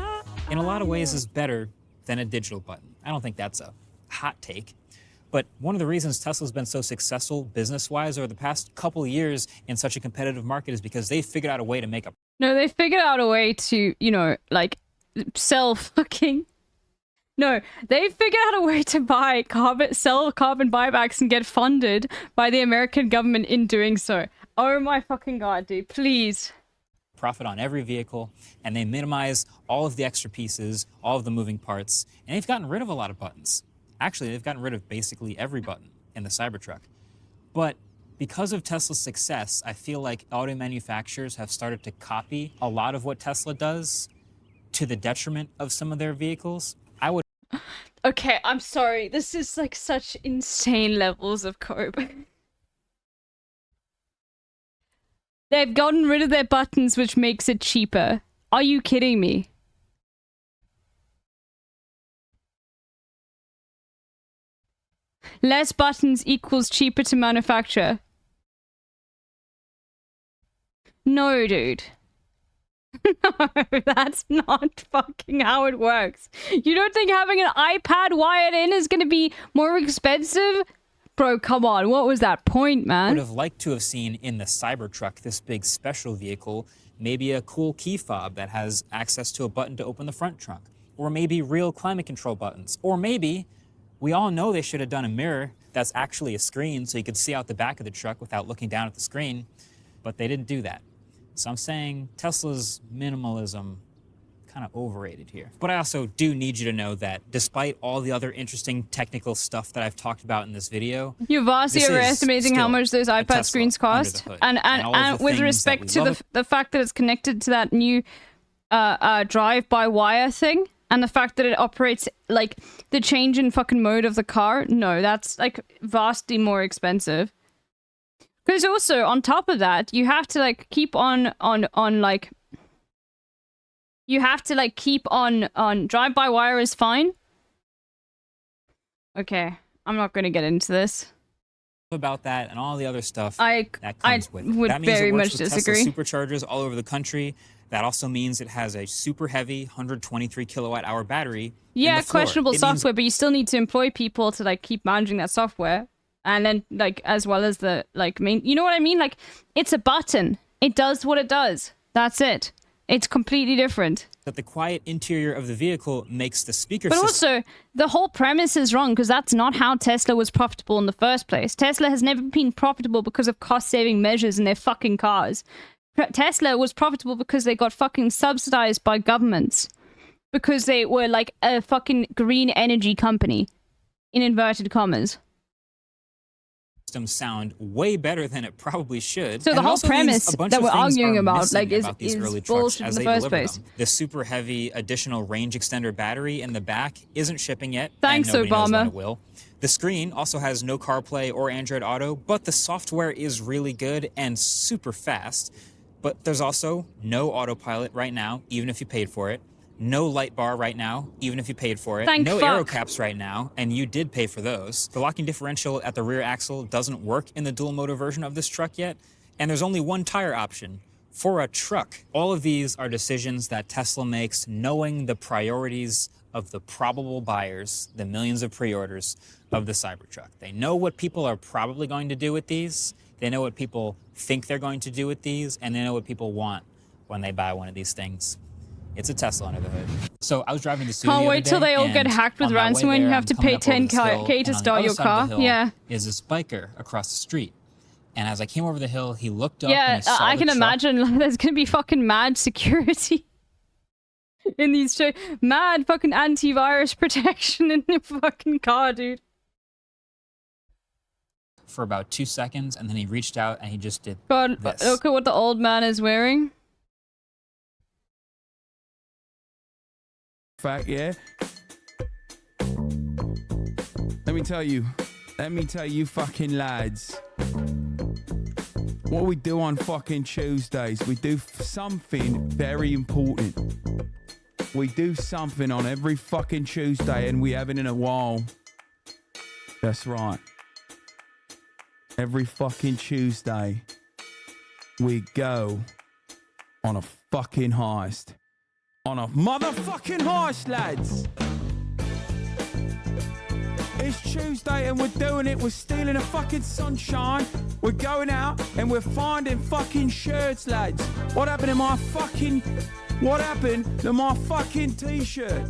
in a lot of ways is better than a digital button. I don't think that's a hot take. But one of the reasons Tesla's been so successful business-wise over the past couple of years in such a competitive market is because they figured out a way to make a...
No, they figured out a way to, you know, like, sell fucking... No, they figured out a way to sell carbon buybacks and get funded by the American government in doing so. Oh my fucking god, dude, please.
Profit on every vehicle, and they minimize all of the extra pieces, all of the moving parts, and they've gotten rid of a lot of buttons. Actually, they've gotten rid of basically every button in the Cybertruck. But because of Tesla's success, I feel like auto manufacturers have started to copy a lot of what Tesla does to the detriment of some of their vehicles. I would...
Okay, I'm sorry. This is like such insane levels of cope. They've gotten rid of their buttons, which makes it cheaper. Are you kidding me? Less buttons equals cheaper to manufacture. No, dude. No, that's not fucking how it works. You don't think having an iPad wired in is gonna be more expensive? Bro, come on. What was that point, man?
Would have liked to have seen in the Cybertruck, this big special vehicle, maybe a cool key fob that has access to a button to open the front trunk. Or maybe real climate control buttons. Or maybe... we all know they should have done a mirror that's actually a screen so you could see out the back of the truck without looking down at the screen, but they didn't do that. So I'm saying Tesla's minimalism kind of overrated here. But I also do need you to know that despite all the other interesting technical stuff that I've talked about in this video,
you're vastly overestimating how much those iPad screens cost. And with respect to the fact that it's connected to that new drive-by-wire thing, and the fact that it operates, like, the change in fucking mode of the car, no, that's, like, vastly more expensive. Because also, on top of that, you have to, like, keep on drive-by-wire is fine. Okay, I'm not gonna get into this.
About that and all the other stuff
I would very much disagree.
Tesla superchargers all over the country. That also means it has a super heavy 123 kilowatt hour battery.
Yeah, questionable software, but you still need to employ people to like keep managing that software. And then like as well as the like main, you know what I mean? Like it's a button. It does what it does. That's it. It's completely different.
That the quiet interior of the vehicle makes the speaker
But
system...
also, the whole premise is wrong because that's not how Tesla was profitable in the first place. Tesla has never been profitable because of cost-saving measures in their fucking cars. Tesla was profitable because they got fucking subsidized by governments. Because they were like a fucking green energy company. In inverted commas.
Sound way better than it probably should.
So the whole premise that we're arguing about like is bullshit in the first place.
The super heavy additional range extender battery in the back isn't shipping yet.
Thanks,
and nobody knows when
Obama.
it will. The screen also has no CarPlay or Android Auto, but the software is really good and super fast. But there's also no autopilot right now, even if you paid for it. No light bar right now, even if you paid for it. No aero caps right now, and you did pay for those. The locking differential at the rear axle doesn't work in the dual motor version of this truck yet, and there's only one tire option for a truck. All of these are decisions that Tesla makes knowing the priorities of the probable buyers, the millions of pre-orders of the Cybertruck. They know what people are probably going to do with these, they know what people think they're going to do with these, and they know what people want when they buy one of these things. It's a Tesla under the hood. So I was driving to studio.
Can't wait till they all get hacked with ransomware and you have to pay 10K to start your car. Yeah.
Is this biker across the street. And as I came over the hill, he looked up and he saw
I can
the truck.
imagine there's gonna be fucking mad security in these mad fucking antivirus protection in your fucking car, dude.
For about 2 seconds, and then he reached out and he just did
God,
this.
look at what the old man is wearing.
Fact, yeah. Let me tell you fucking lads. What we do on fucking Tuesdays, we do something very important. We do something on every fucking Tuesday and we haven't in a while. That's right. Every fucking Tuesday, we go on a fucking heist. On a motherfucking heist, lads! It's Tuesday and we're doing it. We're stealing the fucking sunshine. We're going out and we're finding fucking shirts, lads. What happened to my fucking t-shirt?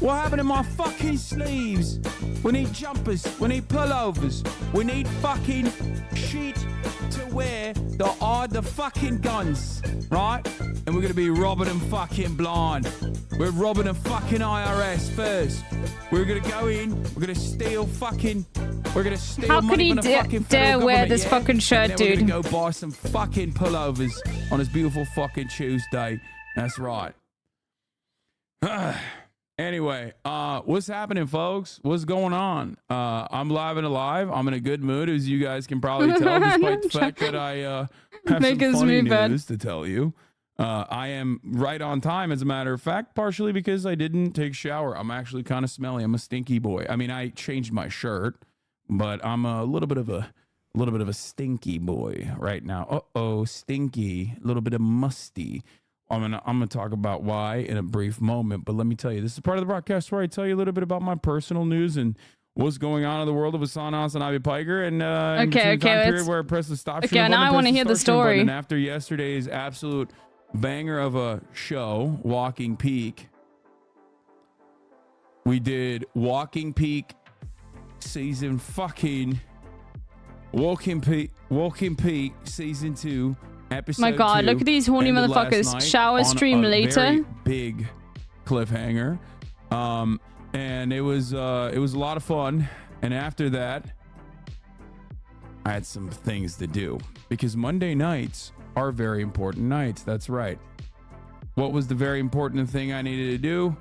What happened to my fucking sleeves? We need jumpers. We need pullovers. We need fucking shit to wear that are the fucking guns, right? And we're gonna be robbing them fucking blind. We're robbing them fucking IRS first. We're gonna go in. We're gonna steal fucking. We're gonna steal
How could
money
he
from the fucking
dare
federal
wear
government,
this
yeah?
fucking shirt,
And then
dude?
We're gonna go buy some fucking pullovers on this beautiful fucking Tuesday. That's right. Anyway, what's happening, folks? What's going on? I'm live and alive. I'm in a good mood, as you guys can probably tell, despite the fact that I have
Make
some
us
funny
move bad.
news to tell you. I am right on time, as a matter of fact, partially because I didn't take a shower. I'm actually kind of smelly. I'm a stinky boy. I mean, I changed my shirt, but I'm a little bit of a stinky boy right now. Uh-oh, stinky, a little bit of musty. I'm gonna talk about why in a brief moment, but let me tell you, this is part of the broadcast where I tell you a little bit about my personal news and what's going on in the world of Asanas and Ivy Piker, and in between the time period where I press the stop stream button,
now I want to hear the
start stream button,
story.
and after yesterday's absolute banger of a show, Walking Peak, we did Walking Peak season fucking Walking Peak season 2. Episode
My God,
2
look at these horny
ended last
motherfuckers.
night
Shower
on
stream
a
later.
very big cliffhanger, and it was a lot of fun. And after that, I had some things to do because Monday nights are very important nights. That's right. What was the very important thing I needed to do?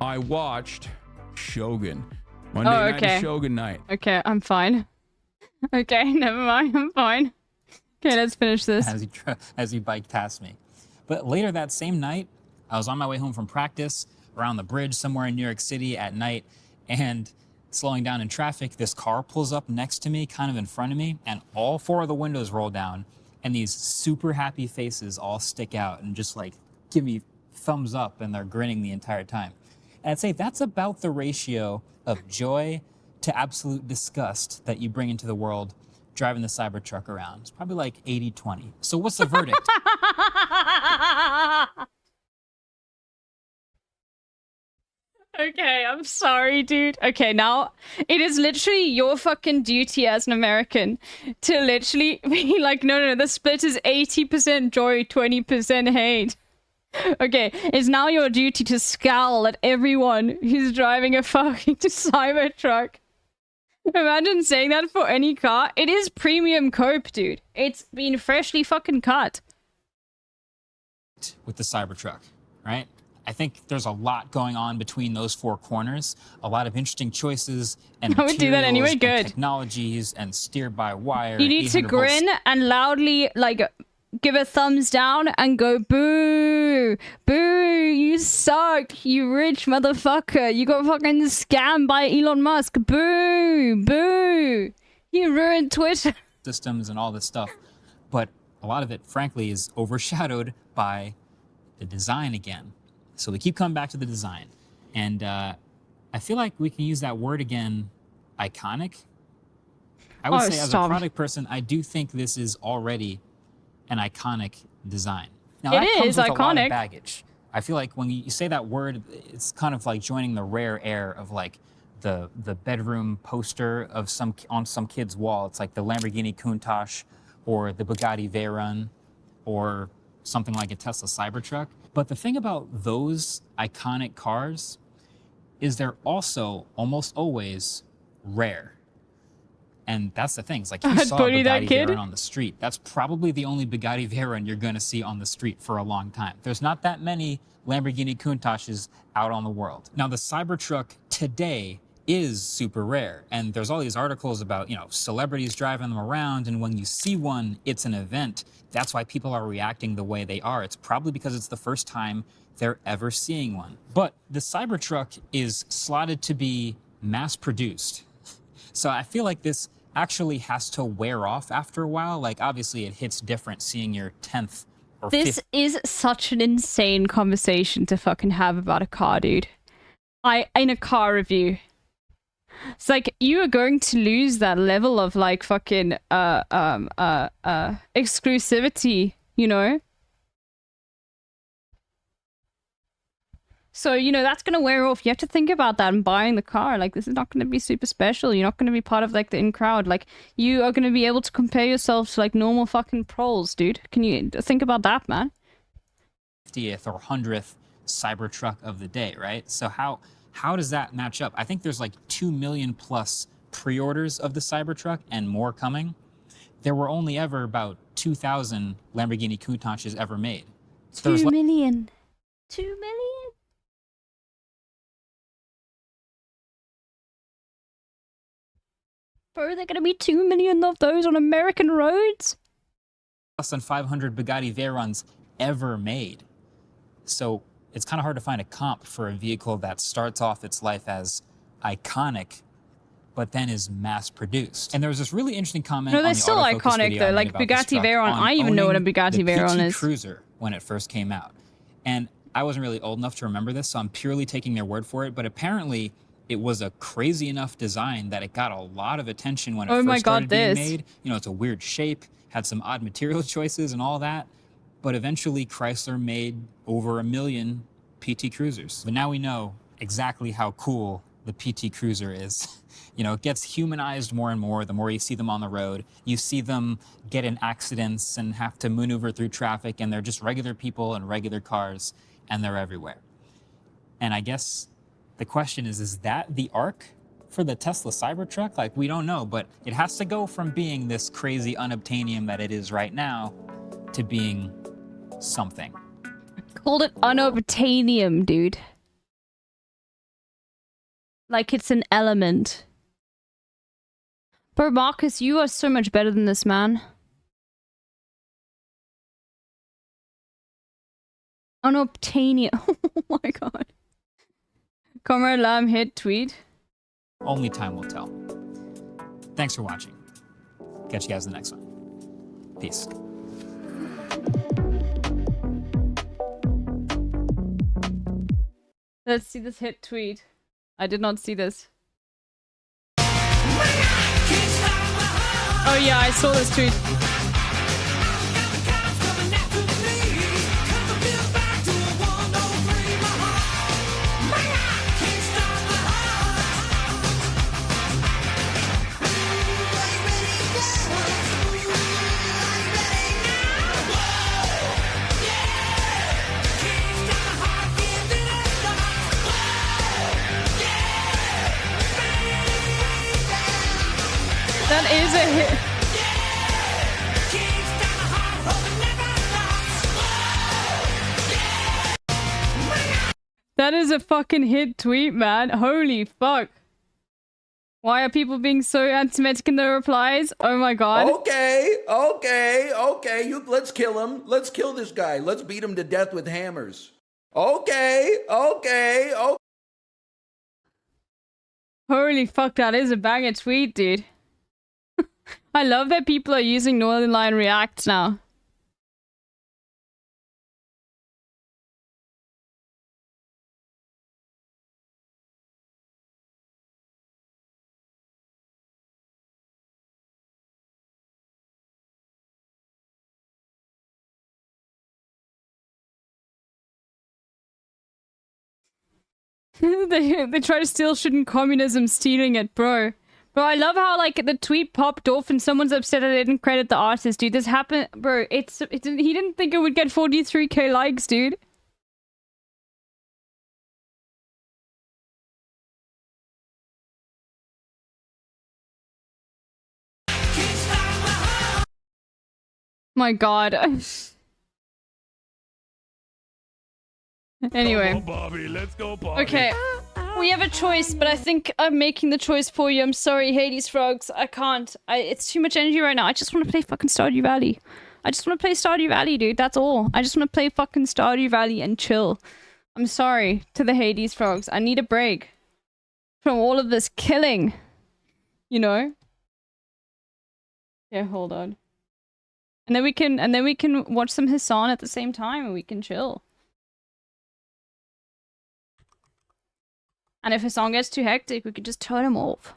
I watched Shogun. Monday night is Shogun night.
Okay, I'm fine. Okay, never mind. I'm fine. Okay, let's finish this.
As he biked past me. But later that same night, I was on my way home from practice around the bridge somewhere in New York City at night, and slowing down in traffic, this car pulls up next to me, kind of in front of me, and all 4 of the windows roll down, and these super happy faces all stick out and just like give me thumbs up, and they're grinning the entire time. And I'd say that's about the ratio of joy to absolute disgust that you bring into the world driving the Cybertruck around. It's probably like 80-20. So what's the verdict?
Okay, I'm sorry, dude. Okay, now it is literally your fucking duty as an American to literally be like, no, the split is 80% joy, 20% hate. Okay, it's now your duty to scowl at everyone who's driving a fucking Cybertruck. Imagine saying that for any car. It is premium cope, dude. It's been freshly fucking cut.
With the Cybertruck, right? I think there's a lot going on between those 4 corners. A lot of interesting choices and
I would do that anyway,
and
good.
technologies and steer by wire.
You need to
800 volts.
grin and loudly, like, give a thumbs down and go, boo, boo, you suck, you rich motherfucker. You got fucking scammed by Elon Musk. Boo, boo. You ruined Twitter.
Systems and all this stuff. But a lot of it, frankly, is overshadowed by the design again. So we keep coming back to the design. And I feel like we can use that word again, iconic. I would say as a product person, I do think this is already an iconic design. Now, that comes with a lot of baggage. I feel like when you say that word, it's kind of like joining the rare air of like the bedroom poster of on some kid's wall. It's like the Lamborghini Countach or the Bugatti Veyron or something like a Tesla Cybertruck. But the thing about those iconic cars is they're also almost always rare. And that's the thing. It's like you saw a Bugatti Veyron on the street. That's probably the only Bugatti Veyron you're going to see on the street for a long time. There's not that many Lamborghini Countaches out on the world. Now, the Cybertruck today is super rare. And there's all these articles about, celebrities driving them around. And when you see one, it's an event. That's why people are reacting the way they are. It's probably because it's the first time they're ever seeing one. But the Cybertruck is slotted to be mass produced. So I feel like this actually has to wear off after a while. Like, obviously, it hits different seeing your 10th or 5th.
This is such an insane conversation to fucking have about a car, dude. In a car review. It's like you are going to lose that level of like fucking exclusivity, you know? So, you know, that's going to wear off. You have to think about that and buying the car. Like, this is not going to be super special. You're not going to be part of, like, the in-crowd. Like, you are going to be able to compare yourself to, like, normal fucking proles, dude. Can you think about that, man?
50th or 100th Cybertruck of the day, right? So how does that match up? I think there's, like, 2 million plus pre-orders of the Cybertruck and more coming. There were only ever about 2,000 Lamborghini Coutances ever made. So
2 million. 2 million? Bro, there gonna be 2 million of those on American roads?
Less than 500 Bugatti Veyrons ever made. So it's kind of hard to find a comp for a vehicle that starts off its life as iconic, but then is mass-produced. And there was this really interesting comment
No,
on
they're
the
still
autofocus
iconic
video
though,
I made
like
about this
Bugatti
truck
Veyron.
on
I even know what a
owning
Bugatti
the
Veyron
PT
is.
Cruiser when it first came out. And I wasn't really old enough to remember this, so I'm purely taking their word for it, but apparently it was a crazy enough design that it got a lot of attention when it
Oh my
first
God,
started being
this.
made. You know, it's a weird shape, had some odd material choices and all that, but eventually Chrysler made over 1 million PT Cruisers. But now we know exactly how cool the PT Cruiser is. You know, it gets humanized more and more the more you see them on the road. You see them get in accidents and have to maneuver through traffic, and they're just regular people and regular cars, and they're everywhere. And I guess the question is that the arc for the Tesla Cybertruck? Like, we don't know, but it has to go from being this crazy unobtainium that it is right now to being something.
Called it unobtainium, dude. Like it's an element. Bro, Marcus, you are so much better than this, man. Unobtainium. Oh my god. Comrade Lamb hit tweet.
Only time will tell. Thanks for watching. Catch you guys in the next one. Peace.
Let's see this hit tweet. I did not see this. Oh yeah, I saw this tweet. That is a hit. That is a fucking hit tweet, man. Holy fuck. Why are people being so anti-Semitic in their replies? Oh my god.
Okay. Let's kill him. Let's kill this guy. Let's beat him to death with hammers. Okay.
Holy fuck, that is a banger tweet, dude. I love that people are using Northern Line React now. they try to steal shit in communism, stealing it, bro. Bro, I love how, like, the tweet popped off and someone's upset that they didn't credit the artist, dude. This happened, bro. He didn't think it would get 43k likes, dude. My god. Anyway.
Come on, Bobby, let's go, Bobby.
Okay. We have a choice, but I think I'm making the choice for you. I'm sorry, Hades Frogs. I can't. It's too much energy right now. I just want to play fucking Stardew Valley. I just want to play Stardew Valley, dude. That's all. I just want to play fucking Stardew Valley and chill. I'm sorry to the Hades Frogs. I need a break from all of this killing. You know? Yeah, hold on. And then we can watch some Hassan at the same time and we can chill. And if a song gets too hectic, we could just turn him off.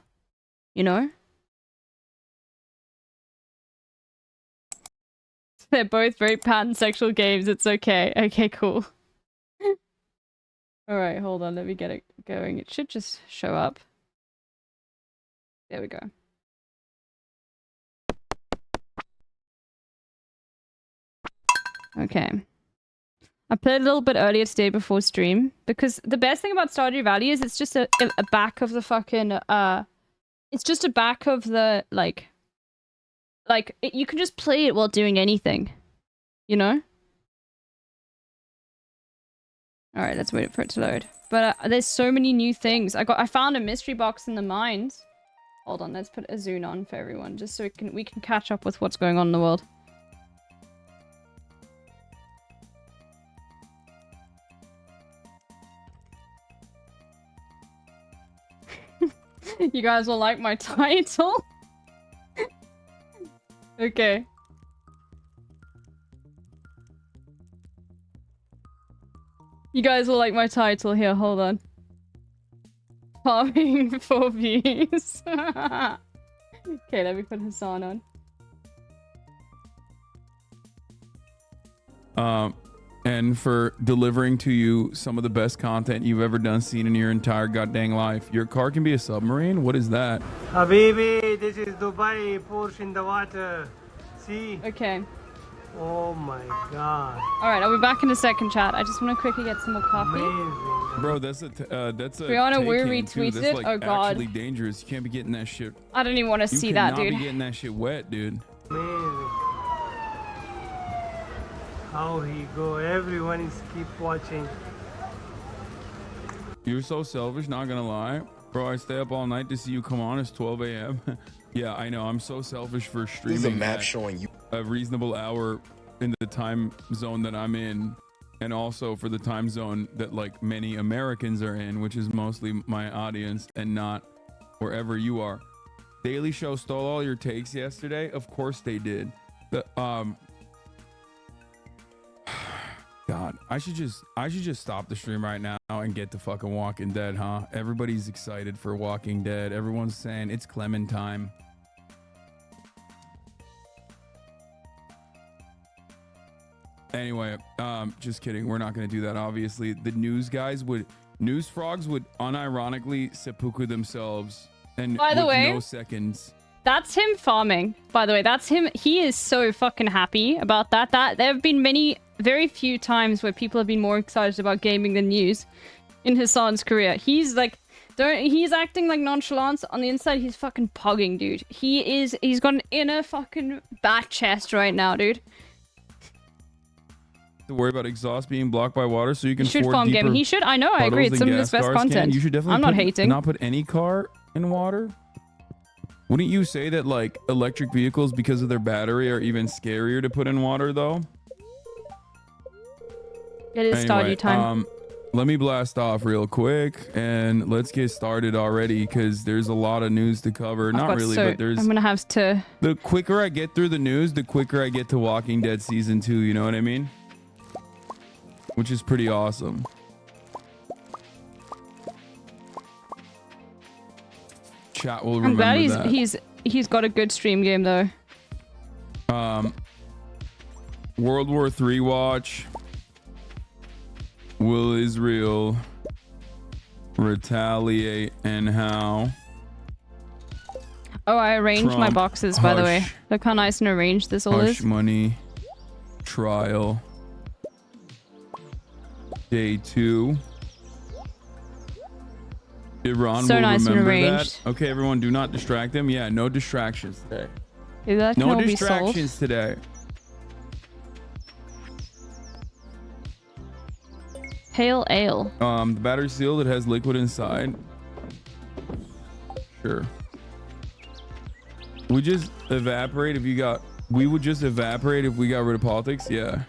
You know? They're both very pansexual games. It's okay. Okay, cool. Alright, hold on. Let me get it going. It should just show up. There we go. Okay. I played a little bit earlier today before stream because the best thing about Stardew Valley is it's just a back of the fucking it's just a back of the you can just play it while doing anything, you know. All right, let's wait for it to load. But there's so many new things. I found a mystery box in the mines. Hold on, let's put a zoom on for everyone just so we can catch up with what's going on in the world. You guys will like my title? Okay. You guys will like my title here, hold on. Farming for views. Okay, let me put Hassan
on. And for delivering to you some of the best content you've ever seen in your entire goddamn life. Your car can be a submarine? What is that?
Habibi, this is Dubai, Porsche in the water. See?
Okay.
Oh my god.
Alright, I'll be back in a second, chat. I just want to quickly get some more coffee.
Amazing.
Bro, that's a
Brianna, we retweeted it?
Like
oh god.
Actually dangerous. You can't be getting that shit.
I don't even want to see that, dude.
You cannot be getting that shit wet, dude.
Amazing. How he go, everyone is keep watching.
You're so selfish, not gonna lie. Bro, I stay up all night to see you come on. It's 12 a.m. Yeah, I know. I'm so selfish for streaming.
There's a map showing you
a reasonable hour in the time zone that I'm in, and also for the time zone that like many Americans are in, which is mostly my audience and not wherever you are. Daily Show stole all your takes yesterday. Of course they did. God, I should just stop the stream right now and get to fucking Walking Dead, huh? Everybody's excited for Walking Dead. Everyone's saying it's Clementine. Anyway, just kidding. We're not gonna do that. Obviously, the news frogs would unironically seppuku themselves, and
by the way,
no seconds.
That's him farming. By the way, that's him. He is so fucking happy about that. There have been very few times where people have been more excited about gaming than news in Hassan's career. He's like, he's acting like nonchalance. On the inside, he's fucking pogging, dude. He's got an inner fucking bat chest right now, dude.
To worry about exhaust being blocked by water, so you can
should farm game. He should. I know. I agree. It's some of his best content.
You should definitely.
I'm not hating.
Not put any car in water. Wouldn't you say that like electric vehicles, because of their battery, are even scarier to put in water though?
It is Stardew time.
Let me blast off real quick and let's get started already because there's a lot of news to cover. Not really, but there's.
I'm gonna have to.
The quicker I get through the news, the quicker I get to Walking Dead season 2. You know what I mean? Which is pretty awesome. Chat will remember
I'm glad
that.
he's got a good stream game though.
World War III watch. Will Israel retaliate and how?
Oh, I arranged
Trump,
my boxes, by the way. Look how nice and arranged this all is.
Hush money trial. Day 2. Iran
so
will
nice
remember
and arranged.
that. Okay, everyone, do not distract them. Yeah, no distractions today.
Yeah, that can
no
all be
distractions
solved.
today.
Pale ale.
The battery sealed. It has liquid inside. Sure. We just evaporate if you got. We would just evaporate if we got rid of politics. Yeah.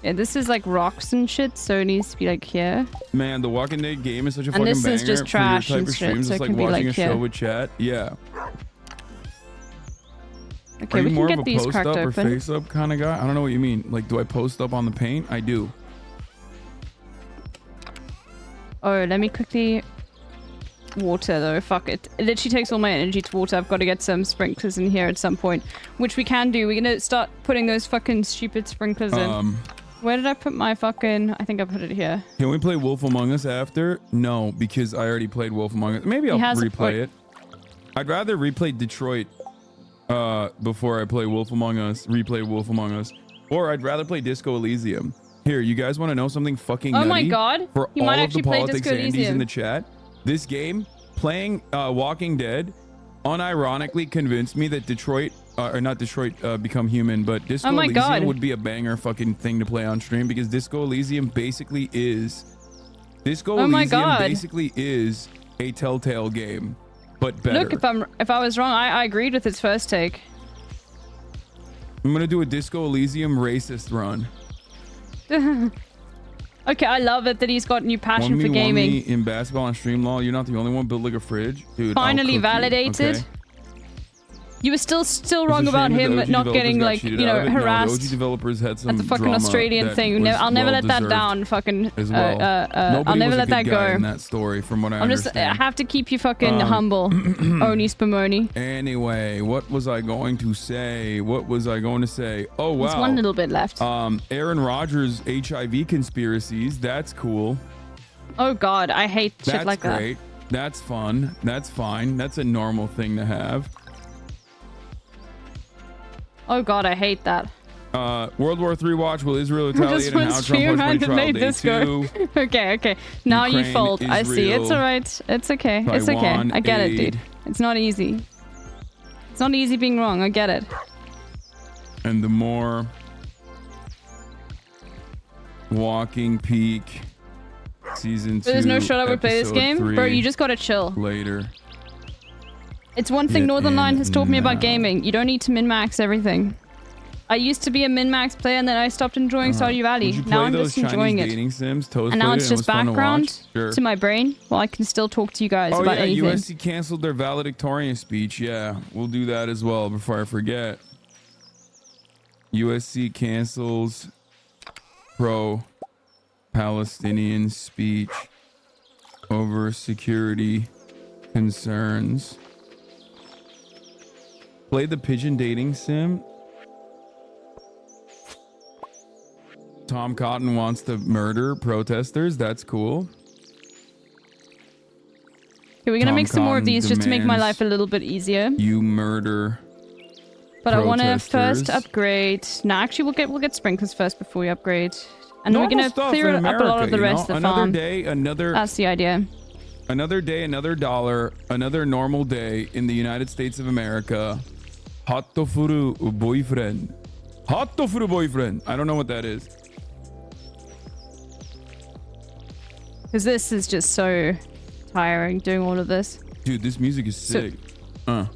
Yeah, this is like rocks and shit, so it needs to be like here.
Man, the Walking Dead game is such a
And
fucking
this
banger
is just trash
for your type
and
of
shit,
streams.
so
It's
it
like
can be
watching
like
a show
here.
with chat. Yeah.
Okay,
Are
we
you
can
more
get
of a
these
post
cracked
up or
open.
face up kind of guy? I don't know what you mean. Like, do I post up on the paint? I do.
Oh, let me quickly... Water, though. Fuck it. It literally takes all my energy to water. I've got to get some sprinklers in here at some point. Which we can do. We're gonna start putting those fucking stupid sprinklers in. Where did I put my fucking... I think I put it here.
Can we play Wolf Among Us after? No, because I already played Wolf Among Us. Maybe I'll replay it. I'd rather replay Detroit before I play Wolf Among Us. Replay Wolf Among Us. Or I'd rather play Disco Elysium. Here, you guys want to know something fucking nutty?
Oh my god.
For
You
all
might
of
actually
the
play
politics
Disco
Andes in
Elysium.
the chat, this game, playing Walking Dead, unironically convinced me that Detroit, or not Detroit Become Human, but Disco
my
Elysium
God.
would be a banger fucking thing to play on stream, because Disco Elysium basically is... Disco
Oh my
Elysium
God.
basically is a Telltale game, but better.
Look, if I was wrong, I agreed with its first take.
I'm gonna do a Disco Elysium racist run.
Okay, I love it that he's got new passion for
1v1
gaming.
me in basketball on stream law. You're not the only one built like a fridge, dude. I'll
Finally
cook you,
validated.
okay?
You were still
It's
wrong
a
about
shame that
him
the OG
not
developers
getting
got
like,
cheated
you
out
know,
of it. No, the
harassed.
OG developers had some
At the fucking
drama
Australian
that
thing.
was
I'll never let that
well-deserved
down. Fucking.
as well.
I'll
Nobody
never
was a
let that
good guy
go.
in that story, from what I
I'm just. I
understand.
have to keep you fucking humble, Oni Spumoni.
Anyway, what was I going to say? What was I going to say? Oh wow.
There's one little bit left.
Aaron Rodgers HIV conspiracies. That's cool.
Oh god, I hate shit
That's
like that.
great. That's fun. That's fine. That's a normal thing to have.
Oh god, I hate that.
World War III watch. Will Israel
Just
retaliate and
one
how Trump
stream
pushed
and
money
made
trial
this
day
go.
2?
Okay. Now you
Ukraine,
fold. I see. It's
Israel,
alright. It's okay. It's okay.
Taiwan
I get it,
aid.
dude. It's not easy. It's not easy being wrong. I get it.
And the more Walking Peak season 2.
But there's no shot I would play this
episode
game.
3
Bro, you just gotta chill.
later.
It's one thing
Get
Northern
in
Line has taught me about
now.
gaming. You don't need to min-max everything. I used to be a min-max player and then I stopped enjoying Stardew Valley.
Would you
Now
play
I'm
those
just enjoying
Chinese
it.
dating sims? Toast
And now
played
it's
it, it
just
was fun to watch?
background
Sure.
to my brain while I can still talk to you guys
Oh
about
yeah,
anything.
USC canceled their valedictorian speech. Yeah, we'll do that as well before I forget. USC cancels pro-Palestinian speech over security concerns. Play the pigeon dating sim. Tom Cotton wants to murder protesters. That's cool.
Okay, we're gonna
Tom
make some more of
Cotton
these just to make my
demands
life a little bit easier.
You murder.
But I want to
protesters.
first upgrade. No, actually, we'll get sprinklers first before we upgrade, and then we're
Normal
gonna
stuff
clear
in
up a lot of the
America,
rest
you know?
of the
Another
farm.
day,
That's the idea.
Another day, another dollar, another normal day in the United States of America. Hatofuru boyfriend. Hatofuru boyfriend. I don't know what that is.
Because this is just so tiring doing all of this.
Dude, this music is sick.
But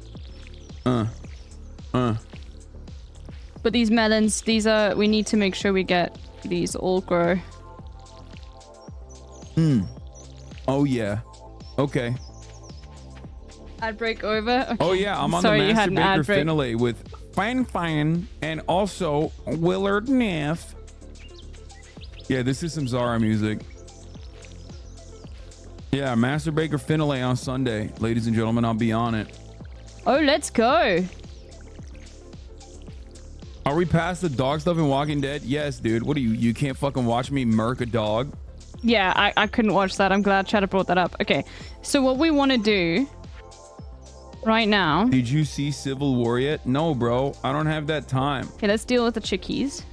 these melons, we need to make sure we get these all grow.
Oh yeah. Okay.
Ad break over. Okay.
Oh yeah, I'm on
Sorry,
the
you
Master
had an
Baker
ad break.
Finale with Fine and also Willard Neff. Yeah, this is some Zara music. Yeah, Master Baker Finale on Sunday. Ladies and gentlemen, I'll be on it.
Oh, let's go.
Are we past the dog stuff in Walking Dead? Yes, dude. What are you can't fucking watch me murk a dog?
Yeah, I couldn't watch that. I'm glad Chatter brought that up. Okay, so what we want to do right now...
Did you see Civil War yet? No, bro. I don't have that time.
Okay, let's deal with the chickies.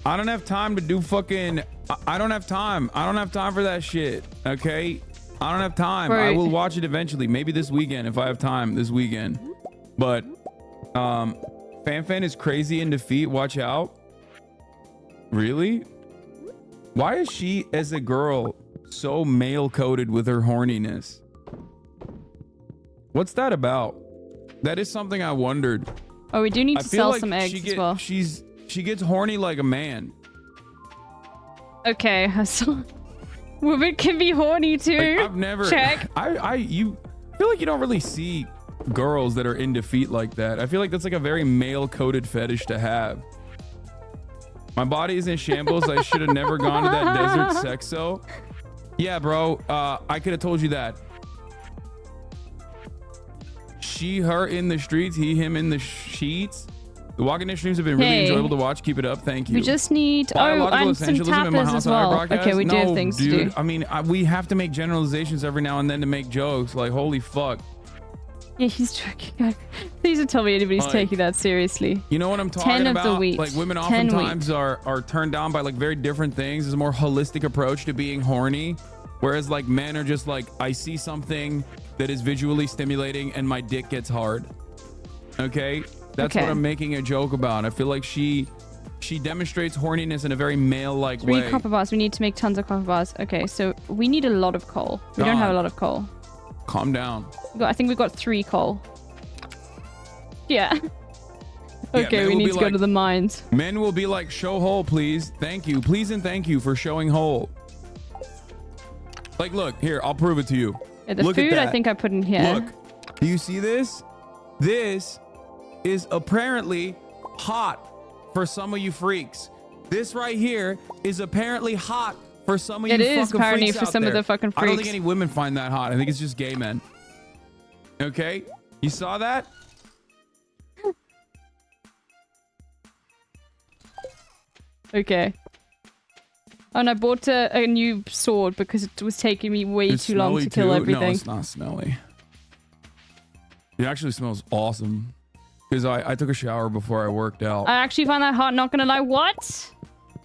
I don't have time to do fucking... I don't have time. I don't have time for that shit. Okay? I don't have time.
Right.
I will watch it eventually. Maybe this weekend if I have time this weekend. But, Fan is crazy in defeat. Watch out. Really? Why is she, as a girl, so male-coded with her horniness? What's that about? That is something I wondered.
Oh, we do need
I
to
feel
sell
like
some eggs as well.
She gets horny like a man.
Okay, so women can be horny too.
Like, I've never...
Check.
You feel like you don't really see girls that are in defeat like that. I feel like that's like a very male-coded fetish to have. My body is in shambles. I should have never gone to that desert sexo. Yeah, bro. I could have told you that. She, her in the streets, he, him in the sheets. The Walking Dead streams have been really enjoyable to watch. Keep it up. Thank you.
We just need
Biological
and some
essentialism in my
tapas
house
as
on our
well.
broadcast?
Okay, we do have
No,
things
dude.
to do.
I mean, we have to make generalizations every now and then to make jokes. Like, holy fuck.
Yeah, he's joking. Please don't tell me anybody's
Like,
taking that seriously.
You know what I'm talking
10 of
about?
the wheat.
Like women
10 wheat.
oftentimes are turned down by like very different things. There's a more holistic approach to being horny. Whereas like men are just like, I see something that is visually stimulating and my dick gets hard. Okay? That's what I'm making a joke about. I feel like she demonstrates horniness in a very male-like way.
3 copper bars. We need to make tons of copper bars. Okay, so we need a lot of coal. We don't have a lot of coal.
Calm down.
I think we've got 3 coal. Yeah.
Yeah,
Okay,
men
we
will
need
be
to go
like-
to the mines.
Men will be like, show hole, please. Thank you. Please and thank you for showing hole. Like, look, here, I'll prove it to you.
Yeah, the
Look at
food I
that.
think I put in here.
Look, do you see this? This is apparently hot for some of you freaks. This right here is apparently hot for some of you
It is
fucking
apparently
freaks
for
out
some of
there.
the fucking
I don't
freaks.
think any women find that hot. I think it's just gay men. Okay? You saw that?
Okay. Oh, and I bought a new sword because it was taking me way
It's
too long
smelly
to kill
too?
everything.
No, it's not smelly. It actually smells awesome. Because I took a shower before I worked out.
I actually find that hot, not gonna lie. What?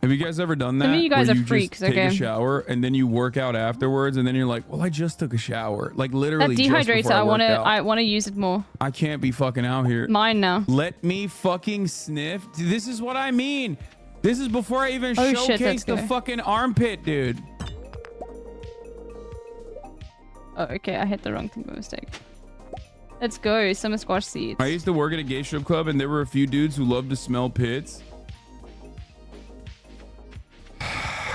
Have you guys ever done that?
To me, you guys
where
are
just
freaks,
take
okay?
a shower and then you work out afterwards and then you're like, well, I just took a shower. Like
That
literally just
dehydrates.
before
I
worked out.
I wanna use it more.
I can't be fucking out here.
Mine now.
Let me fucking sniff. This is what I mean. This is before I even
Oh, shit,
showcase
let's
the
go.
fucking armpit, dude.
Oh, okay. I hit the wrong thing by mistake. Let's go. Summer squash seeds.
I used to work at a gay strip club and there were a few dudes who loved to smell pits.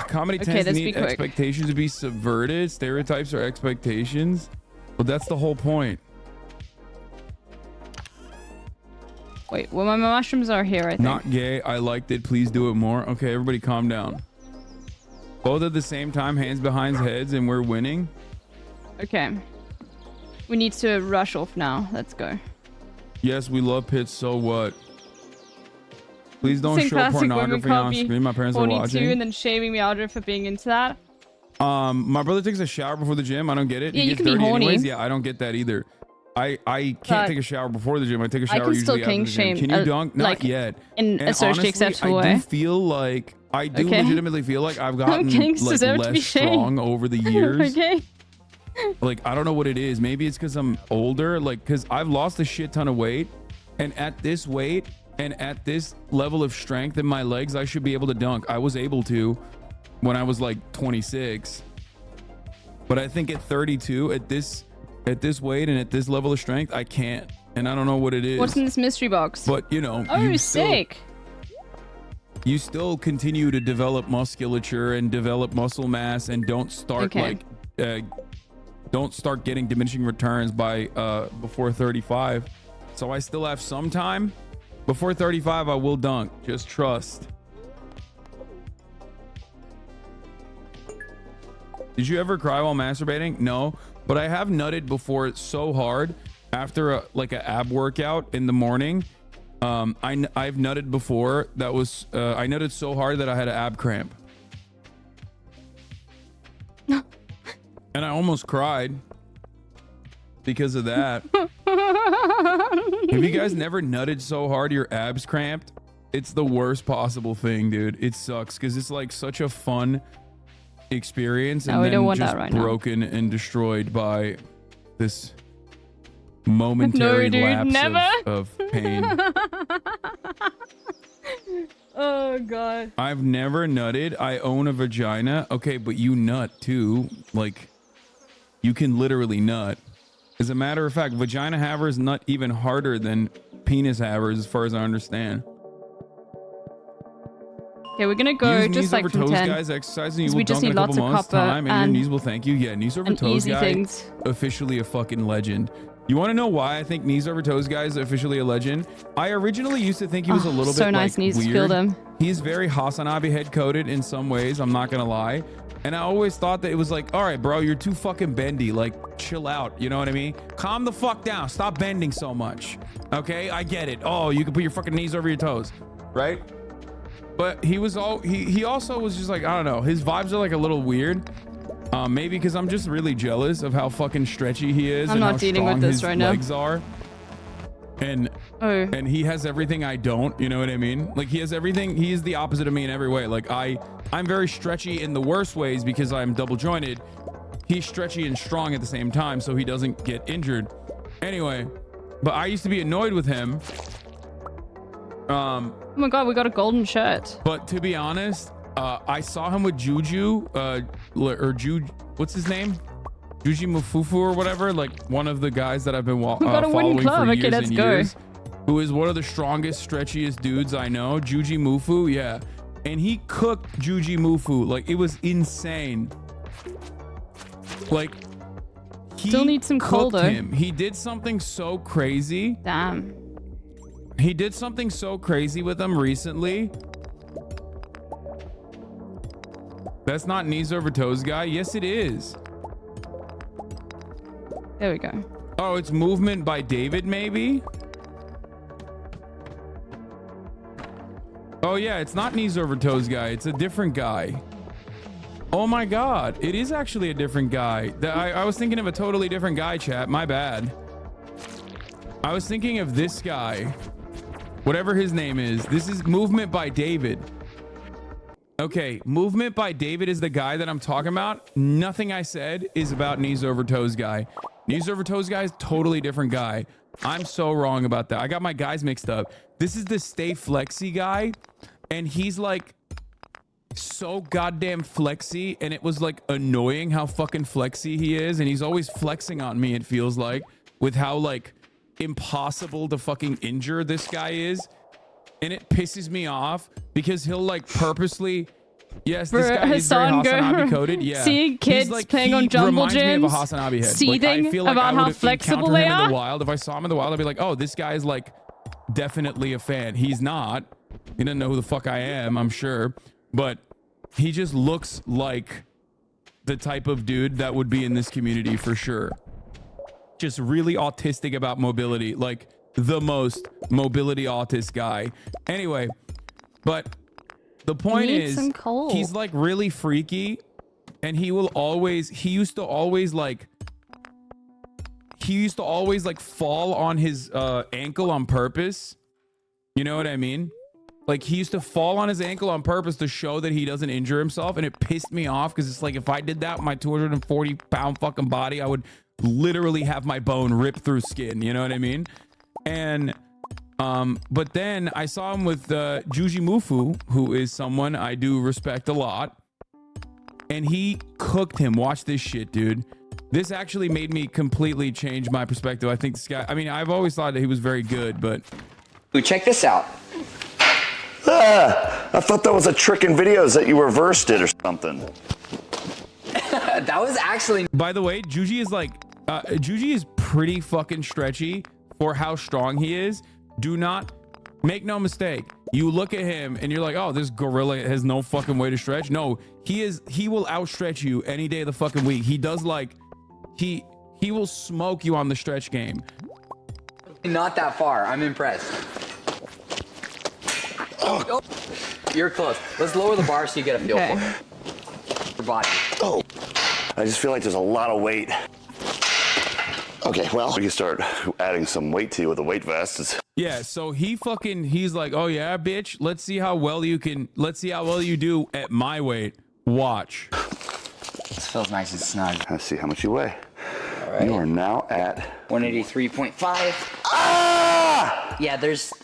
Comedy
Okay,
tends to
let's
need
be quick.
expectations to be subverted. Stereotypes or expectations. Well, that's the whole point.
Wait, well, my mushrooms are here, I think.
Not gay. I liked it. Please do it more. Okay, everybody calm down. Both at the same time, hands behind heads, and we're winning.
Okay. We need to rush off now. Let's go.
Yes, we love pits. So what? Please don't
Saying
show
classic women
pornography
can't
on
be
screen. My parents are
horny
watching.
too, and then shaming me out for being into that.
My brother takes a shower before the gym. I don't get it.
Yeah,
He
you
gets
can be
dirty
horny.
anyways. Yeah, I don't get that either. I can't
But
take a shower before the gym. I take a
I
shower
can
usually
still
after the
king
gym.
shame,
Can you dunk? Not
like,
yet.
in
And
a socially
honestly,
acceptable
I
way.
do feel like I do
Okay.
legitimately feel like I've gotten
kings
like
deserve to be
less
shamed.
strong over the years.
Okay.
Like I don't know what it is. Maybe it's because I'm older. Like because I've lost a shit ton of weight, and at this weight and at this level of strength in my legs, I should be able to dunk. I was able to when I was like 26, but I think at 32, at this weight and at this level of strength, I can't. And I don't know what it is.
What's in this mystery box?
But you know,
Oh, sick.
You still continue to develop musculature and develop muscle mass, and don't start don't start getting diminishing returns by before 35. So I still have some time. Before 35, I will dunk. Just trust. Did you ever cry while masturbating? No, but I have nutted before so hard after like an ab workout in the morning. I've nutted before. That was I nutted so hard that I had an ab cramp. And I almost cried because of that. Have you guys never nutted so hard your abs cramped? It's the worst possible thing, dude. It sucks because it's like such a fun experience, and
No, we
then
don't want
just
that right now.
broken and destroyed by this momentary
No, dude,
lapse
never.
of pain.
Oh god.
I've never nutted. I own a vagina. Okay, but you nut too. Like, you can literally nut. As a matter of fact, vagina havers nut even harder than penis havers, as far as I understand.
Okay, we're gonna go
Use
just
knees
like
over
from
toes,
10.
guys. Exercising, you
Because
will
we just
dunk in a
need
couple
lots of
months'
copper
time, and your
and-
knees will thank you. Yeah, knees over
and
toes
easy
guy,
things.
officially a fucking legend. You want to know why I think knees over toes guy is officially a legend? I originally used to think he was a little
so
bit
nice
like
knees,
weird.
feel them.
He's very Hasanabe head coded in some ways. I'm not gonna lie, And I always thought that it was like, all right, bro, you're too fucking bendy. Like, chill out. You know what I mean? Calm the fuck down. Stop bending so much. Okay, I get it. Oh, you can put your fucking knees over your toes, right? But he also was just like, I don't know. His vibes are like a little weird. Maybe because I'm just really jealous of how fucking stretchy he is and how strong his legs are. And he has everything I don't, you know what I mean? Like, he has everything. He is the opposite of me in every way. Like, I'm very stretchy in the worst ways because I'm double jointed. He's stretchy and strong at the same time, so he doesn't get injured. Anyway, but I used to be annoyed with him.
Oh my god, we got a golden shirt.
But to be honest, I saw him with Juju, what's his name? Juji Mufufu or whatever, like one of the guys that I've been following for years and years, who is one of the strongest, stretchiest dudes I know. Juji Mufu, yeah. And he cooked Juji Mufu. Like, it was insane. Like, he
still needs some coal, though.
him. He did something so crazy.
Damn.
He did something so crazy with him recently. That's not knees over toes guy. Yes, it is.
There we go.
Oh, it's movement by David, maybe? Oh, yeah, it's not knees over toes guy. It's a different guy. Oh, my God. It is actually a different guy. I was thinking of a totally different guy, chat. My bad. I was thinking of this guy. Whatever his name is. This is movement by David. Okay, movement by David is the guy that I'm talking about. Nothing I said is about knees over toes guy. Knees over toes guy is totally different guy. I'm so wrong about that. I got my guys mixed up. This is the Stay Flexy guy, and he's like so goddamn flexy, and it was like annoying how fucking flexy he is, and he's always flexing on me, it feels like, with how like impossible to fucking injure this guy is. And it pisses me off because he'll like purposely, yes, this guy is very Hasanabi coded. Yeah,
seeing kids
like,
playing on jungle
reminds me of a
gyms,
Hasanabi head.
seething
Like, I feel like
about
I
how
would
flexible
encounter
they
him
are.
in the wild. If I saw him in the wild, I'd be like, oh, this guy is like definitely a fan. He's not. He doesn't know who the fuck I am, I'm sure, but he just looks like the type of dude that would be in this community for sure. Just really autistic about mobility, like the most mobility autist guy. Anyway, but the point is, he's like really freaky, and he used to always like fall on his ankle on purpose. You know what I mean? Like, he used to fall on his ankle on purpose to show that he doesn't injure himself, and it pissed me off because it's like, if I did that with my 240-pound fucking body, I would literally have my bone ripped through skin. You know what I mean? And but then I saw him with Juji Mufu, who is someone I do respect a lot, and he cooked him. Watch this shit, dude. This actually made me completely change my perspective. I think this guy, I mean, I've always thought that he was very good, but
check this out.
I thought that was a trick in videos that you reversed it or something.
That was actually,
by the way, Juji is like Juji is pretty fucking stretchy for how strong he is. Do not make no mistake. You look at him and you're like, oh, this gorilla has no fucking way to stretch. No, he will outstretch you any day of the fucking week. He does, like, he will smoke you on the stretch game.
not that far. I'm impressed. Oh, you're close. Let's lower the bar so you get a feel for it. Your body.
Oh, I just feel like there's a lot of weight. Okay, well, we can start adding some weight to you with a weight vest.
Yeah, so he's like, oh yeah, bitch, let's see how well you do at my weight. Watch.
This feels nice and snug.
Let's see how much you weigh.
All right.
You are now at
183.5.
Ah!
Yeah,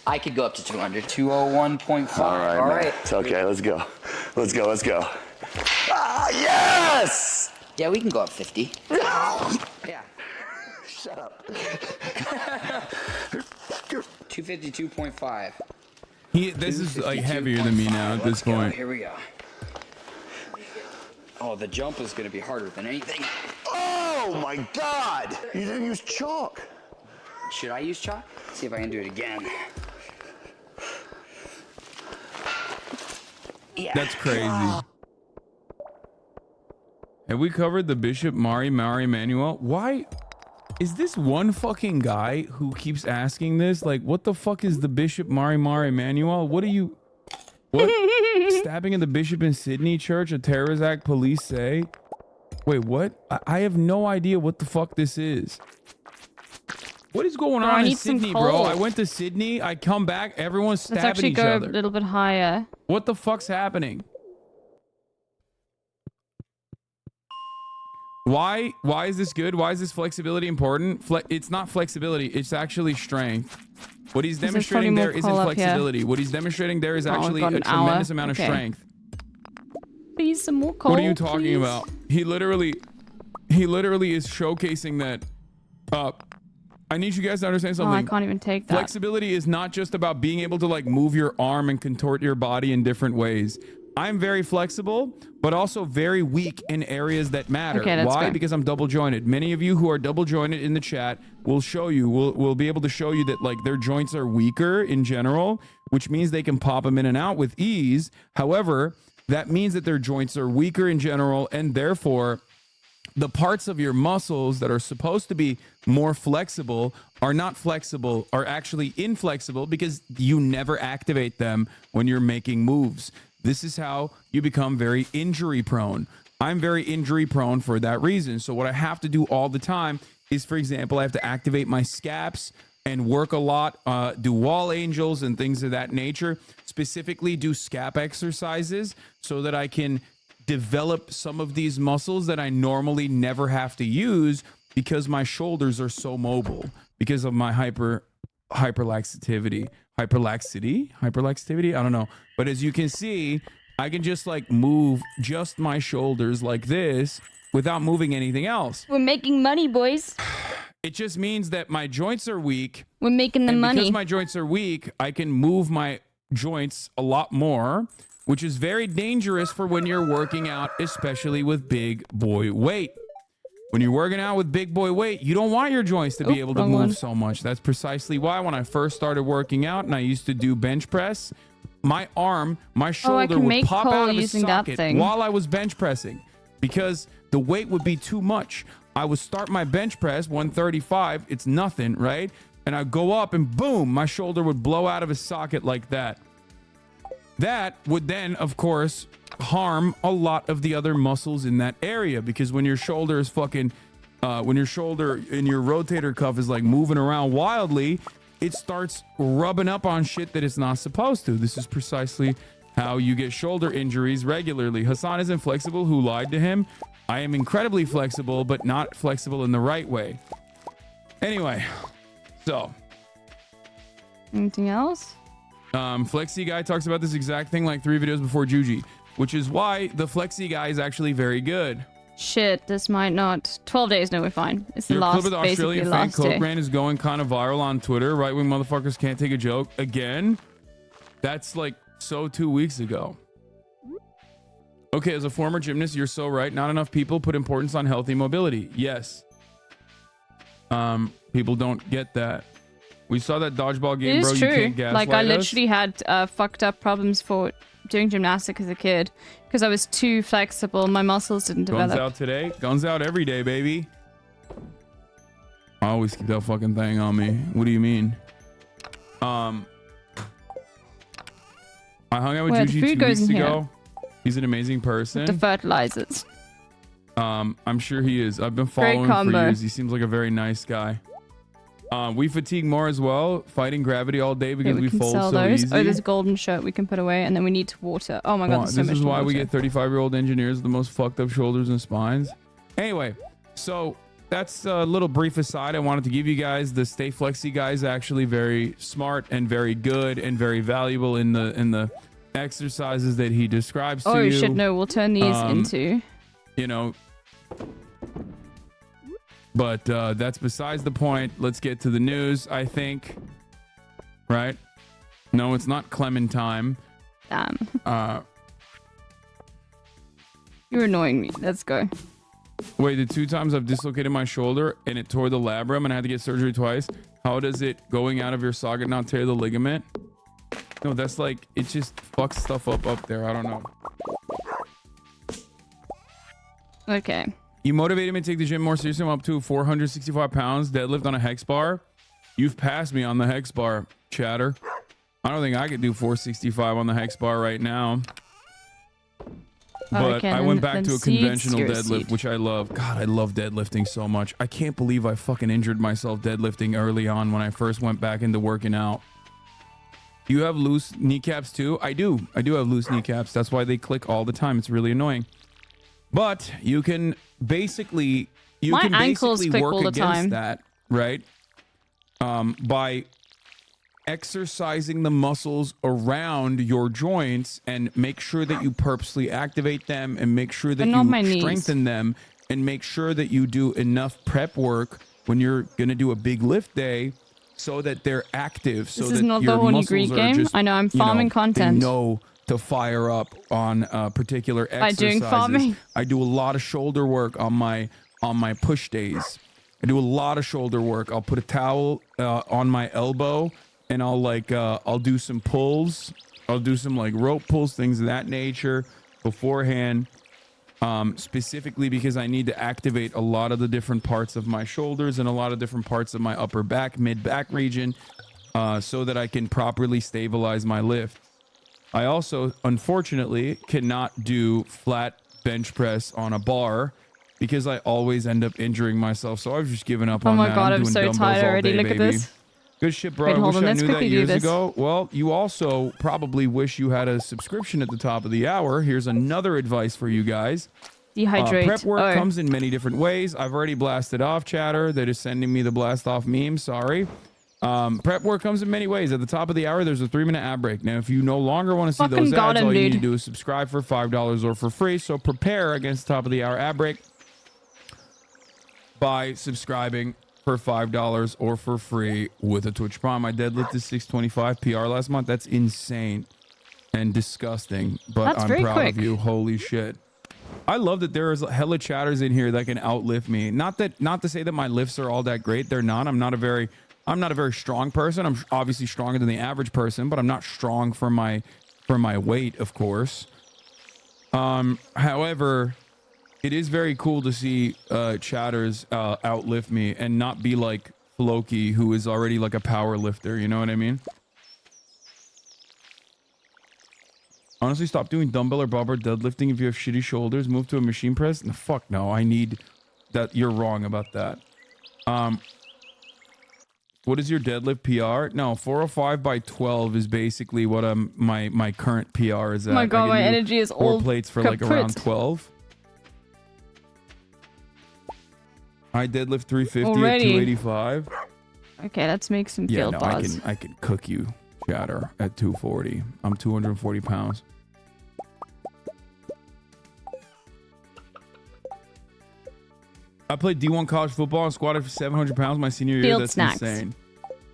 I could go up to 200. 201.5.
All right,
All
man.
right.
It's okay, let's go. Let's go, let's go. Ah, yes!
Yeah, we can go up 50. Yeah.
Shut up.
252.5.
This is like heavier than me now at this point.
Here we go. Oh, the jump is going to be harder than anything.
Oh my God! You didn't use chalk.
Should I use chalk? See if I can do it again. Yeah.
That's crazy. Have we covered the Bishop Mari Manuel? Why is this one fucking guy who keeps asking this? Like, what the fuck is the Bishop Mari Manuel? What are you? What? Stabbing of the bishop in Sydney Church, a terrorist act, police say. Wait, what? I have no idea what the fuck this is. What is going on in Sydney, bro? I went to Sydney. I come back. Everyone's stabbing each other.
Let's actually go a little bit higher.
What the fuck's happening? Why is this good? Why is this flexibility important? It's not flexibility. It's actually strength. What he's demonstrating there isn't flexibility. What he's demonstrating there is actually a tremendous amount of strength.
Please, some more coal.
What are you talking about? He literally is showcasing that. I need you guys to understand something.
Oh, I can't even take that.
Flexibility is not just about being able to like move your arm and contort your body in different ways. I'm very flexible, but also very weak in areas that matter.
Okay, that's
Why?
good.
Because I'm double jointed. Many of you who are double jointed in the chat will show you, will be able to show you that like their joints are weaker in general, which means they can pop them in and out with ease. However, that means that their joints are weaker in general, and therefore the parts of your muscles that are supposed to be more flexible are not flexible, are actually inflexible because you never activate them when you're making moves. This is how you become very injury prone. I'm very injury prone for that reason. So what I have to do all the time is, for example, I have to activate my scaps and work a lot, do wall angels and things of that nature, specifically do scap exercises so that I can develop some of these muscles that I normally never have to use because my shoulders are so mobile because of my hyperlaxivity. I don't know. But as you can see, I can just like move just my shoulders like this without moving anything else.
We're making money, boys.
It just means that my joints are weak.
We're making the money.
Because my joints are weak, I can move my joints a lot more, which is very dangerous for when you're working out, especially with big boy weight. When you're working out with big boy weight, you don't want your joints to be able to move so much. That's precisely why when I first started working out and I used to do bench press, my arm, my shoulder would pop out of a socket while I was bench pressing because the weight would be too much. I would start my bench press, 135, it's nothing, right? And I'd go up and boom, my shoulder would blow out of a socket like that. That would then, of course, harm a lot of the other muscles in that area because when your shoulder is fucking, when your shoulder and your rotator cuff is like moving around wildly, it starts rubbing up on shit that it's not supposed to. This is precisely how you get shoulder injuries regularly. Hassan isn't flexible. Who lied to him? I am incredibly flexible, but not flexible in the right way. Anyway, so.
Anything else?
Flexi Guy talks about this exact thing like 3 videos before Juji, which is why the Flexi Guy is actually very good.
Shit, this might not. 12 days, no, we're fine. It's the
Your
last,
clip of the
basically
Australian
last
fan Coke
day.
brand is going kind of viral on Twitter. Right-wing motherfuckers can't take a joke. Again, that's like so 2 weeks ago. Okay, as a former gymnast, you're so right. Not enough people put importance on healthy mobility. Yes. People don't get that. We saw that dodgeball game,
It
bro.
is
You
true.
can't gaslight
Like, I
us.
literally had fucked up problems for doing gymnastics as a kid because I was too flexible. My muscles didn't
Guns
develop.
out today. Guns out every day, baby. I always keep that fucking thing on me. What do you mean? I hung out with
Where the
Juji
food
2
goes
weeks
in here.
ago. He's an amazing person.
The fertilizers.
I'm sure he is. I've been
Great
following him for
combo.
years. He seems like a very nice guy. We fatigue more as well, fighting gravity all day because
Okay,
we
we can
fold
sell
so
those.
easy.
Oh, there's a golden shirt we can put away, and then we need water. Oh my god, there's so
This
much
is why we
water.
get 35-year-old engineers with the most fucked up shoulders and spines. Anyway, so that's a little brief aside. I wanted to give you guys the Stay Flexi guy is actually very smart and very good and very valuable in the exercises that he describes to
Oh
you.
shit, no, we'll turn these into.
You know, but that's besides the point. Let's get to the news, I think. Right? No, it's not Clementine.
Damn. You're annoying me. Let's go.
Wait, the 2 times I've dislocated my shoulder and it tore the labrum and I had to get surgery twice. How does it going out of your socket not tear the ligament? No, that's like, it just fucks stuff up there. I don't know.
Okay.
You motivated me to take the gym more seriously. I'm up to 465 pounds, deadlift on a hex bar. You've passed me on the hex bar, chatter. I don't think I could do 465 on the hex bar right now. But
Okay,
I went
then
back to a
seeds,
conventional
you're a
deadlift,
seed.
which I love. God, I love deadlifting so much. I can't believe I fucking injured myself deadlifting early on when I first went back into working out. Do you have loose kneecaps too? I do. I do have loose kneecaps. That's why they click all the time. It's really annoying. But you can basically
My ankles click
work
all the
against
time.
that, right? By exercising the muscles around your joints and make sure that you purposely activate them and make sure that
But not my
you
knees.
strengthen them and make sure that you do enough prep work when you're going to do a big lift day so that they're active, so
This is
that
not the
your
horny
muscles
Greek
are
game.
just,
I know, I'm
you know,
farming content.
They know to fire up on particular
By
exercises.
doing farming.
I do a lot of shoulder work on my push days. I do a lot of shoulder work. I'll put a towel on my elbow and I'll do some pulls. I'll do some like rope pulls, things of that nature beforehand, specifically because I need to activate a lot of the different parts of my shoulders and a lot of different parts of my upper back, mid back region, so that I can properly stabilize my lift. I also, unfortunately, cannot do flat bench press on a bar because I always end up injuring myself. So I've just given up
Oh
on
my
that.
god, I'm
doing
so
dumbbells
tired
all
already.
day,
Look at
baby.
this.
Good shit, bro.
Wait,
I
hold
wish
on,
I
let's
knew that
quickly do
years
this.
ago. Well, you also probably wish you had a subscription at the top of the hour. Here's another advice for you guys.
Dehydrate.
Prep work
Oh.
comes in many different ways. I've already blasted off, chatter. They're just sending me the blast off meme. Sorry. Prep work comes in many ways. At the top of the hour, there's a 3-minute ad break. Now, if you no longer want to see
Fucking
those
got
ads,
him,
all you need
dude.
to do is subscribe for $5 or for free. So prepare against the top of the hour ad break by subscribing for $5 or for free with a Twitch Prime. My deadlift is 625 PR last month. That's insane and disgusting, but
That's
I'm
very
proud
quick.
of you. Holy shit. I love that there is hella chatters in here that can outlift me. Not to say that my lifts are all that great. They're not. I'm not a very strong person. I'm obviously stronger than the average person, but I'm not strong for my weight, of course. However, it is very cool to see chatters outlift me and not be like Floki, who is already like a power lifter. You know what I mean? Honestly, stop doing dumbbell or bar deadlifting if you have shitty shoulders. Move to a machine press. No, fuck no. I need that. You're wrong about that. What is your deadlift PR? No, 405 by 12 is basically what my current PR is at.
Oh my god,
I can
my
do
energy is
4
all
plates for like
kaput.
around 12. I deadlift 350 at
Already?
285.
Okay, let's make some
Yeah,
guild
no,
bars.
I can cook you, chatter, at 240. I'm 240 pounds. I played D1 college football and squatted for 700 pounds my senior year.
Field
That's
snacks.
insane.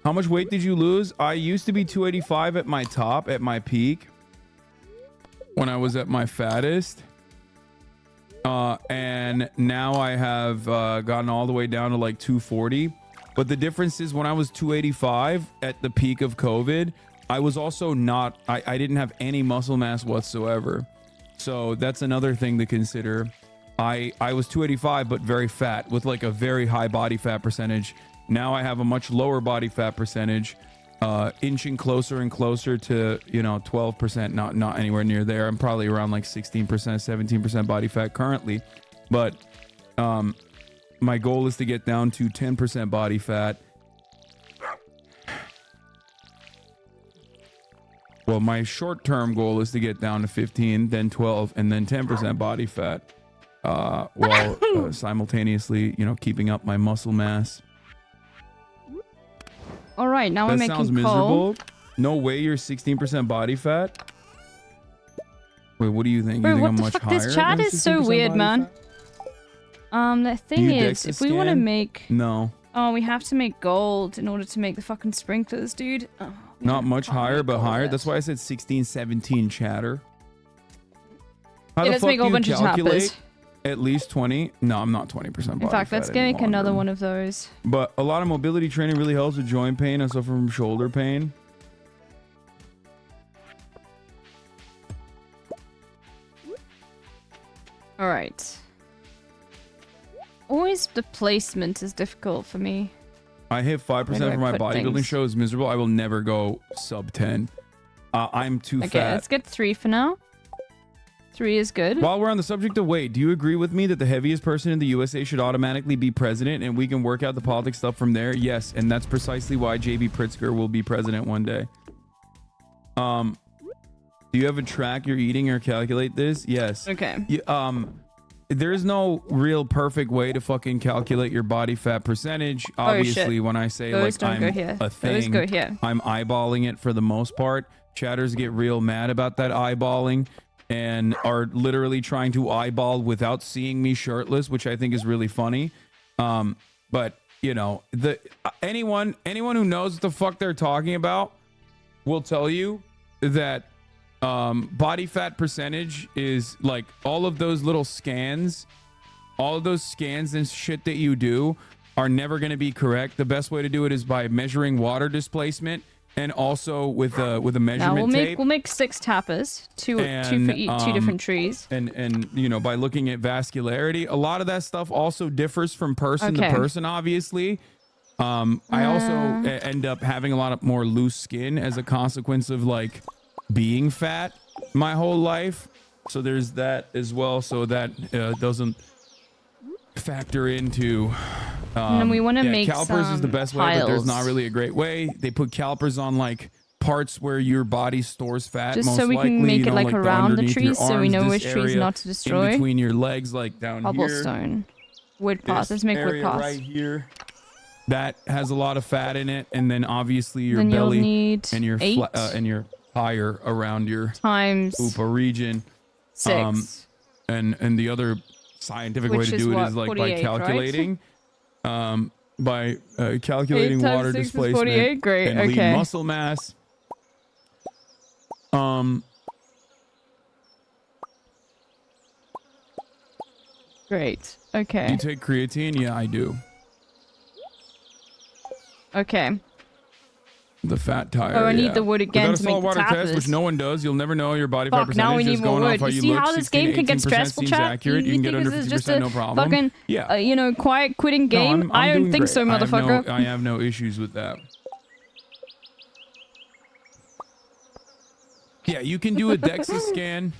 How much weight did you lose? I used to be 285 at my top, at my peak, when I was at my fattest. And now I have gotten all the way down to like 240. But the difference is when I was 285 at the peak of COVID, I was also not, I didn't have any muscle mass whatsoever. So that's another thing to consider. I was 285, but very fat with like a very high body fat percentage. Now I have a much lower body fat percentage, inching closer and closer to, 12%, not anywhere near there. I'm probably around like 16%, 17% body fat currently. But my goal is to get down to 10% body fat. Well, my short-term goal is to get down to 15, then 12, and then 10% body fat, while simultaneously, keeping up my muscle mass.
All right, now we're
That
making
sounds
coal.
miserable. No way you're 16% body fat. Wait, what do you think?
Bro,
You think
what
I'm
the
much
fuck?
higher
This chat
than
is so
16%
weird,
body
man.
fat?
The
Do
thing
you
is, if we want to
DEXA scan?
make...
No.
Oh, we have to make gold in order to make the fucking sprinklers, dude. Oh,
Not much higher, but higher.
yet.
That's why I said 16, 17 chatter. How
Yeah,
the
let's
fuck
make a
do
whole
you
bunch of
calculate
tappers.
at least 20? No, I'm not 20% body
In fact,
fat
let's
any
make another
longer.
one of those.
But a lot of mobility training really helps with joint pain. I suffer from shoulder pain.
All right. always the placement is difficult for me.
I hit 5%
Where do I
for my
put
bodybuilding
things?
show. It's miserable. I will never go sub 10. I'm too
Okay,
fat.
let's get 3 for now. 3 is good.
While we're on the subject of weight, do you agree with me that the heaviest person in the USA should automatically be president and we can work out the politics stuff from there? Yes, and that's precisely why JB Pritzker will be president one day. Do you ever track your eating or calculate this? Yes.
Okay.
There's no real perfect way to fucking calculate your body fat percentage. Obviously, when I say
Those
like
don't
I'm
go here.
a
Those
thing,
go here.
I'm eyeballing it for the most part. Chatters get real mad about that eyeballing and are literally trying to eyeball without seeing me shirtless, which I think is really funny. But you know, anyone who knows what the fuck they're talking about will tell you that body fat percentage is like all of those little scans, all of those scans and shit that you do are never going to be correct. The best way to do it is by measuring water displacement and also with a measurement
Now
tape.
we'll make 6 tappers, two for each, 2 different trees.
And you know, by looking at vascularity, a lot of that stuff also differs from person to
Okay.
person, obviously. I also end up having a lot of more loose skin as a consequence of like being fat my whole life. So there's that as well. So that doesn't factor into
And then we wanna make
calipers is the
some
best way, but there's not
piles.
really a great way. They put calipers on like parts where your body stores fat,
Just
most
so we
likely,
can make
you
it
know,
like around the
underneath your
trees so we
arms,
know
this
which trees
area
not to destroy.
in between your legs, like down here.
Cobblestone. Wood paths.
This
Let's make wood
area
paths.
right here that has a lot of fat in it, and then obviously your
Then you'll
belly
need
and your
8
and your higher around your
times
upa region.
6.
And the other scientific way
Which
to
is
do it
what,
is like
48,
by
right?
calculating by calculating
8 times
water
6 is
displacement
48? Great,
and lean
okay.
muscle mass.
Great.
Do
Okay.
you take creatine? Yeah, I do.
Okay.
The fat tire.
Oh, I need
yeah.
the wood again
Without a
to make the
saltwater test, which
tappers.
no one does, you'll never know your body fat
Fuck,
percentage.
now we need
Just
more
going
wood.
off how
You
you
see
look,
how this game can get
16, 18%
stressful,
seems
chat?
accurate. You can get
think
under
this is
50%,
just a
no problem.
fucking,
Yeah.
you know, quiet quitting
No,
game?
I'm
I don't
doing
think
great.
so, motherfucker.
I have no issues with that. Yeah, you can do a DEXA scan.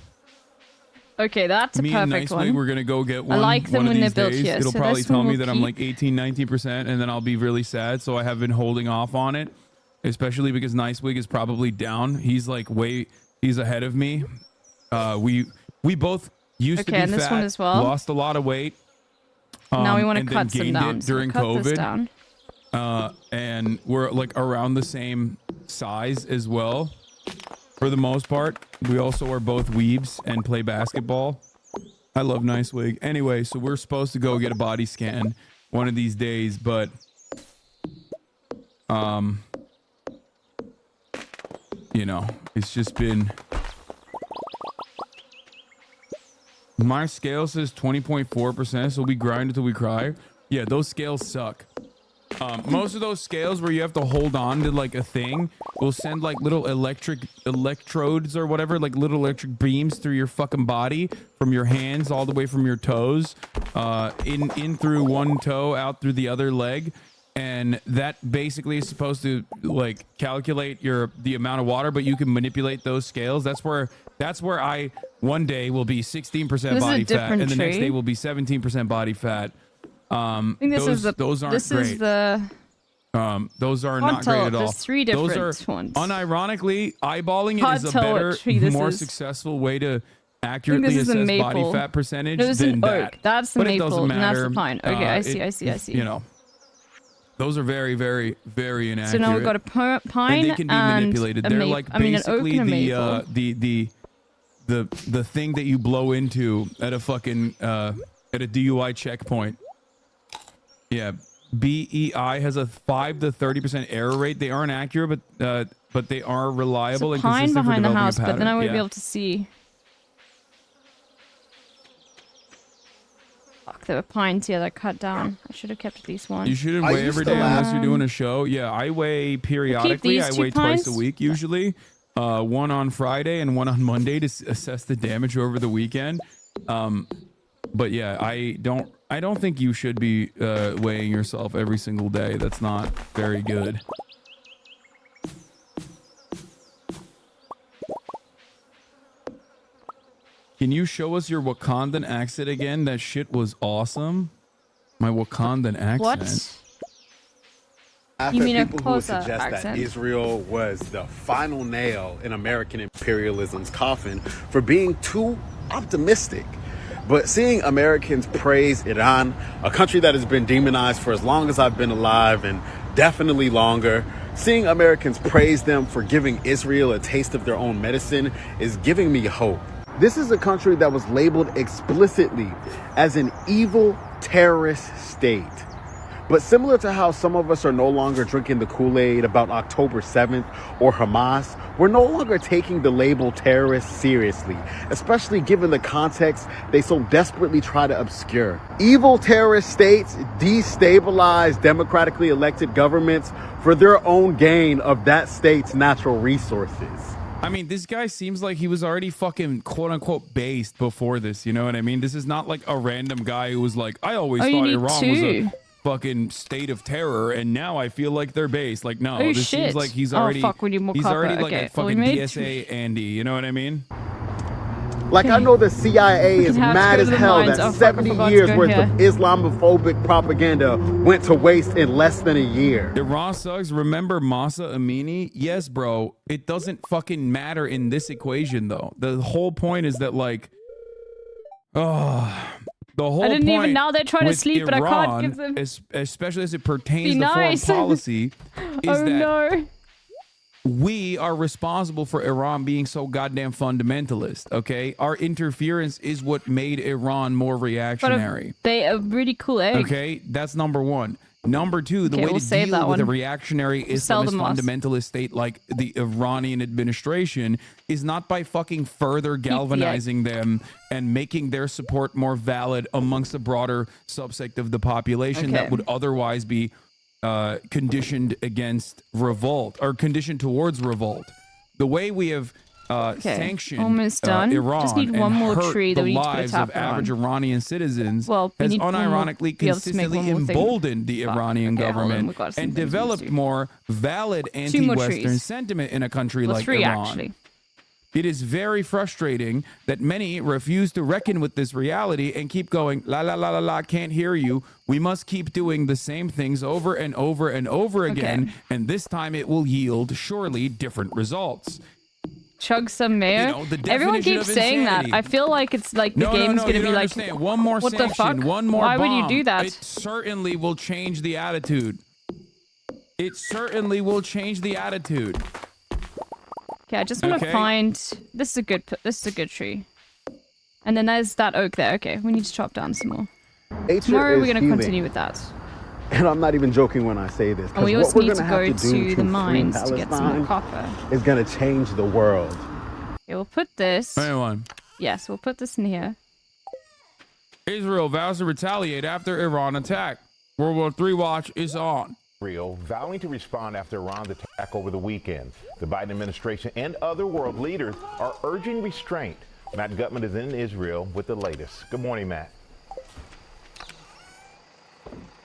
Okay, that's a
Me and
perfect
Nicely,
one.
we're gonna go get one.
I like them
one
when
of
they're
these
built
days.
here.
It'll
So
probably
this one
tell me
we'll
that I'm like 18, 19%, and then I'll be really sad. So I have been holding off on it, especially because Nicewig is probably down. He's like he's ahead of me. We both used to
Okay,
be
and this
fat,
one as well.
lost a lot of weight.
Now we want to
and then
cut some
gained
down.
it
So we'll
during
cut this
COVID.
down.
And we're like around the same size as well. For the most part, we also are both weebs and play basketball. I love Nicewig. Anyway, so we're supposed to go get a body scan one of these days, but you know, it's just been my scale says 20.4%, so we grind until we cry. Yeah, those scales suck. Most of those scales where you have to hold on to like a thing will send like little electrodes or whatever, like little electric beams through your fucking body from your hands all the way from your toes, in through one toe, out through the other leg. And that basically is supposed to like calculate the amount of water, but you can manipulate those scales. That's where I one day will be 16% body fat, and the next day will be 17% body fat.
I think
those aren't great.
Is the
those are
Hard
not
to tell.
great at all.
There's 3 different
those are,
ones.
Unironically, eyeballing
Hard
it
to
is a
tell what
better,
tree this
more
is.
successful way to
this
accurately
is a
assess
maple.
body fat percentage
No, this is
than
an
that.
oak. That's the
But it
maple,
doesn't
and that's the
matter.
pine. Okay, I see.
You know, those are very, very, very inaccurate.
So now we've got a pine
and they can be manipulated.
a
They're
maple.
like
I mean, an oak
basically
and a maple.
the thing that you blow into at a fucking at a DUI checkpoint. Yeah, BEI has a 5 to 30% error rate. They aren't accurate, but they are reliable
There's a
and
pine
consistent for
behind the
developing a
house, but then I
pattern.
wouldn't
Yeah.
be able to see. Fuck, there were pines here that cut down. I should have kept these ones.
You shouldn't weigh every day unless you're doing a show. Yeah, I weigh periodically.
these
I
2
weigh twice
pines.
a week usually. One on Friday and one on Monday to assess the damage over the weekend. But yeah, I don't think you should be weighing yourself every single day. That's not very good. Can you show us your Wakandan accent again? That shit was awesome. My Wakandan accent.
What?
I've
You
heard
mean a
people who would
Xhosa
suggest that
accent?
Israel was the final nail in American imperialism's coffin for being too optimistic. But seeing Americans praise Iran, a country that has been demonized for as long as I've been alive and definitely longer, seeing Americans praise them for giving Israel a taste of their own medicine is giving me hope. This is a country that was labeled explicitly as an evil terrorist state. But similar to how some of us are no longer drinking the Kool-Aid about October 7th or Hamas, we're no longer taking the label terrorist seriously, especially given the context they so desperately try to obscure. Evil terrorist states destabilize democratically elected governments for their own gain of that state's natural resources.
I mean, this guy seems like he was already fucking quote unquote based before this. You know what I mean? This is not like a random guy who was like, I always thought Iran was a fucking state of terror, and now I feel like they're based. Like, no, this seems like he's already
we need more
he's
copper.
already like
Okay,
a fucking
well, we made
DSA Andy. You know what I mean?
Like, I know the CIA is mad as hell that 70 years worth of Islamophobic propaganda went to waste in less than a year.
Iran sucks. Remember Masa Amini? Yes, bro. It doesn't fucking matter in this equation, though. The whole point is that, like, the whole
I didn't
point
even. Now they're trying to
with
sleep, but I can't
Iran,
give them.
especially as it pertains
Be
to
nice.
foreign policy, is
Oh
that
no.
we are responsible for Iran being so goddamn fundamentalist, okay? Our interference is what made Iran more reactionary.
They are really cool egg.
Okay, that's number one. Number two, the
Okay,
way
we'll
to
save
deal
that
with a
one.
reactionary
We'll sell
Islamist
them us.
fundamentalist state like the Iranian administration is not by fucking further galvanizing them and making their support more valid amongst a broader subsect of the population that
Okay.
would otherwise be conditioned against revolt or conditioned towards revolt. The way we have sanctioned
almost done.
Iran
Just need
and
one more
hurt
tree that
the
we need to put a
lives
tap
of average
on.
Iranian citizens
Well, we
has
need one more-
unironically
be able to make
consistently
one more thing.
emboldened the Iranian
Okay, hold on,
government
we've got some
and
things we need to
developed
do.
more valid
more
anti-Western
trees.
sentiment in a country
Well,
like
three,
Iran.
actually.
It is very frustrating that many refuse to reckon with this reality and keep going, la la la la la, can't hear you. We must keep doing the same things over and over and over again, and this time it will yield surely different results.
Chug some mayo.
You know, the
Everyone
definition
keeps
of
saying that.
insanity.
I feel like it's like the game's
no,
gonna
you
be
don't
like,
understand. One more
what the
sanction,
fuck?
one more
Why
bomb.
would you do that?
It certainly will change the attitude. It certainly will change the attitude.
Okay, I just want to
Okay.
find. This is a good tree. And then there's that oak there. Okay, we need to chop down some more.
Nature
Tomorrow
is
we're gonna
healing.
continue with that.
And I'm not even joking when I say this.
And we
'cause
also
what we're
need to
gonna
go
have to do
to the
free
mines to get some more
Palestine
copper.
is going to change the world.
Okay, we'll put this.
Anyone?
Yes, we'll put this in here.
Israel vows to retaliate after Iran attack. World War III watch is on.
Israel vowing to respond after Iran's attack over the weekend. The Biden administration and other world leaders are urging restraint. Matt Gutman is in Israel with the latest. Good morning, Matt.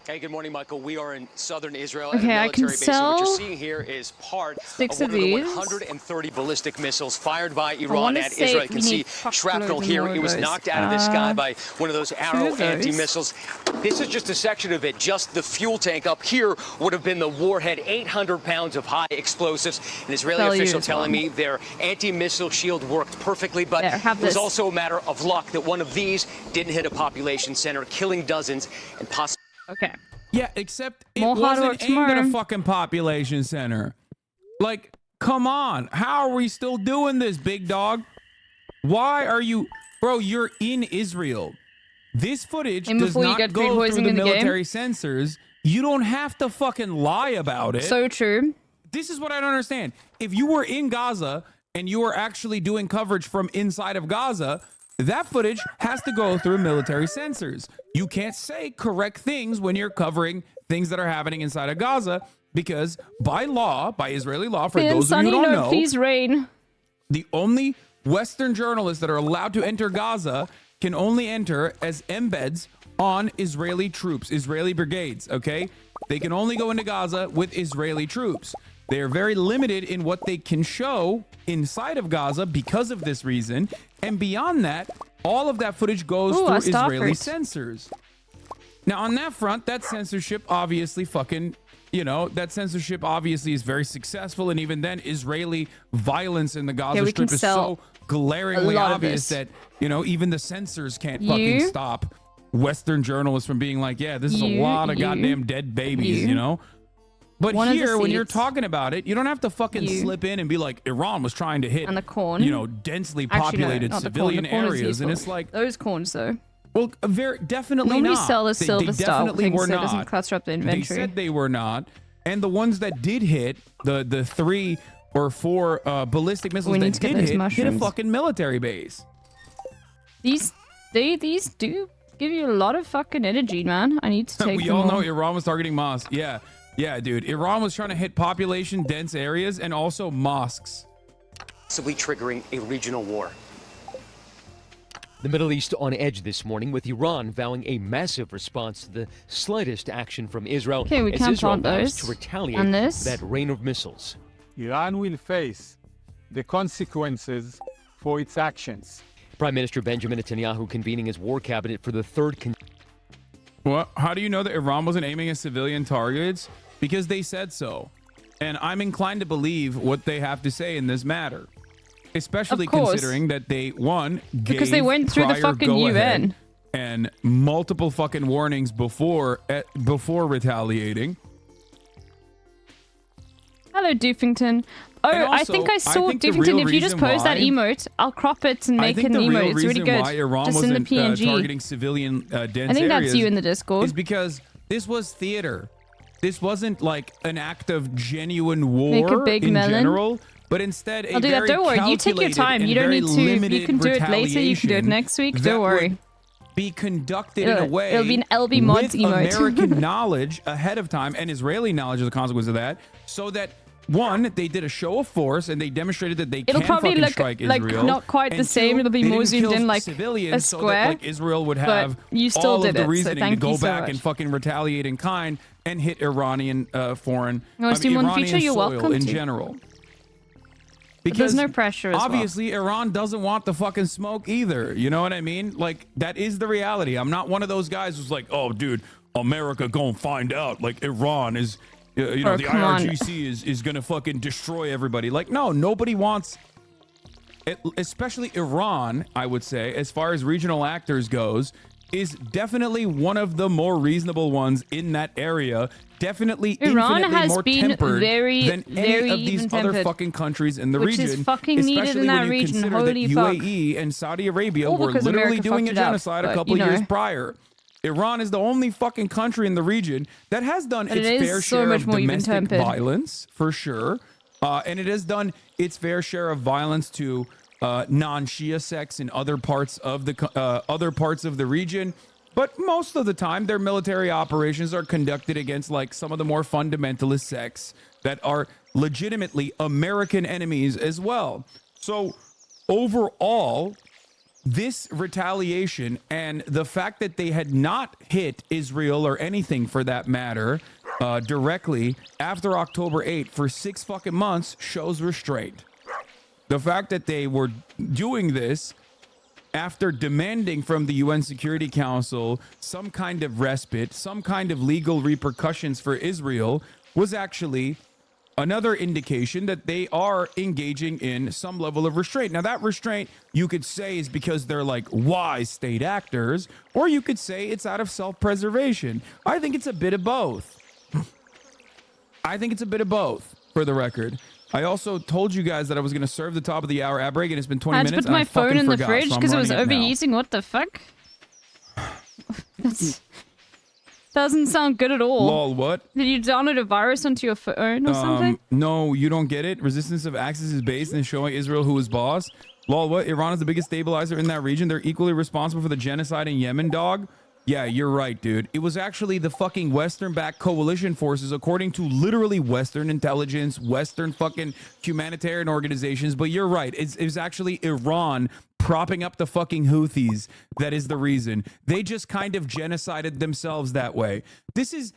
Hey, good morning, Michael. We are in southern Israel
Okay,
at
I
a
can
military base. And what you're
sell
seeing here is part
6
of
of
one of the
these.
130 ballistic missiles fired by Iran
wanna
at
say
Israel. You
we
can see
need fuckloads
shrapnel
of
here.
more of
It was
those.
knocked out of the sky by one of those Arrow
of those.
anti-missiles. This is just a section of it. Just the fuel tank up here would have been the warhead, 800 pounds of high explosives. An Israeli
Sell you
official
this
telling
one.
me their anti-missile shield worked perfectly, but
There, have
it was
this.
also a matter of luck that one of these didn't hit a population center, killing dozens and possibly.
Okay.
Yeah, except it
More hard work
wasn't aimed at a
tomorrow.
fucking population center. Like, come on. How are we still doing this, big dog? Why are you... Bro, you're in Israel. This footage
And
does
before you
not
get food
go through
poisoning
the
in the game?
military censors. You don't have to fucking lie about it.
So true.
This is what I don't understand. If you were in Gaza and you were actually doing coverage from inside of Gaza, that footage has to go through military censors. You can't say correct things when you're covering things that are happening inside of Gaza because by law, by Israeli law, for
And
those of
Sunny,
you who don't
no,
know,
please rain.
the only Western journalists that are allowed to enter Gaza can only enter as embeds on Israeli troops, Israeli brigades, okay? They can only go into Gaza with Israeli troops. They are very limited in what they can show inside of Gaza because of this reason. And beyond that, all of that footage goes through Israeli censors. Now, on that front, that censorship obviously that censorship obviously is very successful. And even then, Israeli violence in the Gaza Strip is so glaringly obvious that, even the censors can't fucking stop Western journalists from being like, yeah, this is a lot of goddamn dead babies, But here, when you're talking about it, you don't have to fucking slip in and be like, Iran was trying to hit,
and the corn,
densely populated civilian areas. And it's like,
those corns, though.
Well, very definitely
normally
not.
sell the silver star thing, so it
not.
doesn't cluster up the inventory.
They said they were not. And the ones that did hit, the 3 or 4 ballistic missiles that did hit a fucking military base.
These do give you a lot of fucking energy, man. I need to take
We all know Iran was targeting mosques. Yeah, dude. Iran was trying to hit population-dense areas and also mosques.
Possibly triggering a regional war.
The Middle East on edge this morning, with Iran vowing a massive response to the slightest action from Israel.
Okay, we can't plant those.
To retaliate that rain of missiles.
Iran will face the consequences for its actions.
Prime Minister Benjamin Netanyahu convening his war cabinet for the third.
Well, how do you know that Iran wasn't aiming at civilian targets? Because they said so. And I'm inclined to believe what they have to say in this matter. Especially considering that they,
because they went through the fucking UN.
And multiple fucking warnings before retaliating.
Hello, Doofington. Oh,
also,
I think I saw Doofington. If you just post that emote, I'll crop it and make an emote. It's really good.
Why Iran
just in the PNG.
Targeting civilian dense
I think
areas
that's you in the Discord.
is because this was theater. This wasn't like an act of genuine war
Make a big
in
melon.
General, but instead
I'll do that. Don't worry. You take your time. You don't need to. You can do it later. You can do it next week. Don't worry.
Be conducted in a way
it'll be an LB mods
with
emote.
American knowledge ahead of time and Israeli knowledge of the consequence of that, so that they did a show of force and they demonstrated that they
It'll
can
probably
fucking
look
strike
like
Israel.
not quite the same. It'll be more zoomed in like
civilians,
a square.
so that, like, Israel would have
you still
all
did
of the
it,
reasoning
so thank
to go
you so
back
much.
and fucking retaliate in kind and hit Iranian Iranian
future, you're
soil
welcome
in
to.
general.
Because there's no pressure.
Obviously, Iran doesn't want the fucking smoke either. You know what I mean? Like, that is the reality. I'm not one of those guys who's like, oh, dude, America gonna find out. Like, Iran is, the IRGC is gonna fucking destroy everybody. Like, no, nobody wants, especially Iran, I would say, as far as regional actors goes, is definitely one of the more reasonable ones in that area. Definitely
Iran
infinitely
has
more
been
tempered
very,
than
very
any of these other
even-tempered,
fucking countries in the
which
region.
is fucking needed
especially
in that
when you
region.
consider
Holy
that
fuck.
UAE and Saudi Arabia
All
were
because
literally
America
doing a
fucked it up,
genocide a
but,
couple years prior. Iran is the only fucking country in the region that has done
But
its
it is
fair
so
share
much
of
more
domestic
even-tempered.
violence, for sure. And it has done its fair share of violence to non-Shia sects in other parts of the region. But most of the time, their military operations are conducted against like some of the more fundamentalist sects that are legitimately American enemies as well. So overall, this retaliation and the fact that they had not hit Israel or anything for that matter directly after October 8th for 6 fucking months shows restraint. The fact that they were doing this after demanding from the UN Security Council some kind of respite, some kind of legal repercussions for Israel, was actually another indication that they are engaging in some level of restraint. Now, that restraint, you could say, is because they're like wise state actors, or you could say it's out of self-preservation. I think it's a bit of both. For the record. I also told you guys that I was going to serve the top of the hour ad break, and it's been 20
I had
minutes.
to put my phone in the fridge because it was
overheating.
overheating. What the fuck? That doesn't sound good at all.
Lol, what?
Did you download a virus onto your phone or something?
No, you don't get it. Resistance of Axis is based in showing Israel who is boss. Lol, what? Iran is the biggest stabilizer in that region. They're equally responsible for the genocide in Yemen, dog. Yeah, you're right, dude. It was actually the fucking Western-backed coalition forces, according to literally Western intelligence, Western fucking humanitarian organizations. But you're right. It was actually Iran propping up the fucking Houthis that is the reason. They just kind of genocided themselves that way. This is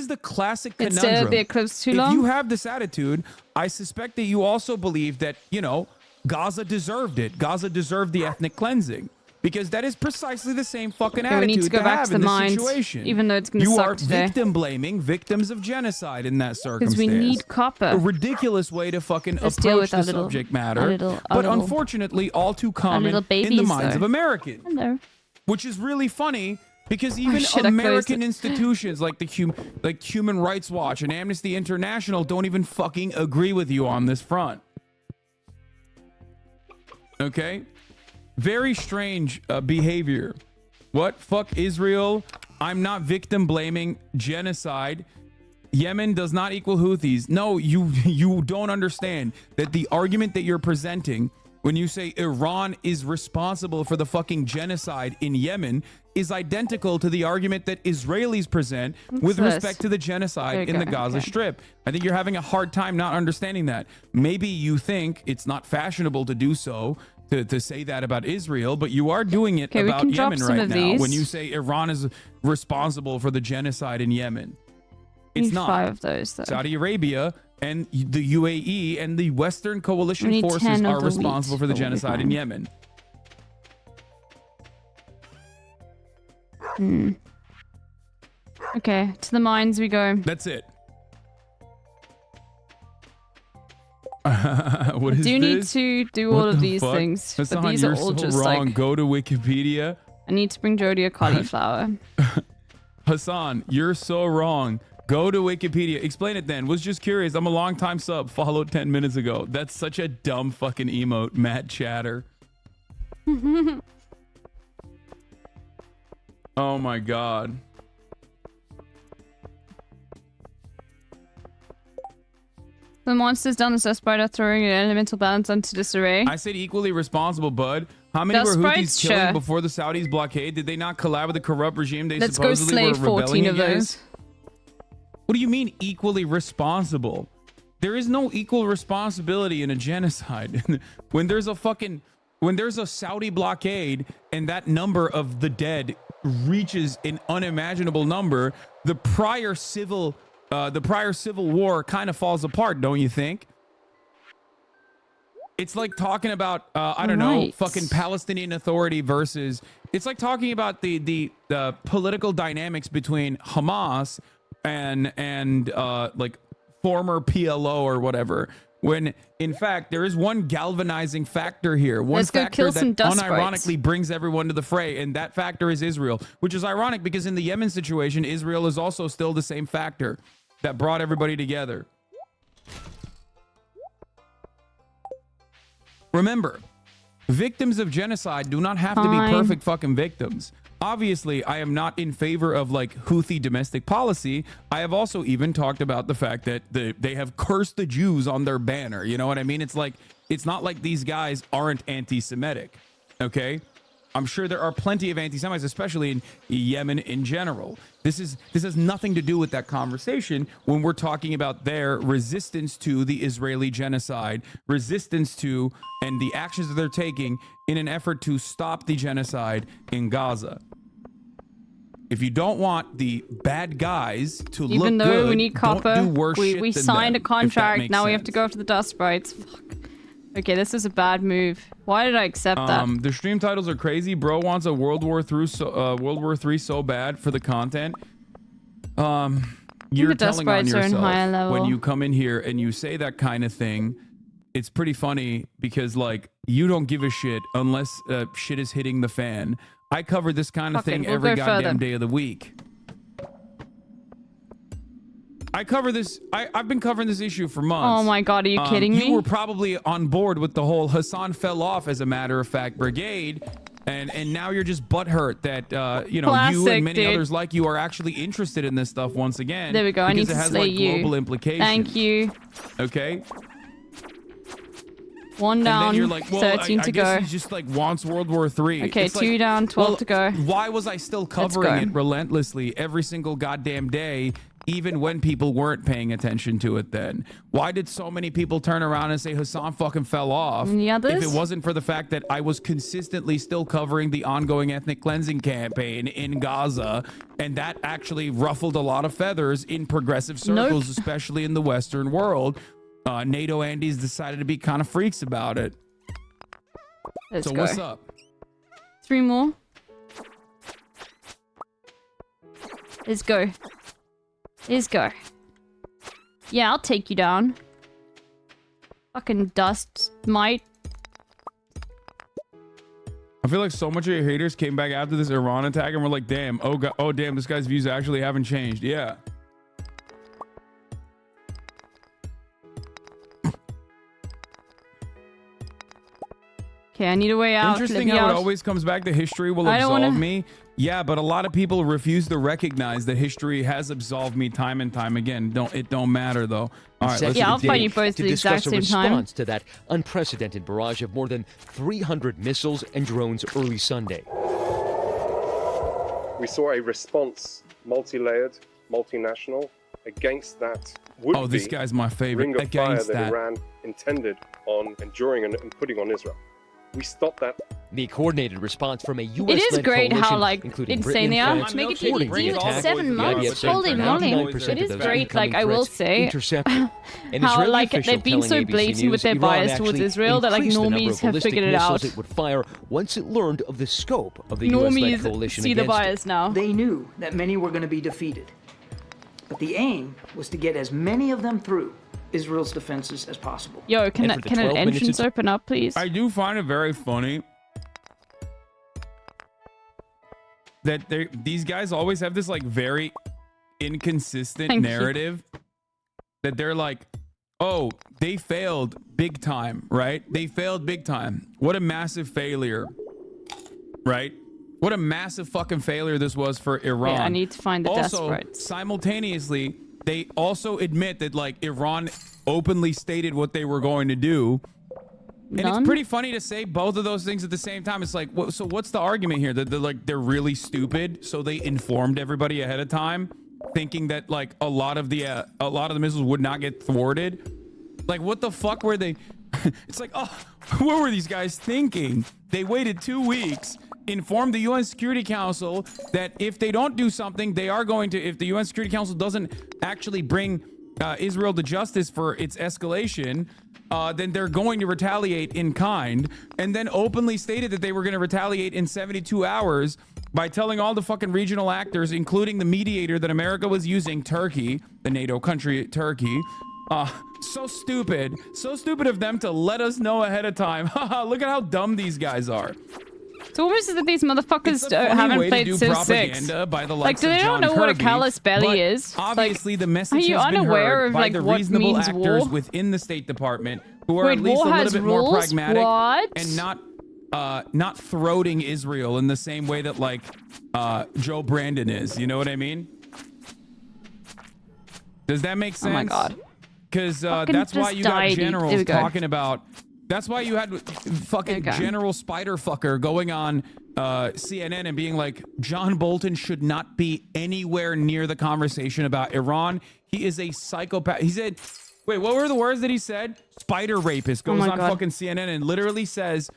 the classic conundrum.
It's a bit close too long.
If you have this attitude, I suspect that you also believe that, you know, Gaza deserved it. Gaza deserved the ethnic cleansing. Because that is precisely the same fucking attitude
we need to go back
have
to the
in this
mines,
situation.
even though it's going to
You
suck
are
today.
victim blaming victims of genocide in that circumstance.
Because we need copper.
A ridiculous way to fucking
Let's deal
approach
with our
the
little-
subject
our
matter,
little-
but unfortunately all too common
little
in the
babies,
minds of
though.
Americans.
Hello.
Which is really funny because even
shit, I closed
American
it.
institutions like Human Rights Watch and Amnesty International don't even fucking agree with you on this front. Okay? Very strange behavior. What? Fuck Israel. I'm not victim blaming genocide. Yemen does not equal Houthis. No, you don't understand that the argument that you're presenting when you say Iran is responsible for the fucking genocide in Yemen is identical to the argument that Israelis present with
this?
respect to the genocide
There you
in the
go,
Gaza
okay.
Strip. I think you're having a hard time not understanding that. Maybe you think it's not fashionable to do so, to say that about Israel, but you are doing it
Okay, we
about
can drop
Yemen
some
right
of
now
these.
when you say Iran is responsible for the genocide in Yemen.
We
It's
need
not.
5 of those, though.
Saudi Arabia and the UAE and the Western
We
coalition
need
forces
10 of
are
the
responsible
wheat.
for the
That will be
genocide in
fine.
Yemen.
Okay, to the mines we go.
That's it. What is
Do you need
this?
to do
What
all of
the
these
fuck?
things? But
Hassan,
these
you're
are all
so
just
wrong.
like,
Go to Wikipedia.
I need to bring Jody a cauliflower.
Hassan, you're so wrong. Go to Wikipedia. Explain it then. Was just curious. I'm a long time sub. Followed 10 minutes ago. That's such a dumb fucking emote. Matt Chatter. Oh my god.
The monsters down the dust sprite are throwing an elemental balance onto disarray.
I said equally responsible, bud. How many
Dust
were Houthis
sprites?
killing
Sure.
before the Saudis blockade? Did they not collab with the corrupt regime they
Let's go
supposedly
slay
were
14
rebelling
of
against?
those.
What do you mean equally responsible? There is no equal responsibility in a genocide. when there's a Saudi blockade and that number of the dead reaches an unimaginable number, the prior civil war kind of falls apart, don't you think? It's like talking about I don't know,
Right.
fucking Palestinian Authority versus. It's like talking about the political dynamics between Hamas and like former PLO or whatever. When in fact there is one galvanizing factor here, one
Let's go
factor
kill
that
some dust sprites.
unironically brings everyone to the fray, and that factor is Israel, which is ironic because in the Yemen situation, Israel is also still the same factor that brought everybody together. Remember, victims of genocide do not have to be
Fine.
perfect fucking victims. Obviously, I am not in favor of like Houthi domestic policy. I have also even talked about the fact that they have cursed the Jews on their banner. You know what I mean? It's like, it's not like these guys aren't anti-Semitic. Okay? I'm sure there are plenty of anti-Semites, especially in Yemen in general. This has nothing to do with that conversation when we're talking about their resistance to the Israeli genocide, resistance to and the actions that they're taking in an effort to stop the genocide in Gaza. If you don't want the bad guys to look
Even though
good,
we need copper,
don't do worse
we
shit than
signed
them,
a contract.
if that
Now
makes
we have to
sense.
go after the dust sprites. Fuck. Okay, this is a bad move. Why did I accept that?
The stream titles are crazy. Bro wants a World War III so bad for the content. You're
the dust
telling on
sprites are in
yourself
higher level.
when you come in here and you say that kind of thing. It's pretty funny because like you don't give a shit unless shit is hitting the fan. I cover this kind of
Fuck it,
thing
we'll
every
go
goddamn
further.
day of the week. I cover this. I've been covering this issue for months.
Oh my god, are you kidding me?
You were probably on board with the whole Hassan fell off, as a matter of fact, brigade, and now you're just butthurt that you know you
Classic,
and many
dude.
others like you are actually interested in this stuff once again.
There we go. I need
because
to
it has
slay
like
you.
global implications.
Thank you.
Okay.
One
And
down,
then you're like, well,
13
I
to
guess
go.
he just like wants World War III.
Okay,
It's
2
like,
down, 12
well,
to go.
Why was I still
Let's
covering
go.
it relentlessly every single goddamn day even when people weren't paying attention to it then? Why did so many people turn around and say Hassan fucking fell off?
Any others?
If it wasn't for the fact that I was consistently still covering the ongoing ethnic cleansing campaign in Gaza, and that actually ruffled a lot of feathers in progressive circles, especially in the Western world. NATO Andes decided to be kind of freaks about it.
Let's
so
go.
what's up?
3 more. Let's go. Let's go. Yeah, I'll take you down. Fucking dust mite.
I feel like so much of your haters came back after this Iran attack and were like, damn, oh god, oh damn, this guy's views actually haven't changed. Yeah.
Okay, I need a way out.
Interesting how it always comes back to history will absolve me. Yeah, but a lot of people refuse to recognize that history has absolved me time and time again. It don't matter though. All right, let's
I'll fight you both at the exact same time.
Response to that unprecedented barrage of more than 300 missiles and drones early Sunday.
We saw a response, multi-layered, multinational, against that would-be
this guy's my favorite.
ring of fire
Against
that
that.
Iran intended on enduring and putting on Israel. We stopped that.
The coordinated response from a U.S.
It is
led
great how
coalition, including
insane
Britain
they
and
are.
France,
Make it
supporting the attack.
7
The
months.
IDF said
Holy moly.
99%
It
of
is
those
great, like
incoming
I will
threats
say,
intercepted. An
how
Israeli
like
official
they've been so
telling ABC
blatant
News
with their
Iran
bias towards
actually
Israel that like
increased the number
normies
of
have
ballistic
figured it
missiles
out.
it would fire once it learned of the scope of the U.S.-led coalition
Normies see the
against it.
bias now.
They knew that many were going to be defeated. But the aim was to get as many of them through Israel's defenses as possible.
Yo, can an entrance open up, please?
I do find it very funny that these guys always have this like very inconsistent
Thank you.
narrative that they're like, oh, they failed big time, right? They failed big time. What a massive failure, right? What a massive fucking failure this was for Iran.
Yeah, I need to find the
also,
desperates.
simultaneously, they also admit that like Iran openly stated what they were going to do. And it's pretty funny to say both of those things at the same time. It's like, so what's the argument here? That they're really stupid, so they informed everybody ahead of time, thinking that like a lot of the missiles would not get thwarted. Like, what the fuck were they? It's like, oh, what were these guys thinking? They waited 2 weeks, informed the UN Security Council that if they don't do something, they are going to. If the UN Security Council doesn't actually bring Israel to justice for its escalation, then they're going to retaliate in kind, and then openly stated that they were going to retaliate in 72 hours by telling all the fucking regional actors, including the mediator that America was using, Turkey, the NATO country Turkey. So stupid of them to let us know ahead of time. Look at how dumb these guys are.
So almost as if these motherfuckers haven't played Civ 6. Like, do they not know what a callous belly is?
Obviously, the
are
message
you
has been
unaware
heard
of
by
like
the
what
reasonable
means
actors
war?
within the State Department who are
Wait,
at least
war
a little
has
bit more
rules?
pragmatic
What?
and not throating Israel in the same way that like Joe Brandon is. You know what I mean? Does that make sense?
Oh my God.
Because
Fucking
that's why
just
you got
died. There
generals
we go.
talking about. That's why you had fucking General Spiderfucker going on CNN and being like, John Bolton should not be anywhere near the conversation about Iran. He is a psychopath. He said, wait, what were the words that he said? Spider rapist goes on fucking CNN and literally says,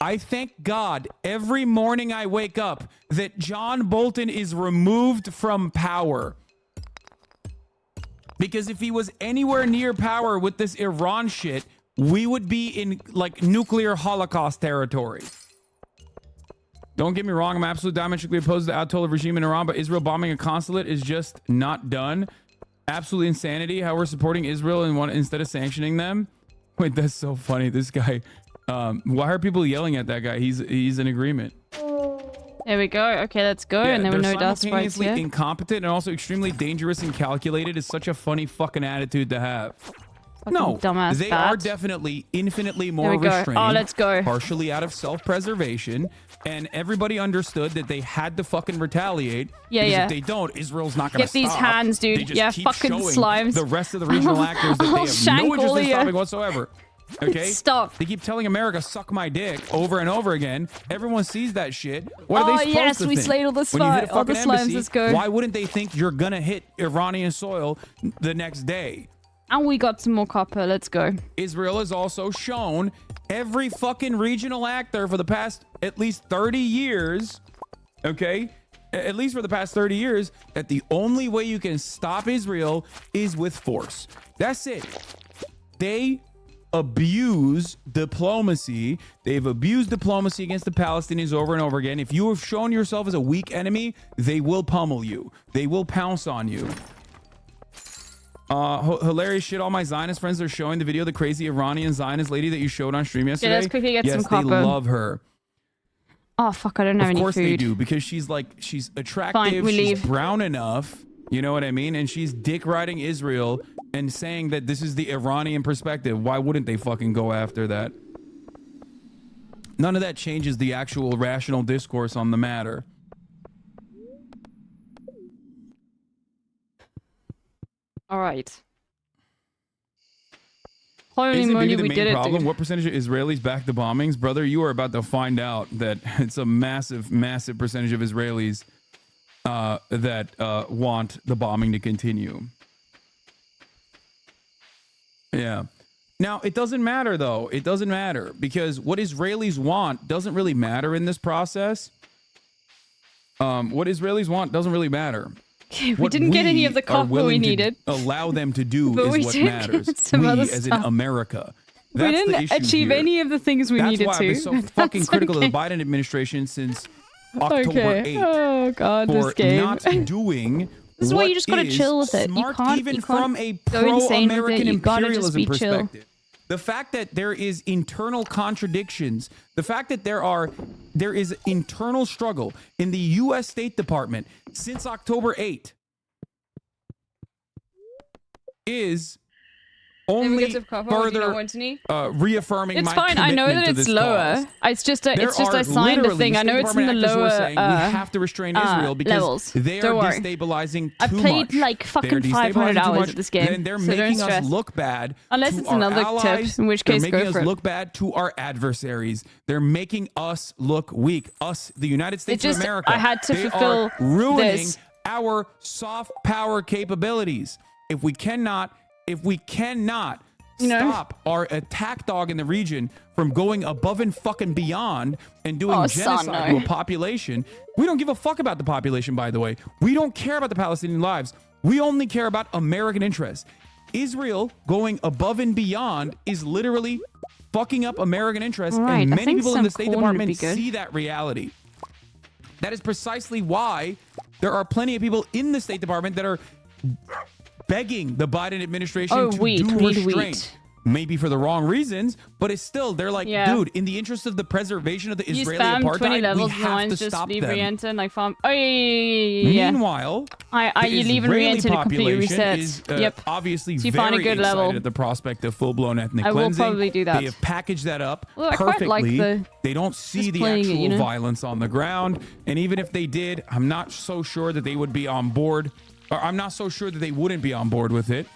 I thank God every morning I wake up that John Bolton is removed from power. Because if he was anywhere near power with this Iran shit, we would be in like nuclear Holocaust territory. Don't get me wrong, I'm absolutely diametrically opposed to the Ayatollah regime in Iran, but Israel bombing a consulate is just not done. Absolute insanity how we're supporting Israel and instead of sanctioning them. Wait, that's so funny. This guy, why are people yelling at that guy? He's in agreement.
There we go. Okay, let's go. And there were no dust bites
simultaneously
here.
incompetent and also extremely dangerous and calculated is such a funny fucking attitude to have. No,
dumbass
they
bat.
are definitely infinitely
There
more
we go.
restrained.
Oh, let's go.
Partially out of self-preservation, and everybody understood that they had to fucking retaliate.
Yeah,
because
yeah.
if they don't, Israel's not going to
Get
stop.
these hands, dude.
They just
Yeah,
keep
fucking
showing
slimes.
the rest of the regional actors that
I'll
they have
shank
no interest
all
in
of ya.
stopping whatsoever. Okay?
Stop.
They keep telling America, suck my dick, over and over again. Everyone sees that shit. What are they supposed
yes,
to
we
think?
slayed all the
When you hit a
all the
fucking
slimes,
embassy,
let's go.
why wouldn't they think you're gonna hit Iranian soil the next day?
And we got some more copper. Let's go.
Israel has also shown every fucking regional actor for the past at least 30 years, okay? At least for the past 30 years, that the only way you can stop Israel is with force. That's it. They abuse diplomacy. They've abused diplomacy against the Palestinians over and over again. If you have shown yourself as a weak enemy, they will pummel you. They will pounce on you. Hilarious shit. All my Zionist friends are showing the video of the crazy Iranian Zionist lady that you showed on stream yesterday.
let's quickly get
yes,
some copper.
They love her.
Oh, fuck, I don't have any food.
Of course they do, because she's attractive,
Fine, we
she's
leave.
brown enough, you know what I mean? And she's dick riding Israel and saying that this is the Iranian perspective. Why wouldn't they fucking go after that? None of that changes the actual rational discourse on the matter.
All right. Holy
Isn't
moly,
maybe the
we
main
did it,
problem?
dude.
What percentage of Israelis back the bombings? Brother, you are about to find out that it's a massive, massive percentage of Israelis that want the bombing to continue. Yeah. Now, it doesn't matter, though. It doesn't matter, because what Israelis want doesn't really matter in this process. What Israelis want doesn't really matter.
We
What
didn't get any
we
of the
are
copper we
willing to
needed.
allow them to do
But we
is what
did
matters.
get some
We,
other
as in
stuff.
America.
We
That's the
didn't
issue
achieve
here.
any of the things we
That's
needed
why
to.
I've been so fucking
That's
critical
okay.
of the Biden administration since October
Okay.
8th
Oh, God,
for
this game.
not doing
This is why
what
you just gotta
is
chill with it. You
smart,
can't-
even
you can't
from a
go insane with it.
pro-American
You gotta just
imperialism
be chill.
perspective. The fact that there is internal contradictions, the fact that there is internal struggle in the U.S. State Department since October 8th is only further reaffirming
It's
my
fine. I know
commitment
that
to
it's
this
lower.
cause.
It's just I
There are
signed a
literally
thing. I know
State
it's in the
Department actors who are
lower
saying we have to restrain Israel because
levels.
they are
Don't worry.
destabilizing too
I played
much.
like fucking
They're
500
destabilizing too
hours
much,
at this game.
and they're
so don't
making us
stress.
look bad
Unless
to
it's
our
another
allies.
tip, in which
They're
case
making
go
us
for it.
look bad to our adversaries. They're making us look weak. Us, the United States
just-
of America.
I had to
They
fulfill
are ruining
this.
our soft power capabilities. If we cannot stop our attack dog in the region from going above and fucking beyond and doing genocide to a population. We don't give a fuck about the population, by the way. We don't care about the Palestinian lives. We only care about American interests. Israel going above and beyond is literally fucking up American interests,
Right,
and
I
many
think
people in
some
the State
corn would
Department
be good.
see that reality. That is precisely why there are plenty of people in the State Department that are begging the Biden administration
Oh,
to
wheat,
do
we need
restraint.
wheat.
Maybe for the wrong reasons, but it's still, they're like,
Yeah.
dude, in the interest of the preservation of the
You
Israeli
spam 20
apartheid, we
levels and the
have to
lines just
stop
leave
them.
re-enter and like farm. Oh, yeah.
Meanwhile,
I
the
you leave and
Israeli
re-enter to completely
population
reset.
is
Yep.
obviously
So you
very
find a good
excited
level.
at the prospect of full-blown ethnic
I will
cleansing.
probably do that.
They have packaged that up
Well, I quite
perfectly.
like the-
They don't see
just
the
playing it,
actual
you know?
violence on the ground, and even if they did, I'm not so sure that they would be on board. Or I'm not so sure that they wouldn't be on board with it.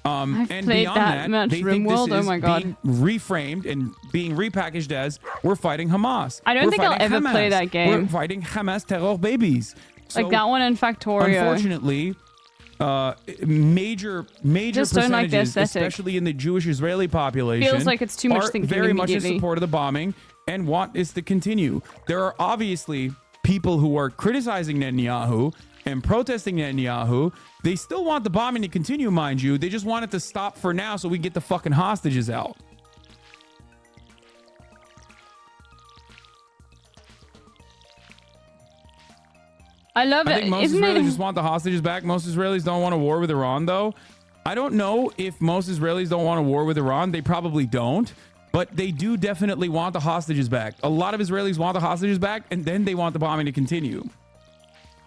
I've
And
played
beyond
that
that,
much
they think this
RimWorld, oh
is
my God.
being reframed and being repackaged as we're fighting Hamas.
I don't
We're
think I'll
fighting
ever play
Hamas.
that game.
We're fighting Hamas terror babies.
Like
So,
that one in Factorio.
Unfortunately, major
Just don't like the
percentages,
aesthetic.
especially in the Jewish Israeli population,
Feels like it's too much
are
thinking
very much in
immediately.
support of the bombing and want this to continue. There are obviously people who are criticizing Netanyahu and protesting Netanyahu. They still want the bombing to continue, mind you. They just want it to stop for now so we can get the fucking hostages out.
I love
I
it.
think most
Isn't
Israelis
it?
just want the hostages back. Most Israelis don't want a war with Iran, though. I don't know if most Israelis don't want a war with Iran. They probably don't. But they do definitely want the hostages back. A lot of Israelis want the hostages back, and then they want the bombing to continue.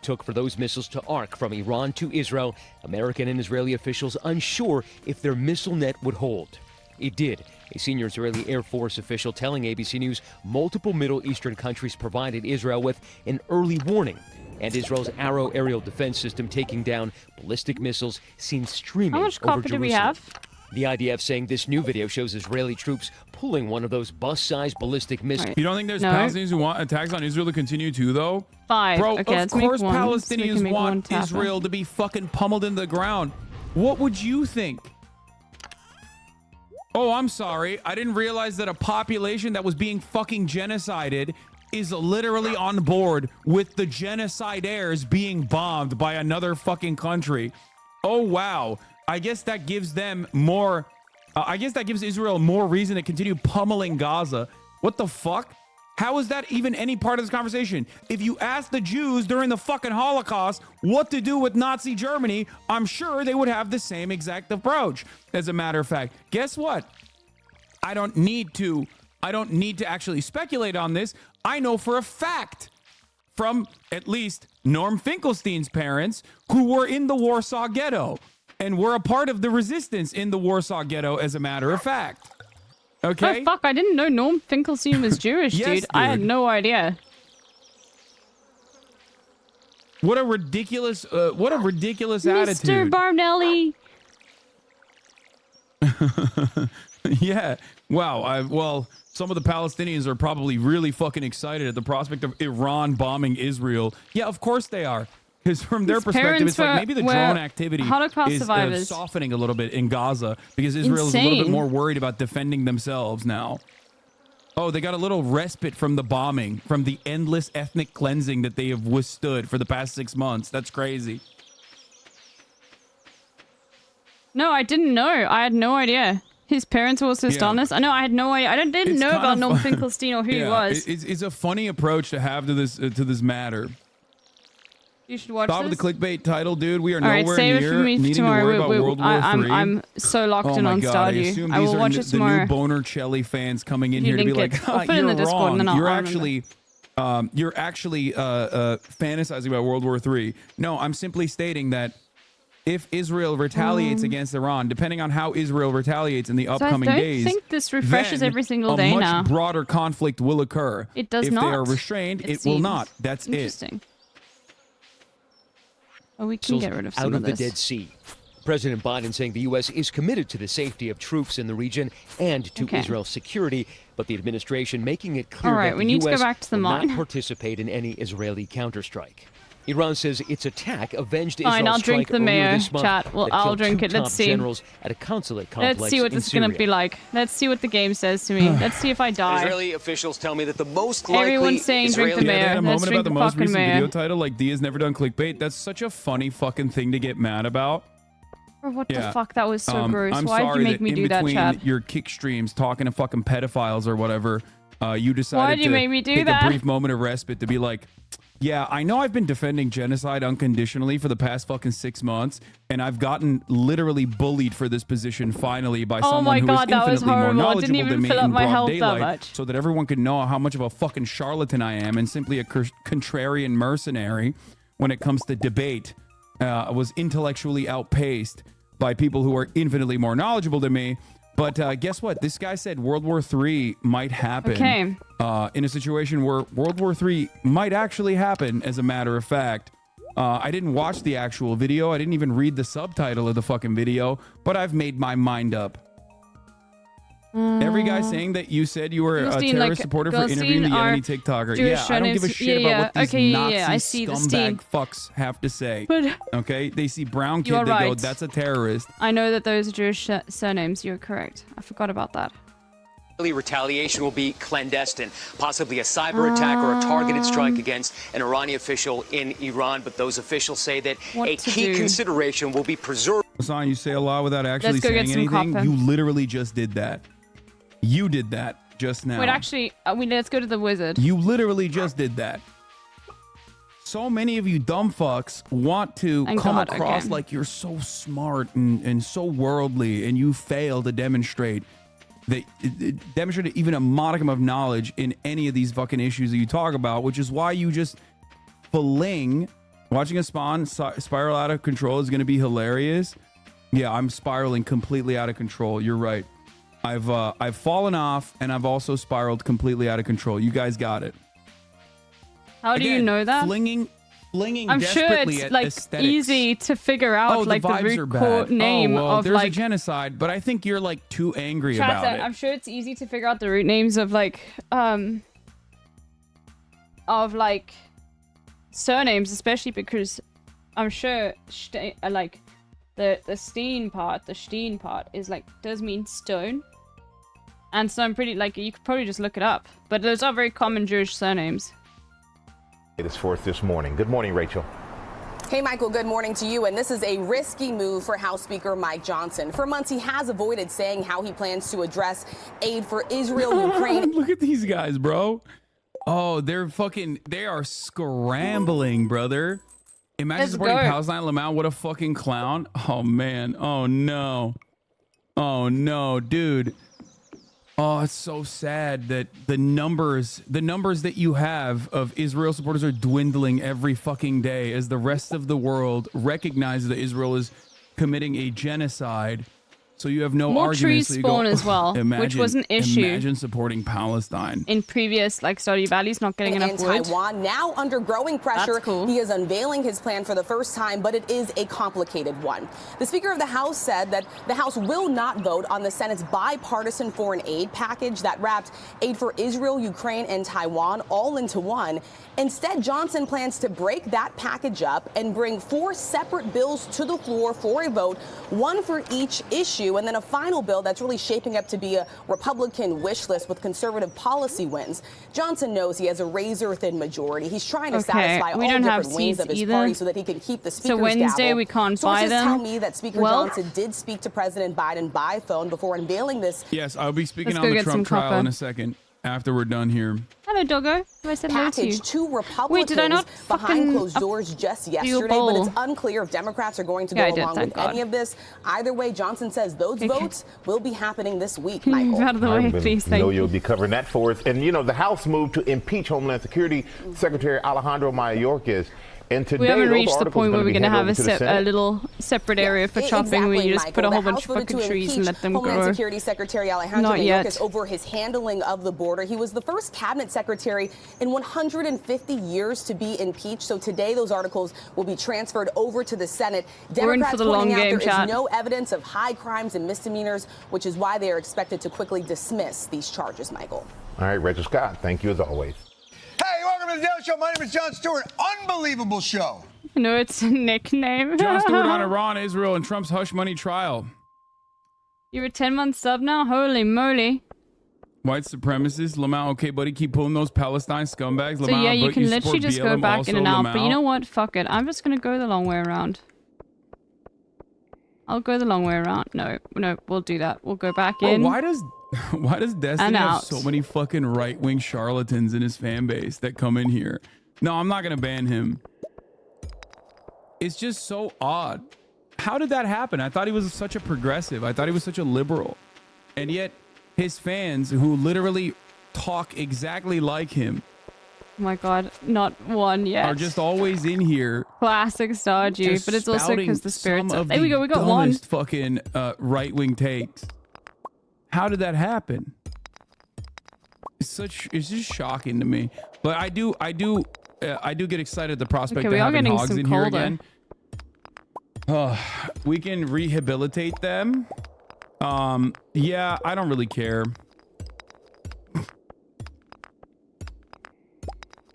Took for those missiles to arc from Iran to Israel, American and Israeli officials unsure if their missile net would hold. It did. A senior Israeli Air Force official telling ABC News multiple Middle Eastern countries provided Israel with an early warning. And Israel's Arrow aerial defense system taking down ballistic missiles seen streaming
How much
over
copper do we
Jerusalem.
have?
The IDF saying this new video shows Israeli troops pulling one of those bus-sized ballistic missiles.
You don't think there's Palestinians who want attacks on Israel to continue too, though?
5.
Bro,
Okay,
of course Palestinians want Israel to be fucking pummeled into the ground. What would you think? Oh, I'm sorry. I didn't realize that a population that was being fucking genocided is literally on board with the genocidaires being bombed by another fucking country. Oh, wow. I guess that gives them more... I guess that gives Israel more reason to continue pummeling Gaza. What the fuck? How is that even any part of this conversation? If you ask the Jews during the fucking Holocaust what to do with Nazi Germany, I'm sure they would have the same exact approach. As a matter of fact, guess what? I don't need to actually speculate on this. I know for a fact from at least Norm Finkelstein's parents who were in the Warsaw Ghetto and were a part of the resistance in the Warsaw Ghetto, as a matter of fact. Okay?
Oh, fuck. I didn't know Norm Finkelstein was Jewish,
Yes,
dude. I had no idea.
What a ridiculous attitude.
Mr. Barnelli.
Yeah. Wow. Well, some of the Palestinians are probably really fucking excited at the prospect of Iran bombing Israel. Yeah, of course they are. Because from their perspective, it's like maybe the drone activity is softening a little bit in Gaza because Israel is a little bit more worried about defending themselves now. Oh, they got a little respite from the bombing, from the endless ethnic cleansing that they have withstood for the past 6 months. That's crazy.
No, I didn't know. I had no idea. His parents were also Stalinists. I know. I had no idea. I didn't know about Norm Finkelstein or who he was.
It's a funny approach to have to this matter.
You should watch
Stop
this.
with the clickbait title, dude. We are
All right,
nowhere
save
near
it for me
needing
tomorrow.
to worry about World War III.
I'm so locked in on Stardew. I will watch it tomorrow.
The new Boner Chelly fans coming in here to be like,
I'll put it in the Discord and then
you're
I'll
actually fantasizing about World War III. No, I'm simply stating that if Israel retaliates against Iran, depending on how Israel retaliates in the upcoming days,
I don't think this refreshes every single day
a much
now.
broader conflict will occur.
It does
if
not.
If they are restrained, it will not. That's
interesting. Oh, we can get rid of some
out
of
the
this.
Dead Sea. President Biden saying the U.S. is committed to the safety of troops in the region and to Israel's security, but the administration making it clear that the U.S. will not participate in any Israeli counterstrike. Iran says its attack avenged Israel's strike earlier this month
chat. Well, I'll drink it. Let's see.
Generals at a consulate complex
Let's see what this is going to be like. Let's see what the game says to me. Let's see if I die.
Israeli officials tell me that the most likely
Everyone's saying drink the mayor.
They had a
Let's
moment
drink
about the
the
most
fucking
recent
mayor.
video title, like Dia's never done clickbait. That's such a funny fucking thing to get mad about.
Or what the fuck? That was so gross.
I'm
Why did you make me do that,
in
Chad?
between your kick streams talking to fucking pedophiles or whatever, you decided
Why'd you make me do
take
that?
a brief moment of respite to be like, yeah, I know I've been defending genocide unconditionally for the past fucking 6 months, and I've gotten literally bullied for this position finally by someone who is infinitely more knowledgeable than me in broad daylight, so that everyone could know how much of a fucking charlatan I am and simply a contrarian mercenary when it comes to debate. I was intellectually outpaced by people who are infinitely more knowledgeable than me. But guess what? This guy said World War III might happen in a situation where World War III might actually happen, as a matter of fact. I didn't watch the actual video. I didn't even read the subtitle of the fucking video, but I've made my mind up. Every guy saying that you said you were a terrorist supporter for interviewing the Yemeni TikToker. Yeah, I don't give a shit about what these Nazi scumbag fucks have to say. Okay? They see brown kid, they go, that's a terrorist.
I know that those are Jewish surnames. You're correct. I forgot about that.
Retaliation will be clandestine, possibly a cyber attack or a targeted strike against an Iranian official in Iran. But those officials say that a key consideration will be preserved.
Hassan, you say a lot without actually saying anything. You literally just did that. You did that just now.
Wait, actually, let's go to the wizard.
You literally just did that. So many of you dumb fucks want to come across like you're so smart and so worldly, and you fail to demonstrate even a modicum of knowledge in any of these fucking issues that you talk about, which is why you just fling. Watching a spawn spiral out of control is going to be hilarious. Yeah, I'm spiraling completely out of control. You're right. I've fallen off, and I've also spiraled completely out of control. You guys got it.
How do you know that?
Flinging flinging
I'm sure
desperately
it's
at
like
aesthetics.
easy to figure out
the
like the
vibes are
root
bad.
core name
well,
of
there's
like
a genocide, but I think you're like too angry
Chat
about
said,
it.
I'm sure it's easy to figure out the root names of like surnames, especially because I'm sure like the Steen part is like does mean stone. And so I'm pretty like you could probably just look it up. But those are very common Jewish surnames.
It is forth this morning. Good morning, Rachel.
Hey, Michael, good morning to you. And this is a risky move for House Speaker Mike Johnson. For months, he has avoided saying how he plans to address aid for Israel, Ukraine.
Look at these guys, bro. Oh, they are scrambling, brother. Imagine supporting Palestine. Lamau, what a fucking clown. Oh, man. Oh, no. Oh, no, dude. Oh, it's so sad that the numbers that you have of Israel supporters are dwindling every fucking day as the rest of the world recognizes that Israel is committing a genocide. So you have no
More
argument.
trees
So you
spawn
go,
as well, which was an issue.
Imagine supporting Palestine.
In previous like Stardew Valley's not getting enough wood.
Taiwan now under growing pressure.
That's cool.
He is unveiling his plan for the first time, but it is a complicated one. The Speaker of the House said that the House will not vote on the Senate's bipartisan foreign aid package that wrapped aid for Israel, Ukraine, and Taiwan all into one. Instead, Johnson plans to break that package up and bring 4 separate bills to the floor for a vote, one for each issue, and then a final bill that's really shaping up to be a Republican wish list with conservative policy wins. Johnson knows he has a razor-thin majority. He's trying to satisfy all different wings of his party so that he can keep the Speaker's gavel.
So Wednesday we can't buy them.
Sources tell me that Speaker Johnson did speak to President Biden by phone before unveiling this.
Yes, I'll be speaking on the Trump trial in a second after we're done here.
Hello, doggo. I said hello to you.
Package 2 Republicans
Wait, did I not
behind closed doors just yesterday, but it's unclear if Democrats are going to go along with any of this. Either way, Johnson says those votes will be happening this week, Michael.
Out of the way, please.
I know you'll be covering that for us. And, you know, the House moved to impeach Homeland Security Secretary Alejandro Mayorkas. And today,
we haven't reached the point where we're
going
to have a little separate area for chopping where you just put a whole bunch of fucking trees and let them
Homeland
grow.
Security Secretary Alejandro Mayorkas over his handling of the border. He was the first cabinet secretary in 150 years to be impeached. So today, those articles will be transferred over to the Senate. Democrats pointing out there is no evidence of high crimes and misdemeanors, which is why they are expected to quickly dismiss these charges, Michael.
All right, Rachel Scott, thank you as always.
Hey, welcome to the Daily Show. My name is Jon Stewart. Unbelievable show.
No, it's a nickname.
Jon Stewart on Iran, Israel, and Trump's hush money trial.
You're a 10-month sub now? Holy moly.
White supremacists, Lamau, okay, buddy, keep pulling those Palestine scumbags.
So
Lamau,
yeah, you
but
can literally just go
BLM
back
also,
in and out.
Lamau.
But you know what? Fuck it. I'm just going to go the long way around. I'll go the long way around. No, we'll do that. We'll go back in.
Why does Destiny have so many fucking right-wing charlatans in his fan base that come in here? No, I'm not going to ban him. It's just so odd. How did that happen? I thought he was such a progressive. I thought he was such a liberal. And yet his fans who literally talk exactly like him
Oh my god, not one yet.
are just always in here.
Classic Stardew, but it's also because the spirits of... There we go, we got one.
Fucking right-wing takes. How did that happen? It's just shocking to me. But I do get excited at the prospect of having hogs in here again. We can rehabilitate them. Yeah, I don't really care.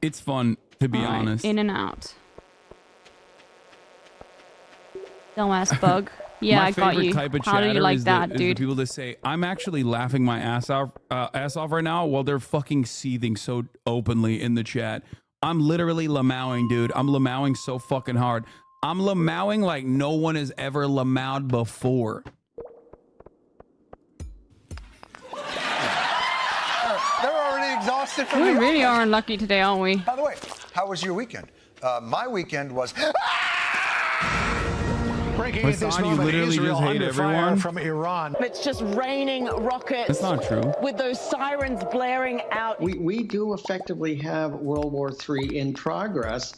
It's fun, to be honest.
In and out. Dumbass bug. Yeah, I got you.
Type of
How do you like that,
the
dude?
people that say, I'm actually laughing my ass off right now while they're fucking seething so openly in the chat. I'm literally lamowing, dude. I'm lamowing so fucking hard. I'm lamowing like no one has ever lamowed before.
They're already exhausted from
We
the
really
office.
are unlucky today, aren't we?
By the way, how was your weekend? My weekend was...
Breaking at this moment, Israel under fire from Iran.
It's just raining rockets.
That's not true.
With those sirens blaring out.
We do effectively have World War III in progress.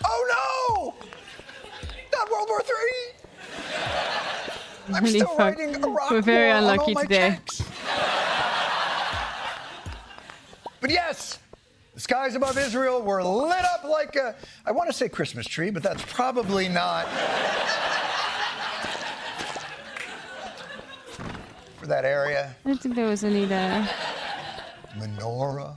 Oh no! Not World War III! I'm
Really
still writing Iraq
We're very
war on
unlucky
all my
today.
checks. But yes, The skies above Israel were lit up like a, I want to say Christmas tree, but that's probably not. For that area.
I don't think there was any there.
Menorah.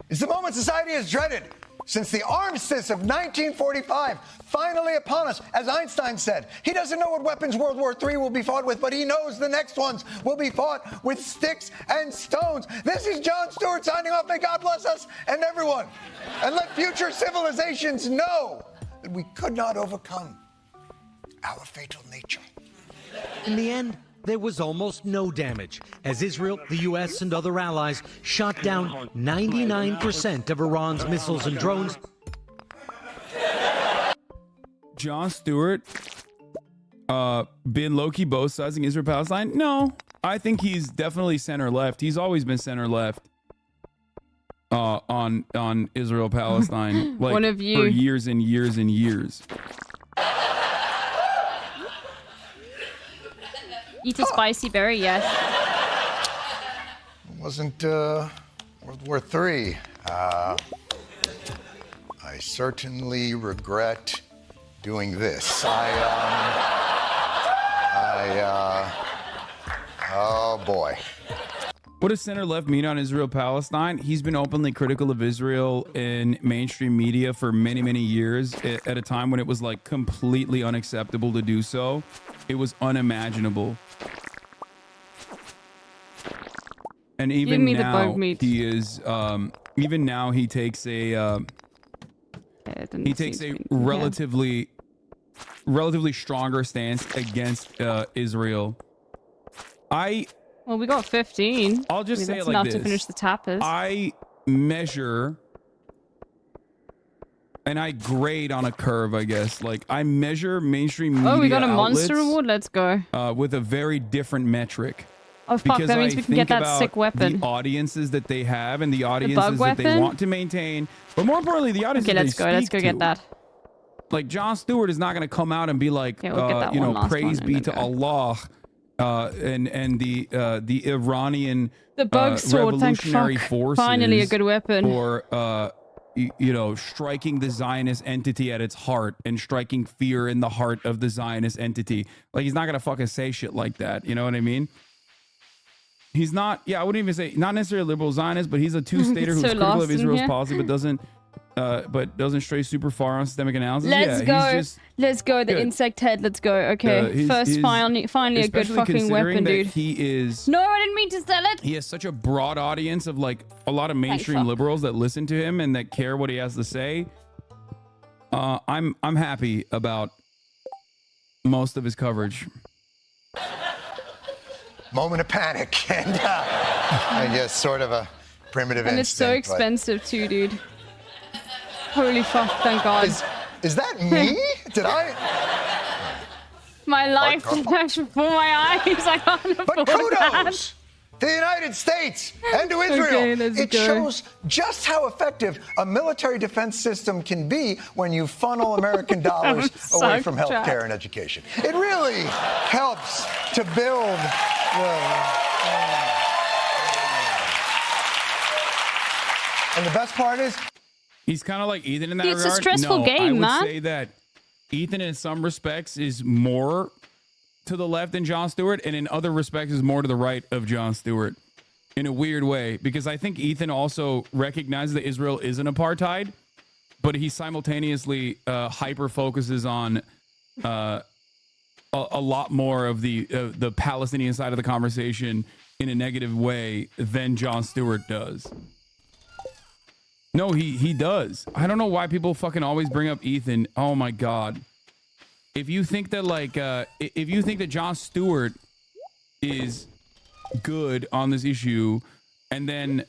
It's the moment society has dreaded since the armistice of 1945 finally upon us. As Einstein said, he doesn't know what weapons World War III will be fought with, but he knows the next ones will be fought with sticks and stones. This is Jon Stewart signing off. May God bless us and everyone. And let future civilizations know that we could not overcome our fatal nature.
In the end, there was almost no damage, as Israel, the U.S., and other allies shot down 99% of Iran's missiles and drones.
Jon Stewart, been low-key both sizing Israel-Palestine? No, I think he's definitely center-left. He's always been center-left on Israel-Palestine, like
One of you.
for years and years and years.
Eat a spicy berry, yes.
It wasn't World War III. I certainly regret doing this. Oh boy.
What does center left mean on Israel-Palestine? He's been openly critical of Israel in mainstream media for many, many years at a time when it was like completely unacceptable to do so. It was unimaginable. And even now, he is. Even now, he takes a. He takes a relatively stronger stance against Israel.
Well, we got 15.
I'll just say
that's
it like
enough
this.
to finish the tapas.
I measure and I grade on a curve, I guess. Like I measure mainstream media
Oh, we got a
outlets,
monster award. Let's go.
with a very different metric.
Oh, fuck.
Because
That means
I
we can get
think
that sick
about
weapon.
The audiences that they have and the
bug
audiences that they
weapon?
want to maintain, but more importantly, the audiences.
Okay, let's
they
go. Let's
speak
go get
to.
that.
Like Jon Stewart is not going to come out and be like,
Yeah, we'll get that one last
praise
one
be
and
to
then go.
Allah, and the Iranian
The bug sword, thank
revolutionary
fuck.
forces.
Finally a good weapon.
Or striking the Zionist entity at its heart and striking fear in the heart of the Zionist entity. Like he's not going to fucking say shit like that. You know what I mean? He's not. Yeah, I wouldn't even say not necessarily a liberal Zionist, but he's a two-stater who's
So
critical
lost
of
in
Israel's
here.
policy, but doesn't stray super far on systemic analysis.
Let's
Yeah,
go.
he's just
Let's go. The
good.
insect head. Let's go. Okay. Finally a good
especially
fucking
considering
weapon,
that
dude.
He is.
No, I didn't mean to sell it.
He has such a broad audience of like a lot of mainstream
fuck.
liberals that listen to him and that care what he has to say. I'm happy about most of his coverage.
Moment of panic and I guess sort of a primitive
And it's so
instinct, but-
expensive too, dude. Holy fuck! Thank God.
Is that me? Did I?
My life flashed before my eyes. I can't afford
But
that.
kudos to the United States and to Israel.
Okay, let's
it
go.
shows just how effective a military defense system can be when you funnel American dollars
I'm
away
so
from healthcare
trapped.
and education. It really helps to build And the best part is,
he's kind of like Ethan in that
It's a
regard.
stressful
No,
game,
I would
man.
say that Ethan, in some respects, is more to the left than Jon Stewart, and in other respects, is more to the right of Jon Stewart. In a weird way, because I think Ethan also recognizes that Israel is an apartheid, but he simultaneously hyper focuses on a lot more of the Palestinian side of the conversation in a negative way than Jon Stewart does. No, he does. I don't know why people fucking always bring up Ethan. Oh my God. If you think that if you think that Jon Stewart is good on this issue, and then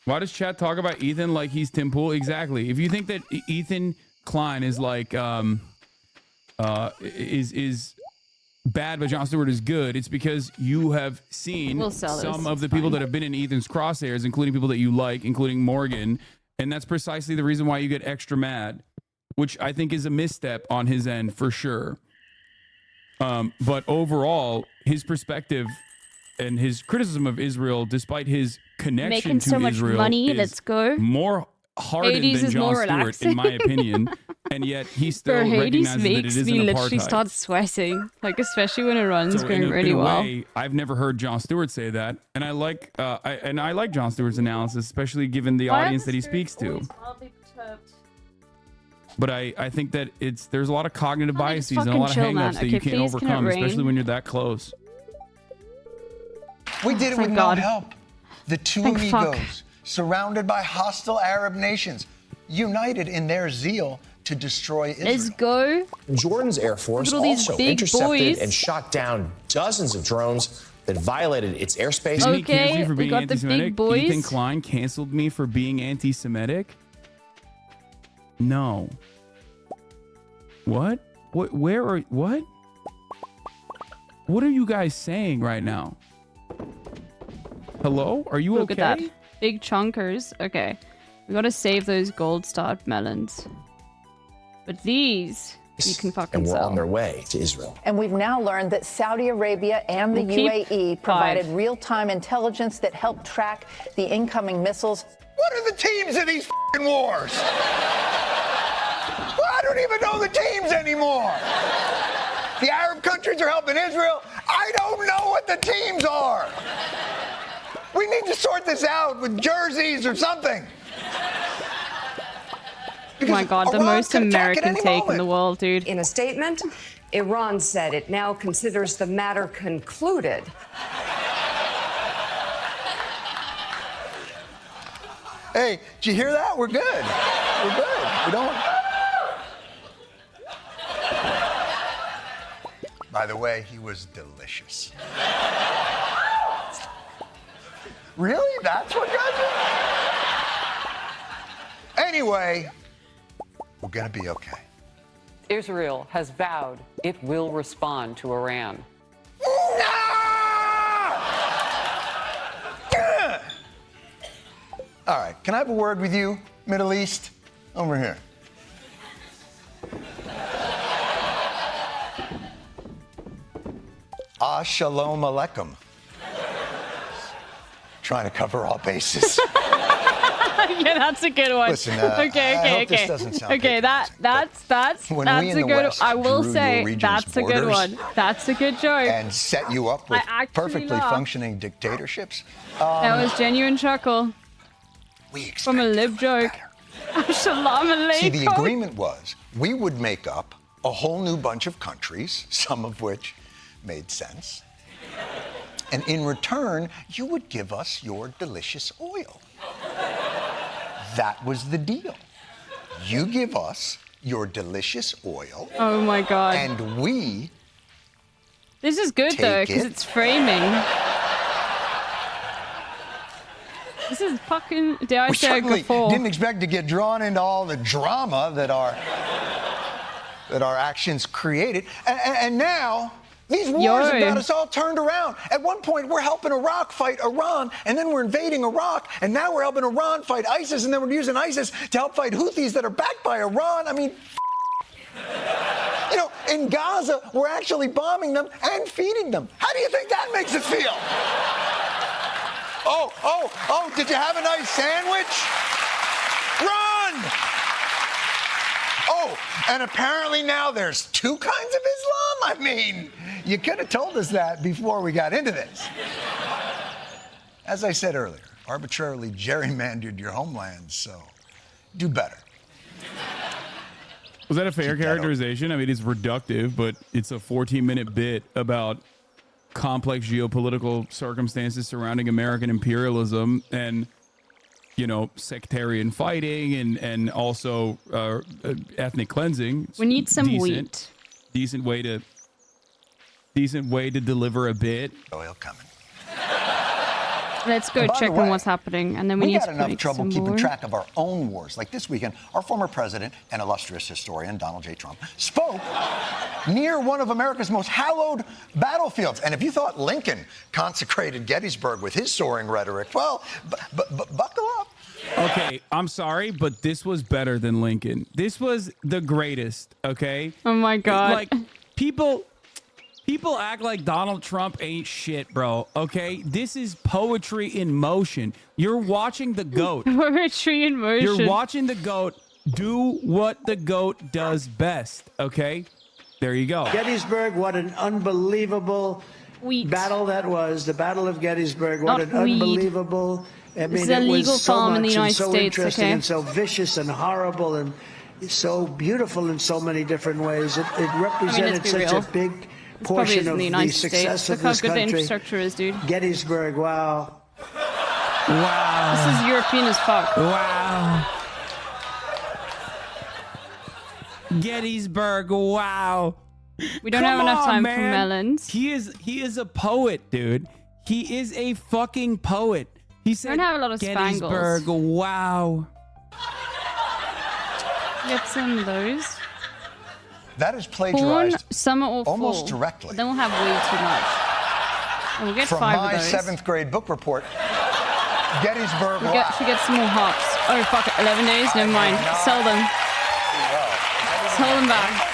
why does chat talk about Ethan like he's Tim Pool? Exactly. If you think that Ethan Klein is like is bad but Jon Stewart is good, it's because you have seen
We'll sell this.
some of the
It's
people
fine.
that have been in Ethan's crosshairs, including people that you like, including Morgan, and that's precisely the reason why you get extra mad, which I think is a misstep on his end for sure. But overall, his perspective and his criticism of Israel, despite his connection
making
to
so much
Israel
money.
is
Let's go.
more hardened
Hades
than
is
Jon
more
Stewart,
relaxing.
in my opinion. And yet he still
Bro, Hades
recognizes that it
makes
isn't
me literally
apartheid.
start sweating, like especially when it runs
So
going really
in a
well.
way, I've never heard Jon Stewart say that, and I like I like Jon Stewart's analysis, especially given the audience that he speaks to. But I think that there's a lot of cognitive biases and a lot of
chill, man.
hangups that
Okay,
you can't
please, can it
overcome, especially
rain?
when you're that close.
We did it with
Thank
no
God.
help. The two
Thank fuck.
amigos, surrounded by hostile Arab nations, united in their zeal to destroy Israel.
Let's go.
Jordan's Air Force
Look at all these
also
big
intercepted
boys.
and shot down dozens of drones that violated its airspace.
Didn't he cancel me for
we
being
got the big
anti-Semitic?
boys.
Ethan Klein canceled me for being anti-Semitic? No. What? What? Where are? What? What are you guys saying right now? Hello? Are you
Look
okay?
at that. Big chunkers. Okay. We gotta save those gold starred melons. But these, you can fucking
And we're
sell.
on their way to Israel.
And we've now learned that Saudi Arabia and the
We'll keep
UAE provided
5.
real-time intelligence that helped track the incoming missiles.
What are the teams in these f***ing wars? Well, I don't even know the teams anymore. The Arab countries are helping Israel. I don't know what the teams are. We need to sort this out with jerseys or something.
Oh my god, the
Iran
most
could attack at
American
any
take in
moment.
the world, dude.
In a statement, Iran said it now considers the matter concluded.
Hey, did you hear that? We're good. We're good. We don't. By the way, he was delicious. Really? That's what got you? Anyway, we're gonna be okay.
Israel has vowed it will respond to Iran.
All right, can I have a word with you, Middle East? Over here. Shalom Aleichem. Trying to cover all bases.
Yeah, that's a good one.
Listen,
okay,
I
okay,
hope
okay.
this doesn't sound
okay, that's
when we in
a
the
good.
West
I will
drew
say
your region's
that's a good
borders
one. That's a good joke.
and set you up with
I actually
perfectly
laughed.
functioning dictatorships.
That was genuine chuckle. From a lib joke. Shalom alaikum.
See, the agreement was we would make up a whole new bunch of countries, some of which made sense. And in return, you would give us your delicious oil. That was the deal. You give us your delicious oil.
Oh my god.
And we
This is good though,
take
because
it.
it's framing. This is fucking, dare I
we
say, a
certainly
guffaw.
didn't expect to get drawn into all the drama that our actions created. And now these wars have got us all turned around. At one point, we're helping Iraq fight Iran, and then we're invading Iraq, and now we're helping Iran fight ISIS, and then we're using ISIS to help fight Houthis that are backed by Iran. I mean, you know, in Gaza, we're actually bombing them and feeding them. How do you think that makes us feel? Oh, did you have a nice sandwich? Run! Oh, and apparently now there's two kinds of Islam? I mean, you could have told us that before we got into this. As I said earlier, arbitrarily gerrymandered your homeland, so do better.
Was that a fair characterization? I mean, it's reductive, but it's a 14-minute bit about complex geopolitical circumstances surrounding American imperialism and, you know, sectarian fighting and also ethnic cleansing.
We need some
wheat. Decent way to deliver a bit.
Oil coming.
Let's go
And by
check
the
on
way,
what's happening, and then we need
got
to
enough
make
trouble
some
keeping
more.
track of our own wars. Like this weekend, our former president and illustrious historian, Donald J. Trump, spoke near one of America's most hallowed battlefields. And if you thought Lincoln consecrated Gettysburg with his soaring rhetoric, well, buckle up.
Okay, I'm sorry, but this was better than Lincoln. This was the greatest, okay?
Oh my god.
Like, people People act like Donald Trump ain't shit, bro. Okay? This is poetry in motion. You're watching the GOAT.
Poetry in motion.
You're watching the GOAT do what the GOAT does best. Okay? There you go.
Gettysburg, what an unbelievable battle that was. The Battle of Gettysburg, what an unbelievable. I mean,
This is a
it
legal
was so
farm in the
much
United
and so
States,
interesting
okay?
and so vicious and horrible and so beautiful in so many different ways. It represented
be
such
real.
a big
This probably
portion
is in
of
the
the
United
success
States.
of
Look how
this
good the
country.
infrastructure is, dude.
Gettysburg, wow.
Wow.
This is European as fuck.
Wow. Gettysburg, wow.
We don't
Come
have enough
on,
time
man.
for melons.
He is a poet, dude. He is a fucking poet. He said,
don't have a lot of
Gettysburg, wow.
Get some of those.
That is
Corn,
plagiarized
summer or fall.
almost directly.
But then we'll have way too much. And we'll get
from
5
my
of those.
7th grade book report. Gettysburg.
Should get some more hops. Oh fuck it, 11 days? Never mind. Sell them. Sell them back.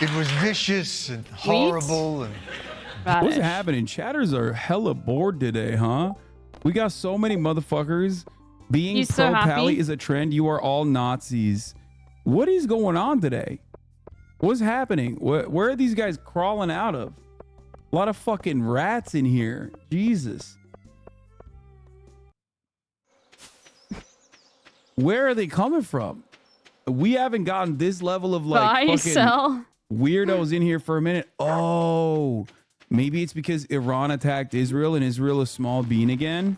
It was vicious and horrible and
What's happening? Chatters are hella bored today, huh? We got so many motherfuckers. Being
You so
pro-Pally
happy?
is a trend. You are all Nazis. What is going on today? What's happening? Where are these guys crawling out of? A lot of fucking rats in here. Jesus. Where are they coming from? We haven't gotten this level of like
Buy,
fucking
sell.
weirdos in here for a minute. Oh, maybe it's because Iran attacked Israel and Israel is small bean again.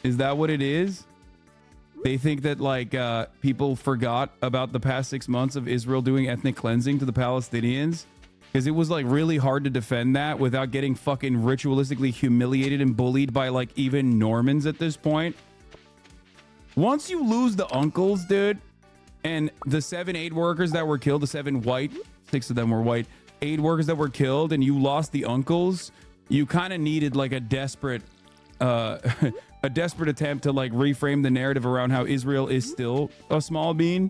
Is that what it is? They think that like people forgot about the past 6 months of Israel doing ethnic cleansing to the Palestinians. Because it was like really hard to defend that without getting fucking ritualistically humiliated and bullied by like even Normans at this point. Once you lose the uncles, dude, and the 7 aid workers that were killed, the 7 white, 6 of them were white, aid workers that were killed, and you lost the uncles, you kind of needed like a desperate a desperate attempt to like reframe the narrative around how Israel is still a small bean.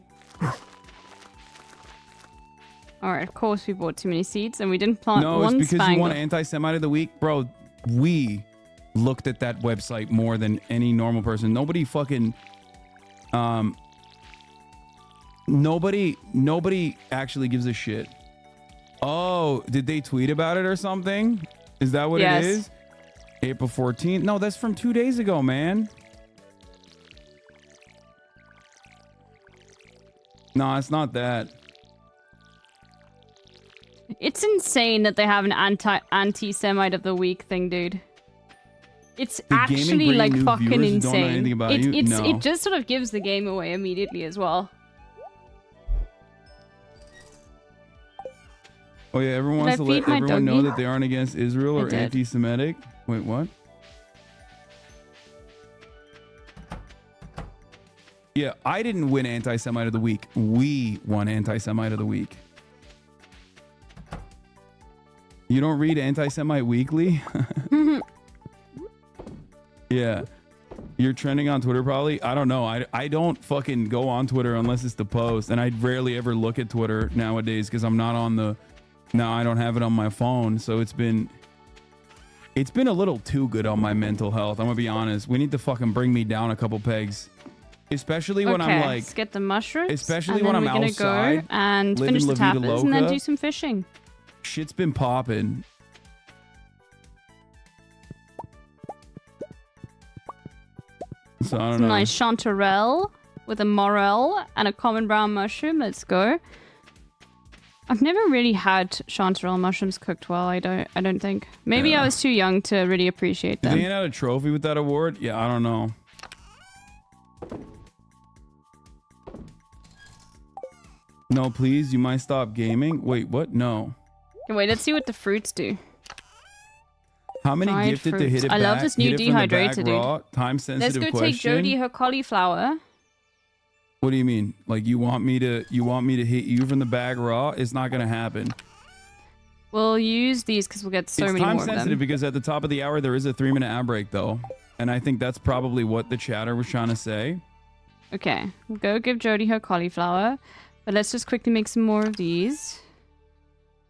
All right, of course we bought too many seeds and we didn't plant
No,
one
it's because
spangle.
you want anti-Semite of the week, bro. We looked at that website more than any normal person. Nobody fucking nobody actually gives a shit. Oh, did they tweet about it or something? Is that what
Yes.
it is? April 14th? No, that's from 2 days ago, man. No, it's not that.
It's insane that they have an anti-Semite of the week thing, dude. It's
Did gaming
actually
bring
like
new
fucking
viewers who don't know
insane.
anything about
It,
you?
it's
No.
it just sort of gives the game away immediately as well.
Oh yeah, everyone wants to
Did I
let
feed my
everyone know
doggy?
that they aren't against Israel
I
or
did.
anti-Semitic. Wait, what? Yeah, I didn't win anti-Semite of the week. We won anti-Semite of the week. You don't read Anti-Semite Weekly? Yeah. You're trending on Twitter probably? I don't know. I don't fucking go on Twitter unless it's to post. And I rarely ever look at Twitter nowadays because I'm not on the... No, I don't have it on my phone. So it's been a little too good on my mental health. I'm going to be honest. We need to fucking bring me down a couple pegs. Especially when I'm like...
let's get the mushrooms.
Especially
and
when
then
I'm
we're gonna
outside,
go and
living
finish the
La Vida
tapas and then
Loca.
do some fishing.
Shit's been popping. So I don't
Some
know.
nice chanterelle with a morel and a common brown mushroom. Let's go. I've never really had chanterelle mushrooms cooked well. I don't think. Maybe I was too young to really appreciate
Did
them.
they hand out a trophy with that award? Yeah, I don't know. No, please. You might stop gaming. Wait, what? No.
Okay, wait, let's see what the fruits do.
How many
Dried
gifted to
fruits.
hit it
I
back?
love this new
hit it from the back
dehydrator, dude.
raw? Time
Let's
sensitive
go
question.
take Jody her cauliflower.
What do you mean? Like you want me to hit you from the bag raw? It's not gonna happen.
We'll use these because we'll get so
It's
many
time
more of
sensitive
them.
because at the top of the hour there is a 3-minute ad break though, and I think that's probably what the chatter was trying to say.
Okay, we'll go give Jody her cauliflower. But let's just quickly make some more of these.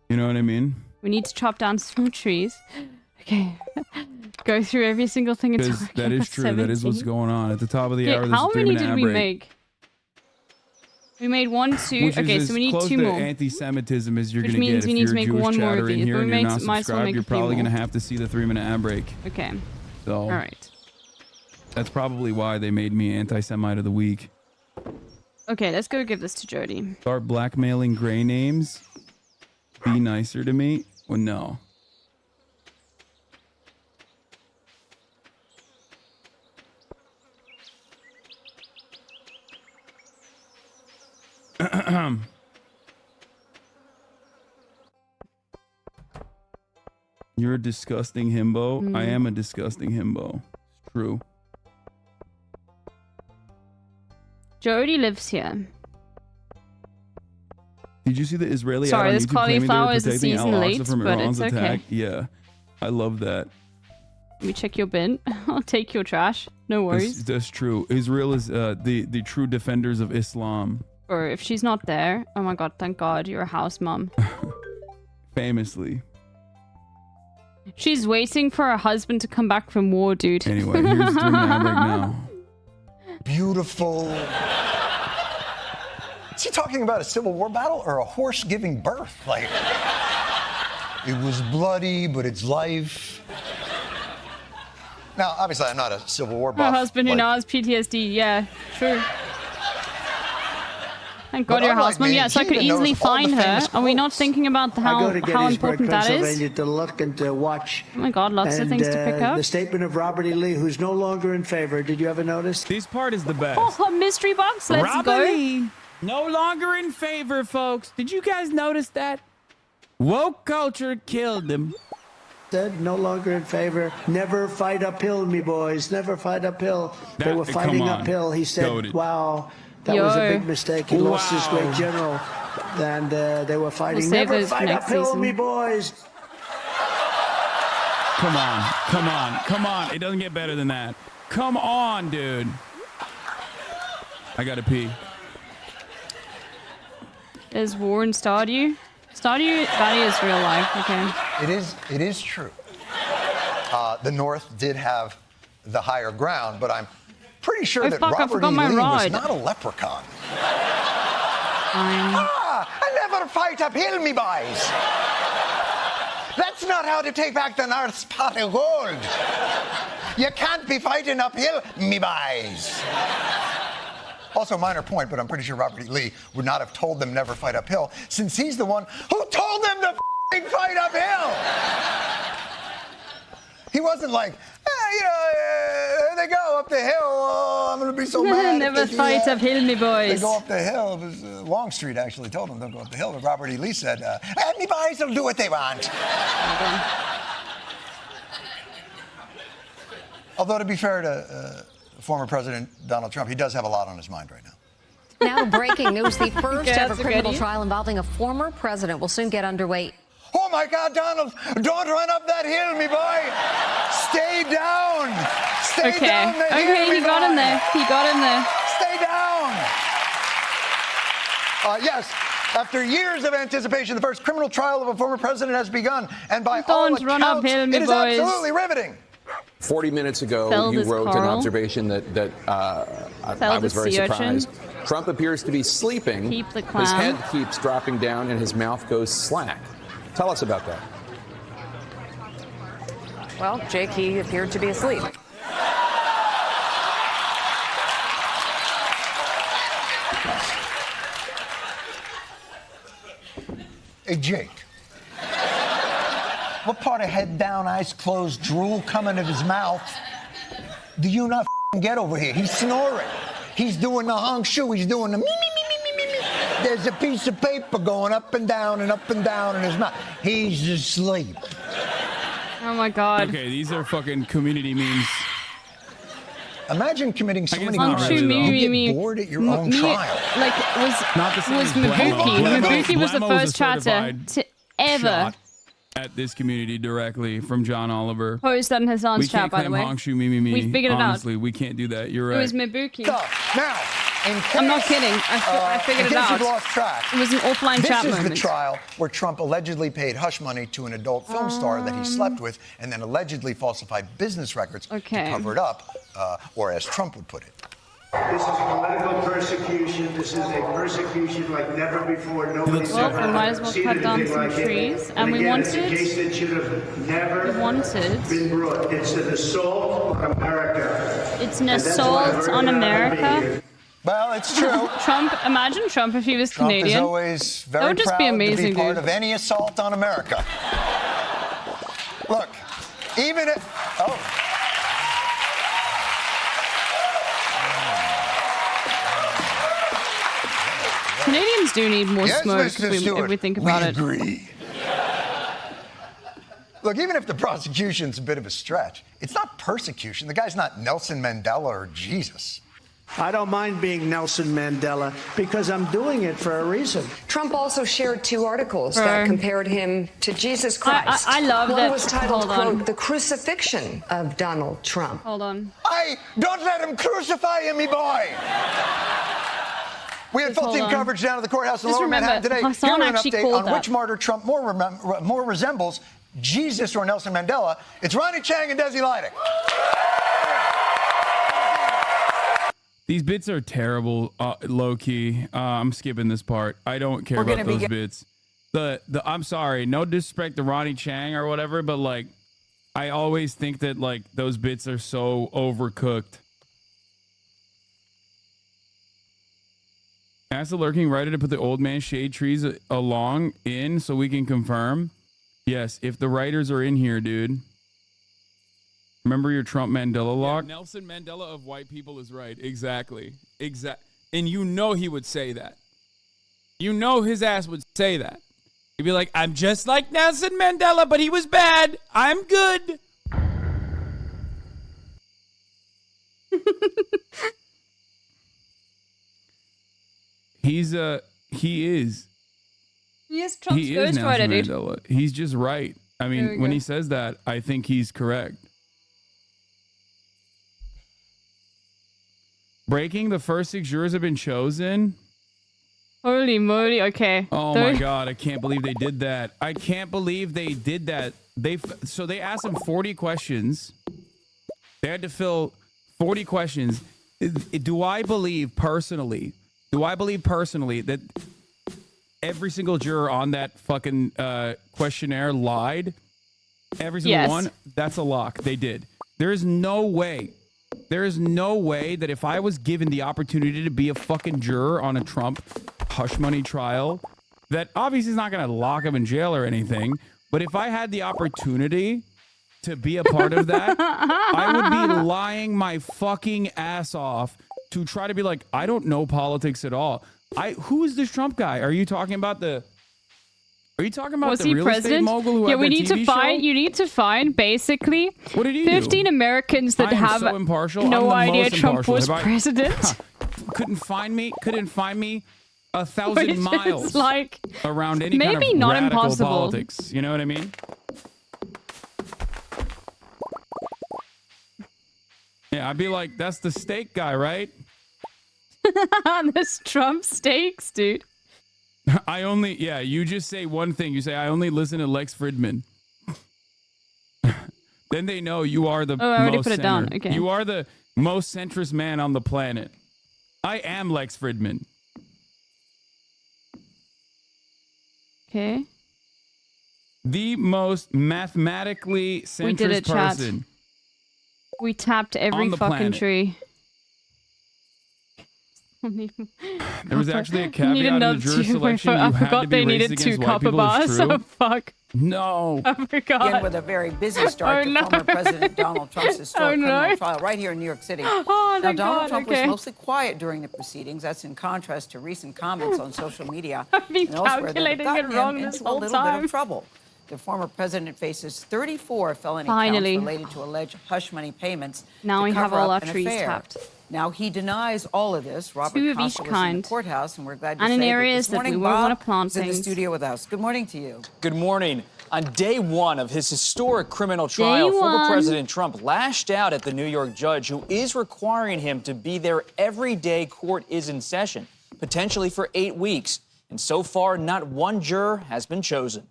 You know what I mean?
We need to chop down some more trees. Okay. Go through every single thing it's
Because that is true. That is what's going on. At the top of the hour, there's
how
a 3
many
minute
did
ad
we
break.
make? We made 1, 2.
Which
Okay,
is
so we need
close
2
to
more.
anti-Semitism as you're
Which
going to
means
get.
we
If
need
you're
to
a
make
Jewish
one more
chatter
of
in
these,
here
but
and
we
you're not
might as well
subscribed,
make
you're
a few
probably going to
more.
have to see the 3 minute ad break.
Okay.
So
All right.
that's probably why they made me anti-Semite of the week.
Okay, let's go give this to Jody.
Start blackmailing gray names. Be nicer to me. Well, no. You're a disgusting himbo. I am a disgusting himbo. It's true.
Jody lives here.
Did you see the Israeli
Sorry,
ad on
this
YouTube claiming they were
cauliflower is a
protecting
season
Al-Aqsa
late,
from
but
Iran's
it's
attack?
okay.
Yeah, I love that.
Let me check your bin. I'll take your trash. No worries.
That's true. Israel is the true defenders of Islam.
Or if she's not there, oh my god, thank God, you're a house mom.
Famously.
She's waiting for her husband to come back from war, dude.
Anyway, here's the 3 minute ad break now.
Beautiful. Is he talking about a Civil War battle or a horse giving birth? Like, it was bloody, but it's life. Now, obviously, I'm not a Civil War buff.
Her husband who
like-
now has PTSD. Yeah, true. Thank God
But
you're a
unlike
house mom.
me,
Yeah, so I
he
could
even knows
easily
all the
find her.
famous
Are we not thinking about
I
how
go to Gettysburg,
important that is?
Pennsylvania to look and to watch.
Oh my God, lots of things to pick up.
The statement of Robert E. Lee, who's no longer in favor. Did you ever notice?
This part is the best.
Oh, mystery box. Let's
Robert
go.
E. no longer in favor, folks. Did you guys notice that? Woke culture killed him.
Said no longer in favor. Never fight uphill, me boys. Never fight uphill. They were fighting
come on.
uphill. He said,
Goated.
"Wow, that was a big mistake. He lost his great general." And they were fighting.
save
Never
those for
fight
next
uphill,
season.
me boys.
Come on, come on, come on. It doesn't get better than that. Come on, dude. I gotta pee.
Is war in Stardew? Stardew Valley is real life. Okay.
It is true. The North did have the higher ground, but I'm pretty sure
Oh,
that
fuck, I
Robert E.
forgot my
Lee was
rod.
not a leprechaun.
Fine.
I never fight uphill, me boys. That's not how to take back the North's pot of gold. You can't be fighting uphill, me boys. Also, minor point, but I'm pretty sure Robert E. Lee would not have told them never fight uphill, since he's the one who told them to fight uphill. He wasn't like, here they go up the hill. Oh, I'm going to be so mad. if
Never
they do
fight
that."
uphill, me boys.
They go up the hill. It was Longstreet actually told them don't go up the hill, but Robert E. Lee said, me boys will do what they want. Although, to be fair to former President Donald Trump, he does have a lot on his mind right now.
Now breaking news, the first
Okay,
ever
that's a
criminal
goodie.
trial involving a former president will soon get underway.
Oh my God, Donald, don't run up that hill, me boy. Stay down. Stay
Okay.
down the hill,
Okay,
me
he got
boy.
him there. He got him there.
Stay down. Yes, after years of anticipation, the first criminal trial of a former president has begun. And by all
Don't run
accounts,
uphill, me
it is
boys.
absolutely riveting.
40 minutes ago,
Felled
you
his
wrote an
Carl.
observation that I
Felled
was
his
very
sea urchin.
surprised. Trump appears to be sleeping.
Keep the
His
clown.
head keeps dropping down and his mouth goes slack. Tell us about that.
Well, Jake, he appeared to be asleep.
Hey, Jake. What part of head down, eyes closed, drool coming out of his mouth do you not get over here? He's snoring. He's doing the honk shoe. He's doing the me, me, me, me, me, me, me. There's a piece of paper going up and down in his mouth. He's asleep.
Oh my God.
Okay, these are fucking community memes.
Imagine committing so many
not
crimes.
really,
You
though.
get bored at your own trial.
Like, was
Not the same as
Mabuki.
Blammo.
Mabuki was the
Blammo
first
a
chatter
certified
to ever
shot at this community directly from John Oliver.
post that in his
We
aunt's
can't
chat, by the
claim
way.
Hongshu me.
We figured it out.
Honestly, we can't do that. You're
It
right.
was Mabuki.
So, now,
I'm not kidding. I figured it out.
You've lost track.
It was an offline chat
This is
moment.
the trial where Trump allegedly paid hush money to an adult film star that he slept with and then allegedly falsified business records to cover it up, or as Trump would put it.
This is political persecution. This is a persecution like never before. Nobody's
Well,
ever
we might as well
seen
cut down
anything
some
like
trees.
it.
And we
again, it's a
wanted...
case that should have never been brought. It's an assault on America.
It's an assault on America.
Well, it's true.
Trump, imagine Trump if he was
Trump
Canadian.
is always very
that would just
proud
be amazing,
to be part
dude.
of any assault on America. Look, even if... Oh.
Canadians do need more
Yes,
smoke
Mr.
if
Stewart,
we think about it.
agree. Look, even if the prosecution's a bit of a stretch, it's not persecution. The guy's not Nelson Mandela or Jesus.
I don't mind being Nelson Mandela because I'm doing it for a reason.
Trump also shared 2 articles that compared him to Jesus Christ.
I love
One
that.
One was titled,
Hold on.
quote, The Crucifixion of Donald Trump.
Hold on.
Don't let him crucify him, me boy. We had full team coverage down at the courthouse in
Just
Lower
remember,
Manhattan today.
Hassan
Here an
actually
update
called
on
that.
which martyr Trump more resembles, Jesus or Nelson Mandela. It's Ronnie Chang and Desi Lydic.
These bits are terrible, low key. I'm skipping this part. I don't care about those bits. I'm sorry, no disrespect to Ronnie Chang or whatever, but like, I always think that like those bits are so overcooked. Ask the lurking writer to put the old man shade trees along in so we can confirm. Yes, if the writers are in here, dude. Remember your Trump Mandela lock? Yeah, Nelson Mandela of white people is right. Exactly. And you know he would say that. You know his ass would say that. He'd be like, I'm just like Nelson Mandela, but he was bad. I'm good. He is.
He is Trump's
He is
ghostwriter,
Nelson
dude.
Mandela. He's just right. I mean, when he says that, I think he's correct. Breaking, the first 6 jurors have been chosen.
Holy moly, okay.
Oh my God, I can't believe they did that. I can't believe they did that. So they asked him 40 questions. They had to fill 40 questions. Do I believe personally that every single juror on that fucking questionnaire lied? Every single one? That's a lock. They did. There is no way that if I was given the opportunity to be a fucking juror on a Trump hush money trial, that obviously is not going to lock him in jail or anything, but if I had the opportunity to be a part of that, I would be lying my fucking ass off to try to be like, I don't know politics at all. Who is this Trump guy? Are you talking about the real estate mogul who had
we
the
need
TV
to find.
show?
You need to find basically
What did he
15
do?
Americans that
I am
have
so impartial.
no
I'm the
idea
most
Trump
impartial.
was
Have I-
president.
Couldn't find me 1,000
Which is
miles
like,
around any
maybe
kind of
not
radical
impossible.
politics. You know what I mean? Yeah, I'd be like, that's the steak guy, right?
This Trump steaks, dude.
You just say one thing. You say, I only listen to Lex Fridman. Then they know you are the
I already
most
put it down.
center.
Okay.
You are the most centrist man on the planet. I am Lex Fridman.
Okay.
The most mathematically centrist
We did it, chat.
person.
We tapped every
On the
fucking
planet.
tree.
There was actually a
Need
caveat in the
another
juror
two.
selection.
I
You had to
forgot
be
they
racist
needed
against
2
white
copper
people. It's
bars.
true.
So fuck.
No.
I forgot.
Begin with a very busy start to former President Donald Trump's historic criminal trial right here in New York City.
Oh,
now,
thank
Donald
God,
Trump
okay.
was mostly quiet during the proceedings. That's in contrast to recent comments on social media
I've been
and elsewhere that have
calculating
gotten
it wrong
him
this
into a
whole
little bit
time.
of trouble. The former president faces 34 felony
Finally.
counts related to alleged hush money payments.
Now
to
we have
cover
all
up
our
an
trees
affair.
tapped.
Now he denies all of this. Robert
2 of
Costa
each
was in
kind.
the courthouse, and we're glad to
And in
say
areas
that this
that
morning
we won't
Bob
wanna plant
is in the
things.
studio with us. Good morning to you.
Good morning.
On day one of his historic criminal trial, former President Trump lashed out at the New York judge who is requiring him to be there every day court is in session, potentially for 8 weeks. And so far, not one juror has been chosen.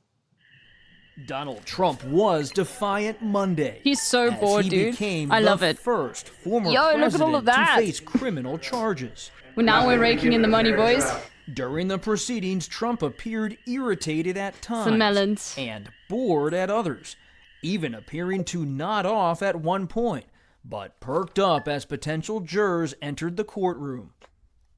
Donald Trump was defiant Monday.
He's so bored,
he
dude.
Became
I love
the
it.
First former
Yo,
president
look at all of that.
to face criminal charges.
Well, now we're raking in the money, boys.
During the proceedings, Trump appeared irritated at times
Some melons.
and bored at others, even appearing to nod off at one point, but perked up as potential jurors entered the courtroom.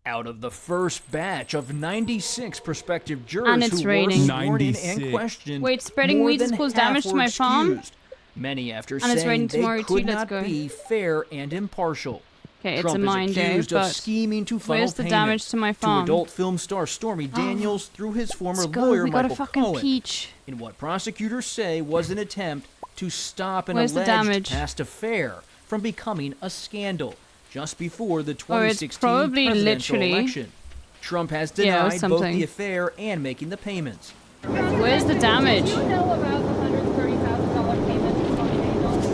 Out of the first batch of 96 prospective jurors
And it's
who
raining.
were sworn in and questioned,
Wait, spreading
more
weeds
than
cause
half
damage to
were
my farm?
excused, many after
And it's
saying
raining
they
tomorrow
could
too, let's
not
go.
be fair and impartial.
Okay, it's
Trump
a mine
is
day,
accused of
but
scheming to funnel
where's the damage to my farm?
to adult film star Stormy Daniels through his former
Let's go,
lawyer
we got a
Michael
fucking
Cohen
peach.
in what prosecutors say was an attempt to stop an
Where's the
alleged
damage?
past affair from becoming a scandal just before the
Oh, it's
2016
probably
presidential
literally-
election. Trump has
Yeah,
denied both
something.
the affair and making the payments.
Where's the damage?
Do you know about the $130,000 payment from Daniels?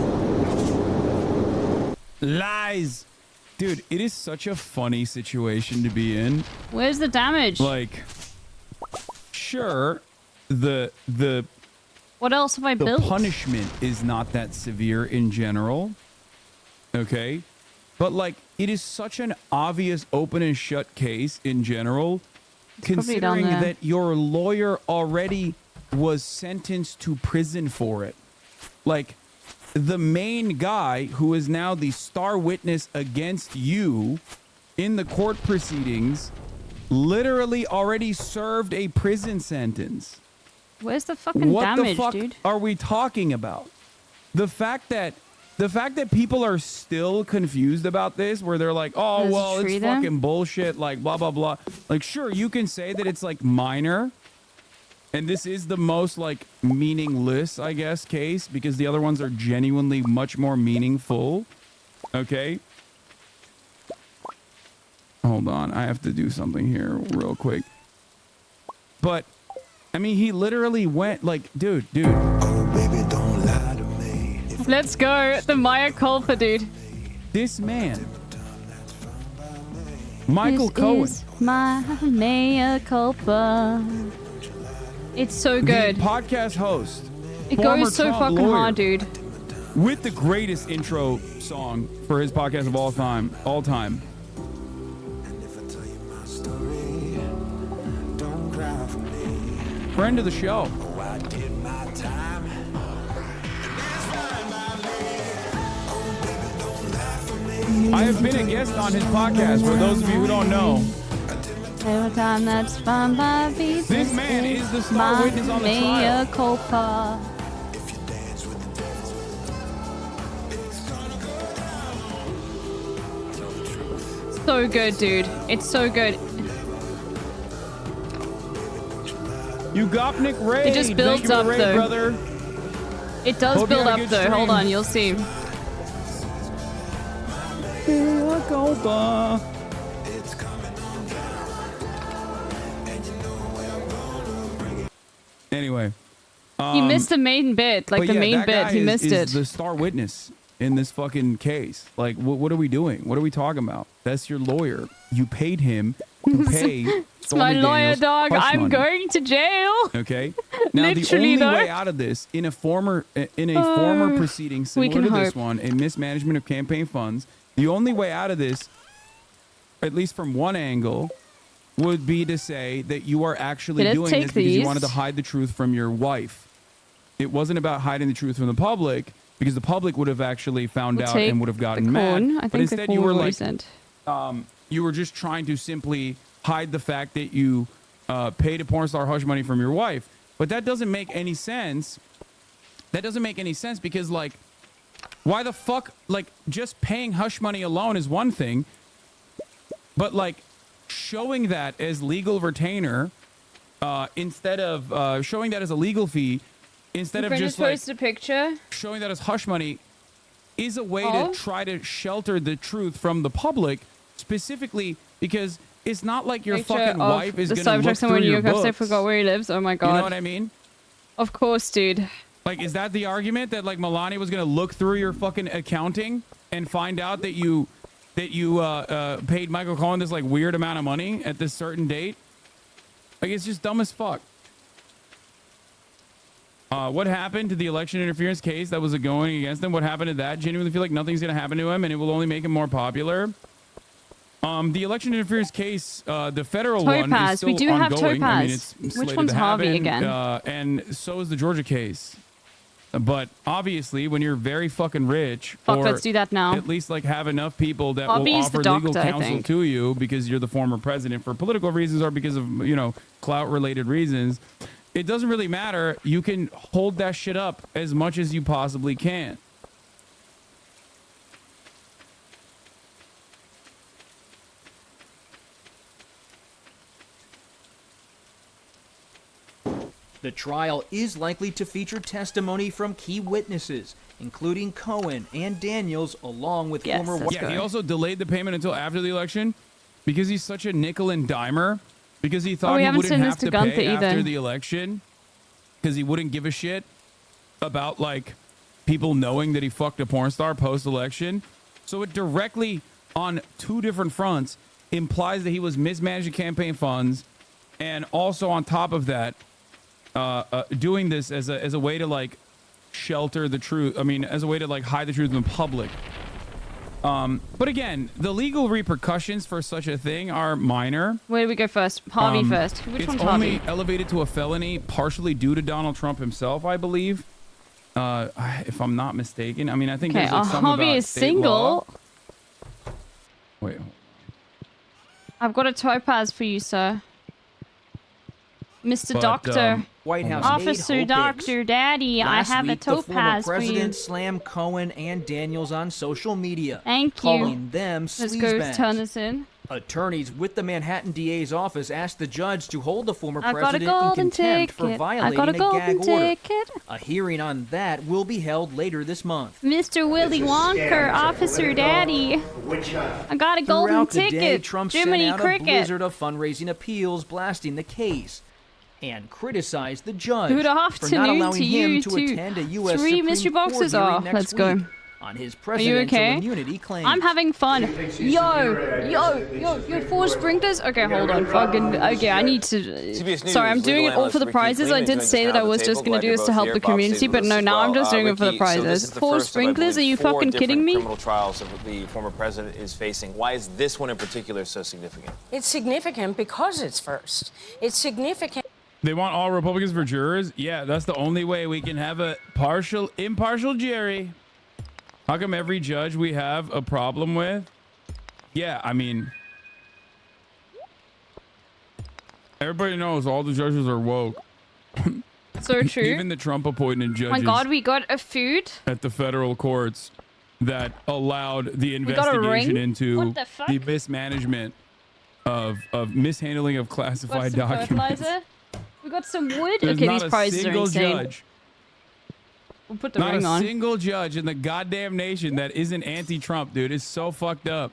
Lies. Dude, it is such a funny situation to be in.
Where's the damage?
Like, sure, the
What else have I built?
punishment is not that severe in general. Okay? But like, it is such an obvious open and shut case in general,
probably down
considering
there.
that your lawyer already was sentenced to prison for it. Like, the main guy who is now the star witness against you in the court proceedings literally already served a prison sentence.
Where's the fucking
What
damage,
the fuck
dude?
are we talking about? The fact that people are still confused about this, where they're like, oh,
There's a
well,
tree
it's
there?
fucking bullshit, like blah, blah, blah. Like, sure, you can say that it's like minor. And this is the most like meaningless, I guess, case, because the other ones are genuinely much more meaningful. Okay. Hold on. I have to do something here real quick. But I mean, he literally went like, dude. Oh, baby, don't lie to me.
Let's go. The Maya culpa, dude.
This man, Michael Cohen.
This is my mea culpa. It's so good.
The podcast host.
It
former
goes so
Trump
fucking
lawyer,
hard, dude.
with the greatest intro song for his podcast of all time. Friend of the show. I have been a guest on his podcast, for those of you who don't know.
Every time that's fine by me.
This man is the star witness on the trial.
Mea culpa. So good, dude. It's so good.
You got Nick Ray.
It just builds
Thank you,
up,
Ray,
though.
brother.
It does
Hope you
build
had a
up,
good
though.
stream.
Hold on, you'll see.
Mea culpa. Anyway.
He missed the main bit, like
but
the
yeah,
main
that
bit.
guy
He
is-
missed
is
it.
the star witness in this fucking case. Like, what are we doing? What are we talking about? That's your lawyer. You paid him to pay.
It's my
Stormy
lawyer,
Daniels
dog.
hush
I'm
money.
going to jail.
Okay. Now the
Literally,
only
though.
way out of this in a former proceeding
we
similar
can
to this
hope.
one, a mismanagement of campaign funds, the only way out of this, at least from one angle, would be to say that you are actually
Okay, let's
doing
take
this because you
these.
wanted to hide the truth from your wife. It wasn't about hiding the truth from the public, because the public would have actually found
We'll
out
take
and would have gotten
the
mad.
corn. I
But
think the
instead,
corn
you were
will
like,
sent.
you were just trying to simply hide the fact that you paid a porn star hush money from your wife. But that doesn't make any sense. That doesn't make any sense because, like, why the fuck, like, just paying hush money alone is one thing, but, like, showing that as legal retainer instead of showing that as a legal fee instead of just, like,
post a picture.
showing that as hush money is a way
Oh.
to try to shelter the truth from the public, specifically because it's not like your
Picture
fucking
of
wife is
the
going to
Cybertruck
look
somewhere
through
in New
your
York. I
books.
forgot where he lives. Oh my god.
You know what I mean?
Of course, dude.
Like, is that the argument that like Melania was gonna look through your fucking accounting and find out that you paid Michael Cohen this like weird amount of money at this certain date? Like, it's just dumb as fuck. What happened to the election interference case that was going against him? What happened to that? Genuinely feel like nothing's gonna happen to him and it will only make him more popular. The election interference case, the federal one is still
we do have
ongoing.
Topaz.
I mean, it's
Which
slated
one's
to
Harvey
happen,
again?
and so is the Georgia case. But obviously, when you're very fucking rich,
Fuck,
or
let's do that now.
at least like have enough people that
Harvey
will
is the
offer
doctor,
legal
I
counsel
think.
to you because you're the former president for political reasons or because of, you know, clout-related reasons, it doesn't really matter. You can hold that shit up as much as you possibly can.
The trial is likely to feature testimony from key witnesses, including Cohen and Daniels, along with former...
Yeah, he also delayed the payment until after the election because he's such a nickel and dimer, because he thought
we
he
haven't
wouldn't
seen
have
this
to
to Gunther
pay after
either.
the election because he wouldn't give a shit about, like, people knowing that he fucked a porn star post-election. So it directly, on two different fronts, implies that he was mismanaging campaign funds, and also on top of that, doing this as a way to like shelter the truth. I mean, as a way to like hide the truth in the public. But again, the legal repercussions for such a thing are minor.
Where do we go first? Harvey first. Which
it's
one's
only
Harvey?
elevated to a felony, partially due to Donald Trump himself, I believe. If I'm not mistaken. I mean, I think
Okay,
there's like some
Harvey
about
is
state
single.
law. Wait.
I've got a Topaz for you, sir. Mr.
But,
Doctor.
White House
Officer
aide Hope
Doctor Daddy, I
Last
have a
week, the former
Topaz for you.
president slammed Cohen and Daniels on social media,
Thank you.
calling them
Let's go
sleazebags.
turn this in.
Attorneys with the Manhattan DA's office asked the judge to hold the former
I got a
president in
golden
contempt for
ticket. I
violating
got a
gag
golden
order.
ticket.
A hearing on that will be held later this month.
Mr. Willy Wonka, Officer Daddy. I got a golden
Throughout the
ticket.
day, Trump
Jiminy
sent out
Cricket.
a blizzard of fundraising appeals blasting the case and criticized the judge
Good
for not
afternoon
allowing
to
him
you
to
too.
attend a U.S.
3
Supreme
mystery
Court
boxes
hearing
are.
next
Let's go.
week on his
Are you
presidential
okay?
immunity claim.
I'm having fun. Yo, 4 sprinklers? Okay, hold on. Fucking, okay, I need to... Sorry, I'm doing it all for the prizes. I did say that I was just going to do this to help the community, but no, now I'm just doing it for the prizes. 4 sprinklers? Are you fucking kidding me?
Criminal trials that the former president is facing. Why is this one in particular so significant?
It's significant because it's first. It's significant.
They want all Republicans for jurors? Yeah, that's the only way we can have a impartial jury. How come every judge we have a problem with? Yeah, I mean, everybody knows all the judges are woke.
So true.
Even the Trump-appointed
Oh
judges
my god, we got a food.
at the federal courts that allowed the
got a ring?
investigation into
What the fuck?
the mismanagement of mishandling of
Got
classified
some
documents.
fertilizer. We got some wood.
There's
Okay,
not
these
a
prizes are
single
insane.
judge.
We'll put the
Not
ring
a
on.
single judge in the goddamn nation that isn't anti-Trump, dude. It's so fucked up.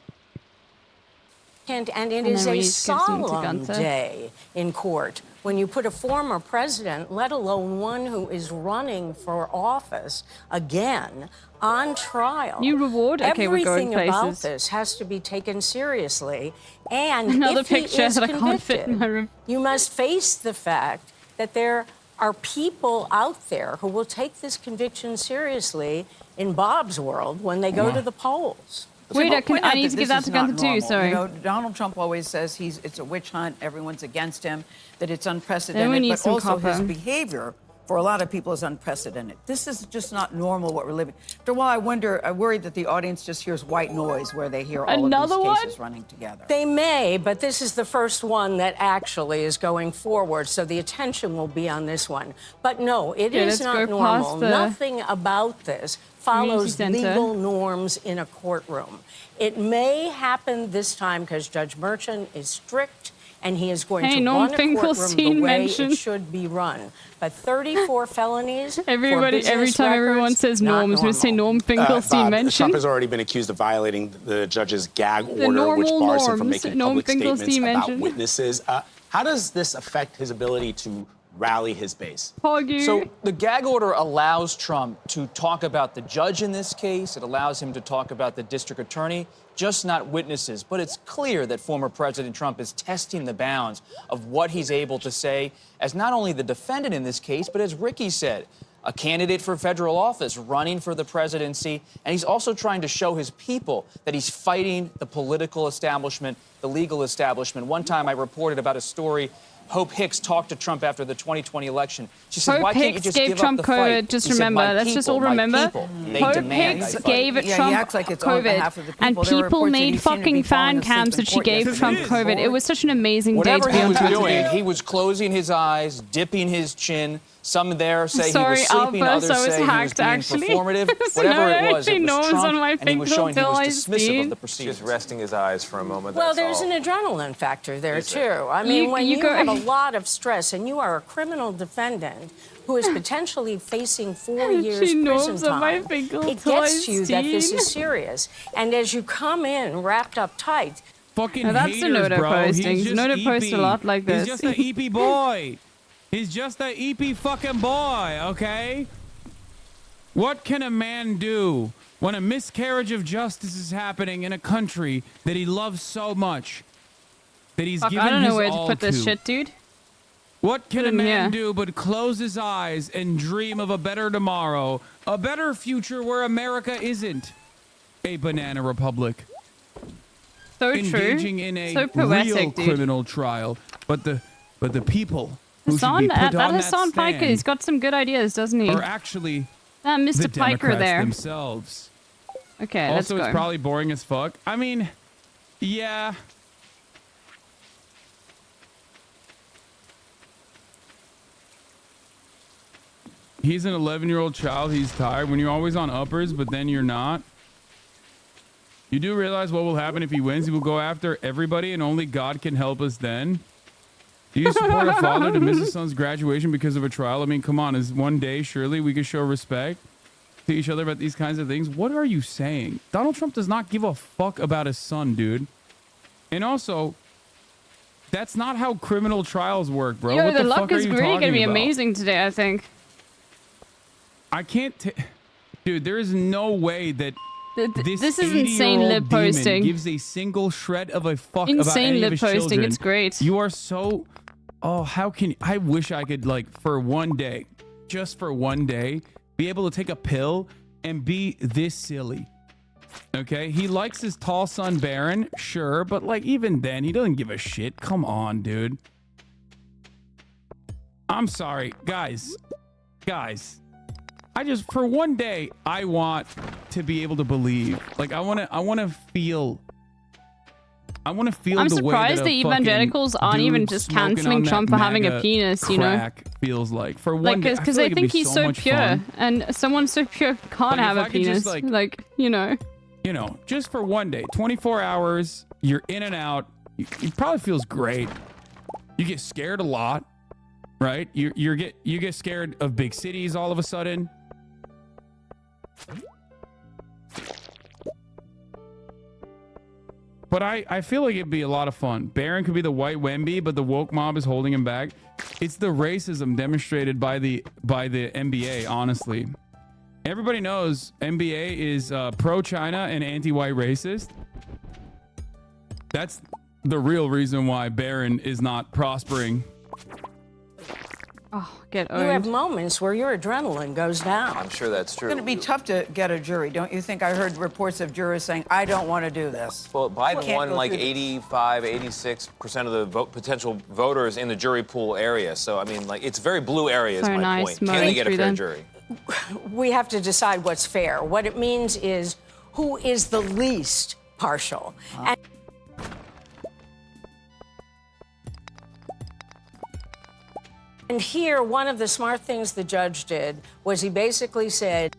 And it
And
is
then we
a
just give some to
solemn
Gunther.
day in court when you put a former president, let alone one who is running for office again, on trial.
New reward? Okay, we're going
Everything about
places.
this has to be taken seriously. And
Another
if he
picture
is
that I can't fit in
convicted,
my room.
you must face the fact that there are people out there who will take this conviction seriously in Bob's world when they go to the polls.
Wait, I need to give that to Gunther too,
normal.
sorry.
You know, Donald Trump always says it's a witch hunt, everyone's against him, that it's unprecedented,
need
but
some
also his
copper.
behavior for a lot of people is unprecedented. This is just not normal what we're living. After a while, I worry that the audience just hears white noise where they hear all
Another
of these
one?
cases running together.
They may, but this is the first one that actually is going forward, so the attention will be on this one. But no, it
Okay,
is
let's
not
go
normal.
past the
Nothing about this follows
community center.
legal norms in a courtroom. It may happen this time because Judge Merchant is strict and he is going
Hey,
to
Norm
run a courtroom the
Finkelstein
way
mentioned.
it should be run. But 34 felonies.
Everybody,
for
every
business
time everyone
records,
says
not
norms, we say Norm Finkelstein
Bob,
mentioned.
Trump has already been accused of violating the judge's gag
The
order, which
normal
bars him from
norms,
making
Norm
public statements
Finkelstein
about
mentioned.
witnesses. How does this affect his ability to
rally his base.
So the gag order allows Trump to talk about the judge in this case. It allows him to talk about the district attorney, just not witnesses. But it's clear that former President Trump is testing the bounds of what he's able to say as not only the defendant in this case, but as Ricky said, a candidate for federal office, running for the presidency. And he's also trying to show his people that he's fighting the political establishment, the legal establishment. One time I reported about a story. Hope Hicks talked to Trump after the 2020 election. She said, "Why can't you just give up the fight?"
Just
He said,
remember,
"My
let's just all
people, my
remember.
people, they
Hope
demand I
Hicks
fight."
gave
he
Trump
acts like it's on
COVID,
behalf of the
and
people. There were
people
reports that he
made
seemed to be
fucking
falling
fan
asleep
cams
in
that she
court
gave
yesterday.
Trump COVID. It was such an amazing day to
Whatever
be
he
on
was
Twitter
doing,
today.
he was closing his eyes, dipping his chin. Some there say
Sorry,
he was sleeping,
Alpha,
others
so it's
say he was
hacked,
being
actually.
performative.
So
Whatever
no,
it was
actually, no, it's
Trump,
on my
and he was
finger
showing he was
till I
dismissive
see.
of the proceedings.
Just resting his eyes for a moment.
Well,
that's
there's
all.
an adrenaline factor there,
Is
too.
there?
I mean, when you
go-
have a lot of stress and you are a criminal defendant who is potentially facing 4 years
She knows
prison
on my
time,
finger
it
till I
gets you that this
see.
is serious. And as you come in wrapped up tight,
Fucking
Now that's a
haters,
Noto
bro.
posting.
He's just
Noto posts a lot like this.
He's just an EP boy. He's just an EP fucking boy, okay? What can a man do when a miscarriage of justice is happening in a country that he loves so much, that he's
Fuck,
given
I don't
his
know where to
all
put this
to?
shit, dude.
What can
Put
a
him
man
here.
do but close his eyes and dream of a better tomorrow, a better future where America isn't a banana republic?
So
Engaging
true.
in a
So poetic,
real
dude.
criminal trial, but the people who should
Hassan,
be put
that
on
Hassan
that
Piker, he's
stand
got some good ideas, doesn't he?
are actually
That Mr.
the
Piker
Democrats
there.
themselves.
Okay, let's
Also,
go.
it's probably boring as fuck. I mean, yeah. He's an 11-year-old child. He's tired. When you're always on uppers, but then you're not. You do realize what will happen if he wins? He will go after everybody, and only God can help us then. Do you support a father to miss his son's graduation because of a trial? I mean, come on. Is one day, surely, we could show respect to each other about these kinds of things? What are you saying? Donald Trump does not give a fuck about his son, dude. And also, that's not how criminal trials work, bro.
Yo,
What
the
the
luck
fuck are
is
you
really going to
talking
be
about?
amazing today, I think.
I can't... Dude, there is no way that this
is insane
80-year-old
lib
demon
posting.
gives a single shred of a fuck about
Insane
any
lib
of his
posting.
children.
It's great.
You are so... Oh, how can... I wish I could, like, for one day, just for one day, be able to take a pill and be this silly. Okay? He likes his tall son, Barron, sure, but, like, even then, he doesn't give a shit. Come on, dude. I'm sorry. Guys. I just, for one day, I want to be able to believe. Like, I want to feel... I'm
I'm
the way that
surprised
a
the
fucking
evangelicals aren't even
dude
just
smoking
canceling
on that
Trump for having a
MAGA
penis, you know?
crack feels like. For one
Like,
day, I
because
feel
they
like it'd
think
be
he's
so
so
much
pure,
fun.
and someone so pure can't
Like,
have
if
a
I could just,
penis.
like-
you know.
You know, just for one day, 24 hours, you're in and out. It probably feels great. You get scared a lot, right? You get scared of big cities all of a sudden. But I feel like it'd be a lot of fun. Barron could be the white Wemby, but the woke mob is holding him back. It's the racism demonstrated by the NBA, honestly. Everybody knows NBA is pro-China and anti-white racist. That's the real reason why Barron is not prospering.
Oh, get
you have moments where your adrenaline goes down.
I'm sure that's true.
It's going to be tough to get a jury, don't you think? I heard reports of jurors saying, I don't want to do this.
Well, Biden
Can't
won
go
like
through this.
85, 86% of the potential voters in the jury pool area. So, I mean, like, it's very blue area is
So
my
nice,
point. Can they get a
Murray,
fair
then.
jury?
We have to decide what's fair. What it means is who is the least partial. And here, one of the smart things the judge did was he basically said,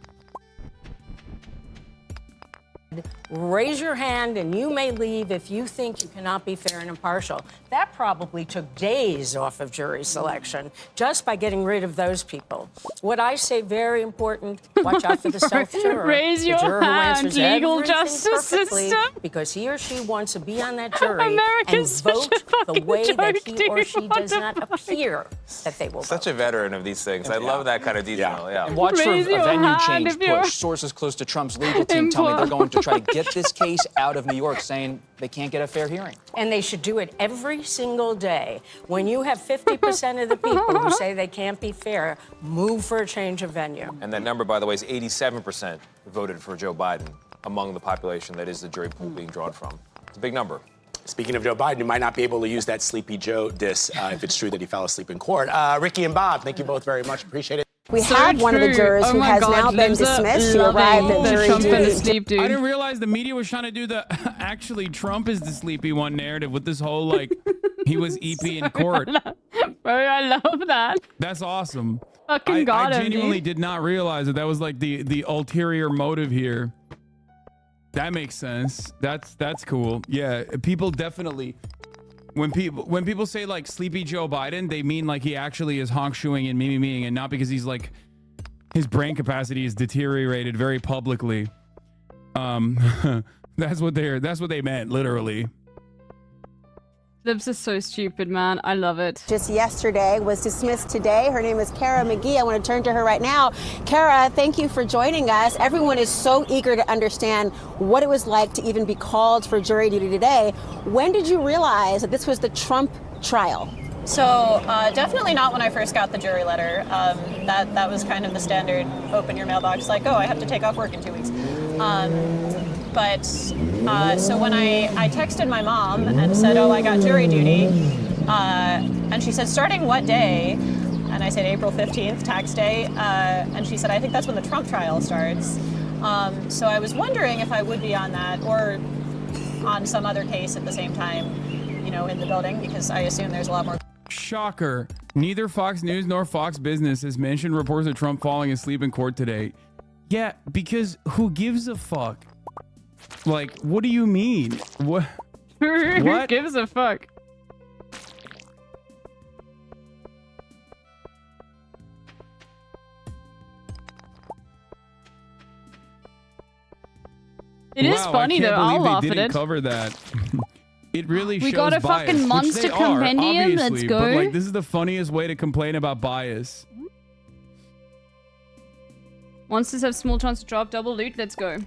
raise your hand and you may leave if you think you cannot be fair and impartial. That probably took days off of jury selection just by getting rid of those people. What I say, very important, watch out for the self-juror.
Raise
The
your
juror who
hand,
answers
legal
everything
justice
perfectly
system.
because he or she wants to be on that jury
America's
and vote the way that
joke,
he or
dude.
she
What
does
the
not appear that they will vote.
Such a veteran of these things. I love that kind of detail. Yeah.
And watch for a
Raise your
venue
hand
change
if you're-
push. Sources close to Trump's legal team tell me they're going to try to get this case out of New York, saying they can't get a fair hearing.
And they should do it every single day. When you have 50% of the people who say they can't be fair, move for a change of venue.
And that number, by the way, is 87% voted for Joe Biden among the population that is the jury pool being drawn from. It's a big number.
Speaking of Joe Biden, you might not be able to use that Sleepy Joe diss if it's true that he fell asleep in court. Ricky and Bob, thank you both very much. Appreciate it.
We have one of the jurors who has now been dismissed. She arrived at jury duty.
I didn't realize the media was trying to do the actually Trump is the sleepy one narrative with this whole like he was EP in court.
Bro, I love that.
That's awesome.
Fucking got
I
him,
genuinely
dude.
did not realize that was like the ulterior motive here. That makes sense. That's cool. Yeah, people definitely. When people say like sleepy Joe Biden, they mean like he actually is honk shoeing and memeing, and not because he's like his brain capacity is deteriorated very publicly. That's what they meant literally.
Libs is so stupid, man. I love it.
Just yesterday, was dismissed today. Her name is Kara McGee. I want to turn to her right now. Kara, thank you for joining us. Everyone is so eager to understand what it was like to even be called for jury duty today. When did you realize that this was the Trump trial?
So definitely not when I first got the jury letter. That was kind of the standard open your mailbox like, oh, I have to take off work in 2 weeks. So when I texted my mom and said, oh, I got jury duty, and she said, starting what day? And I said, April 15th, tax day. And she said, I think that's when the Trump trial starts. So I was wondering if I would be on that or on some other case at the same time, you know, in the building, because I assume there's a lot more.
Shocker. Neither Fox News nor Fox Business has mentioned reports of Trump falling asleep in court today. Yeah, because who gives a fuck? Like, what do you mean? What?
Who gives a fuck? It is funny though. I'll laugh at it.
Cover that. It really shows
We got a
bias,
fucking
which
monster
they are,
compendium. Let's
obviously,
go.
But like, this is the funniest way to complain about bias.
Monsters have small chance to drop double loot. Let's go.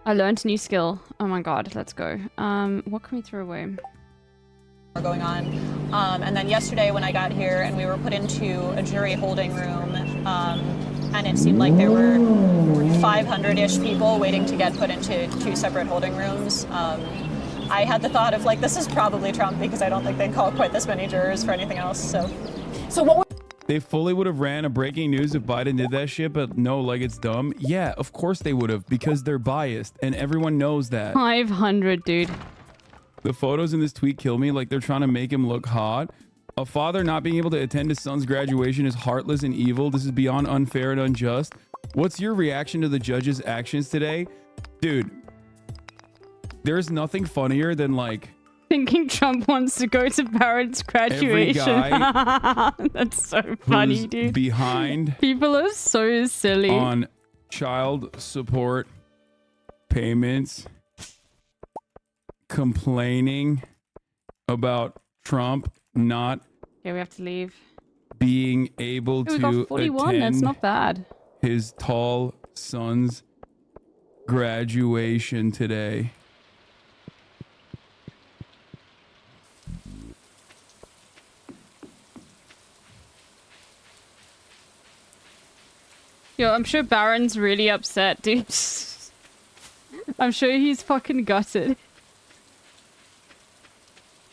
I learned a new skill. Oh my god, let's go. What can we throw away?
Going on. And then yesterday when I got here and we were put into a jury holding room, and it seemed like there were 500-ish people waiting to get put into 2 separate holding rooms. I had the thought of like, this is probably Trump because I don't think they'd call quite this many jurors for anything else. So what?
They fully would have ran a breaking news if Biden did that shit, but no, like it's dumb. Yeah, of course they would have because they're biased and everyone knows that.
500, dude.
The photos in this tweet kill me. Like they're trying to make him look hot. A father not being able to attend his son's graduation is heartless and evil. This is beyond unfair and unjust. What's your reaction to the judge's actions today? Dude, there's nothing funnier than like
thinking Trump wants to go to Barrett's graduation.
Every guy
That's so funny, dude.
Behind
people are so silly
on child support payments, complaining about Trump not
Okay, we have to leave.
being able
We got
to
41.
attend
That's not bad.
his tall son's graduation today.
Yo, I'm sure Baron's really upset, dude. I'm sure he's fucking gutted.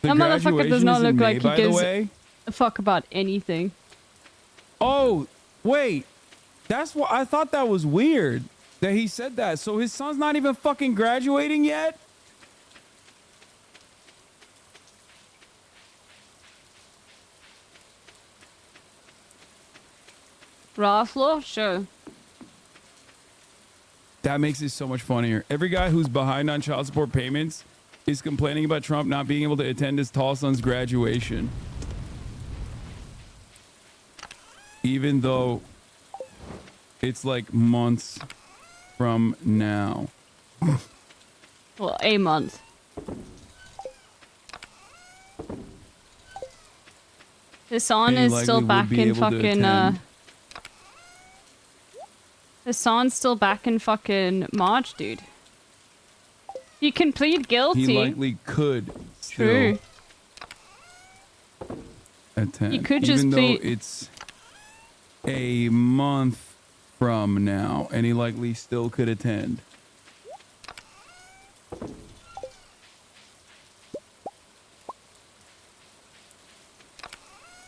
The
That motherfucker
graduation
does not
is in
look
May,
like he
by the
gives
way.
a fuck about anything.
Oh, wait. That's what I thought. That was weird that he said that. So his son's not even fucking graduating yet?
Raw floor? Sure.
That makes it so much funnier. Every guy who's behind on child support payments is complaining about Trump not being able to attend his tall son's graduation. Even though it's like months from now.
Well, a month. Hassan
And he
is still
likely would
back
be
in
able to
fucking,
attend.
Hassan's still back in fucking March, dude. You can plead guilty.
He likely could
True.
still attend.
You could
even
just
though
plead-
it's a month from now, and he likely still could attend.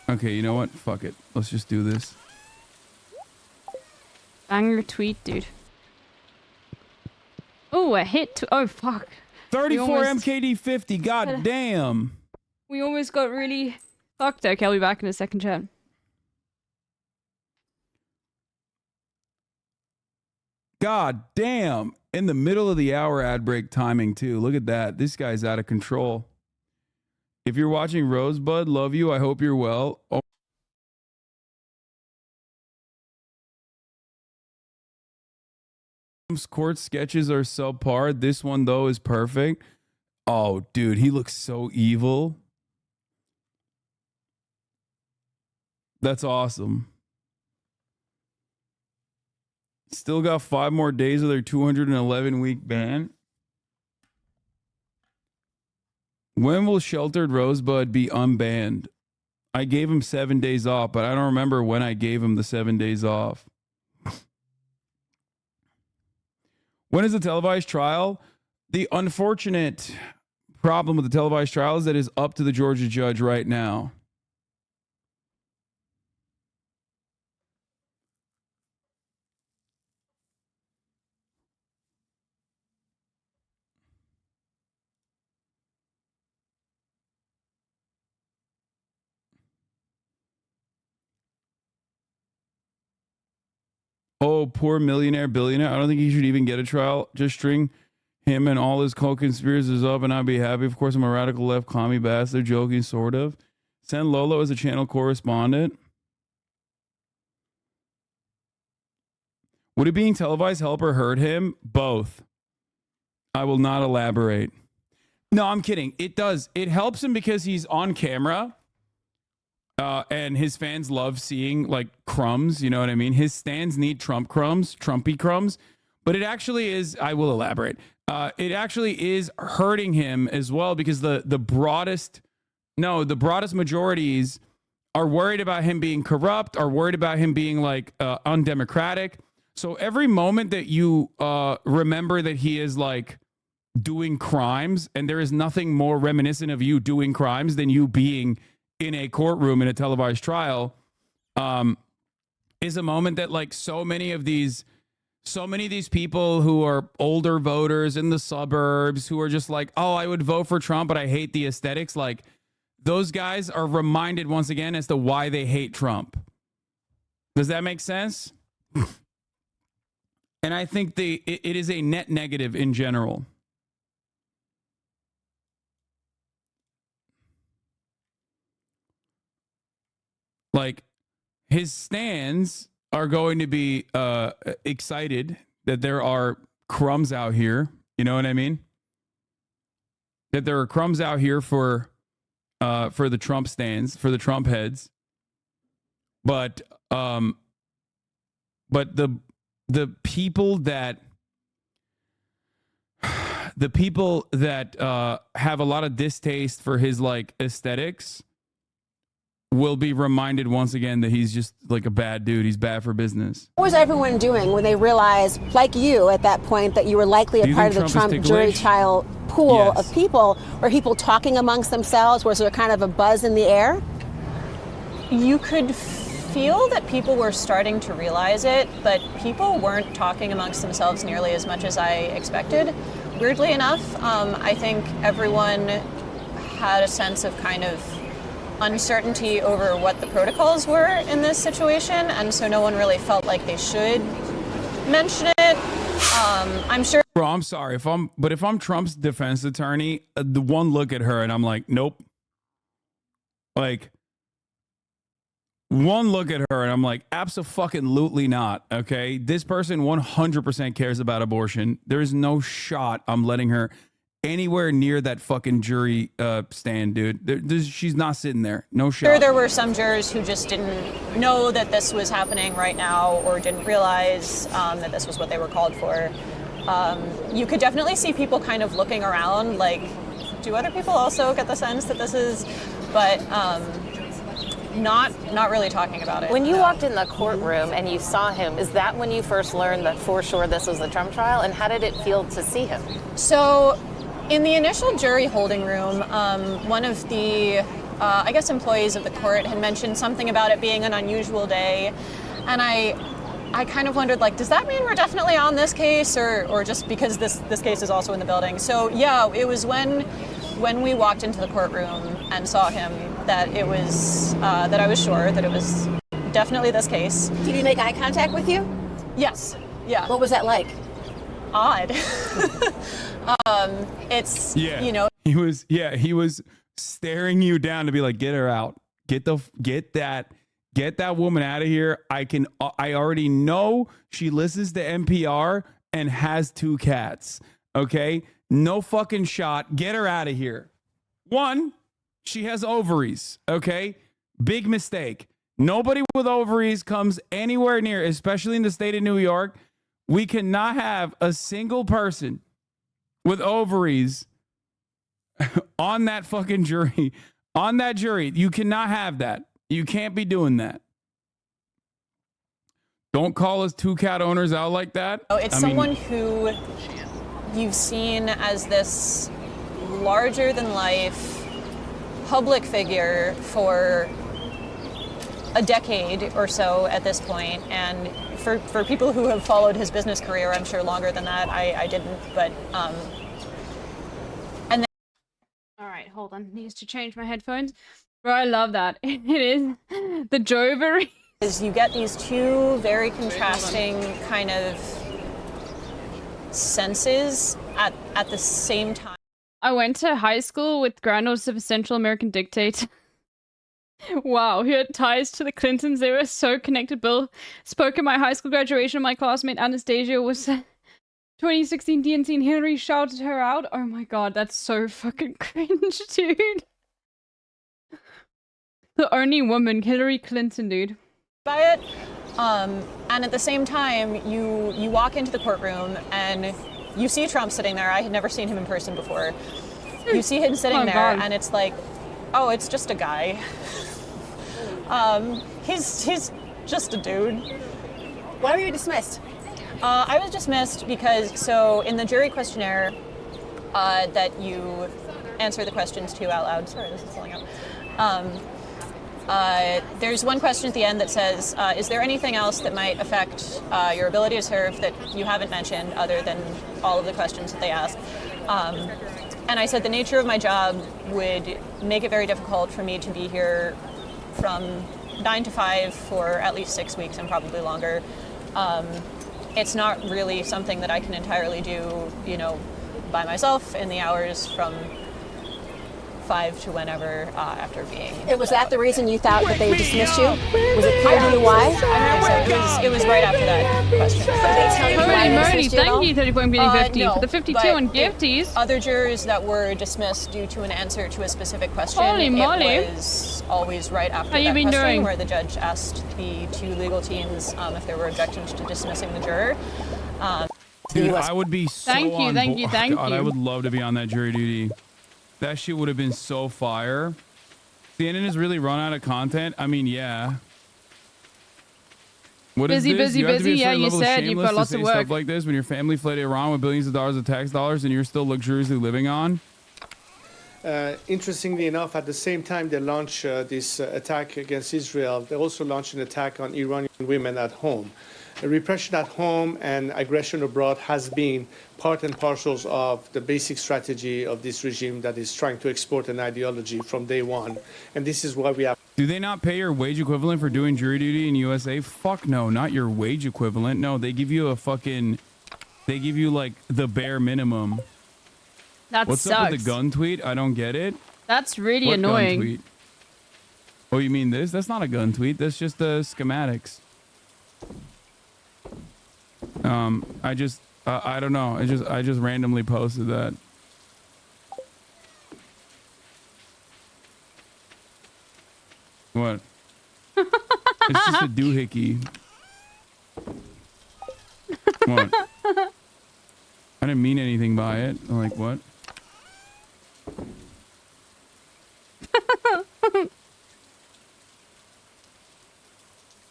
Okay, you know what? Fuck it. Let's just do this.
Banger tweet, dude. Oh, a hit. Oh, fuck.
34 MKD 50. God damn.
We almost got really fucked. Okay, I'll be back in a second, chat.
God damn. In the middle of the hour ad break timing, too. Look at that. This guy's out of control. If you're watching Rosebud, love you. I hope you're well. Oh. Court sketches are subpar. This one, though, is perfect. Oh, dude, he looks so evil. That's awesome. Still got 5 more days of their 211-week ban. When will Sheltered Rosebud be unbanned? I gave him 7 days off, but I don't remember when I gave him the 7 days off. When is the televised trial? The unfortunate problem with the televised trial is that it's up to the Georgia judge right now. Oh, poor millionaire, billionaire. I don't think he should even get a trial. Just string him and all his co-conspirators up and I'd be happy. Of course, I'm a radical left commie bastard. Joking, sort of. Send Lolo as a channel correspondent. Would it being televised help or hurt him? Both. I will not elaborate. No, I'm kidding. It does. It helps him because he's on camera. And his fans love seeing like crumbs, you know what I mean? His stands need Trump crumbs, Trumpy crumbs, but it actually is, I will elaborate. It actually is hurting him as well because the broadest majorities are worried about him being corrupt, are worried about him being like undemocratic. So every moment that you remember that he is like doing crimes, and there is nothing more reminiscent of you doing crimes than you being in a courtroom in a televised trial, is a moment that like so many of these people who are older voters in the suburbs who are just like, oh, I would vote for Trump, but I hate the aesthetics. Like those guys are reminded once again as to why they hate Trump. Does that make sense? And I think it is a net negative in general. Like his stands are going to be excited that there are crumbs out here. You know what I mean? That there are crumbs out here for the Trump stands, for the Trump heads. But the people that have a lot of distaste for his like aesthetics will be reminded once again that he's just like a bad dude. He's bad for business.
What was everyone doing when they realized, like you at that point, that you were likely a part of the Trump jury trial pool of people? Were people talking amongst themselves? Was there kind of a buzz in the air?
You could feel that people were starting to realize it, but people weren't talking amongst themselves nearly as much as I expected. Weirdly enough, I think everyone had a sense of kind of uncertainty over what the protocols were in this situation, and so no one really felt like they should mention it. I'm sure.
Bro, I'm sorry if I'm Trump's defense attorney, the one look at her and I'm like, nope. Like, one look at her and I'm like, abso-fucking-lutely not. Okay, this person 100% cares about abortion. There's no shot I'm letting her anywhere near that fucking jury stand, dude. She's not sitting there. No shot.
Sure, there were some jurors who just didn't know that this was happening right now, or didn't realize that this was what they were called for. You could definitely see people kind of looking around, like, do other people also get the sense that this is? But not really talking about it.
When you walked in the courtroom and you saw him, is that when you first learned that for sure this was the Trump trial? And how did it feel to see him?
So, in the initial jury holding room, one of the, I guess, employees of the court had mentioned something about it being an unusual day, and I kind of wondered, like, does that mean we're definitely on this case, or just because this case is also in the building? So yeah, it was when we walked into the courtroom and saw him that it was that I was sure that it was definitely this case.
Did he make eye contact with you?
Yes. Yeah.
What was that like?
Odd. It's, you know.
He was staring you down to be like, get her out. Get that woman out of here. I already know she listens to NPR and has 2 cats. Okay? No fucking shot. Get her out of here. 1, she has ovaries. Okay? Big mistake. Nobody with ovaries comes anywhere near, especially in the state of New York. We cannot have a single person with ovaries on that fucking jury. On that jury. You cannot have that. You can't be doing that. Don't call us 2 cat owners out like that.
Oh, it's someone who you've seen as this larger than life public figure for a decade or so at this point, and for people who have followed his business career, I'm sure longer than that. I didn't, but and then
all right, hold on. Needs to change my headphones. Bro, I love that. It is the Jovery.
Is you get these 2 very contrasting kind of senses at the same time.
I went to high school with granddaughters of a Central American dictator. Wow, he had ties to the Clintons. They were so connected. Bill spoke at my high school graduation. My classmate Anastasia was 2016 DNC and Hillary shouted her out. Oh my god, that's so fucking cringe, dude. The only woman, Hillary Clinton, dude.
By it, and at the same time, you walk into the courtroom and you see Trump sitting there. I had never seen him in person before. You see him sitting there, and it's like, oh, it's just a guy. He's just a dude.
Why were you dismissed?
I was dismissed because, so in the jury questionnaire that you answer the questions to out loud. Sorry, this is filling up. There's one question at the end that says, is there anything else that might affect your ability to serve that you haven't mentioned other than all of the questions that they ask? And I said the nature of my job would make it very difficult for me to be here from 9 to 5 for at least 6 weeks and probably longer. It's not really something that I can entirely do, you know, by myself in the hours from 5 to whenever after being.
Was that the reason you thought that they dismissed you? Was it clear to you why?
It was right after that question.
Did they tell you why they dismissed you at all?
Thank you, 30.50
No,
for the 52
but
on gifties.
Other jurors that were dismissed due to an answer to a specific question,
Holy moly.
it was always right after
How you
that
been
question
doing?
where the judge asked the 2 legal teams if there were objections to dismissing the juror.
Dude, I would be so
Thank you,
on
thank
board.
you, thank
God,
you.
I would love to be on that jury duty. That shit would have been so fire. CNN has really run out of content. I mean, yeah. What is
Busy,
this?
busy,
You have to be a
busy. Yeah,
certain
you
level of
said you've
shameless
got
to
lots
say
of work.
stuff like this when your family fled to Iran with billions of dollars of tax dollars and you're still luxuriously living on.
Interestingly enough, at the same time they launched this attack against Israel, they also launched an attack on Iranian women at home. Repression at home and aggression abroad has been part and parcels of the basic strategy of this regime that is trying to export an ideology from day one. And this is why we have.
Do they not pay your wage equivalent for doing jury duty in USA? Fuck no, not your wage equivalent. No, they give you a fucking They give you like the bare minimum.
That
What's
sucks.
up with the gun tweet? I don't get it.
That's really
What
annoying.
gun tweet? Oh, you mean this? That's not a gun tweet. That's just the schematics. I don't know. I just randomly posted that. What? It's just a doohickey. What? I didn't mean anything by it. I'm like, what?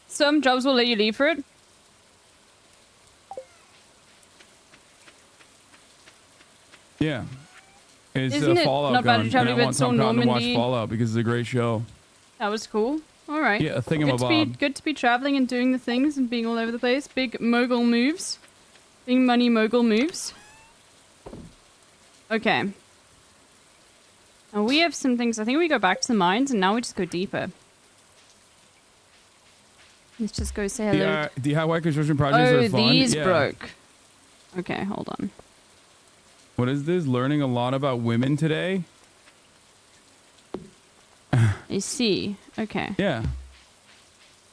Some jobs will let you leave for it.
Yeah. It's
Isn't
a
it
Fallout
not bad
gun.
to travel
And I
with
want
so
Tom Cotton to watch
Normandy?
Fallout because it's a great show.
That was cool. All right.
Yeah, a thingamabob.
Good to be traveling and doing the things and being all over the place. Big mogul moves. Big money mogul moves. Okay. Now we have some things. I think we go back to the mines and now we just go deeper. Let's just go say hello.
DIY construction projects are fun.
These
Yeah.
broke. Okay, hold on.
What is this? Learning a lot about women today?
I see. Okay.
Yeah.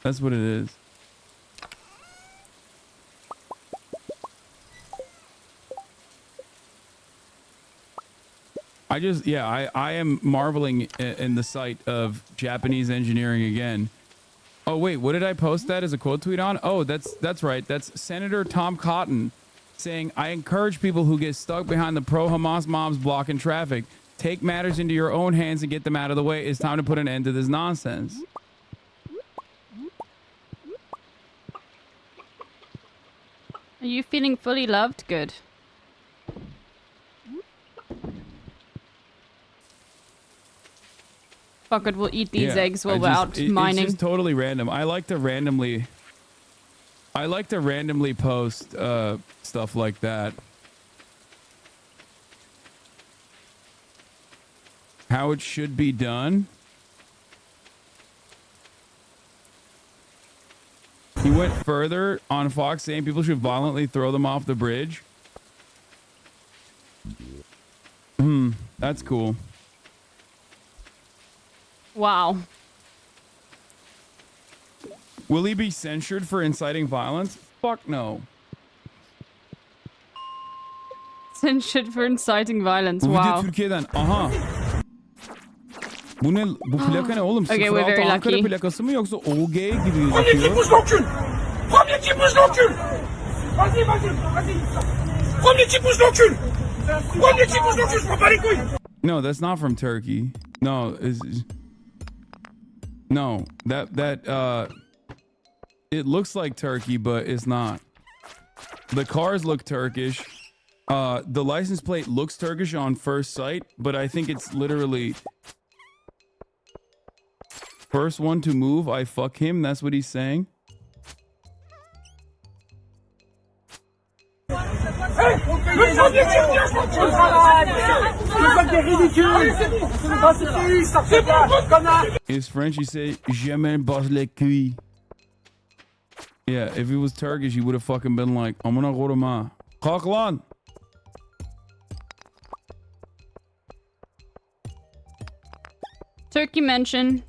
That's what it is. I am marveling in the sight of Japanese engineering again. Oh wait, what did I post that as a quote tweet on? Oh, that's right. That's Senator Tom Cotton saying, "I encourage people who get stuck behind the pro-Hamas mobs blocking traffic. Take matters into your own hands and get them out of the way. It's time to put an end to this nonsense."
Are you feeling fully loved? Good. Fuck it, we'll eat these eggs while we're out mining.
It's just totally random. I like to randomly post stuff like that. How it should be done. He went further on Fox saying people should violently throw them off the bridge. That's cool.
Wow.
Will he be censured for inciting violence? Fuck no.
Censured for inciting violence.
Bu video
Wow.
Türkiye'den. Aha. Bu ne? Bu plaka ne oğlum?
Okay, we're
06
very
Ankara
lucky.
plakası mı yoksa OG gibi gözüküyor? No, that's not from Turkey. No, it looks like Turkey, but it's not. The cars look Turkish. The license plate looks Turkish on first sight, but I think it's literally first one to move, I fuck him. That's what he's saying. It's French. He said, "Jamais bosse les cuits." Yeah, if he was Turkish, he would have fucking been like, "I'm gonna go to ma kalk lan."
Turkey mention.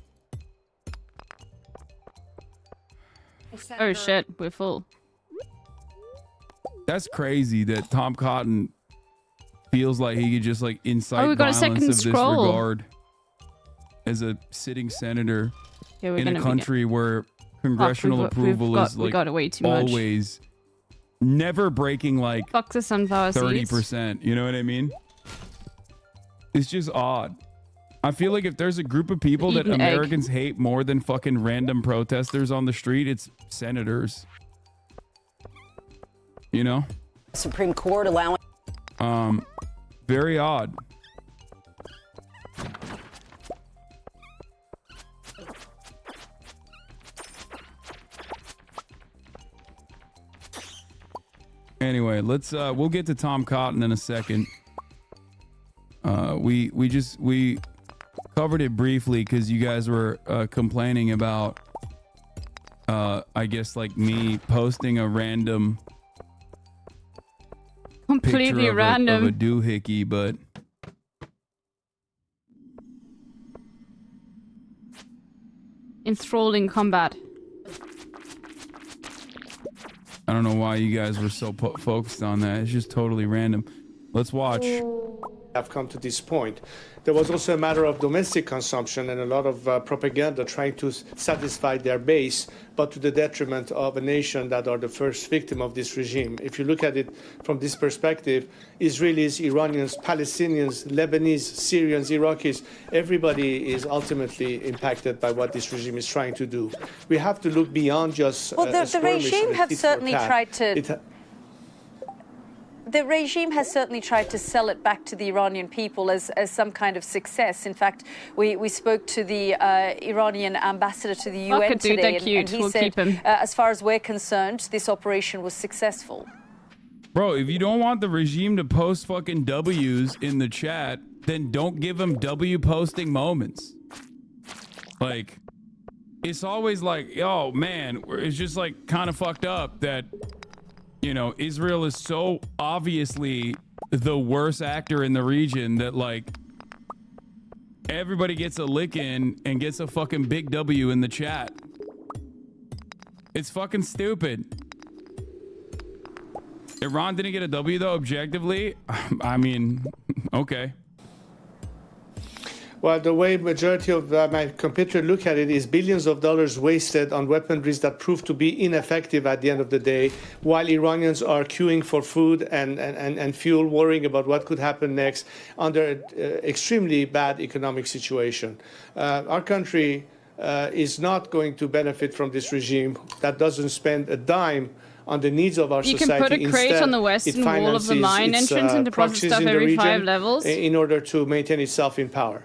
Oh shit, we're full.
That's crazy that Tom Cotton feels like he could just like incite
we got a
violence
second
of this
scroll.
regard as a sitting senator
Yeah, we're
in
gonna
a
be-
country where congressional approval is
we
like
got way too much.
always never breaking like
Fuck the sunflower seeds.
30%. You know what I mean? It's just odd. I feel like if there's a group of people that
Eat an egg.
Americans hate more than fucking random protesters on the street, it's senators. You know?
Supreme Court allowing.
Very odd. Anyway, let's we'll get to Tom Cotton in a second. We covered it briefly because you guys were complaining about I guess like me posting a random
completely
of
random.
a doohickey, but
Enthralling combat.
I don't know why you guys were so focused on that. It's just totally random. Let's watch.
Have come to this point. There was also a matter of domestic consumption and a lot of propaganda trying to satisfy their base, but to the detriment of a nation that are the first victim of this regime. If you look at it from this perspective, Israelis, Iranians, Palestinians, Lebanese, Syrians, Iraqis, everybody is ultimately impacted by what this regime is trying to do. We have to look beyond just
well, the regime have certainly tried to. The regime has certainly tried to sell it back to the Iranian people as some kind of success. In fact, we spoke to the Iranian ambassador to the UN today, and he said, as far as we're concerned, this operation was successful.
Bro, if you don't want the regime to post fucking W's in the chat, then don't give them W posting moments. Like, it's always like, oh man, it's just like kind of fucked up that, you know, Israel is so obviously the worst actor in the region that, like, everybody gets a lick in and gets a fucking big W in the chat. It's fucking stupid. Iran didn't get a W, though, objectively. I mean, okay.
Well, the way majority of my competitor look at it is billions of dollars wasted on weaponries that prove to be ineffective at the end of the day, while Iranians are queuing for food and fuel, worrying about what could happen next under an extremely bad economic situation. Our country is not going to benefit from this regime that doesn't spend a dime on the needs of our society.
You can put a crate on the western wall of the mine entrance and deposit stuff every 5 levels.
In order to maintain itself in power.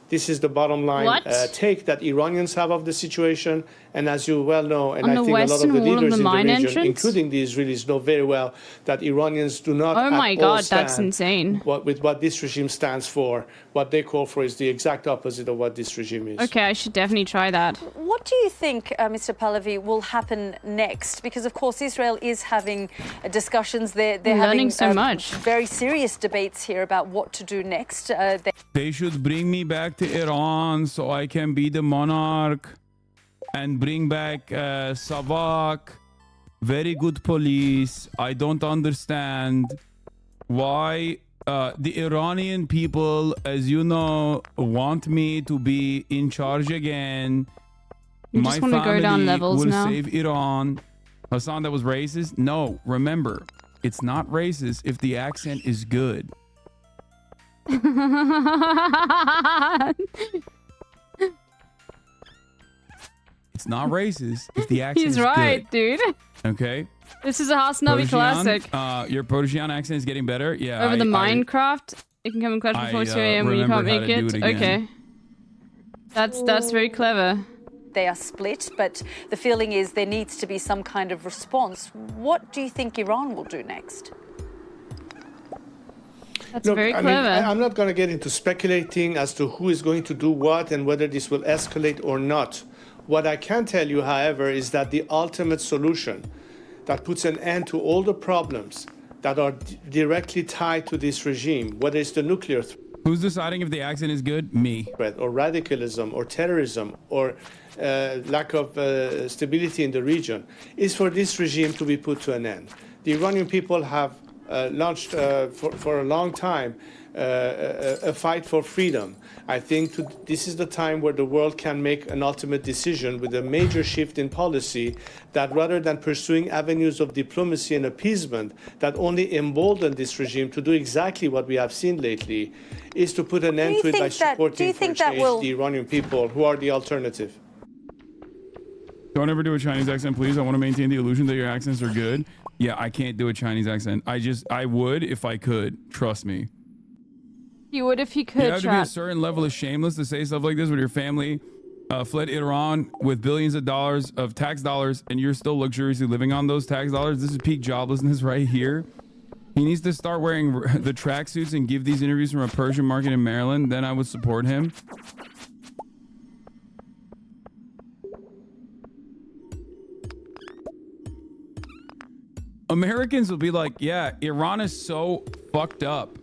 This is the bottom line take that Iranians have of the situation. And as you well know, and I think a lot of the leaders in the region, including the Israelis, know very well that Iranians do not
oh my God,
stand
that's insane.
with what this regime stands for. What they call for is the exact opposite of what this regime is.
Okay, I should definitely try that.
What do you think, Mr. Pahlavi, will happen next? Because, of course, Israel is having discussions. They're having
so much.
Very serious debates here about what to do next.
They should bring me back to Iran so I can be the monarch and bring back Savak. Very good police. I don't understand why the Iranian people, as you know, want me to be in charge again.
You just want to go down levels
will
now.
Save Iran. Hassan, that was racist? No, remember, it's not racist if the accent is good. It's not racist if the accent is
He's right,
good.
dude.
Okay.
This is a Hasnavi classic.
Your Protean accent is getting better. Yeah.
Over the Minecraft, you can come and clash before 2 a.m. when you can't make it. Okay. That's very clever.
They are split, but the feeling is there needs to be some kind of response. What do you think Iran will do next?
That's very clever.
I'm not going to get into speculating as to who is going to do what and whether this will escalate or not. What I can tell you, however, is that the ultimate solution that puts an end to all the problems that are directly tied to this regime, whether it's the nuclear threat.
Who's deciding if the accent is good? Me.
Or radicalism or terrorism or lack of stability in the region, is for this regime to be put to an end. The Iranian people have launched for a long time a fight for freedom. I think this is the time where the world can make an ultimate decision with a major shift in policy that rather than pursuing avenues of diplomacy and appeasement that only embolden this regime to do exactly what we have seen lately, is to put an end to it by supporting for change the Iranian people who are the alternative.
Don't ever do a Chinese accent, please. I want to maintain the illusion that your accents are good. Yeah, I can't do a Chinese accent. I would if I could. Trust me.
You would if you could,
You have to be a certain level of shameless to say stuff like this when your family fled Iran with billions of dollars of tax dollars and you're still luxuriously living on those tax dollars. This is peak joblessness right here. He needs to start wearing the tracksuits and give these interviews from a Persian market in Maryland. Then I would support him. Americans will be like, yeah, Iran is so fucked up.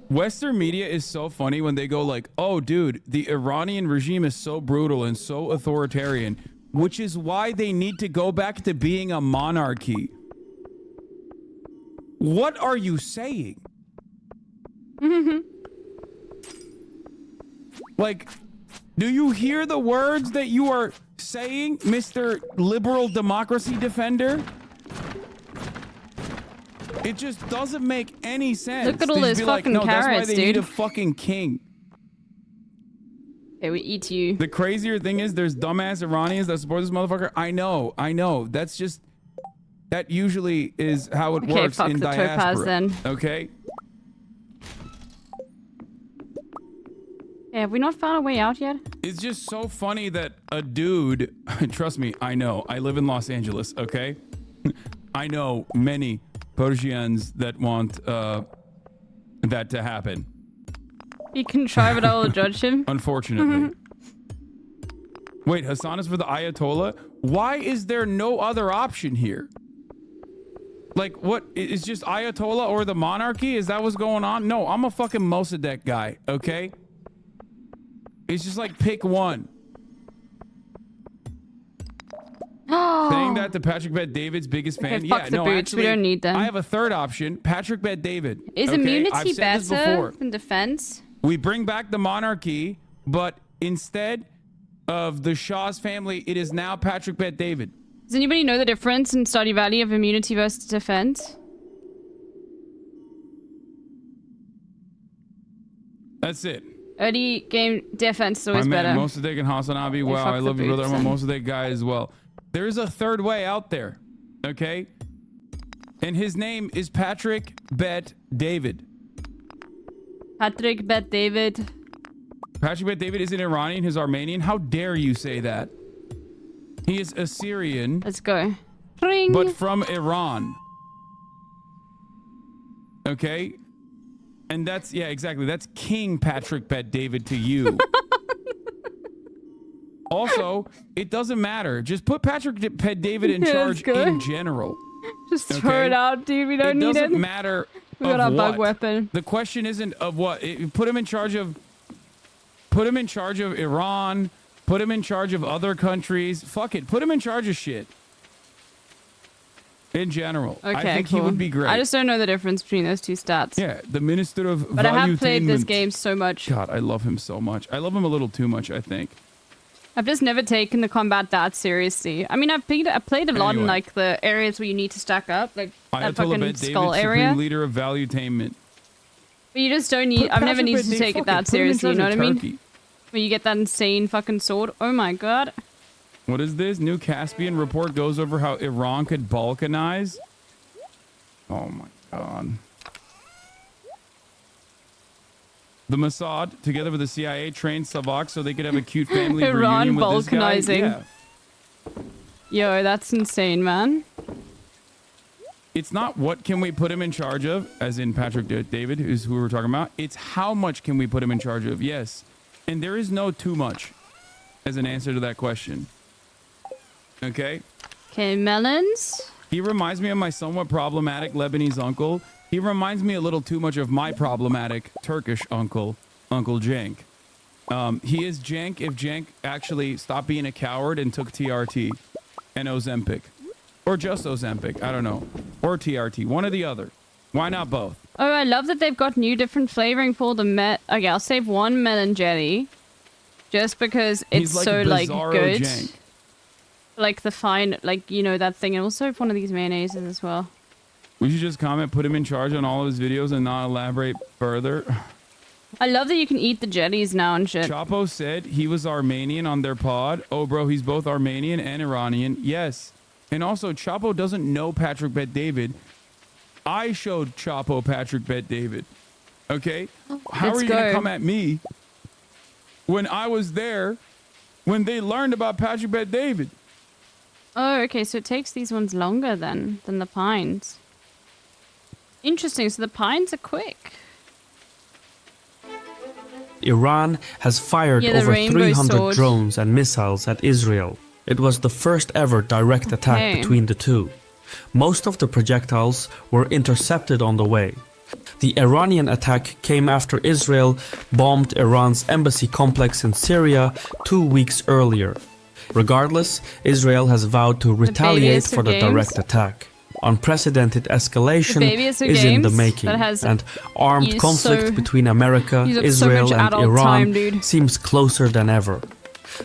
Western media is so funny when they go like, oh, dude, the Iranian regime is so brutal and so authoritarian, which is why they need to go back to being a monarchy. What are you saying? Like, do you hear the words that you are saying, Mr. Liberal Democracy Defender? It just doesn't make any sense.
Look at all those fucking
no,
carrots,
that's why they
dude.
need a fucking king.
Okay, we eat you.
The crazier thing is there's dumbass Iranians that support this motherfucker. I know. That's just, that usually is how it works
fuck
in
the
diaspora.
topaz then.
Okay?
Yeah, have we not found a way out yet?
It's just so funny that a dude, trust me, I know. I live in Los Angeles, okay? I know many Persians that want that to happen.
You can try, but I will judge him.
Unfortunately. Wait, Hassan is for the Ayatollah? Why is there no other option here? Like, what? Is just Ayatollah or the monarchy? Is that what's going on? No, I'm a fucking Mossadegh guy, okay? It's just like, pick one. Saying that to Patrick Bet David's biggest fan.
Okay, fuck the boots.
Actually,
We don't need them.
I have a third option. Patrick Bet David.
Is
okay?
immunity
I've said this
better
before.
than defense?
We bring back the monarchy, but instead of the Shah's family, it is now Patrick Bet David.
Does anybody know the difference in Stardew Valley of immunity versus defense?
That's it.
Early game defense is always
My
better.
man, Mossadegh and Hasanabi. Wow,
fuck
I
the
love you, brother.
boots
I'm a
then.
Mossadegh guy as well. There's a third way out there, okay? And his name is Patrick Bet David.
Patrick Bet David.
Patrick Bet David isn't Iranian, he's Armenian. How dare you say that? He is Assyrian.
Let's go. Ring.
But from Iran. Okay? And that's, yeah, exactly. That's King Patrick Bet David to you. Also, it doesn't matter. Just put Patrick Bet David in
Yeah,
charge
let's go.
in general.
Just throw it out, dude. We don't need it.
It doesn't matter.
We got
of
our bug
what.
weapon.
The question isn't of what. Put him in charge of. Put him in charge of Iran. Put him in charge of other countries. Fuck it. Put him in charge of shit. In general,
Okay,
I think
cool.
he would be great.
I just don't know the difference between those two stats.
Yeah, the Minister of
But I have played this
Valuetainment.
game so much.
God, I love him so much. I love him a little too much, I think.
I've just never taken the combat that seriously. I mean, I played a lot in
Anyway.
like the areas where you need to stack up, like that
Ayatollah
fucking
Bet David,
skull area.
Supreme Leader of Valuetainment.
But you just don't need.
Put
I've never
Patrick
needed
Bet
to
David-
take it
fuck
that
put him in
seriously. You know
charge
what I
of
mean?
Turkey.
Where you get that insane fucking sword. Oh my god.
What is this? New Caspian report goes over how Iran could balkanize. Oh my god. The Mossad, together with the CIA, trained Savak so they could have a cute family
Iran
reunion with this guy.
balkanizing.
Yeah.
Yo, that's insane, man.
It's not what can we put him in charge of, as in Patrick David, who's who we're talking about. It's how much can we put him in charge of, yes. And there is no too much as an answer to that question. Okay?
Okay, melons.
He reminds me of my somewhat problematic Lebanese uncle. He reminds me a little too much of my problematic Turkish uncle, Uncle Cenk. He is Cenk if Cenk actually stopped being a coward and took TRT and Ozempic. Or just Ozempic, I don't know. Or TRT, one or the other. Why not both?
Oh, I love that they've got new different flavoring for the Okay, I'll save one melon jelly. Just because it's
He's like
so, like,
Bizarro
good.
Cenk.
Like, the fine, like, you know, that thing. And also one of these mayonnaises as well.
We should just comment, put him in charge on all of his videos and not elaborate further.
I love that you can eat the jellies now and shit.
Chapo said he was Armenian on their pod. Oh, bro, he's both Armenian and Iranian. Yes. And also, Chapo doesn't know Patrick Bet David. I showed Chapo Patrick Bet David. Okay? How
Let's
are you going
go.
to come at me when I was there when they learned about Patrick Bet David?
Oh, okay, so it takes these ones longer then than the pines. Interesting, so the pines are quick.
Iran has fired
Yeah, the
over
rainbow
300
sword.
drones and missiles at Israel. It was the first ever direct attack
Okay.
between the two. Most of the projectiles were intercepted on the way. The Iranian attack came after Israel bombed Iran's embassy complex in Syria 2 weeks earlier. Regardless, Israel has vowed to retaliate for the direct attack. Unprecedented escalation is in the making, and armed conflict between America, Israel, and Iran seems closer than ever.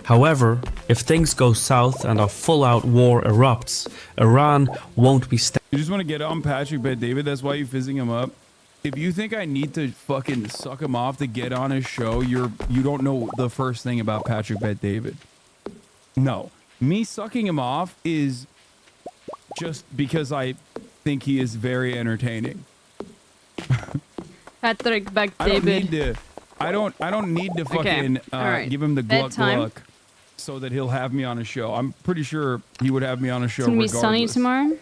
However, if things go south and a full-out war erupts, Iran won't be
You just want to get on Patrick Bet David? That's why you're fizzing him up? If you think I need to fucking suck him off to get on his show, you don't know the first thing about Patrick Bet David. No. Me sucking him off is just because I think he is very entertaining.
Patrick Bet David.
I don't need to fucking give him the gluck so that he'll have me on a show. I'm pretty sure he would have me on a show regardless.
It's gonna be sunny tomorrow.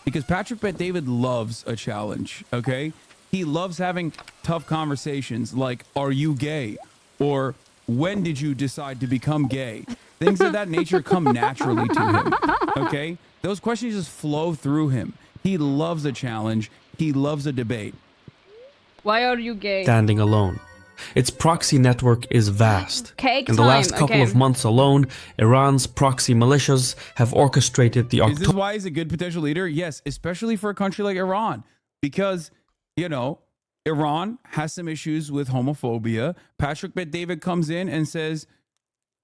Because Patrick Bet David loves a challenge, okay? He loves having tough conversations like, are you gay? Or when did you decide to become gay? Things of that nature come naturally to him, okay? Those questions just flow through him. He loves a challenge. He loves a debate.
Why are you gay?
Standing alone. Its proxy network is vast.
Cake
In the last couple of months alone, Iran's proxy militias have orchestrated the
Is this why he's a good potential leader? Yes, especially for a country like Iran. Because, you know, Iran has some issues with homophobia. Patrick Bet David comes in and says,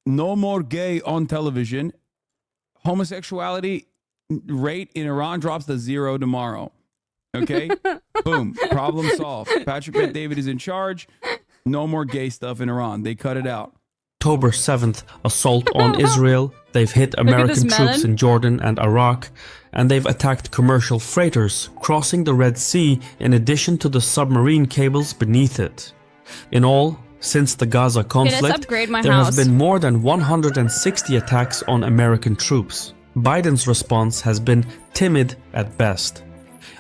no more gay on television. Homosexuality rate in Iran drops to 0 tomorrow. Okay? Boom. Problem solved. Patrick Bet David is in charge. No more gay stuff in Iran. They cut it out.
October 7th assault on Israel. They've hit American troops in Jordan and Iraq, and they've attacked commercial freighters crossing the Red Sea in addition to the submarine cables beneath it. In all, since the Gaza conflict, there have been more than 160 attacks on American troops. Biden's response has been timid at best.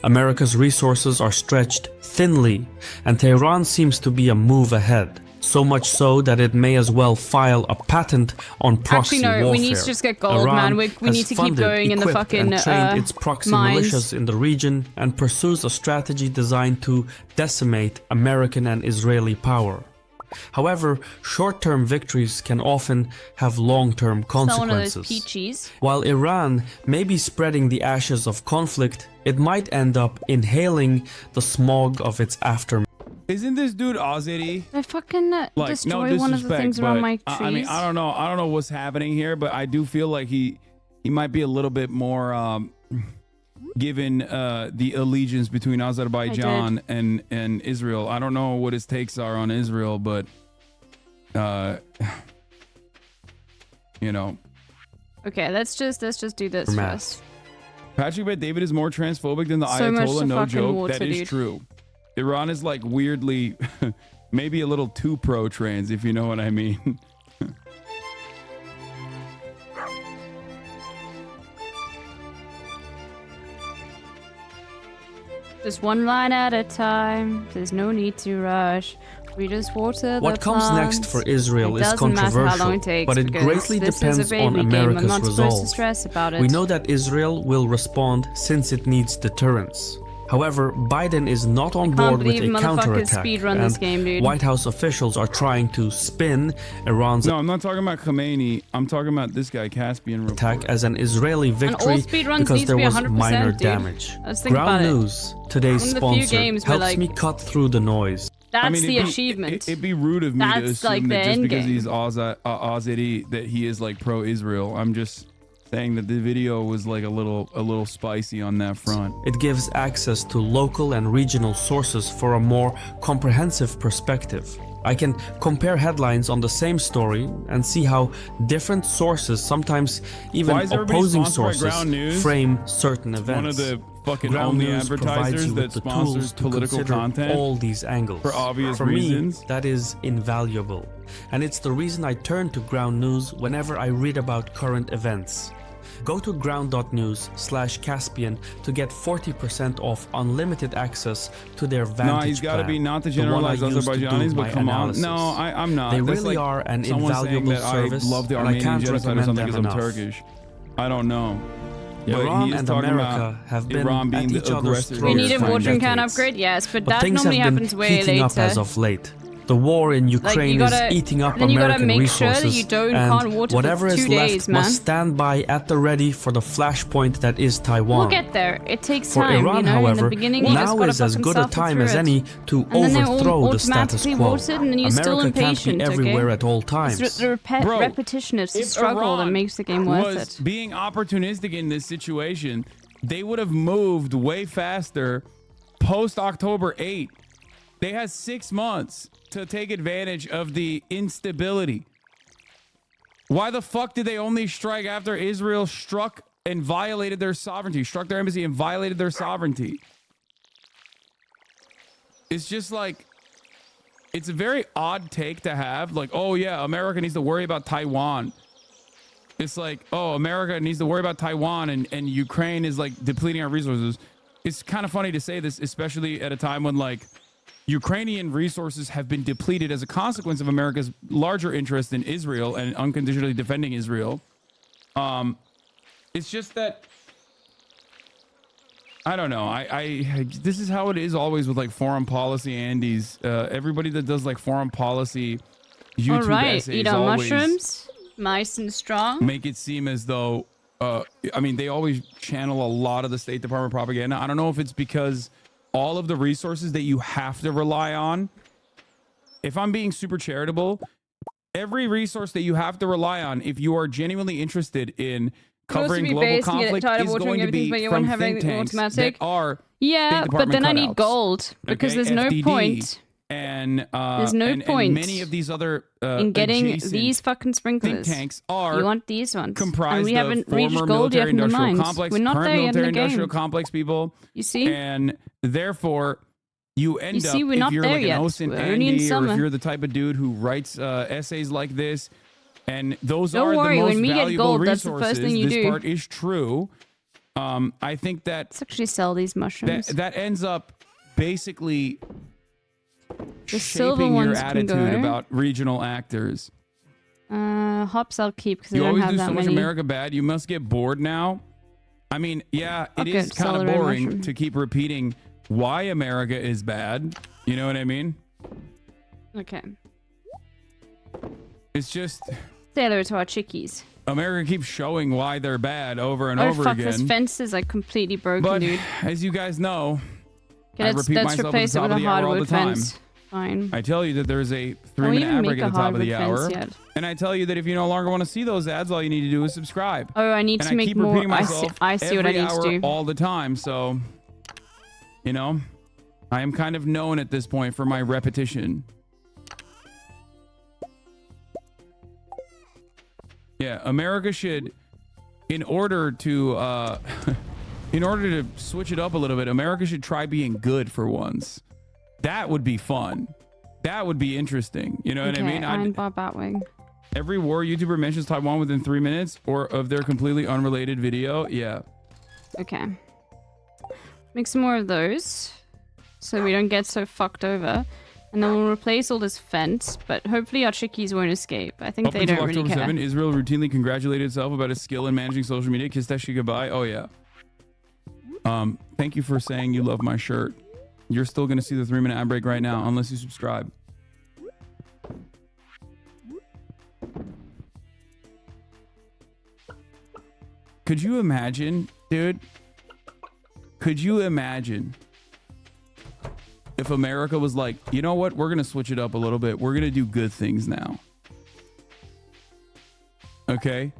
America's resources are stretched thinly, and Tehran seems to be a move ahead. So much so that it may as well file a patent on proxy warfare.
We need to just get gold,
Iran
man. We need to keep going in the fucking
and trained its proxy militias in the region and pursues a strategy designed to decimate American and Israeli power. However, short-term victories can often have long-term consequences. While Iran may be spreading the ashes of conflict, it might end up inhaling the smog of its aftermath.
Isn't this dude Azeri?
I fucking destroy one of the things around my trees.
I mean, I don't know what's happening here, but I do feel like he might be a little bit more given the allegiance between Azerbaijan and Israel. I don't know what his takes are on Israel, but you know.
Okay, let's just do this first.
Patrick Bet David is more transphobic than the Ayatollah, no joke. That is true. Iran is like weirdly, maybe a little too pro-trans, if you know what I mean.
Just one line at a time. There's no need to rush. We just water the
What comes next for Israel is controversial, but it greatly depends on America's resolve. We know that Israel will respond since it needs deterrence. However, Biden is not on board with a counterattack, and White House officials are trying to spin Iran's
No, I'm not talking about Khomeini. I'm talking about this guy, Caspian
attack as an Israeli victory because there was minor damage. Ground News, today's sponsor, helps me cut through the noise.
That's the achievement.
It'd be rude of me to assume that just because he's Azeri that he is like pro-Israel. I'm just saying that the video was like a little spicy on that front.
It gives access to local and regional sources for a more comprehensive perspective. I can compare headlines on the same story and see how different sources, sometimes even opposing sources, frame certain events.
One of the fucking only advertisers that sponsors political content
all these angles.
For obvious
for
reasons.
Me, that is invaluable. And it's the reason I turn to Ground News whenever I read about current events. Go to ground.news/Caspian to get 40% off unlimited access to their Vantage
No, he's got to be not to generalize Azerbaijanis, but come on. No, I'm not.
They really are an invaluable service,
I love the
and I
Armenian
can't
genocide or
recommend
something
them
because I'm
enough.
Turkish. I don't know.
Iran
he is
and
talking
America
about
have been
Iran being
at
the
each other's
aggressor.
throats
We need a
for
watering can
decades.
upgrade, yes, but
But
that
things
normally
have been
happens way
heating up
later.
as of late. The war in Ukraine is eating up
then you gotta
American
make sure
resources,
that you can't
and
water
whatever
for
is
2
left
days, man.
must stand by at the ready for the flashpoint that is Taiwan.
We'll get there. It takes
For
time,
Iran,
you know.
however,
in the beginning, you just
now
gotta
is as
fucking
good a
suffer
time
through
as
it.
any to
And then they
overthrow the status
automatically
quo.
vote it, and then you're still
America can't be
impatient,
everywhere
okay?
at all times.
It's the repetition, it's the
if
struggle that
Iran
makes the game worth
was
it.
being opportunistic in this situation, they would have moved way faster post October 8. They had 6 months to take advantage of the instability. Why the fuck did they only strike after Israel struck and violated their sovereignty, struck their embassy and violated their sovereignty? It's just like, it's a very odd take to have. Like, oh yeah, America needs to worry about Taiwan. It's like, oh, America needs to worry about Taiwan and Ukraine is like depleting our resources. It's kind of funny to say this, especially at a time when like Ukrainian resources have been depleted as a consequence of America's larger interest in Israel and unconditionally defending Israel. It's just that, I don't know. I this is how it is always with like foreign policy Andes. Everybody that does like foreign policy YouTube
All right,
essays
eat on
always
mushrooms, nice and strong.
make it seem as though I mean, they always channel a lot of the State Department propaganda. I don't know if it's because all of the resources that you have to rely on, if I'm being super charitable, every resource that you have to rely on, if you are genuinely interested in covering global conflict, is going to be from think tanks that are
yeah,
State
but
Department
then I need
cutouts.
gold because
Okay,
there's no
FDD,
point
and
There's no
and
point
many of these other
in getting
adjacent
these fucking sprinklers.
think tanks are
you want these ones,
comprised
and we haven't
of
reached
former
gold yet in the
military-industrial
mines.
complex,
We're not
current
there yet in the
military-industrial
game.
complex people.
You see,
and therefore you end up,
we're
if
not
you're
there
like an
yet.
Osin
We're only in
Andy, or
summer.
if you're the type of dude who writes essays like this, and those
Don't
are
worry,
the most
when we get
valuable
gold, that's the
resources.
first thing you
this
do.
part is true. I think that
let's actually sell these mushrooms.
that ends up basically
The silver
shaping your
ones can
attitude
go.
about regional actors.
Hops I'll keep because I
You
don't
always
have
do
that
so much
many.
America bad. You must get bored now. I mean, yeah, it
Okay,
is kind of
celery
boring
mushroom.
to keep repeating why America is bad. You know what I mean?
Okay.
It's just
Say hello to our chickies.
America keeps showing why they're bad over and
Oh
over
fuck,
again.
this fence is like completely broken,
But
dude.
as you guys know,
Okay,
I
let's
repeat myself at
replace
the
it
top
with
of
a
the hour all the
hardwood
time.
fence. Fine.
I tell you that there's a
we
3-minute
didn't
ad
make
break
a
at the top of the
hardwood
hour.
fence yet.
And I tell you that if you no longer want to see those ads, all you need to do is subscribe.
Oh, I need
And
to make
keep
more.
repeating
I
myself
see what I
every
need to
hour,
do.
all the time. So, you know, I am kind of known at this point for my repetition. Yeah, America should, in order to switch it up a little bit, America should try being good for once. That would be fun. That would be interesting. You know what I mean?
Iron bar Batwing.
Every war YouTuber mentions Taiwan within 3 minutes or of their completely unrelated video. Yeah.
Okay. Make some more of those so we don't get so fucked over. And then we'll replace all this fence, but hopefully our chickies won't escape. I think
Up
they
until
don't really
October
care.
7, Israel routinely congratulated itself about its skill in managing social media. Kiss that shit goodbye. Oh, yeah. Thank you for saying you love my shirt. You're still going to see the 3-minute ad break right now unless you subscribe. Could you imagine, dude? Could you imagine if America was like, you know what? We're going to switch it up a little bit. We're going to do good things now. Okay?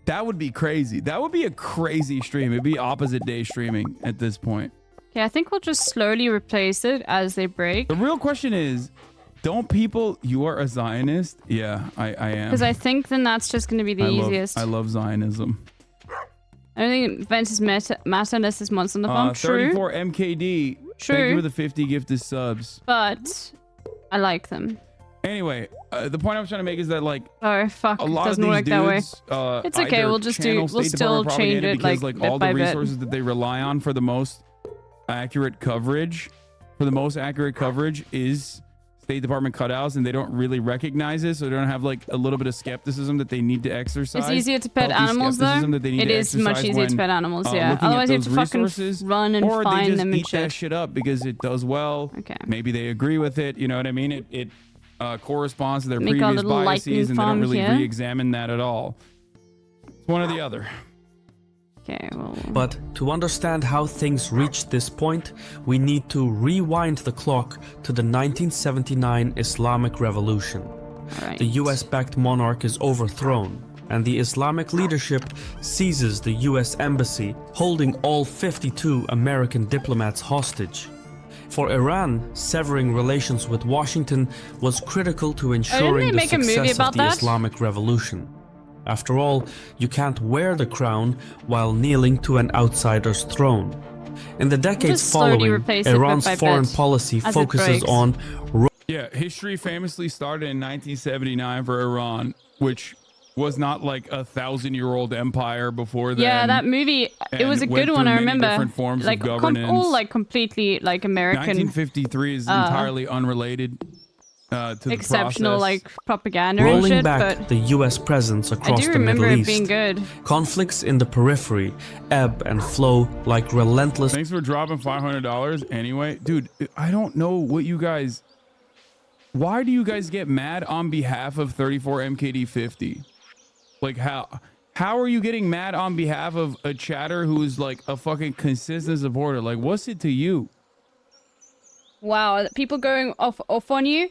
That would be crazy. That would be a crazy stream. It'd be opposite day streaming at this point.
Okay, I think we'll just slowly replace it as they break.
The real question is, don't people, you are a Zionist? Yeah, I am.
Because I think then that's just going to be the easiest.
I love Zionism.
I don't think Ventus matter unless there's months on the farm.
34 MKD.
True.
Thank you for the 50 gifted subs.
But I like them.
Anyway, the point I was trying to make is that like
Oh fuck,
a
it
lot of
doesn't
these
work that way.
dudes,
It's okay,
either
we'll just
channel
we'll
State
still
Department
change
propaganda
it
because
like
all
bit
the
by bit.
resources that they rely on for the most accurate coverage, is State Department cutouts and they don't really recognize it, so they don't have like a little bit of skepticism that they need to exercise.
It's easier to pet
Healthy
animals though.
skepticism that they need
It
to
is much
exercise
easier to
when,
pet animals, yeah.
looking at
Otherwise you have
those
to fucking
resources,
run and
or they
find
just
them and
eat that
shit.
shit up because it does well.
Okay.
Maybe they agree with it. You know what I mean? It corresponds to their
Make our
previous
little
biases,
lightning
and they don't
farm
really
here.
re-examine that at all. It's one or the other.
Okay, well.
But to understand how things reached this point, we need to rewind the clock to the 1979 Islamic Revolution.
Right.
The US-backed monarch is overthrown, and the Islamic leadership seizes the US embassy, holding all 52 American diplomats hostage. For Iran, severing relations with Washington was critical to ensuring the
make a movie
success of
about
the
that?
Islamic Revolution. After all, you can't wear the crown while kneeling to an outsider's throne. In the decades
Just slowly
following,
replace it bit
Iran's
by
foreign
bit
policy
as it
focuses
breaks.
on
Yeah, history famously started in 1979 for Iran, which was not like a 1,000-year-old empire before then.
Yeah, that movie, it was a
and went
good one,
through
I
many
remember.
different forms
Like,
of governance.
all like completely like American.
1953 is entirely unrelated to the
exceptional
process.
like propaganda and
rolling
shit,
back
but
the US presence
I
across
do
the
remember
Middle
it
East.
being good.
Conflicts in the periphery ebb and flow like relentless.
Thanks for dropping $500 anyway. Dude, I don't know what you guys... Why do you guys get mad on behalf of 34 MKD50? Like, how are you getting mad on behalf of a chatter who is like a fucking consistent supporter? Like, what's it to you?
Wow, people going off on you?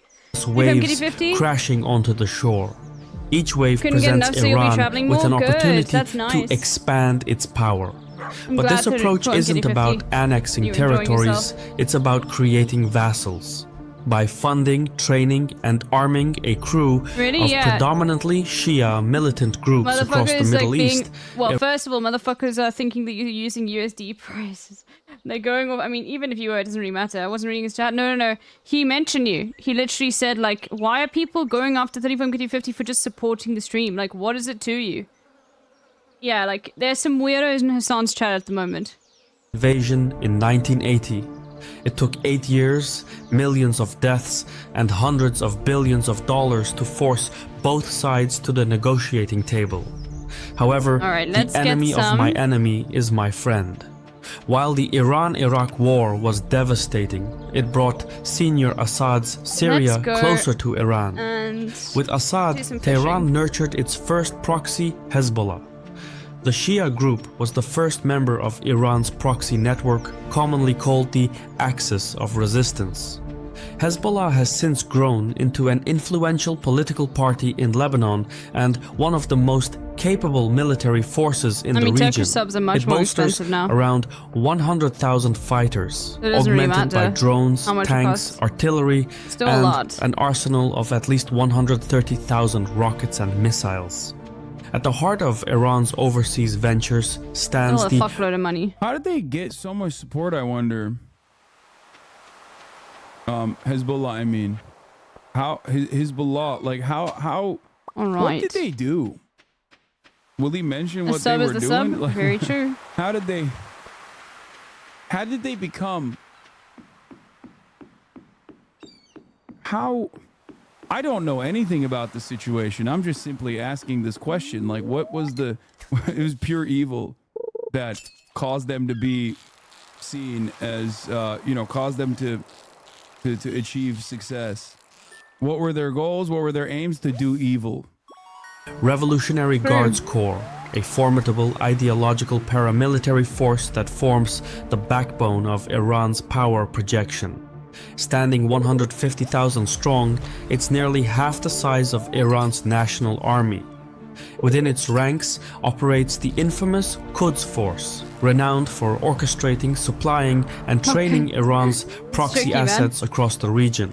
Waves
50?
crashing onto the shore. Each wave
Couldn't get
presents
enough, so you'll be
Iran
traveling
with an
more? Good,
opportunity
that's nice.
to expand its power.
I'm
But
glad
this
to
approach
go on
isn't
KD50.
about annexing
You enjoying
territories,
yourself?
it's about creating vassals. By funding, training, and arming a crew
Really?
of
Yeah.
predominantly Shia militant groups across the
Motherfuckers
Middle
like
East.
well, first of all, motherfuckers are thinking that you're using USD prices. They're going off. I mean, even if you were, it doesn't really matter. I wasn't reading his chat. No. He mentioned you. He literally said, like, why are people going after 35KD50 for just supporting the stream? Like, what is it to you? Yeah, like, there's some weirdos in Hassan's chat at the moment.
Invasion in 1980. It took 8 years, millions of deaths, and hundreds of billions of dollars to force both sides to the negotiating table. However,
All right, let's
the
get
enemy of my
some.
enemy is my friend. While the Iran-Iraq war was devastating, it brought Senior Assad's Syria
Let's go
closer to Iran.
and
With Assad,
do some
Tehran
fishing.
nurtured its first proxy, Hezbollah. The Shia group was the first member of Iran's proxy network, commonly called the Axis of Resistance. Hezbollah has since grown into an influential political party in Lebanon and one of the most capable military forces in
I
the
mean,
region.
Turkish subs are much
It
more
bolsters
expensive now.
around 100,000 fighters,
It doesn't really
augmented by
matter
drones,
how much it
tanks,
costs.
artillery,
Still a
and
lot.
an arsenal of at least 130,000 rockets and missiles. At the heart of Iran's overseas ventures stands
Still a
the
fuckload of money.
How did they get so much support, I wonder? Hezbollah, I mean. How, Hezbollah, like, how,
All
what
right.
did they do? Will he mention
A
what
sub
they
is
were
the
doing?
sub. Very true.
How did they become, I don't know anything about the situation. I'm just simply asking this question. Like, what was it was pure evil that caused them to be seen as, caused them to achieve success. What were their goals? What were their aims? To do evil.
Revolutionary Guards Corps, a formidable ideological paramilitary force that forms the backbone of Iran's power projection. Standing 150,000 strong, it's nearly half the size of Iran's national army. Within its ranks operates the infamous Quds Force, renowned for orchestrating, supplying, and training Iran's proxy
tricky, man.
assets across the region.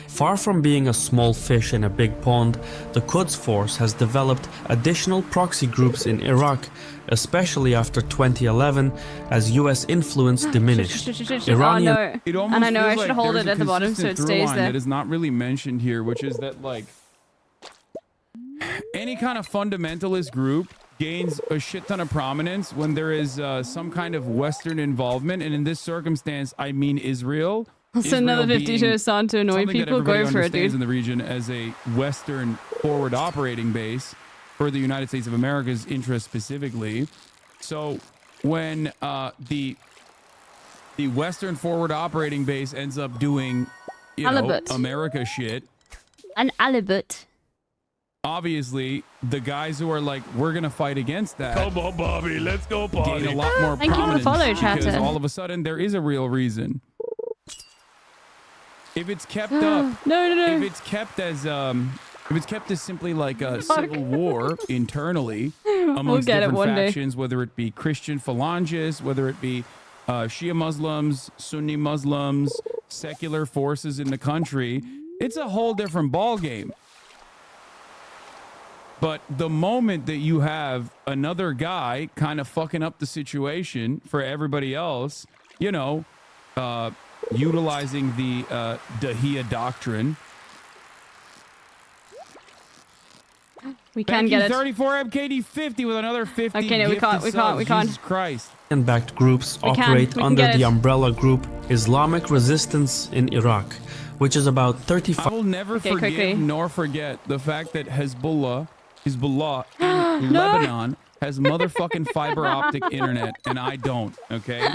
Far from being a small fish in a big pond, the Quds Force has developed additional proxy groups in Iraq, especially after 2011, as US influence diminished. Iranian
Oh, no.
It almost
And I know I
feels
should
like
hold
there's
it
a
at the bottom so
consistent
it
through
stays
line
there.
that is not really mentioned here, which is that, like, any kind of fundamentalist group gains a shit ton of prominence when there is some kind of Western involvement, and in this circumstance, I mean Israel,
Also another
Israel
50
being
to Assad to annoy
something that
people.
everybody
Go for it,
understands
dude.
in the region as a Western forward operating base for the United States of America's interest specifically. So when the Western forward operating base ends up doing, America shit.
An alibut.
Obviously, the guys who are like, we're gonna fight against that.
Come on, Bobby, let's go party.
Gain a lot more
Thank you for the
prominence
follow,
because
chatter.
all of a sudden there is a real reason. If it's kept up, if it's kept as simply like a civil war internally amongst different factions, whether it be Christian phalangists, whether it be Shia Muslims, Sunni Muslims, secular forces in the country, it's a whole different ball game. But the moment that you have another guy kind of fucking up the situation for everybody else, utilizing the Dahia doctrine.
We can get it.
34 MKD50 with another 50.
Okay, no, we can't.
Jesus Christ.
Backed groups
We
operate
can
under
get
the
it.
umbrella group Islamic Resistance in Iraq, which is about 35.
I will never forgive
quickly.
nor forget the fact that Hezbollah in Lebanon has motherfucking fiber optic internet and I don't, okay?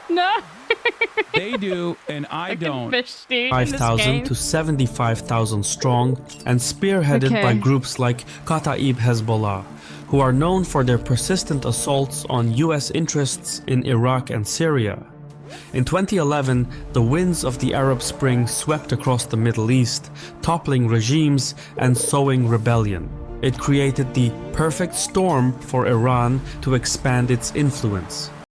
No.
They do and I don't.
5,000 to 75,000 strong and spearheaded by
Okay.
groups like Kataib Hezbollah, who are known for their persistent assaults on US interests in Iraq and Syria. In 2011, the winds of the Arab Spring swept across the Middle East, toppling regimes and sowing rebellion. It created the perfect storm for Iran to expand its influence.